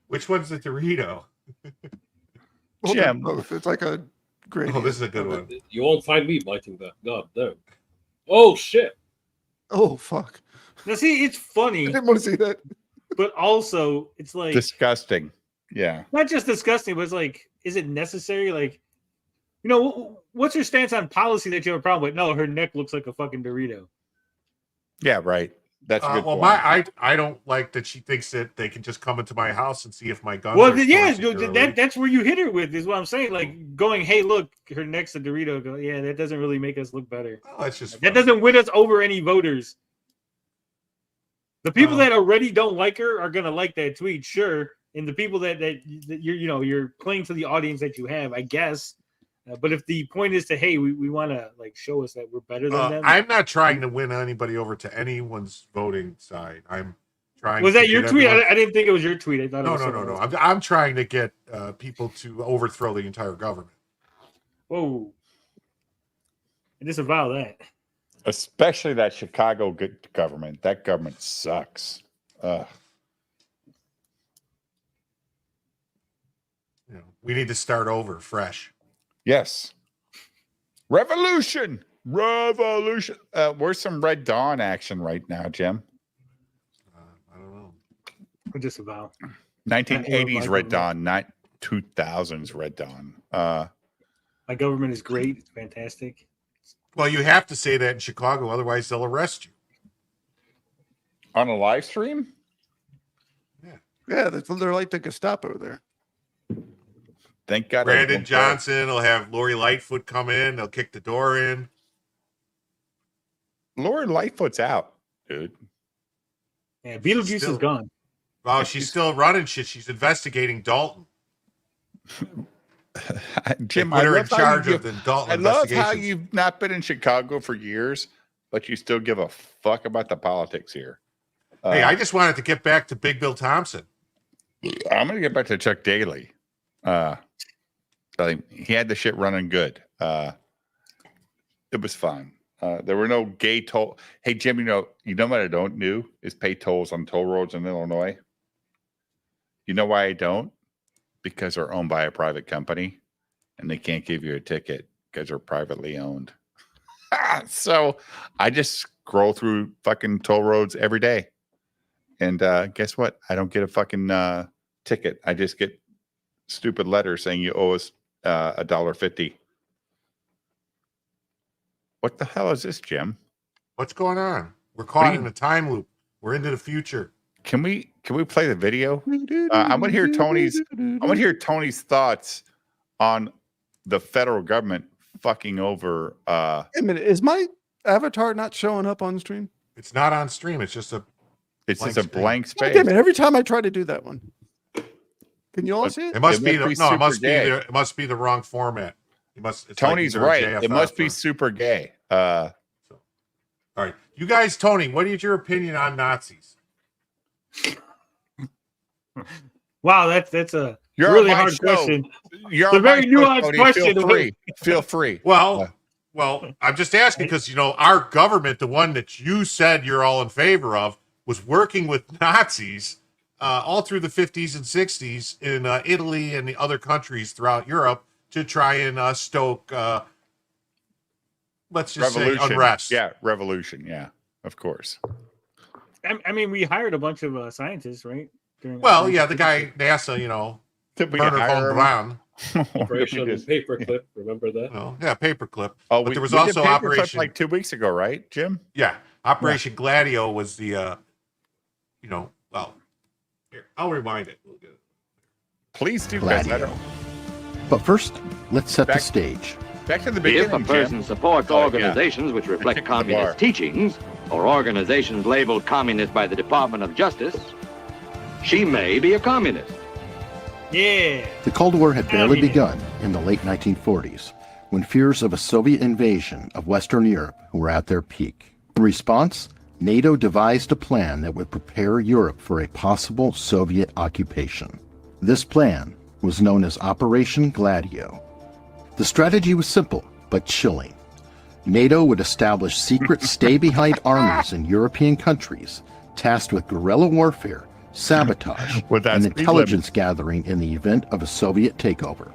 Which one's the Dorito? Jim. It's like a great. Oh, this is a good one. You won't find me biting that. God damn. Oh, shit. Oh, fuck. Now, see, it's funny. I didn't want to see that. But also, it's like disgusting. Yeah. Not just disgusting, but it's like, is it necessary? Like, you know, what's your stance on policy that you have a problem with? No, her neck looks like a fucking Dorito. Yeah, right. That's a good well, point. I don't like that she thinks that they can just come into my house and see if my guns. Well, are yeah, stored that's where you hit her with, is what I'm saying. Like going, hey, look, her neck's a Dorito. Go, yeah, that doesn't really make us look better. Oh, that's just that doesn't win us over any voters. The people that already don't like her are gonna like that tweet, sure. And the people that you're playing to the audience that you have, I guess. But if the point is to, hey, we want to like show us that we're better than them. I'm not trying to win anybody over to anyone's voting side. I'm trying. Was that your tweet? I didn't think it was your tweet. I thought no, it was no. I'm trying to get people to overthrow the entire government. Whoa! I disavow that. Especially that Chicago government. That government sucks. We need to start over fresh. Yes. Revolution. Where's some Red Dawn action right now, Jim? I don't know. I disavow. 1980s Red Dawn, not 2000s Red Dawn. My government is great. It's fantastic. Well, you have to say that in Chicago, otherwise they'll arrest you. On a live stream? Yeah, they're like the Gestapo there. Thank God. Brandon Johnson will have Lori Lightfoot come in. They'll kick the door in. Lori Lightfoot's out, dude. Yeah, Beetlejuice is gone. Well, she's still running shit. She's investigating Dalton. Jim, put her in charge of the Dalton I love how investigations. you've not been in Chicago for years, but you still give a fuck about the politics here. Hey, I just wanted to get back to Big Bill Thompson. I'm going to get back to Chuck Daly. He had the shit running good. It was fun. There were no gay toll. Hey, Jim, you know what I don't do is pay tolls on toll roads in Illinois. You know why I don't? Because they're owned by a private company and they can't give you a ticket because they're privately owned. So I just scroll through fucking toll roads every day. And guess what? I don't get a fucking ticket. I just get stupid letters saying you owe us $1.50. What the hell is this, Jim? What's going on? We're caught in a time loop. We're into the future. Can we play the video? I want to hear Tony's thoughts on the federal government fucking over. Wait a minute, is my avatar not showing up on stream? It's not on stream. It's just a blank space. Damn it, every time I try to do that one. Can you all see it? It must be the wrong format. Tony's right. It must be super gay. All right, you guys, Tony, what is your opinion on Nazis? Wow, that's a really hard question. It's a very nuanced question. Feel free. Well, I'm just asking because our government, the one that you said you're all in favor of, was working with Nazis all through the 50s and 60s in Italy and the other countries throughout Europe to try and stoke, let's just say, unrest. Yeah, revolution. Yeah, of course. I mean, we hired a bunch of scientists, right? The guy NASA, Bernard von Braun. Operation Paperclip, remember that? Paperclip. Oh, but there was also Operation like 2 weeks ago, right, Jim? Yeah, Operation Gladio was the, here, I'll rewind it. Please do, Gladio. But first, let's set the stage. Back to the beginning. If a person supports organizations which reflect communist teachings, or organizations labeled communist by the Department of Justice, she may be a communist. Yeah. The Cold War had barely begun in the late 1940s, when fears of a Soviet invasion of Western Europe were at their peak. In response, NATO devised a plan that would prepare Europe for a possible Soviet occupation. This plan was known as Operation Gladio. The strategy was simple, but chilling. NATO would establish secret stay-behind armies in European countries, tasked with guerrilla warfare, sabotage, and intelligence gathering in the event of a Soviet takeover.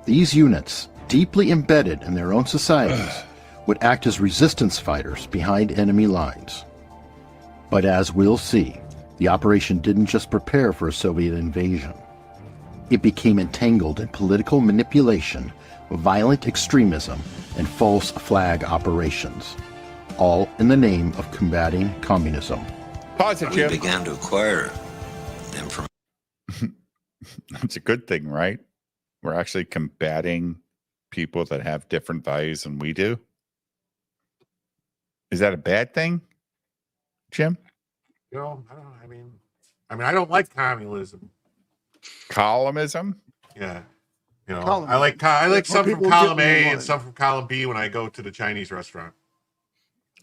These units, deeply embedded in their own societies, would act as resistance fighters behind enemy lines. But as we'll see, the operation didn't just prepare for a Soviet invasion. It became entangled in political manipulation, violent extremism, and false flag operations, all in the name of combating communism. Positive. We began to acquire information. That's a good thing, right? We're actually combating people that have different values than we do. Is that a bad thing, Jim? I don't know. I mean, I don't like communism. Columnism? Yeah. I like some from column A and some from column B when I go to the Chinese restaurant.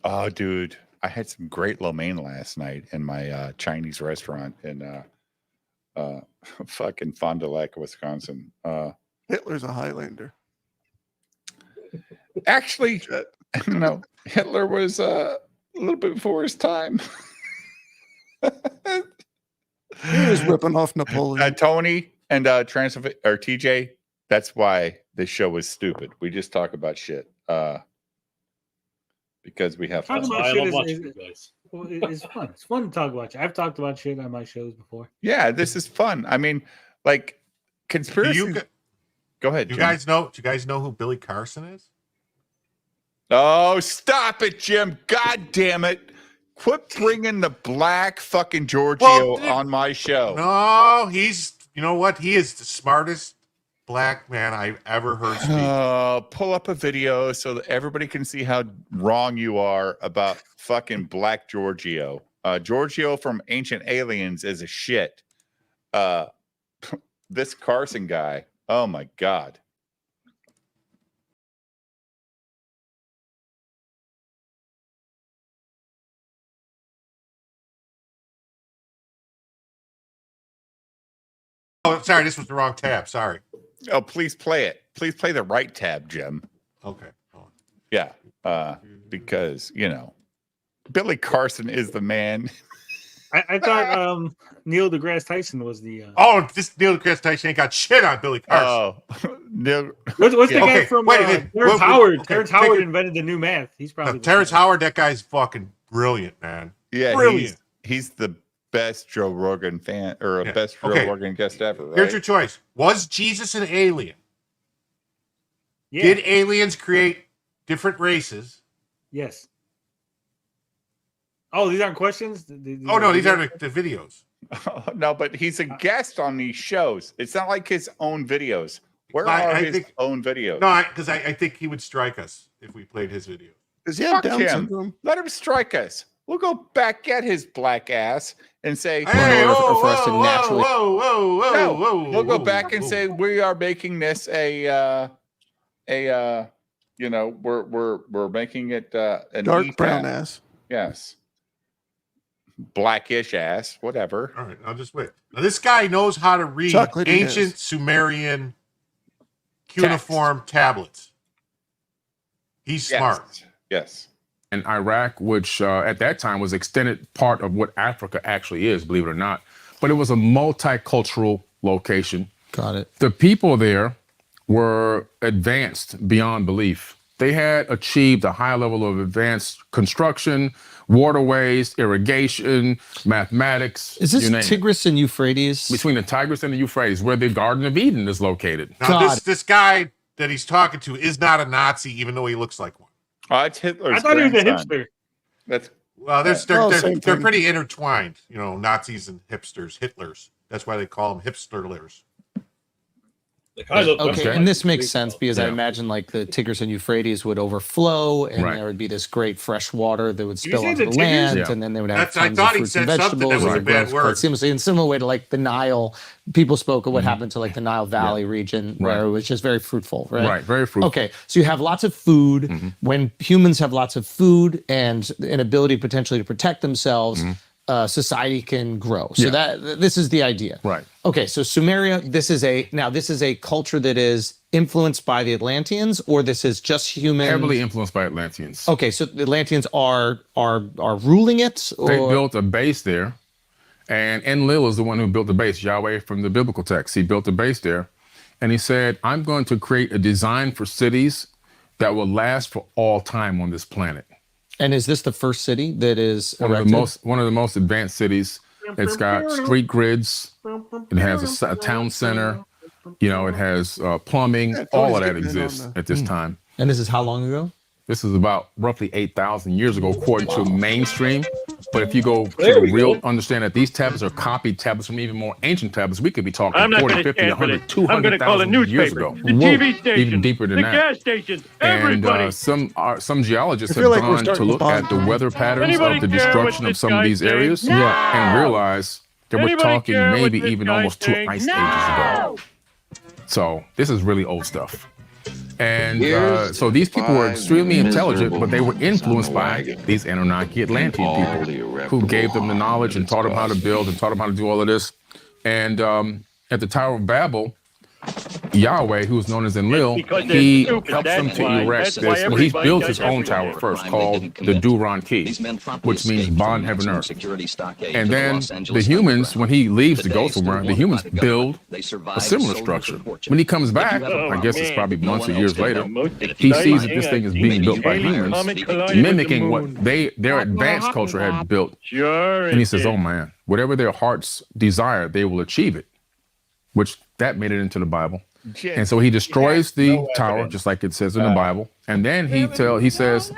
Oh, dude. I had some great lo mein last night in my Chinese restaurant in fucking Fond du Lac, Wisconsin. Hitler's a Highlander. Actually, no, Hitler was a little bit before his time. He was ripping off Napoleon. Tony and TJ, that's why this show was stupid. We just talk about shit. Because we have fun. It's fun. It's fun to talk about shit. I've talked about shit on my shows before. Yeah, this is fun. I mean, like conspiracy. Go ahead. Do you guys know who Billy Carson is? Oh, stop it, Jim! God damn it! Quit bringing the black fucking Giorgio on my show. No, you know what? He is the smartest black man I've ever heard speak. Pull up a video so that everybody can see how wrong you are about fucking black Giorgio. Giorgio from Ancient Aliens is a shit. This Carson guy, oh my God. Oh, sorry, this was the wrong tab. Sorry. Oh, please play it. Please play the right tab, Jim. Okay. Yeah. Because, Billy Carson is the man. I thought Neil deGrasse Tyson was the. This Neil deGrasse Tyson ain't got shit on Billy Carson. Neil. What's the guy from Terrence Howard? Okay, Terrence Howard invented the new math. He's probably Terrence Howard. That guy's fucking brilliant, man. Yeah, brilliant. He's the best Joe Rogan fan or best Joe Rogan guest ever. Right? Here's your choice: was Jesus an alien? Yeah. Did aliens create different races? Yes. Oh, these aren't questions? These are the videos. No, but he's a guest on these shows. It's not like his own videos. Where are his own videos? No, because I think he would strike us if we played his video. Does he have Down syndrome? Let him strike us. We'll go back at his black ass and say, whoa, we'll go back and say we are making this we're making it an dark brown ass. Yes. Blackish ass, whatever. All right, I'll just wait. Now, this guy knows how to read ancient Sumerian cuneiform tablets. He's smart. Yes. And Iraq, which at that time was extended part of what Africa actually is, believe it or not. But it was a multicultural location. Got it. The people there were advanced beyond belief. They had achieved a high level of advanced construction, waterways, irrigation, mathematics. Is this Tigris and Euphrates? Between the Tigris and the Euphrates, where the Garden of Eden is located. Now, this guy that he's talking to is not a Nazi, even though he looks like one. Oh, it's Hitler's I thought he was a hipster. They're pretty intertwined, Nazis and hipsters, Hitlers. That's why they call them hipsterlers. Okay, and this makes sense because I imagine like the Tigris and Euphrates would overflow, and there would be this great fresh water that would spill onto the land, and then they would have tons of fruits and vegetables. Seamlessly, in similar way to like the Nile, people spoke of what happened to like the Nile Valley region, where it was just very fruitful, right? Right, very fruitful. Okay, so you have lots of food. When humans have lots of food and an ability potentially to protect themselves, society can grow. So this is the idea. Right. Okay, so Sumeria, this is a culture that is influenced by the Atlanteans, or this is just humans? Heavily influenced by Atlanteans. Okay, so the Atlanteans are ruling it? Or? They built a base there, and Enlil is the one who built the base, Yahweh from the biblical text. He built a base there, and he said, I'm going to create a design for cities that will last for all time on this planet. And is this the first city that is one of the most advanced cities? It's got street grids. It has a town center. It has plumbing. All of that exists at this time. And this is how long ago? This is about roughly 8,000 years ago, according to mainstream. But if you go to understand that these tablets are copied tablets from even more ancient tablets, we could be talking 40, 50, 100, 200,000 years ago. The TV station, even deeper than the that. gas stations, everybody. And some geologists have gone to look at the weather patterns of the destruction of some of these areas and realize that we're talking maybe even almost 2 ice ages ago. So this is really old stuff. And so these people were extremely intelligent, but they were influenced by these Anunnaki Atlantean people who gave them the knowledge and taught them how to build and taught them how to do all of this. And at the Tower of Babel, Yahweh, who is known as Enlil, he helps them to erect this. Well, he built his own tower first, called the Duran Key, which means bond heaven earth. And then the humans, when he leaves to go somewhere, the humans build a similar structure. When he comes back, I guess it's probably months or years later, he sees that this thing is being built by humans, mimicking what their advanced culture had built. And he says, oh man, whatever their hearts desire, they will achieve it, which that made it into the Bible. And so he destroys the tower, just like it says in the Bible. And then he says,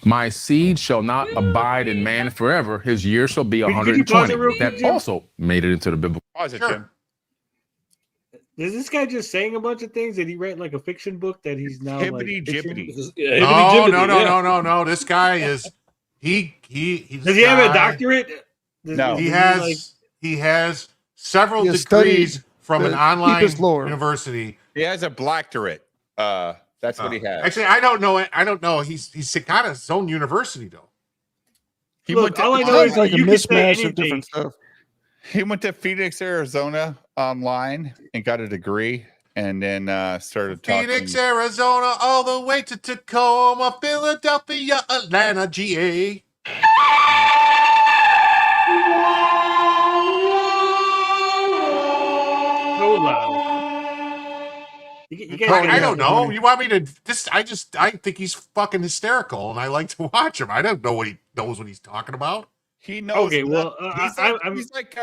my seed shall not abide in man forever. His year shall be 120. That also made it into the biblical. Pause it, Jim. Is this guy just saying a bunch of things? Did he write like a fiction book that he's now hibbity jibbity? No. This guy is does he have a doctorate? No, he has several degrees from an online university. He has a blacktorate. That's what he has. Actually, I don't know. I don't know. He's got his own university though. He went to, all I know is like a mismatch of different stuff. He went to Phoenix, Arizona online and got a degree, and then started talking. Phoenix, Arizona, all the way to Tacoma, Philadelphia, Atlanta, GA. so loud. I don't know. You want me to? I think he's fucking hysterical, and I like to watch him. I don't know what he knows what he's talking about. He knows. Okay, well, he's like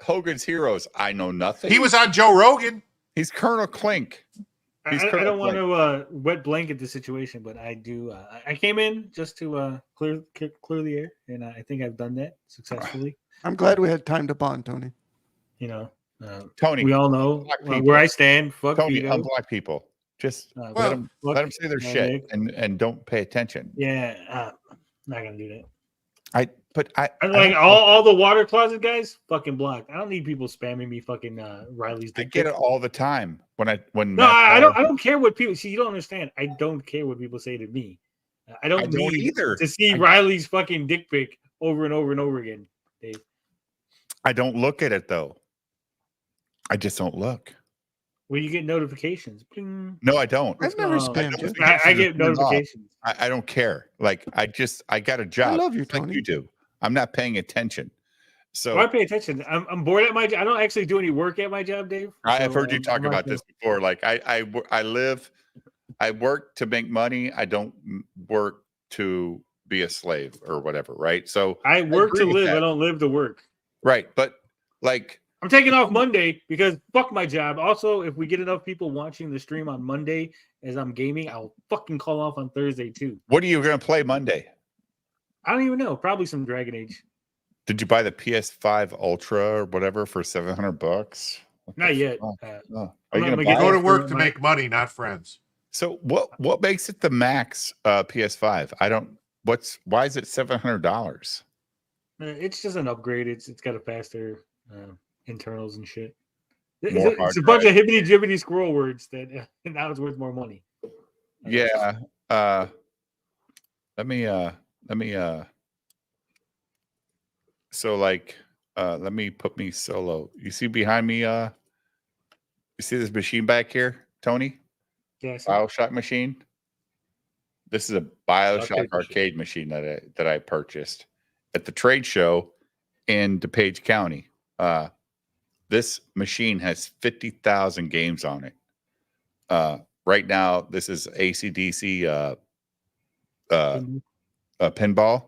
Hogan's Heroes. I know nothing. He was on Joe Rogan. He's Colonel Clink. I don't want to wet blanket the situation, but I do. I came in just to clear the air, and I think I've done that successfully. I'm glad we had time to bond, Tony. You know, Tony, we all know where I stand. Fuck Tony, Vito. unblock people. Just let them say their shit and don't pay attention. Yeah, not gonna do that. I like all the water closet guys, fucking blocked. I don't need people spamming me fucking Riley's. I get it all the time I don't care what people see. You don't understand. I don't care what people say to me. I don't need either to see Riley's fucking dick pic over and over and over again, Dave. I don't look at it though. I just don't look. Well, you get notifications. Bling. No, I don't. I've never spammed you. I get notifications. I don't care. Like I got a job. I love you, Tony. Like you do. I'm not paying attention. So I pay attention. I'm bored at my job. I don't actually do any work at my job, Dave. I've heard you talk about this before. Like I work to make money. I don't work to be a slave or whatever, right? So I work to live. I don't live to work. Right, but like I'm taking off Monday because fuck my job. Also, if we get enough people watching the stream on Monday as I'm gaming, I'll fucking call off on Thursday too. What are you going to play Monday? I don't even know. Probably some Dragon Age. Did you buy the PS5 Ultra or whatever for $700? Not yet. Are you going to go to work to make money, not friends? So what makes it the max PS5? Why is it $700? It's just an upgrade. It's got a faster internals and shit. It's a bunch of hibbity jibbity squirrel words that now it's worth more money. Yeah. Let me so like let me put me solo. You see behind me you see this machine back here, Tony? Yes. BioShock machine. This is a BioShock arcade machine that I purchased at the trade show in DuPage County. This machine has 50,000 games on it. Right now, this is AC/DC pinball,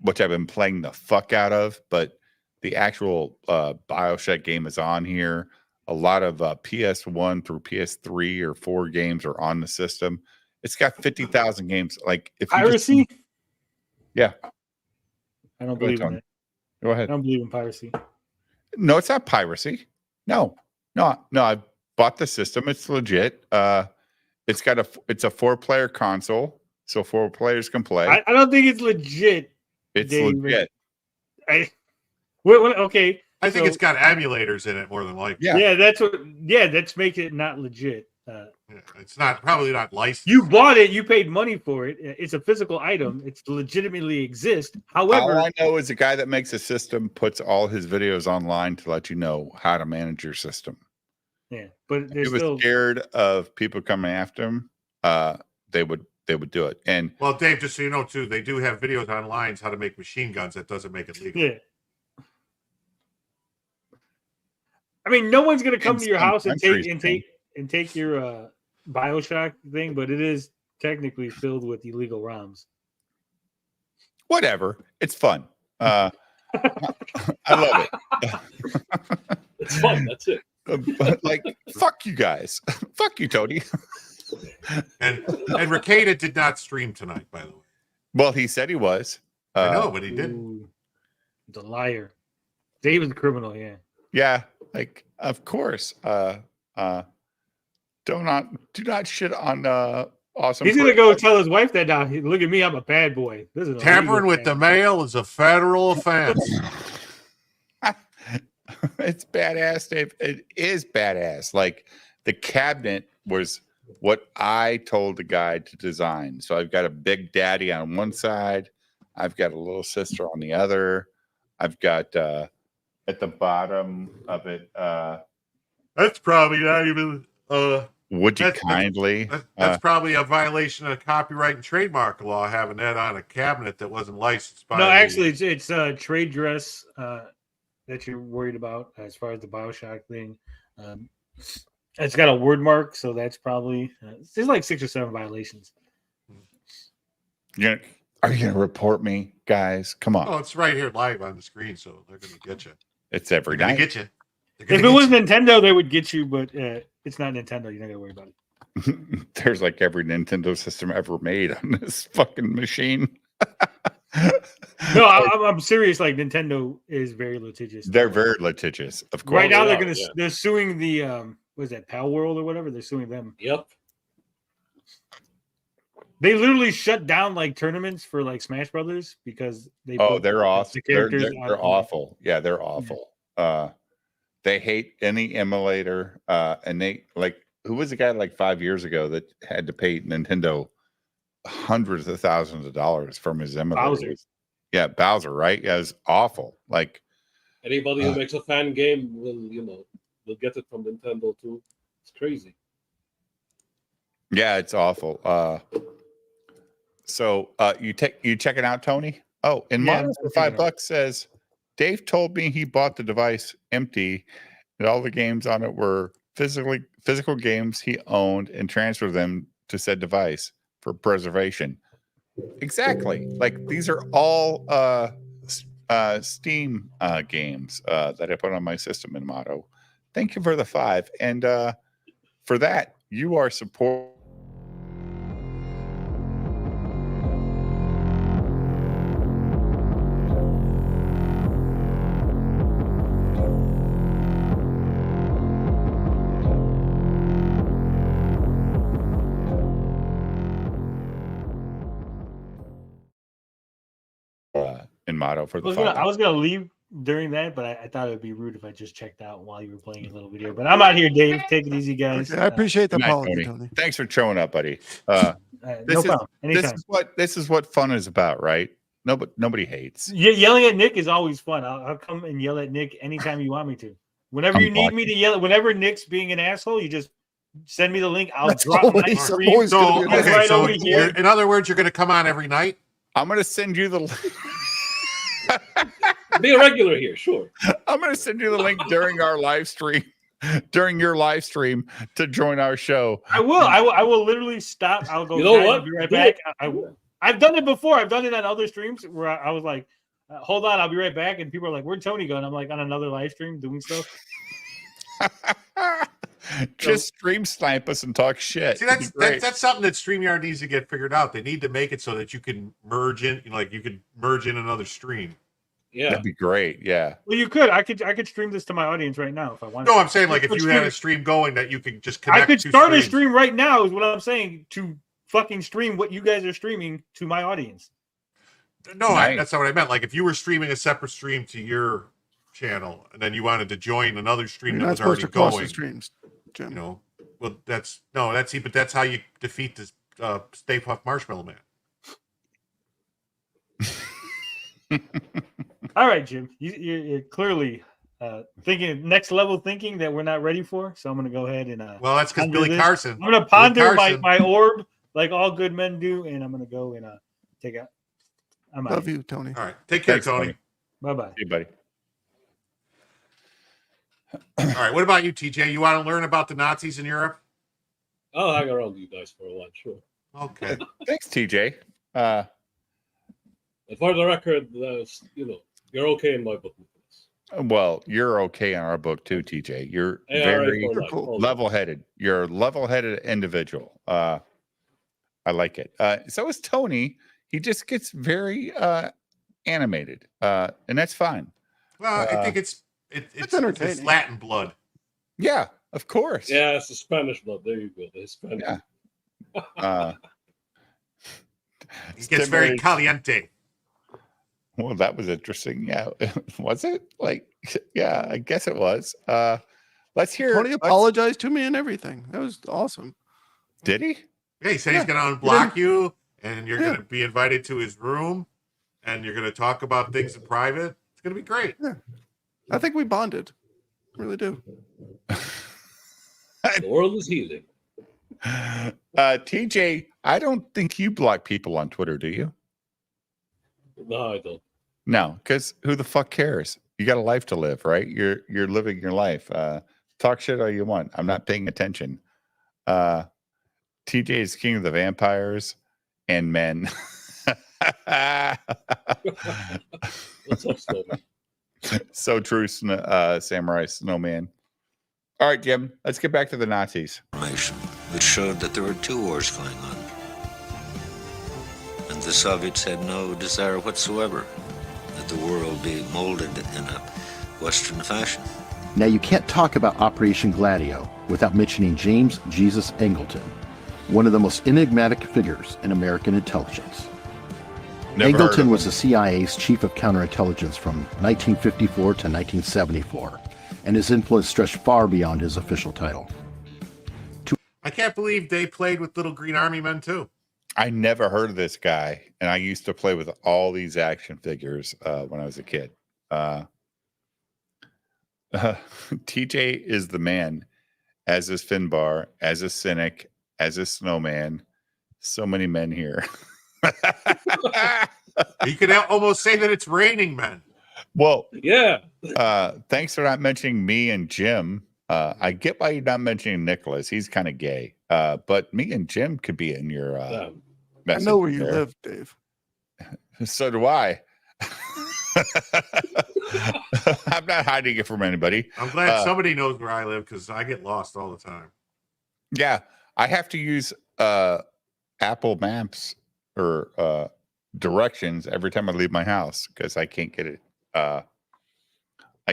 which I've been playing the fuck out of. But the actual BioShock game is on here. A lot of PS1 through PS3 or 4 games are on the system. It's got 50,000 games. Like if piracy. Yeah, I don't believe in it. Go ahead. I don't believe in piracy. No, it's not piracy. No. I bought the system. It's legit. It's a 4-player console, so 4 players can play. I don't think it's legit. It's legit. Okay. I think it's got emulators in it more than likely. Yeah, that's making it not legit. It's probably not licensed. You bought it, you paid money for it. It's a physical item. It's legitimately exist. However, all I know is the guy that makes a system puts all his videos online to let you know how to manage your system. Yeah, but he was scared of people coming after him. They would do it. And well, Dave, just so you know too, they do have videos online how to make machine guns. That doesn't make it legal. Yeah. I mean, no one's gonna come to your house and take your BioShock thing, but it is technically filled with illegal ROMs. Whatever, it's fun. I love it. It's fun. That's it. Like, fuck you guys. Fuck you, Tony. and Ricada did not stream tonight, by the way. Well, he said he was. I know, but he didn't. The liar. Dave is a criminal. Yeah. Yeah. Like, of course. Do not shit on awesome. He's gonna go tell his wife that now. Look at me, I'm a bad boy. This is tampering with the mail is a federal offense. It's badass, Dave. It is badass. Like the cabinet was what I told the guy to design. So I've got a big daddy on one side. I've got a little sister on the other. I've got at the bottom of it. That's probably not even. Would you kindly? That's probably a violation of copyright and trademark law, having that on a cabinet that wasn't licensed by. No, actually, it's trade dress. that you're worried about as far as the Bioshock thing. It's got a word mark, so that's probably there's like 6 or 7 violations. Are you gonna report me, guys? Come on. Oh, it's right here live on the screen, so they're gonna get you. It's every They're night. gonna get you. If it was Nintendo, they would get you, but it's not Nintendo. You're not gonna worry about it. There's like every Nintendo system ever made on this fucking machine. No, I'm serious. Like Nintendo is very litigious. They're very litigious, of course. Right now, they're suing the what is that, Pal World or whatever? They're suing them. Yep. They literally shut down like tournaments for like Smash Brothers because they. They're awesome. The characters they're awful. Yeah, they're awful. They hate any emulator. And they who was the guy like 5 years ago that had to pay Nintendo hundreds of thousands of dollars from his emulator? Bowser. Yeah, Bowser, right? Yeah, it's awful. Like anybody who makes a fan game will get it from Nintendo too. It's crazy. Yeah, it's awful. So you check it out, Tony? Oh, and Model for $5 says Dave told me he bought the device empty and all the games on it were physical games he owned and transferred them to said device for preservation. Exactly. Like these are all Steam games that I put on my system in Motto. Thank you for the 5. And for that, you are supporting. In Motto for the I was gonna leave during that, but I thought it would be rude if I just checked out while you were playing a little video. But I'm out here, Dave. Take it easy, guys. Okay, I appreciate the Good night, apology, Tony. Thanks for showing up, buddy. No problem. Anytime. This is what fun is about, right? Nobody hates. Yelling at Nick is always fun. I'll come and yell at Nick anytime you want me to. Whenever you need me to yell, whenever Nick's being an asshole, you just send me the link. I'll drop my screen. So in other words, you're going to come on every night. I'm going to send you the link. Be a regular here, sure. I'm going to send you the link during our live stream, during your live stream to join our show. I will literally stop. I'll go. You know what? I'll be right back. I've done it before. I've done it on other streams where I was like, hold on, I'll be right back. And people are like, where'd Tony go? And I'm like on another live stream doing stuff. Just stream snipe us and talk shit. See, that's something that StreamYard needs to get figured out. They need to make it so that you can merge in, you could merge in another stream. Yeah, that'd be great. Yeah. Well, you could. I could stream this to my audience right now if I wanted. No, I'm saying like if you had a stream going that you could just connect. I could start a stream right now. Is what I'm saying, to fucking stream what you guys are streaming to my audience. No, that's not what I meant. Like if you were streaming a separate stream to your channel and then you wanted to join another stream that was already going. Streams, Jim. Well, that's how you defeat this Stay Puft Marshmallow Man. All right, Jim. You're clearly thinking next level thinking that we're not ready for. So I'm going to go ahead and. Well, that's because Billy Carson. I'm going to ponder my orb like all good men do, and I'm going to go and take out. Love you, Tony. All right, take care, Tony. Bye bye. Hey, buddy. All right, what about you, TJ? You want to learn about the Nazis in Europe? I'll hang around with you guys for a while, sure. Okay. Thanks, TJ. And for the record, you're okay in my book. Well, you're okay in our book too, TJ. You're very level-headed. You're a level-headed individual. I like it. So is Tony. He just gets very animated, and that's fine. Well, I think it's entertaining. It's Latin blood. Yeah, of course. Yeah, it's the Spanish blood. There you go. The Hispanic. Yeah. It gets very caliente. Well, that was interesting. Yeah. Was it? Yeah, I guess it was. Let's hear. Tony apologized to me and everything. That was awesome. Did he? Yeah, he said he's going to unblock you, and you're going to be invited to his room, and you're going to talk about things in private. It's going to be great. Yeah. I think we bonded. I really do. The world is healing. TJ, I don't think you block people on Twitter, do you? No, I don't. No, because who the fuck cares? You got a life to live, right? You're living your life. Talk shit all you want. I'm not paying attention. TJ is king of the vampires and men. What's up, Snowman? So true, Samurai Snowman. All right, Jim, let's get back to the Nazis. Which showed that there were 2 wars going on. And the Soviets had no desire whatsoever that the world be molded in a Western fashion. Now, you can't talk about Operation Gladio without mentioning James Jesus Angleton, one of the most enigmatic figures in American intelligence. Angleton was the CIA's chief of counterintelligence from 1954 to 1974, and his influence stretched far beyond his official title. I can't believe they played with Little Green Army Men too. I never heard of this guy, and I used to play with all these action figures when I was a kid. TJ is the man, as is Finbar, as is Cynic, as is Snowman. So many men here. You could almost say that it's raining men. Well, yeah. Thanks for not mentioning me and Jim. I get why you're not mentioning Nicholas. He's kind of gay. But me and Jim could be in your I know where you live, Dave. So do I. I'm not hiding it from anybody. I'm glad somebody knows where I live because I get lost all the time. Yeah, I have to use Apple Maps or directions every time I leave my house because I can't get it. I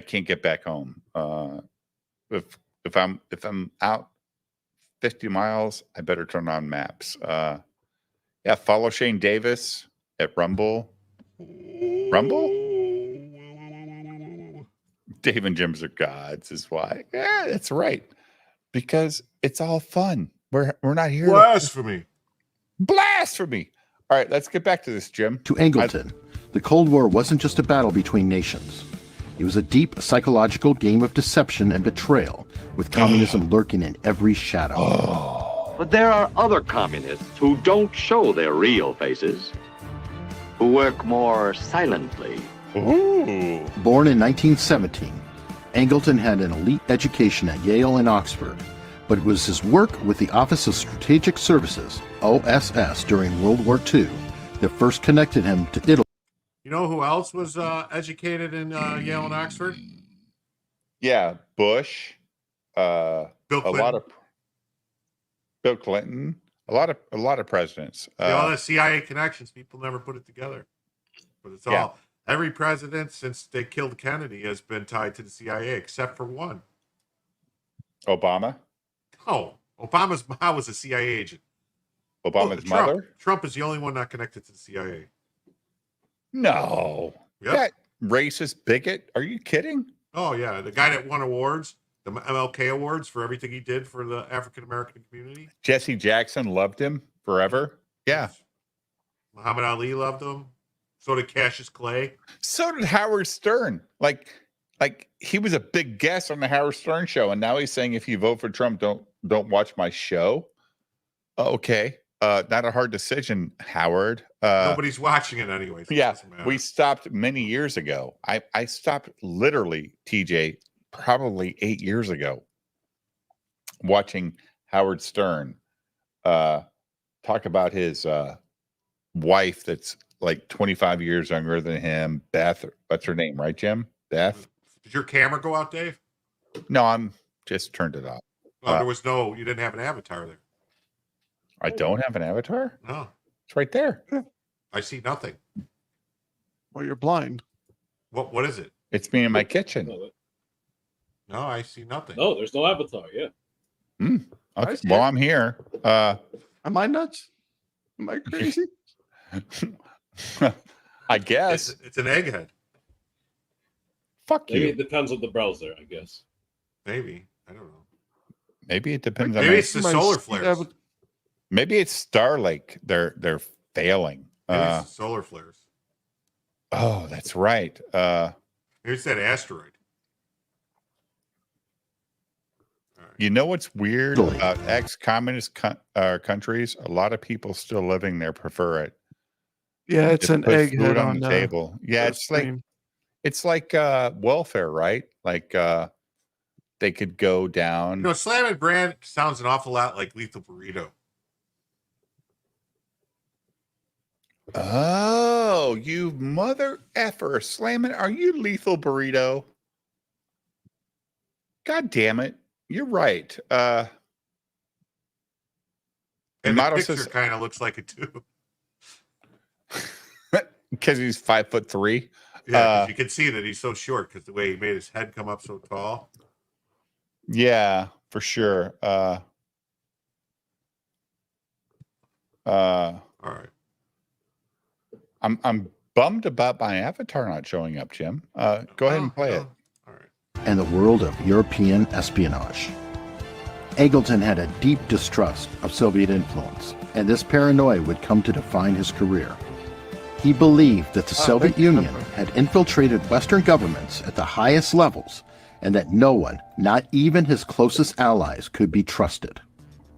can't get back home. If I'm out 50 miles, I better turn on maps. Yeah, follow Shane Davis at Rumble. Dave and Jim's are gods is why. Yeah, that's right. Because it's all fun. We're not here. Blasphemy. Blasphemy. All right, let's get back to this, Jim. To Angleton, the Cold War wasn't just a battle between nations. It was a deep psychological game of deception and betrayal, with communism lurking in every shadow. But there are other communists who don't show their real faces, who work more silently. Ooh. Born in 1917, Angleton had an elite education at Yale and Oxford, but it was his work with the Office of Strategic Services, OSS, during World War II that first connected him to Italy. You know who else was educated in Yale and Oxford? Yeah, Bush. Bill Clinton. Bill Clinton. A lot of presidents. All the CIA connections. People never put it together, but it's all. Every president since they killed Kennedy has been tied to the CIA, except for one. Obama. Oh, Obama's mom was a CIA agent. Obama's mother. Trump is the only one not connected to the CIA. No. Yep. That racist bigot. Are you kidding? Oh, yeah. The guy that won awards, the MLK awards for everything he did for the African-American community. Jesse Jackson loved him forever. Yeah. Muhammad Ali loved him. So did Cassius Clay. So did Howard Stern. Like he was a big guest on the Howard Stern show. And now he's saying, if you vote for Trump, don't watch my show. Okay. Not a hard decision, Howard. Nobody's watching it anyway. So yeah, we stopped many years ago. I stopped literally, TJ, probably 8 years ago, watching Howard Stern talk about his wife that's like 25 years younger than him, Beth. What's her name, right, Jim? Beth. Did your camera go out, Dave? No, I'm just turned it off. Oh, you didn't have an avatar there. I don't have an avatar? No. It's right there. I see nothing. Well, you're blind. What is it? It's me in my kitchen. No, I see nothing. No, there's no avatar. Yeah. Okay. Well, I'm here. Am I nuts? Am I crazy? I guess. It's an egghead. Fuck you. Maybe it depends on the browser, I guess. Maybe. I don't know. Maybe it depends on. Maybe it's the solar flares. Maybe it's Starlink. They're failing. Maybe it's the solar flares. Oh, that's right. Here's that asteroid. Right. You know what's weird about ex-communist countries? A lot of people still living there prefer it. Yeah, it's an egghead on the table. Yeah, it's like It's like welfare, right? Like they could go down. You know, Slam and Brand sounds an awful lot like Lethal Burrito. Oh, you mother effer. Slamming. Are you Lethal Burrito? God damn it. You're right. And the picture kind of looks like it too. Because he's 5'3". Yeah, you can see that he's so short because the way he made his head come up so tall. Yeah, for sure. All right. I'm bummed about my avatar not showing up, Jim. Go ahead and play it. All right. And the world of European espionage. Eggleton had a deep distrust of Soviet influence, and this paranoia would come to define his career. He believed that the Soviet Union had infiltrated Western governments at the highest levels, and that no one, not even his closest allies, could be trusted.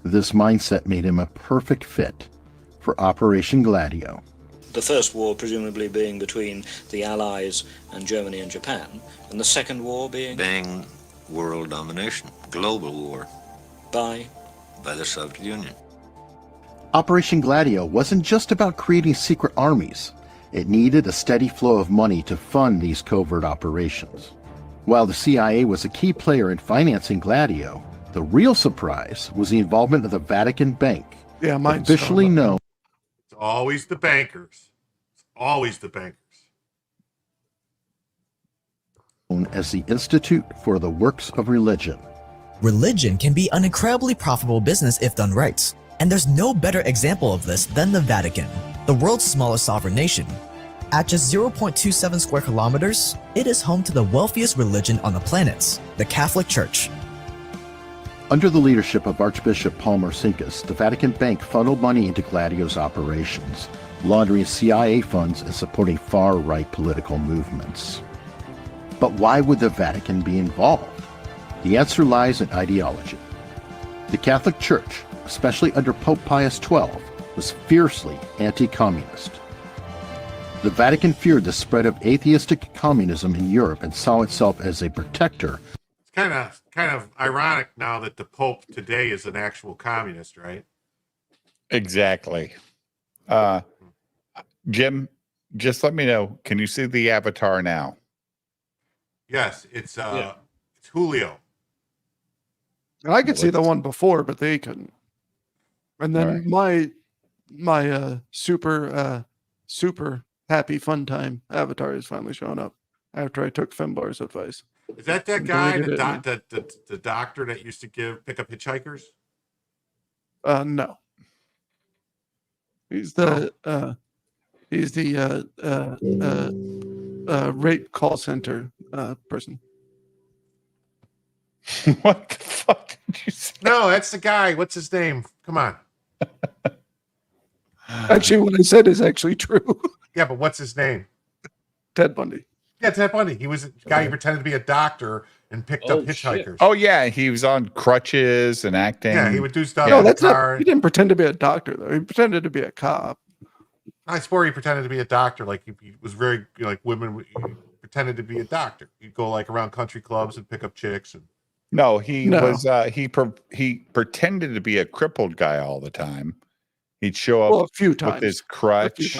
This mindset made him a perfect fit for Operation Gladio. The first war presumably being between the Allies and Germany and Japan, and the second war being world domination, global war. By the Soviet Union. Operation Gladio wasn't just about creating secret armies. It needed a steady flow of money to fund these covert operations. While the CIA was a key player in financing Gladio, the real surprise was the involvement of the Vatican Bank, officially known It's always the bankers. It's always the bankers. as the Institute for the Works of Religion. Religion can be an incredibly profitable business if done right. And there's no better example of this than the Vatican, the world's smallest sovereign nation. At just 0.27 square kilometers, it is home to the wealthiest religion on the planet, the Catholic Church. Under the leadership of Archbishop Paul Marcinkus, the Vatican Bank funneled money into Gladio's operations, laundering CIA funds and supporting far-right political movements. But why would the Vatican be involved? The answer lies in ideology. The Catholic Church, especially under Pope Pius XII, was fiercely anti-communist. The Vatican feared the spread of atheistic communism in Europe and saw itself as a protector. It's kind of ironic now that the Pope today is an actual communist, right? Exactly. Jim, just let me know. Can you see the avatar now? Yes, it's Julio. I could see the one before, but they couldn't. And then my super happy fun time avatar is finally showing up after I took Finbar's advice. Is that guy, the doctor that used to pick up hitchhikers? No. He's the rape call center person. What the fuck did you say? No, that's the guy. What's his name? Come on. Actually, what I said is actually true. Yeah, but what's his name? Ted Bundy. Yeah, Ted Bundy. He was a guy who pretended to be a doctor and picked up hitchhikers. Shit. Oh yeah, he was on crutches and acting. Yeah, he would do stuff. No, that's not. He didn't pretend to be a doctor though. He pretended to be a cop. I swore he pretended to be a doctor. Like he was very like women. He pretended to be a doctor. He'd go like around country clubs and pick up chicks. And was. He pretended to be a crippled guy all the time. He'd show up a few times with his crutch.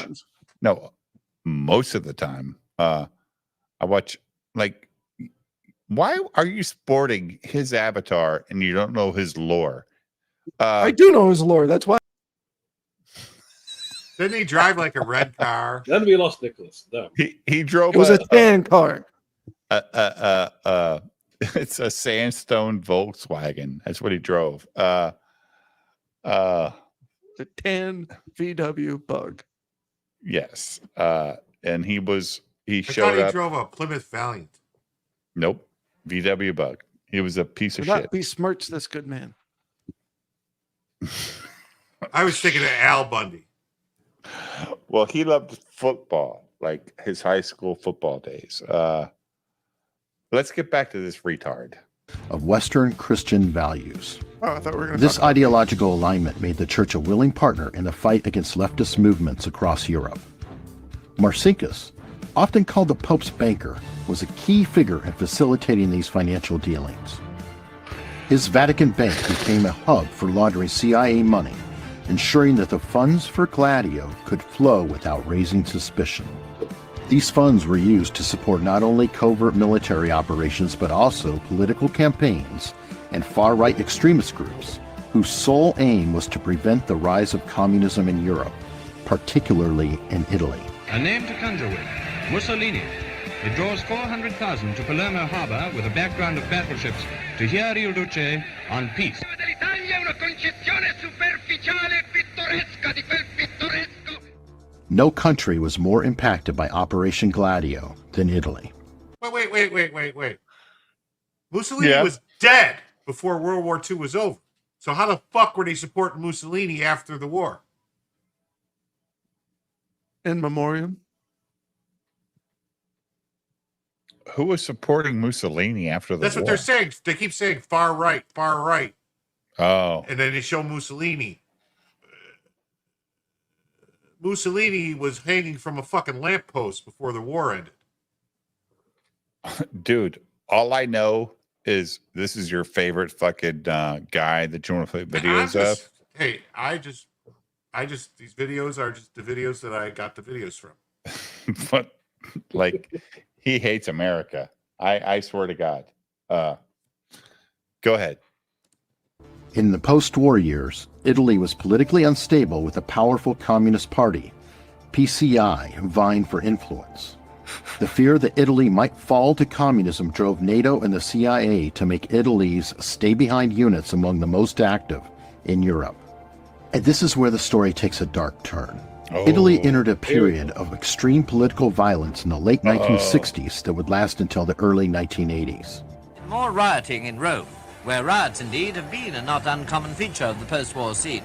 No, most of the time. I watch why are you sporting his avatar and you don't know his lore? I do know his lore. That's why. Didn't he drive like a red car? Then we lost Nicholas. No. He drove. It was a tan car. It's a sandstone Volkswagen. That's what he drove. The tan VW Bug. Yes. And he I showed thought he up. drove a Plymouth Valiant. Nope. VW Bug. He was a piece of Do not shit. besmirch this good man. I was thinking of Al Bundy. Well, he loved football, like his high school football days. Let's get back to this retard. Of Western Christian values. Oh, I thought we were going to. This ideological alignment made the church a willing partner in the fight against leftist movements across Europe. Marcinkus often called the Pope's banker, was a key figure in facilitating these financial dealings. His Vatican Bank became a hub for laundering CIA money, ensuring that the funds for Gladio could flow without raising suspicion. These funds were used to support not only covert military operations but also political campaigns and far-right extremist groups whose sole aim was to prevent the rise of communism in Europe, particularly in Italy. A name to conjure with, Mussolini. It draws 400,000 to Palermo harbor with a background of battleships to hear Il Duce on peace. No country was more impacted by Operation Gladio than Italy. Wait. Mussolini was dead before World War II was over. So how the fuck were they supporting Mussolini after the war? In memoriam. Who was supporting Mussolini after the war? That's what they're saying. They keep saying far right, far right. Oh. And then they show Mussolini. Mussolini was hanging from a fucking lamppost before the war ended. Dude, all I know is this is your favorite fucking guy that you want to play videos of. Hey, I just these videos are just the videos that I got the videos from. But like, he hates America. I swear to God. Go ahead. In the post-war years, Italy was politically unstable with a powerful Communist Party, PCI, vying for influence. The fear that Italy might fall to communism drove NATO and the CIA to make Italy's stay-behind units among the most active in Europe. And this is where the story takes a dark turn. Italy entered a period of extreme political violence in the late 1960s that would last until the early 1980s. More rioting in Rome, where riots indeed have been a not uncommon feature of the post-war scene.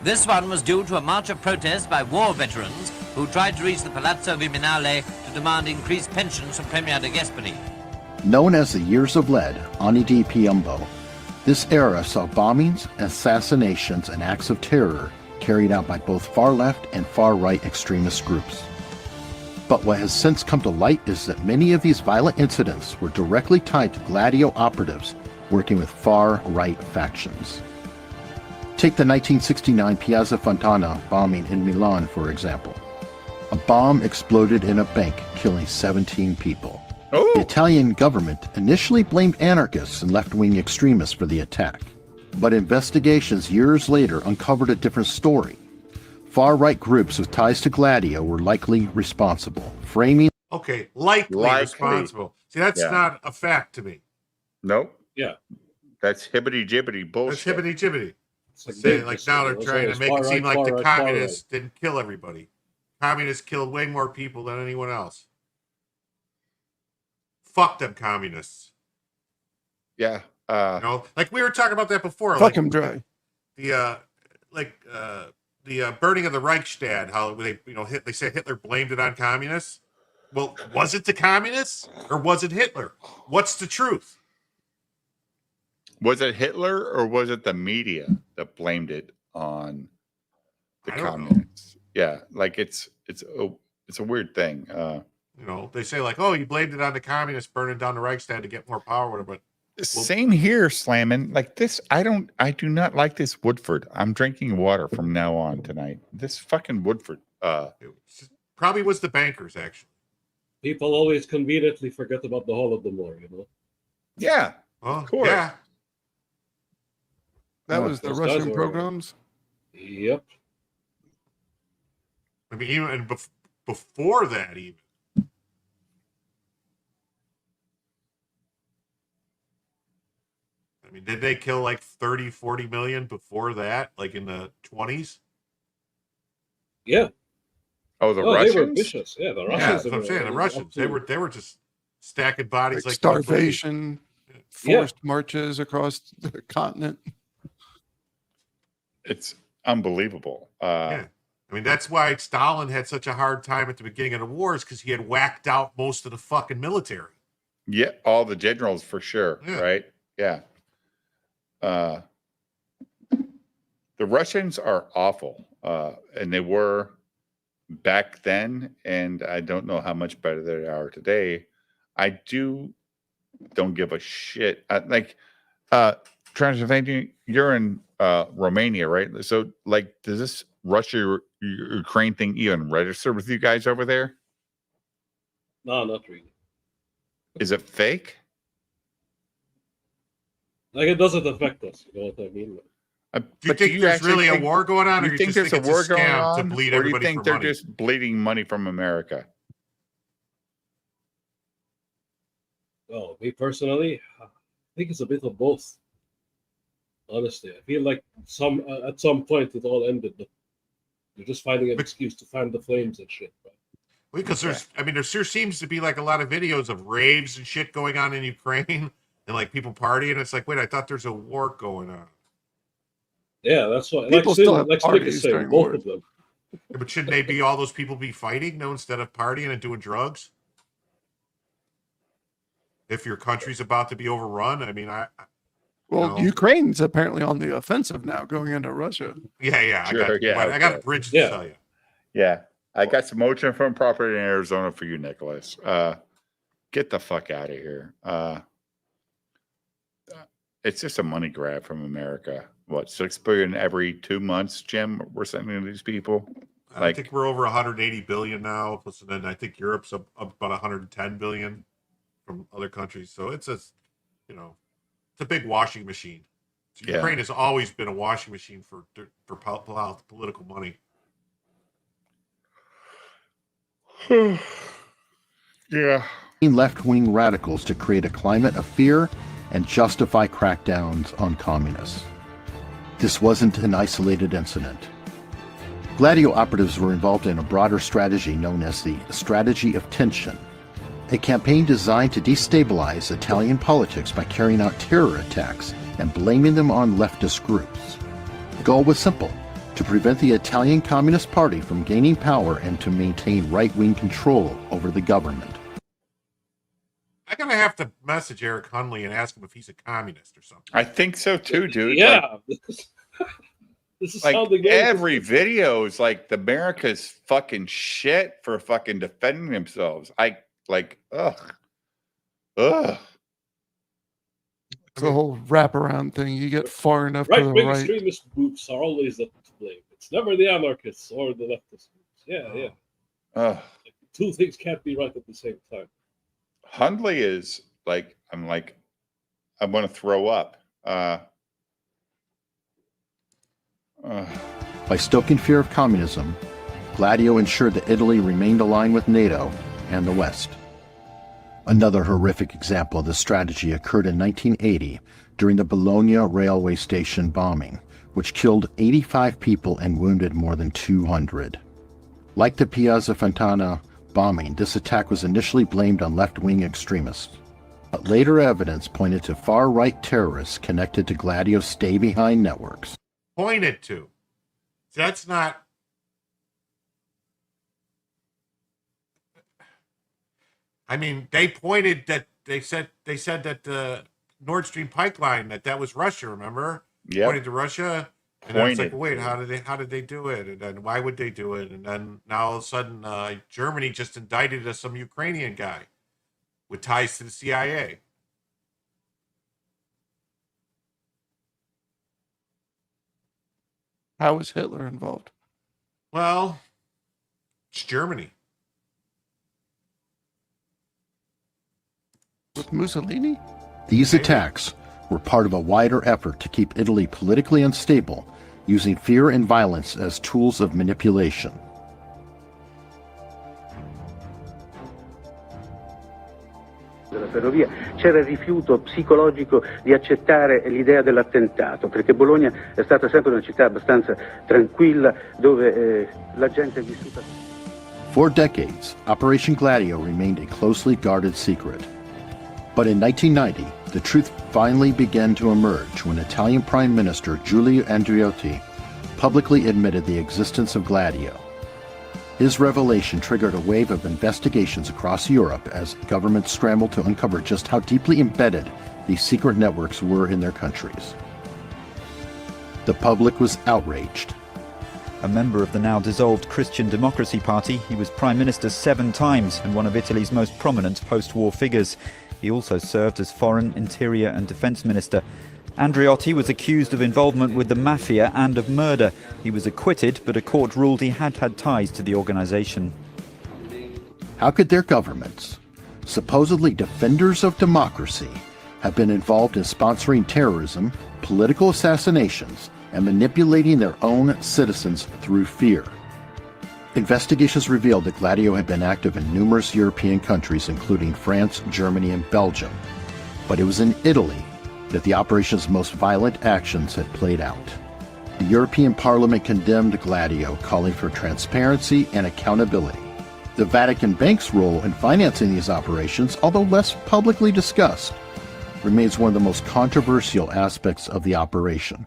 This one was due to a march of protest by war veterans who tried to reach the Palazzo Viminale to demand increased pensions from Premier de Gasperi. Known as the Years of Lead, Anni di Piombo, this era saw bombings, assassinations, and acts of terror carried out by both far-left and far-right extremist groups. But what has since come to light is that many of these violent incidents were directly tied to Gladio operatives working with far-right factions. Take the 1969 Piazza Fontana bombing in Milan, for example. A bomb exploded in a bank, killing 17 people. The Italian government initially blamed anarchists and left-wing extremists for the attack. But investigations years later uncovered a different story. Far-right groups with ties to Gladio were likely responsible, framing... Okay, likely responsible. See, that's not a fact to me. Nope. Yeah. That's hibbity-jibbity bullshit. That's hibbity-jibbity. Like now they're trying to make it seem like the communists didn't kill everybody. Communists killed way more people than anyone else. Fuck them communists. Yeah. You know, like we were talking about that before. Fuck them dry. The burning of the Reichstag. How they they say Hitler blamed it on communists. Well, was it the communists or was it Hitler? What's the truth? Was it Hitler or was it the media that blamed it on the communists? Yeah, like it's a weird thing. They say like, oh, you blamed it on the communists burning down the Reichstag to get more power, whatever. But same here, slamming like this. I do not like this Woodford. I'm drinking water from now on tonight. This fucking Woodford. Probably was the bankers actually. People always conveniently forget about the Holodomor, Yeah. Well, of course. Yeah. That was the Russian programs? Yep. I mean, even before that, even. I mean, did they kill like 30, 40 million before that, like in the 20s? Yeah. Oh, the Russians? They were vicious. Yeah, the Russians. Yeah, that's what I'm saying. The Russians. They were just stacking bodies like starvation, forced marches across the continent. It's unbelievable. Yeah. I mean, that's why Stalin had such a hard time at the beginning of the wars, because he had whacked out most of the fucking military. Yeah, all the generals for sure, right? Yeah. The Russians are awful, and they were back then, and I don't know how much better they are today. I don't give a shit. Transylvania, you're in Romania, right? So, like, does this Russia-Ukraine thing even register with you guys over there? No, not really. Is it fake? Like, it doesn't affect us. You know what I mean? Do you think there's really a war going on, or you think there's a war going on, to bleed or do you everybody think for they're money? just bleeding money from America? Oh, me personally, I think it's a bit of both. Honestly, I feel like at some point it all ended, but they're just finding an excuse to fan the flames and shit. Right? Because there sure seems to be like a lot of videos of raves and shit going on in Ukraine, and like people partying. It's like, wait, I thought there's a war going on. Yeah, that's why. People still have parties during both wars. of them. Yeah, but shouldn't they be all those people be fighting, no, instead of partying and doing drugs? If your country's about to be overrun, I mean, Ukraine's apparently on the offensive now, going into Russia. Yeah, Sure, I got a bridge to tell you. Yeah, I got some ocean from property in Arizona for you, Nicholas. Get the fuck out of here. It's just a money grab from America. What, $6 billion every 2 months, Jim? We're sending to these people. I think we're over 180 billion now. Plus, and then I think Europe's up about 110 billion from other countries. So it's it's a big washing machine. So Ukraine has always been a washing machine for political money. Yeah. Left-wing radicals to create a climate of fear and justify crackdowns on communists. This wasn't an isolated incident. Gladio operatives were involved in a broader strategy known as the Strategy of Tension, a campaign designed to destabilize Italian politics by carrying out terror attacks and blaming them on leftist groups. The goal was simple: to prevent the Italian Communist Party from gaining power and to maintain right-wing control over the government. I I'm gonna have to message Eric Hunley and ask him if he's a communist or something. I think so too, dude. Yeah. This is like every video is like the America's fucking shit for fucking defending themselves. Ugh. It's a whole wraparound thing. You get far enough to the Right-wing right. extremist groups are always to blame. It's never the anarchists or the leftist groups. Yeah. Ugh. Two things can't be right at the same time. Hundley is like, I'm going to throw up. By stoking fear of communism, Gladio ensured that Italy remained aligned with NATO and the West. Another horrific example of this strategy occurred in 1980 during the Bologna railway station bombing, which killed 85 people and wounded more than 200. Like the Piazza Fontana bombing, this attack was initially blamed on left-wing extremists, but later evidence pointed to far-right terrorists connected to Gladio's stay-behind networks. Pointed to. That's not. I mean, they pointed that they said that the Nord Stream pipeline that was Russia. Remember? Yeah. Pointed to Russia. And then it's like, wait, how did they do it? And then why would they do it? And then now all of a sudden, Germany just indicted some Ukrainian guy with ties to the CIA. How was Hitler involved? Well, it's Germany. With Mussolini? These attacks were part of a wider effort to keep Italy politically unstable, using fear and violence as tools of manipulation. Della ferrovia c'era il rifiuto psicologico di accettare l'idea dell'attentato, perché Bologna è stata sempre una città abbastanza tranquilla dove la gente è vissuta. For decades, Operation Gladio remained a closely guarded secret. But in 1990, the truth finally began to emerge when Italian Prime Minister Giulio Andreotti publicly admitted the existence of Gladio. His revelation triggered a wave of investigations across Europe as governments scrambled to uncover just how deeply embedded these secret networks were in their countries. The public was outraged. A member of the now dissolved Christian Democracy Party, he was Prime Minister 7 times and one of Italy's most prominent post-war figures. He also served as Foreign, Interior and Defence Minister. Andreotti was accused of involvement with the mafia and of murder. He was acquitted, but a court ruled he had ties to the organisation. How could their governments, supposedly defenders of democracy, have been involved in sponsoring terrorism, political assassinations, and manipulating their own citizens through fear? Investigations revealed that Gladio had been active in numerous European countries, including France, Germany, and Belgium. But it was in Italy that the operation's most violent actions had played out. The European Parliament condemned Gladio, calling for transparency and accountability. The Vatican Bank's role in financing these operations, although less publicly discussed, remains one of the most controversial aspects of the operation.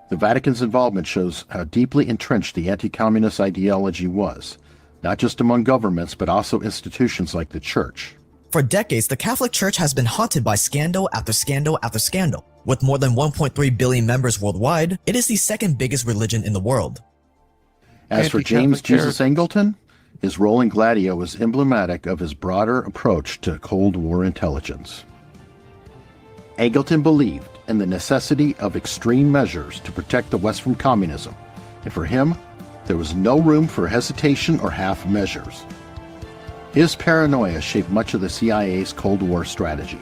The Vatican's involvement shows how deeply entrenched the anti-communist ideology was, not just among governments, but also institutions like the Church. For decades, the Catholic Church has been haunted by scandal after scandal after scandal. With more than 1.3 billion members worldwide, it is the second biggest religion in the world. As for James Jesus Angleton, his role in Gladio was emblematic of his broader approach to Cold War intelligence. Angleton believed in the necessity of extreme measures to protect the West from communism, and for him, there was no room for hesitation or half measures. His paranoia shaped much of the CIA's Cold War strategy,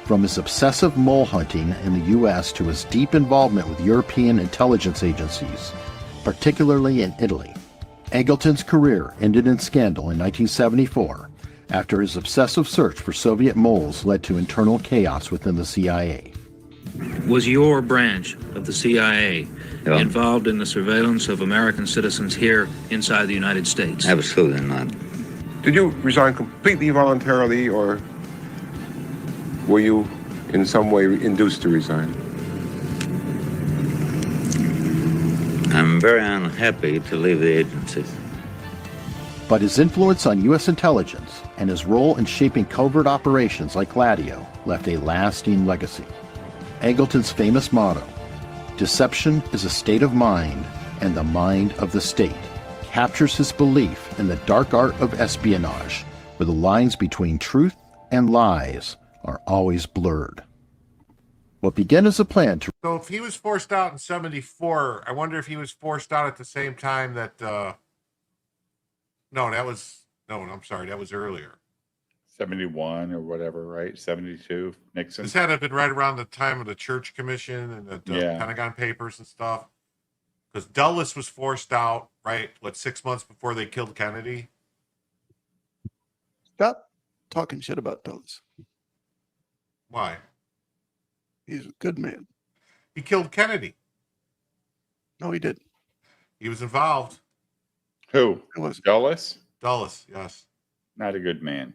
from his obsessive mole hunting in the U.S. to his deep involvement with European intelligence agencies, particularly in Italy. Angleton's career ended in scandal in 1974 after his obsessive search for Soviet moles led to internal chaos within the CIA. Was your branch of the CIA involved in the surveillance of American citizens here inside the United States? Absolutely not. Did you resign completely voluntarily, or were you in some way induced to resign? I'm very unhappy to leave the agency. But his influence on U.S. intelligence and his role in shaping covert operations like Gladio left a lasting legacy. Angleton's famous motto, "Deception is a state of mind, and the mind of the state," captures his belief in the dark art of espionage, where the lines between truth and lies are always blurred. What began as a plan to... So if he was forced out in 74, I wonder if he was forced out at the same time that... No, I'm sorry, that was earlier. 71 or whatever, right? 72, Nixon. This had to have been right around the time of the Church Commission and the Pentagon Papers and stuff. Because Dulles was forced out, right? 6 months before they killed Kennedy? Stop talking shit about Dulles. Why? He's a good man. He killed Kennedy. No, he didn't. He was involved. Who? It was Dulles? Dulles, yes. Not a good man.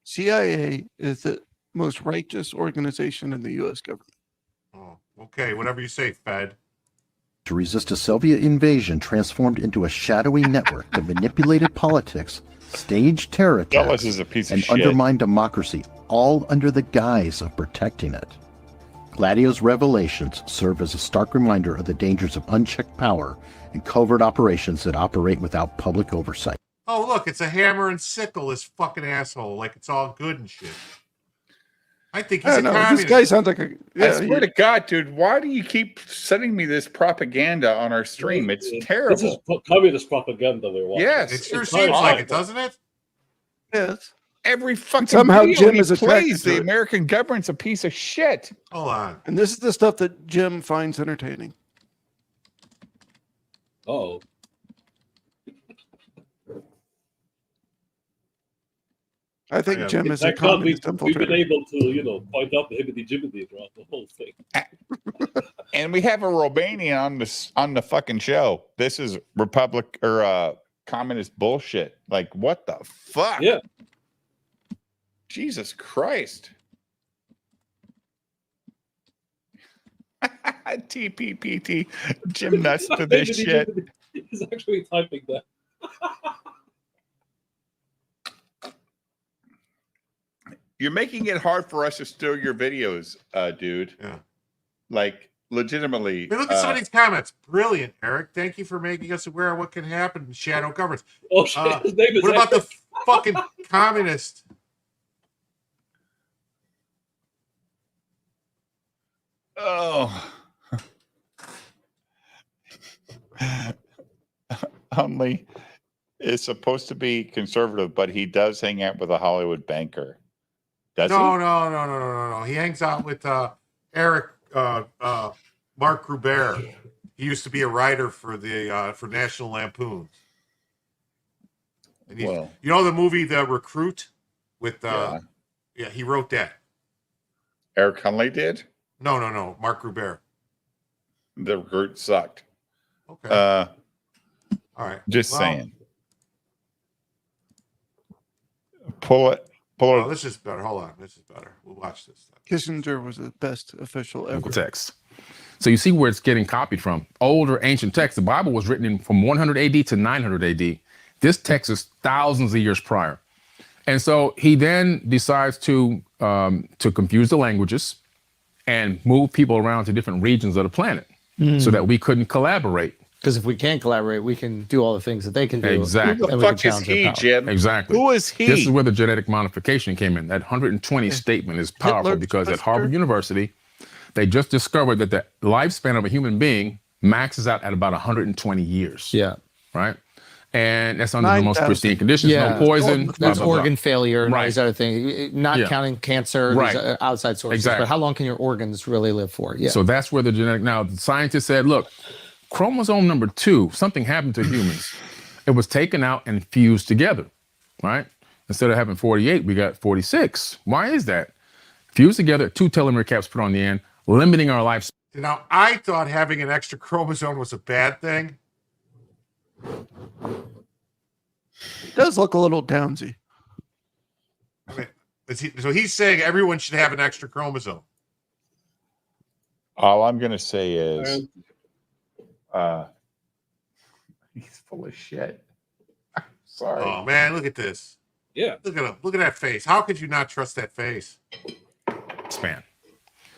CIA is the most righteous organization in the U.S. government. Oh, okay, whatever you say, Fed. To resist a Soviet invasion transformed into a shadowy network that manipulated politics, staged terror attacks, is a piece of and shit. undermined democracy, all under the guise of protecting it. Gladio's revelations serve as a stark reminder of the dangers of unchecked power and covert operations that operate without public oversight. Oh, look, it's a hammer and sickle, this fucking asshole. Like it's all good and shit. I think he's a communist. This guy sounds like a... I swear to God, dude, why do you keep sending me this propaganda on our stream? It's terrible. This is communist propaganda we're watching. Yes. It sure seems like it, doesn't it? Yes. Every fucking Somehow video Jim he is plays, attracted to the it. American government's a piece of shit. Hold on. And this is the stuff that Jim finds entertaining. Oh. I think Jim is a That can't be, communist we've been infiltrator. able to, point out the hibbity-jibbity throughout the whole thing. And we have a Romanian on the fucking show. This is Republic or communist bullshit. Like, what the fuck? Yeah. Jesus Christ. TPPT. Jim nuts to this shit. He's actually typing that. You're making it hard for us to steal your videos, dude. Yeah. Like, legitimately. I mean, look at some of these comments. Brilliant, Eric. Thank you for making us aware of what can happen in shadow governments. Oh, shit. His name is What about Eric. the fucking communist? Oh. Huntley is supposed to be conservative, but he does hang out with a Hollywood banker. Does he? No. He hangs out with Eric Mark Gruber. He used to be a writer for the for National Lampoon. And you know the movie The Recruit with yeah, he wrote that. Eric Huntley did? No. Mark Gruber. The Recruit sucked. Okay. All right. Just saying. Pull it. Oh, this is better. Hold on. This is better. We'll watch this. Kissinger was the best official ever. Text. So you see where it's getting copied from. Older ancient texts. The Bible was written from 100 AD to 900 AD. This text is thousands of years prior. And so he then decides to confuse the languages and move people around to different regions of the planet so that we couldn't collaborate. Because if we can't collaborate, we can do all the things that they can do. Exactly. Who the fuck is he, Jim? Exactly. Who is he? This is where the genetic modification came in. That 120 statement is powerful because at Harvard University, they just discovered that the lifespan of a human being maxes out at about 120 years. Yeah. Right? And that's under the most pristine conditions, no poison. That's organ failure and all these other things. Not Yeah. counting cancer, these outside sources. Exactly. But how long can your organs really live for? Yeah. So that's where the genetic, now the scientists said, look, chromosome number 2, something happened to humans. It was taken out and fused together, right? Instead of having 48, we got 46. Why is that? Fused together, 2 telomere caps put on the end, limiting our lifespan. Now, I thought having an extra chromosome was a bad thing. It does look a little downsy. I mean, so he's saying everyone should have an extra chromosome. All I'm going to say is he's full of shit. Sorry. Oh, man, look at this. Yeah. Look at him. Look at that face. How could you not trust that face? Span.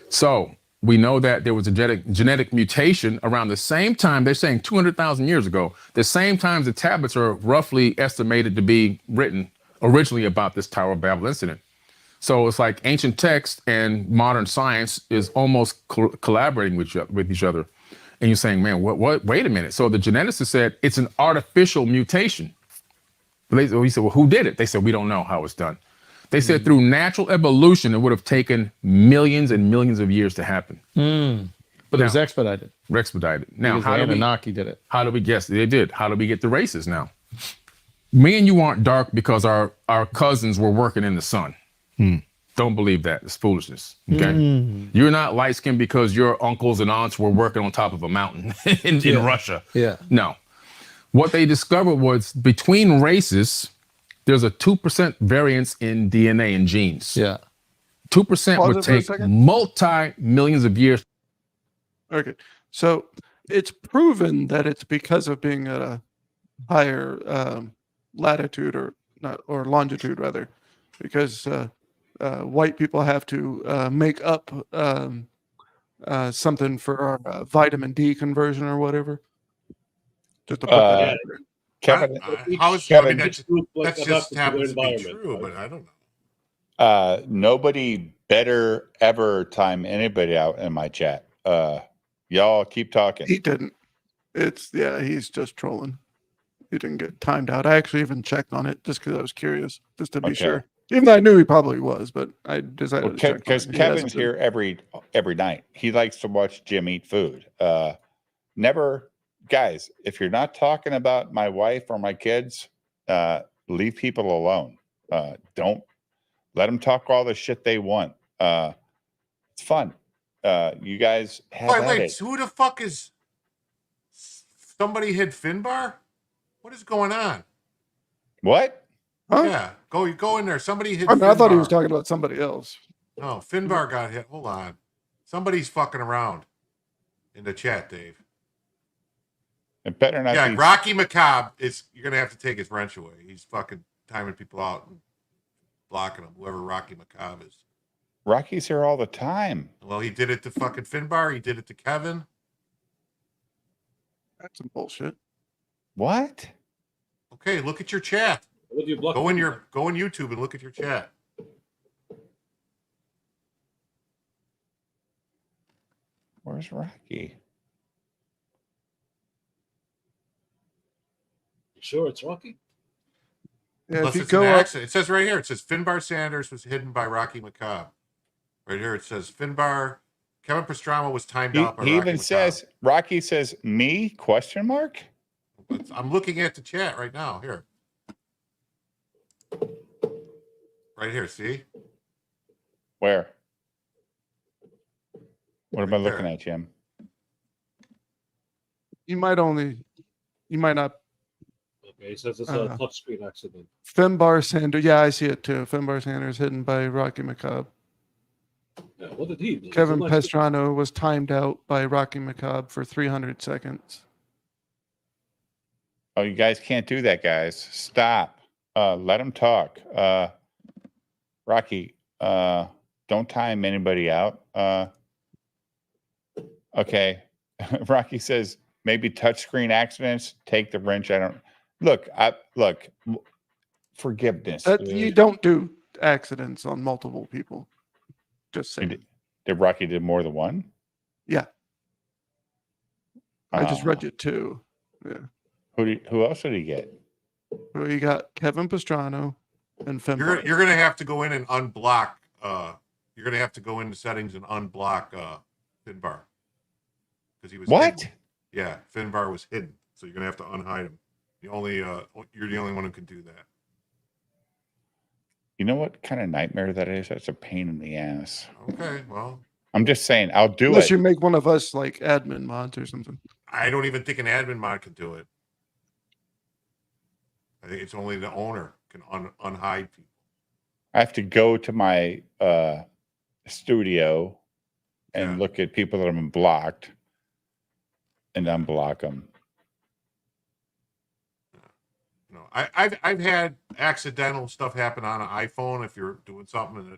So we know that there was a genetic mutation around the same time, they're saying 200,000 years ago, the same time the tablets are roughly estimated to be written originally about this Tower of Babel incident. So it's like ancient text and modern science is almost collaborating with each other. And you're saying, man, what? Wait a minute. So the geneticist said it's an artificial mutation. We said, well, who did it? They said, we don't know how it's done. They said through natural evolution, it would have taken millions and millions of years to happen. But it was expedited. Now, because how do Anunnaki did it? How do we guess? They did. How do we get the races now? Me and you aren't dark because our cousins were working in the sun. Don't believe that. It's foolishness. Okay. You're not light skinned because your uncles and aunts were working on top of a mountain in Russia. Yeah. No. What they discovered was between races, there's a 2% variance in DNA and genes. Yeah. 2% would take multi-millions of years. Okay. So it's proven that it's because of being at a higher latitude or longitude rather, because white people have to make up something for our vitamin D conversion or whatever. Just to put that out there. Kevin, that just happens to be true, but I don't know. Nobody better ever time anybody out in my chat. Y'all keep talking. He didn't. He's just trolling. He didn't get timed out. I actually even checked on it just because I was curious, just to be sure. Even though I knew he probably was, but I decided to check. Because Kevin's here every night. He likes to watch Jim eat food. Guys, if you're not talking about my wife or my kids, leave people alone. Don't let them talk all the shit they want. It's fun. You guys have wait, who the fuck is somebody hit Finbar? What is going on? What? Huh? Yeah, go in there. Somebody hit I thought he Finbar. was talking about somebody else. No, Finbar got hit. Hold on. Somebody's fucking around in the chat, Dave. It better not be. Rocky Macabre you're gonna have to take his wrench away. He's fucking timing people out and blocking them, whoever Rocky Macabre is. Rocky's here all the time. Well, he did it to fucking Finbar. He did it to Kevin. That's some bullshit. What? Okay, look at your chat. What do you block? Go in YouTube and look at your chat. Where's Rocky? Sure, it's Rocky. Yeah, Unless if you it's go an up, accident. It says right here. It says Finbar Sanders was hidden by Rocky Macabre. Right here it says Finbar. Kevin Pastrana was timed out by He Rocky even Macabre. says, Rocky says, me, question mark? I'm looking at the chat right now. Here. Right here, see? Where? What am I Right looking there. at, Jim? you might not. Okay, he says it's a touchscreen accident. Finbar Sanders. Yeah, I see it too. Finbar Sanders hidden by Rocky Macabre. Yeah, what did he do? Kevin Pastrana was timed out by Rocky Macabre for 300 seconds. Oh, you guys can't do that, guys. Stop. Let him talk. Rocky, don't time anybody out. Okay. Rocky says maybe touchscreen accidents. Take the wrench. I don't look. Forgiveness. You don't do accidents on multiple people. Just saying. Did Rocky did more than one? Yeah. I just read you two. Yeah. Who else did he get? Well, you got Kevin Pastrana and Finbar. You're gonna have to go in and unblock. You're gonna have to go into settings and unblock Finbar because he was what? Hidden. Yeah, Finbar was hidden, so you're gonna have to unhide him. You're the only one who can do that. You know what kind of nightmare that is? That's a pain in the ass. Okay, well, I'm just saying, I'll do Unless it. you make one of us like admin mods or something. I don't even think an admin mod can do it. I think it's only the owner can unhide people. I have to go to my studio and look at people that have been blocked and unblock them. No, I've had accidental stuff happen on an iPhone if you're doing something and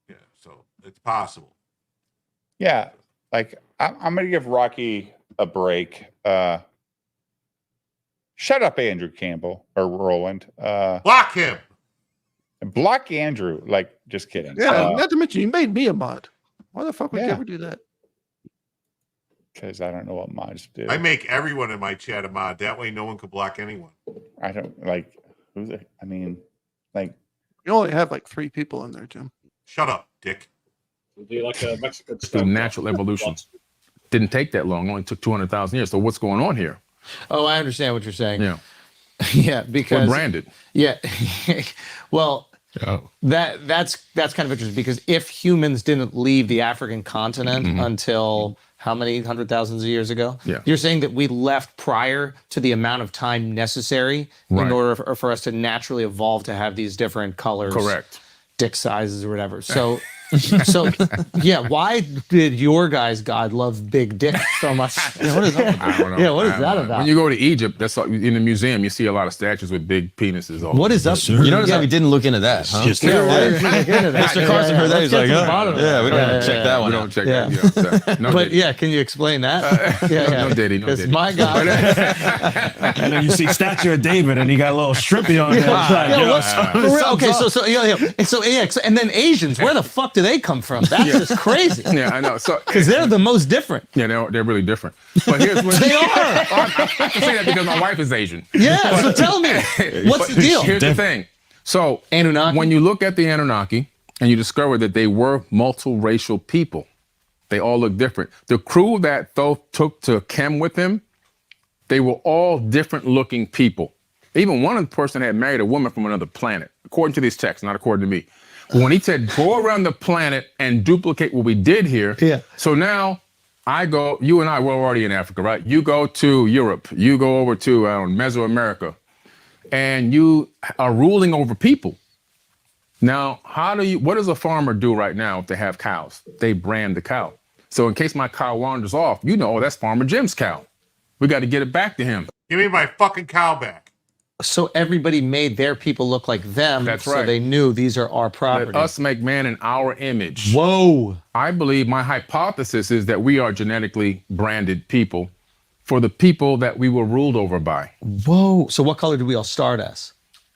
yeah, so it's possible. Yeah, like I'm gonna give Rocky a break. Shut up, Andrew Campbell or Roland. Block him. Block Andrew. Like, just kidding. Yeah, not to mention you made me a mod. Why the fuck would you ever do that? Because I don't know what mods do. I make everyone in my chat a mod. That way no one can block anyone. I don't like you only have like 3 people in there, Jim. Shut up, dick. Do you like a Mexican Through natural evolution. Didn't take that long. Only took 200,000 years. So what's going on here? Oh, I understand what you're saying. Yeah. Yeah, because we're branded. Yeah. Well, that's kind of interesting because if humans didn't leave the African continent until how many 100,000 of years ago? Yeah. You're saying that we left prior to the amount of time necessary in order for us to naturally evolve to have these different colors, correct, dick sizes or whatever. So yeah, why did your guys' God love big dicks so much? Yeah, what is that? I don't know. Yeah, what is that about? When you go to Egypt, that's in the museum. You see a lot of statues with big penises. What is up? You notice how we didn't look into that, huh? Why didn't you look into that? Mr. Carson heard that. He's like, we don't check that one. We out. don't check that. Yeah, no, but yeah, can you explain that? No, Diddy. No, Diddy. My God. And then you see statue of David, and he got a little strippy on the outside. For real? Okay, so and then Asians, where the fuck do they come from? That's just crazy. Yeah, I know. So because they're the most different. Yeah, they're really different. But here's what they are. I can say that because my wife is Asian. Yeah. So tell me, what's the deal? Here's the thing. So Anunnaki. When you look at the Anunnaki and you discover that they were multiracial people, they all look different. The crew that Thoth took to Chem with him, they were all different looking people. Even one of the person had married a woman from another planet, according to these texts, not according to me. When he said, go around the planet and duplicate what we did here. Yeah. So now I go, you and I were already in Africa, right? You go to Europe, you go over to Mesoamerica, and you are ruling over people. Now, what does a farmer do right now if they have cows? They brand the cow. So in case my cow wanders off, that's Farmer Jim's cow. We got to get it back to him. Give me my fucking cow back. So everybody made their people look like them. That's so right. they knew these are our property. Let us make man in our image. Whoa. I believe my hypothesis is that we are genetically branded people for the people that we were ruled over by. Whoa. So what color do we all start as?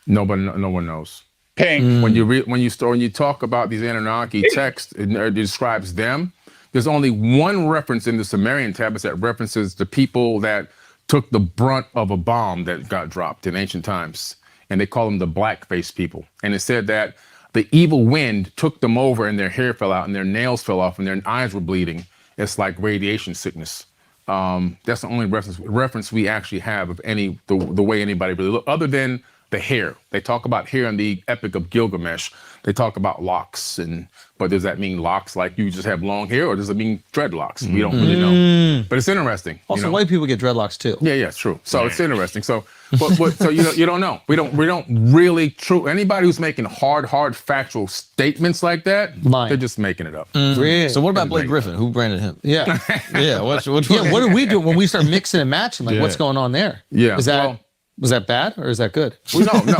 No one knows. Pink. When you talk about these Anunnaki texts, it describes them. There's only one reference in the Sumerian tablets that references the people that took the brunt of a bomb that got dropped in ancient times. And they call them the black-faced people. And it said that the evil wind took them over and their hair fell out and their nails fell off and their eyes were bleeding. It's like radiation sickness. That's the only reference we actually have of the way anybody really look, other than the hair. They talk about hair in the Epic of Gilgamesh. They talk about locks, but does that mean locks like you just have long hair, or does it mean dreadlocks? We don't really know. But it's interesting. Also, white people get dreadlocks too. Yeah, it's true. So it's interesting. So, so you don't know. We don't really anybody who's making hard factual statements like that, they're just making it up. Really? So what about Blake Griffin? Who branded him? Yeah. Yeah. What do we do when we start mixing and matching? Like, what's going on there? Yeah. Was that bad or is that good? Well, no.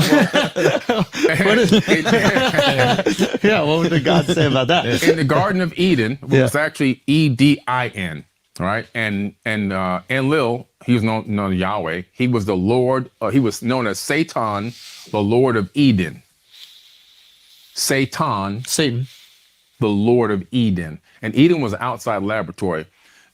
Yeah, what would the God say about that? In the Garden of Eden, it was actually Edin, right? And Enlil, he was known as Yahweh. He was the Lord. He was known as Satan, the Lord of Eden. Satan, the Lord of Eden, and Eden was an outside laboratory.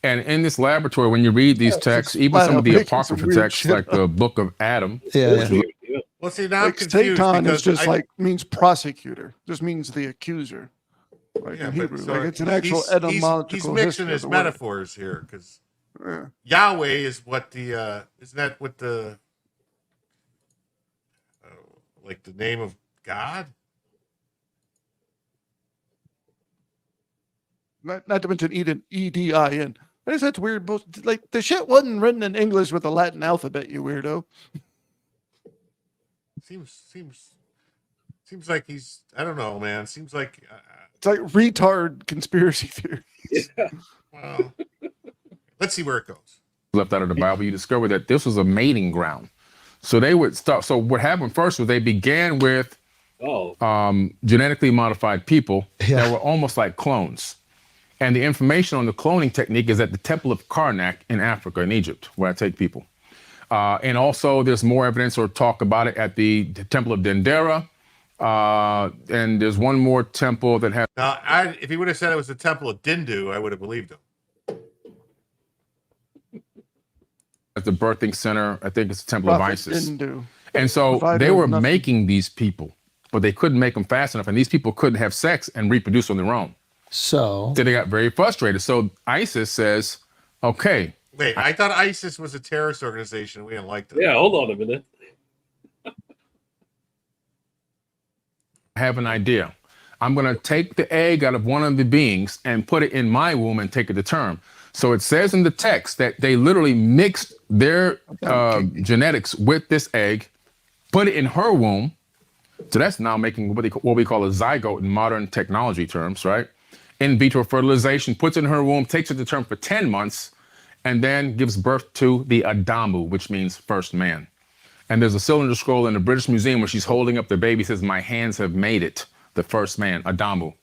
And in this laboratory, when you read these texts, even some of the apocryphal texts, like the Book of Adam. Well, see, now I'm confused Satan because is just means prosecutor. Just means the accuser. Like in Hebrew, it's an actual etymological. He's mixing his metaphors here because Yahweh is what the isn't that what the like the name of God? Not to mention Eden, Edin. I guess that's weird. Like the shit wasn't written in English with the Latin alphabet, you weirdo. Seems like he's. I don't know, man. Seems like it's like retard conspiracy theories. Yeah. Well, let's see where it goes. Left out of the Bible, you discover that this was a mating ground. So they would start. So what happened first was they began with genetically modified people that were almost like clones. And the information on the cloning technique is at the Temple of Karnak in Africa, in Egypt, where I take people. And also there's more evidence or talk about it at the Temple of Dendera. And there's one more temple that has... Now, if he would have said it was the Temple of Dindu, I would have believed him. At the birthing center, I think it's the Temple of Isis. Dindu. And so they were making these people, but they couldn't make them fast enough. And these people couldn't have sex and reproduce on their own. So they got very frustrated. So ISIS says, okay. Wait, I thought ISIS was a terrorist organization. We didn't like that. Yeah, hold on a minute. I have an idea. I'm going to take the egg out of one of the beings and put it in my womb and take it to term. So it says in the text that they literally mixed their genetics with this egg, put it in her womb. So that's now making what we call a zygote in modern technology terms, right? In vitro fertilization, puts it in her womb, takes it to term for 10 months, and then gives birth to the Adamu, which means first man. And there's a cylinder scroll in the British Museum where she's holding up the baby, says, my hands have made it, the first man, Adamu.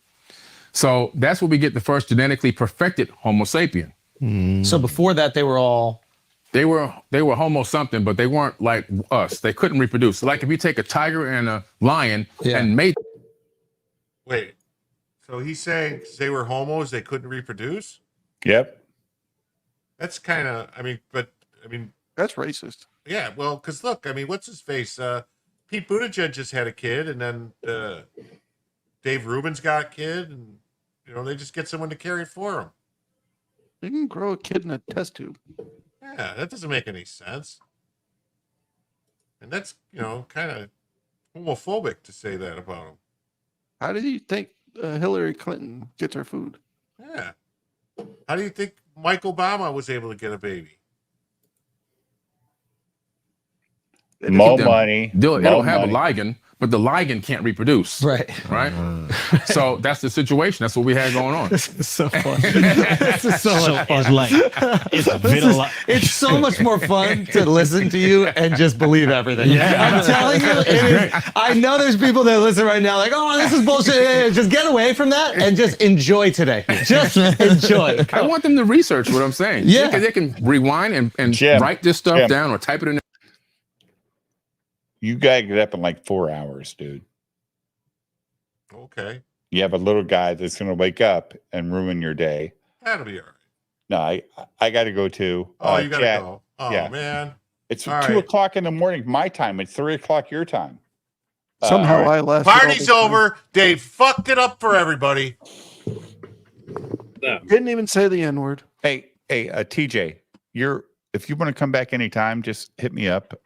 So that's where we get the first genetically perfected Homo sapien. So before that, they were all... They were Homo something, but they weren't like us. They couldn't reproduce. Like if you take a tiger and a lion and mate... Wait. So he's saying they were homos, they couldn't reproduce? Yep. That's kind of, that's racist. Yeah, well, because look, what's his face? Pete Buttigieg just had a kid, and then Dave Rubin's got a kid, and they just get someone to carry it for them. You can grow a kid in a test tube. Yeah, that doesn't make any sense. And that's, kind of homophobic to say that about him. How do you think Hillary Clinton gets her food? Yeah. How do you think Mike Obama was able to get a baby? More money. They don't have a ligand, but the ligand can't reproduce. Right. So that's the situation. That's what we had going on. This is so fun. This is so much fun. It's so much more fun to listen to you and just believe everything. I'm telling you, I know there's people that listen right now like, oh, this is bullshit. Just get away from that and just enjoy today. Just enjoy. I want them to research what I'm saying. Yeah. They can rewind and write this stuff down or type it in. You gotta get up in like 4 hours, dude. Okay. You have a little guy that's gonna wake up and ruin your day. That'll be all right. No, I got to go too. Oh, you gotta go. Oh man, it's all 2 right. o'clock in the morning my time. It's 3 o'clock your time. Somehow I left. Party's over. Dave fucked it up for everybody. Didn't even say the N-word. Hey, TJ, if you want to come back anytime, just hit me up.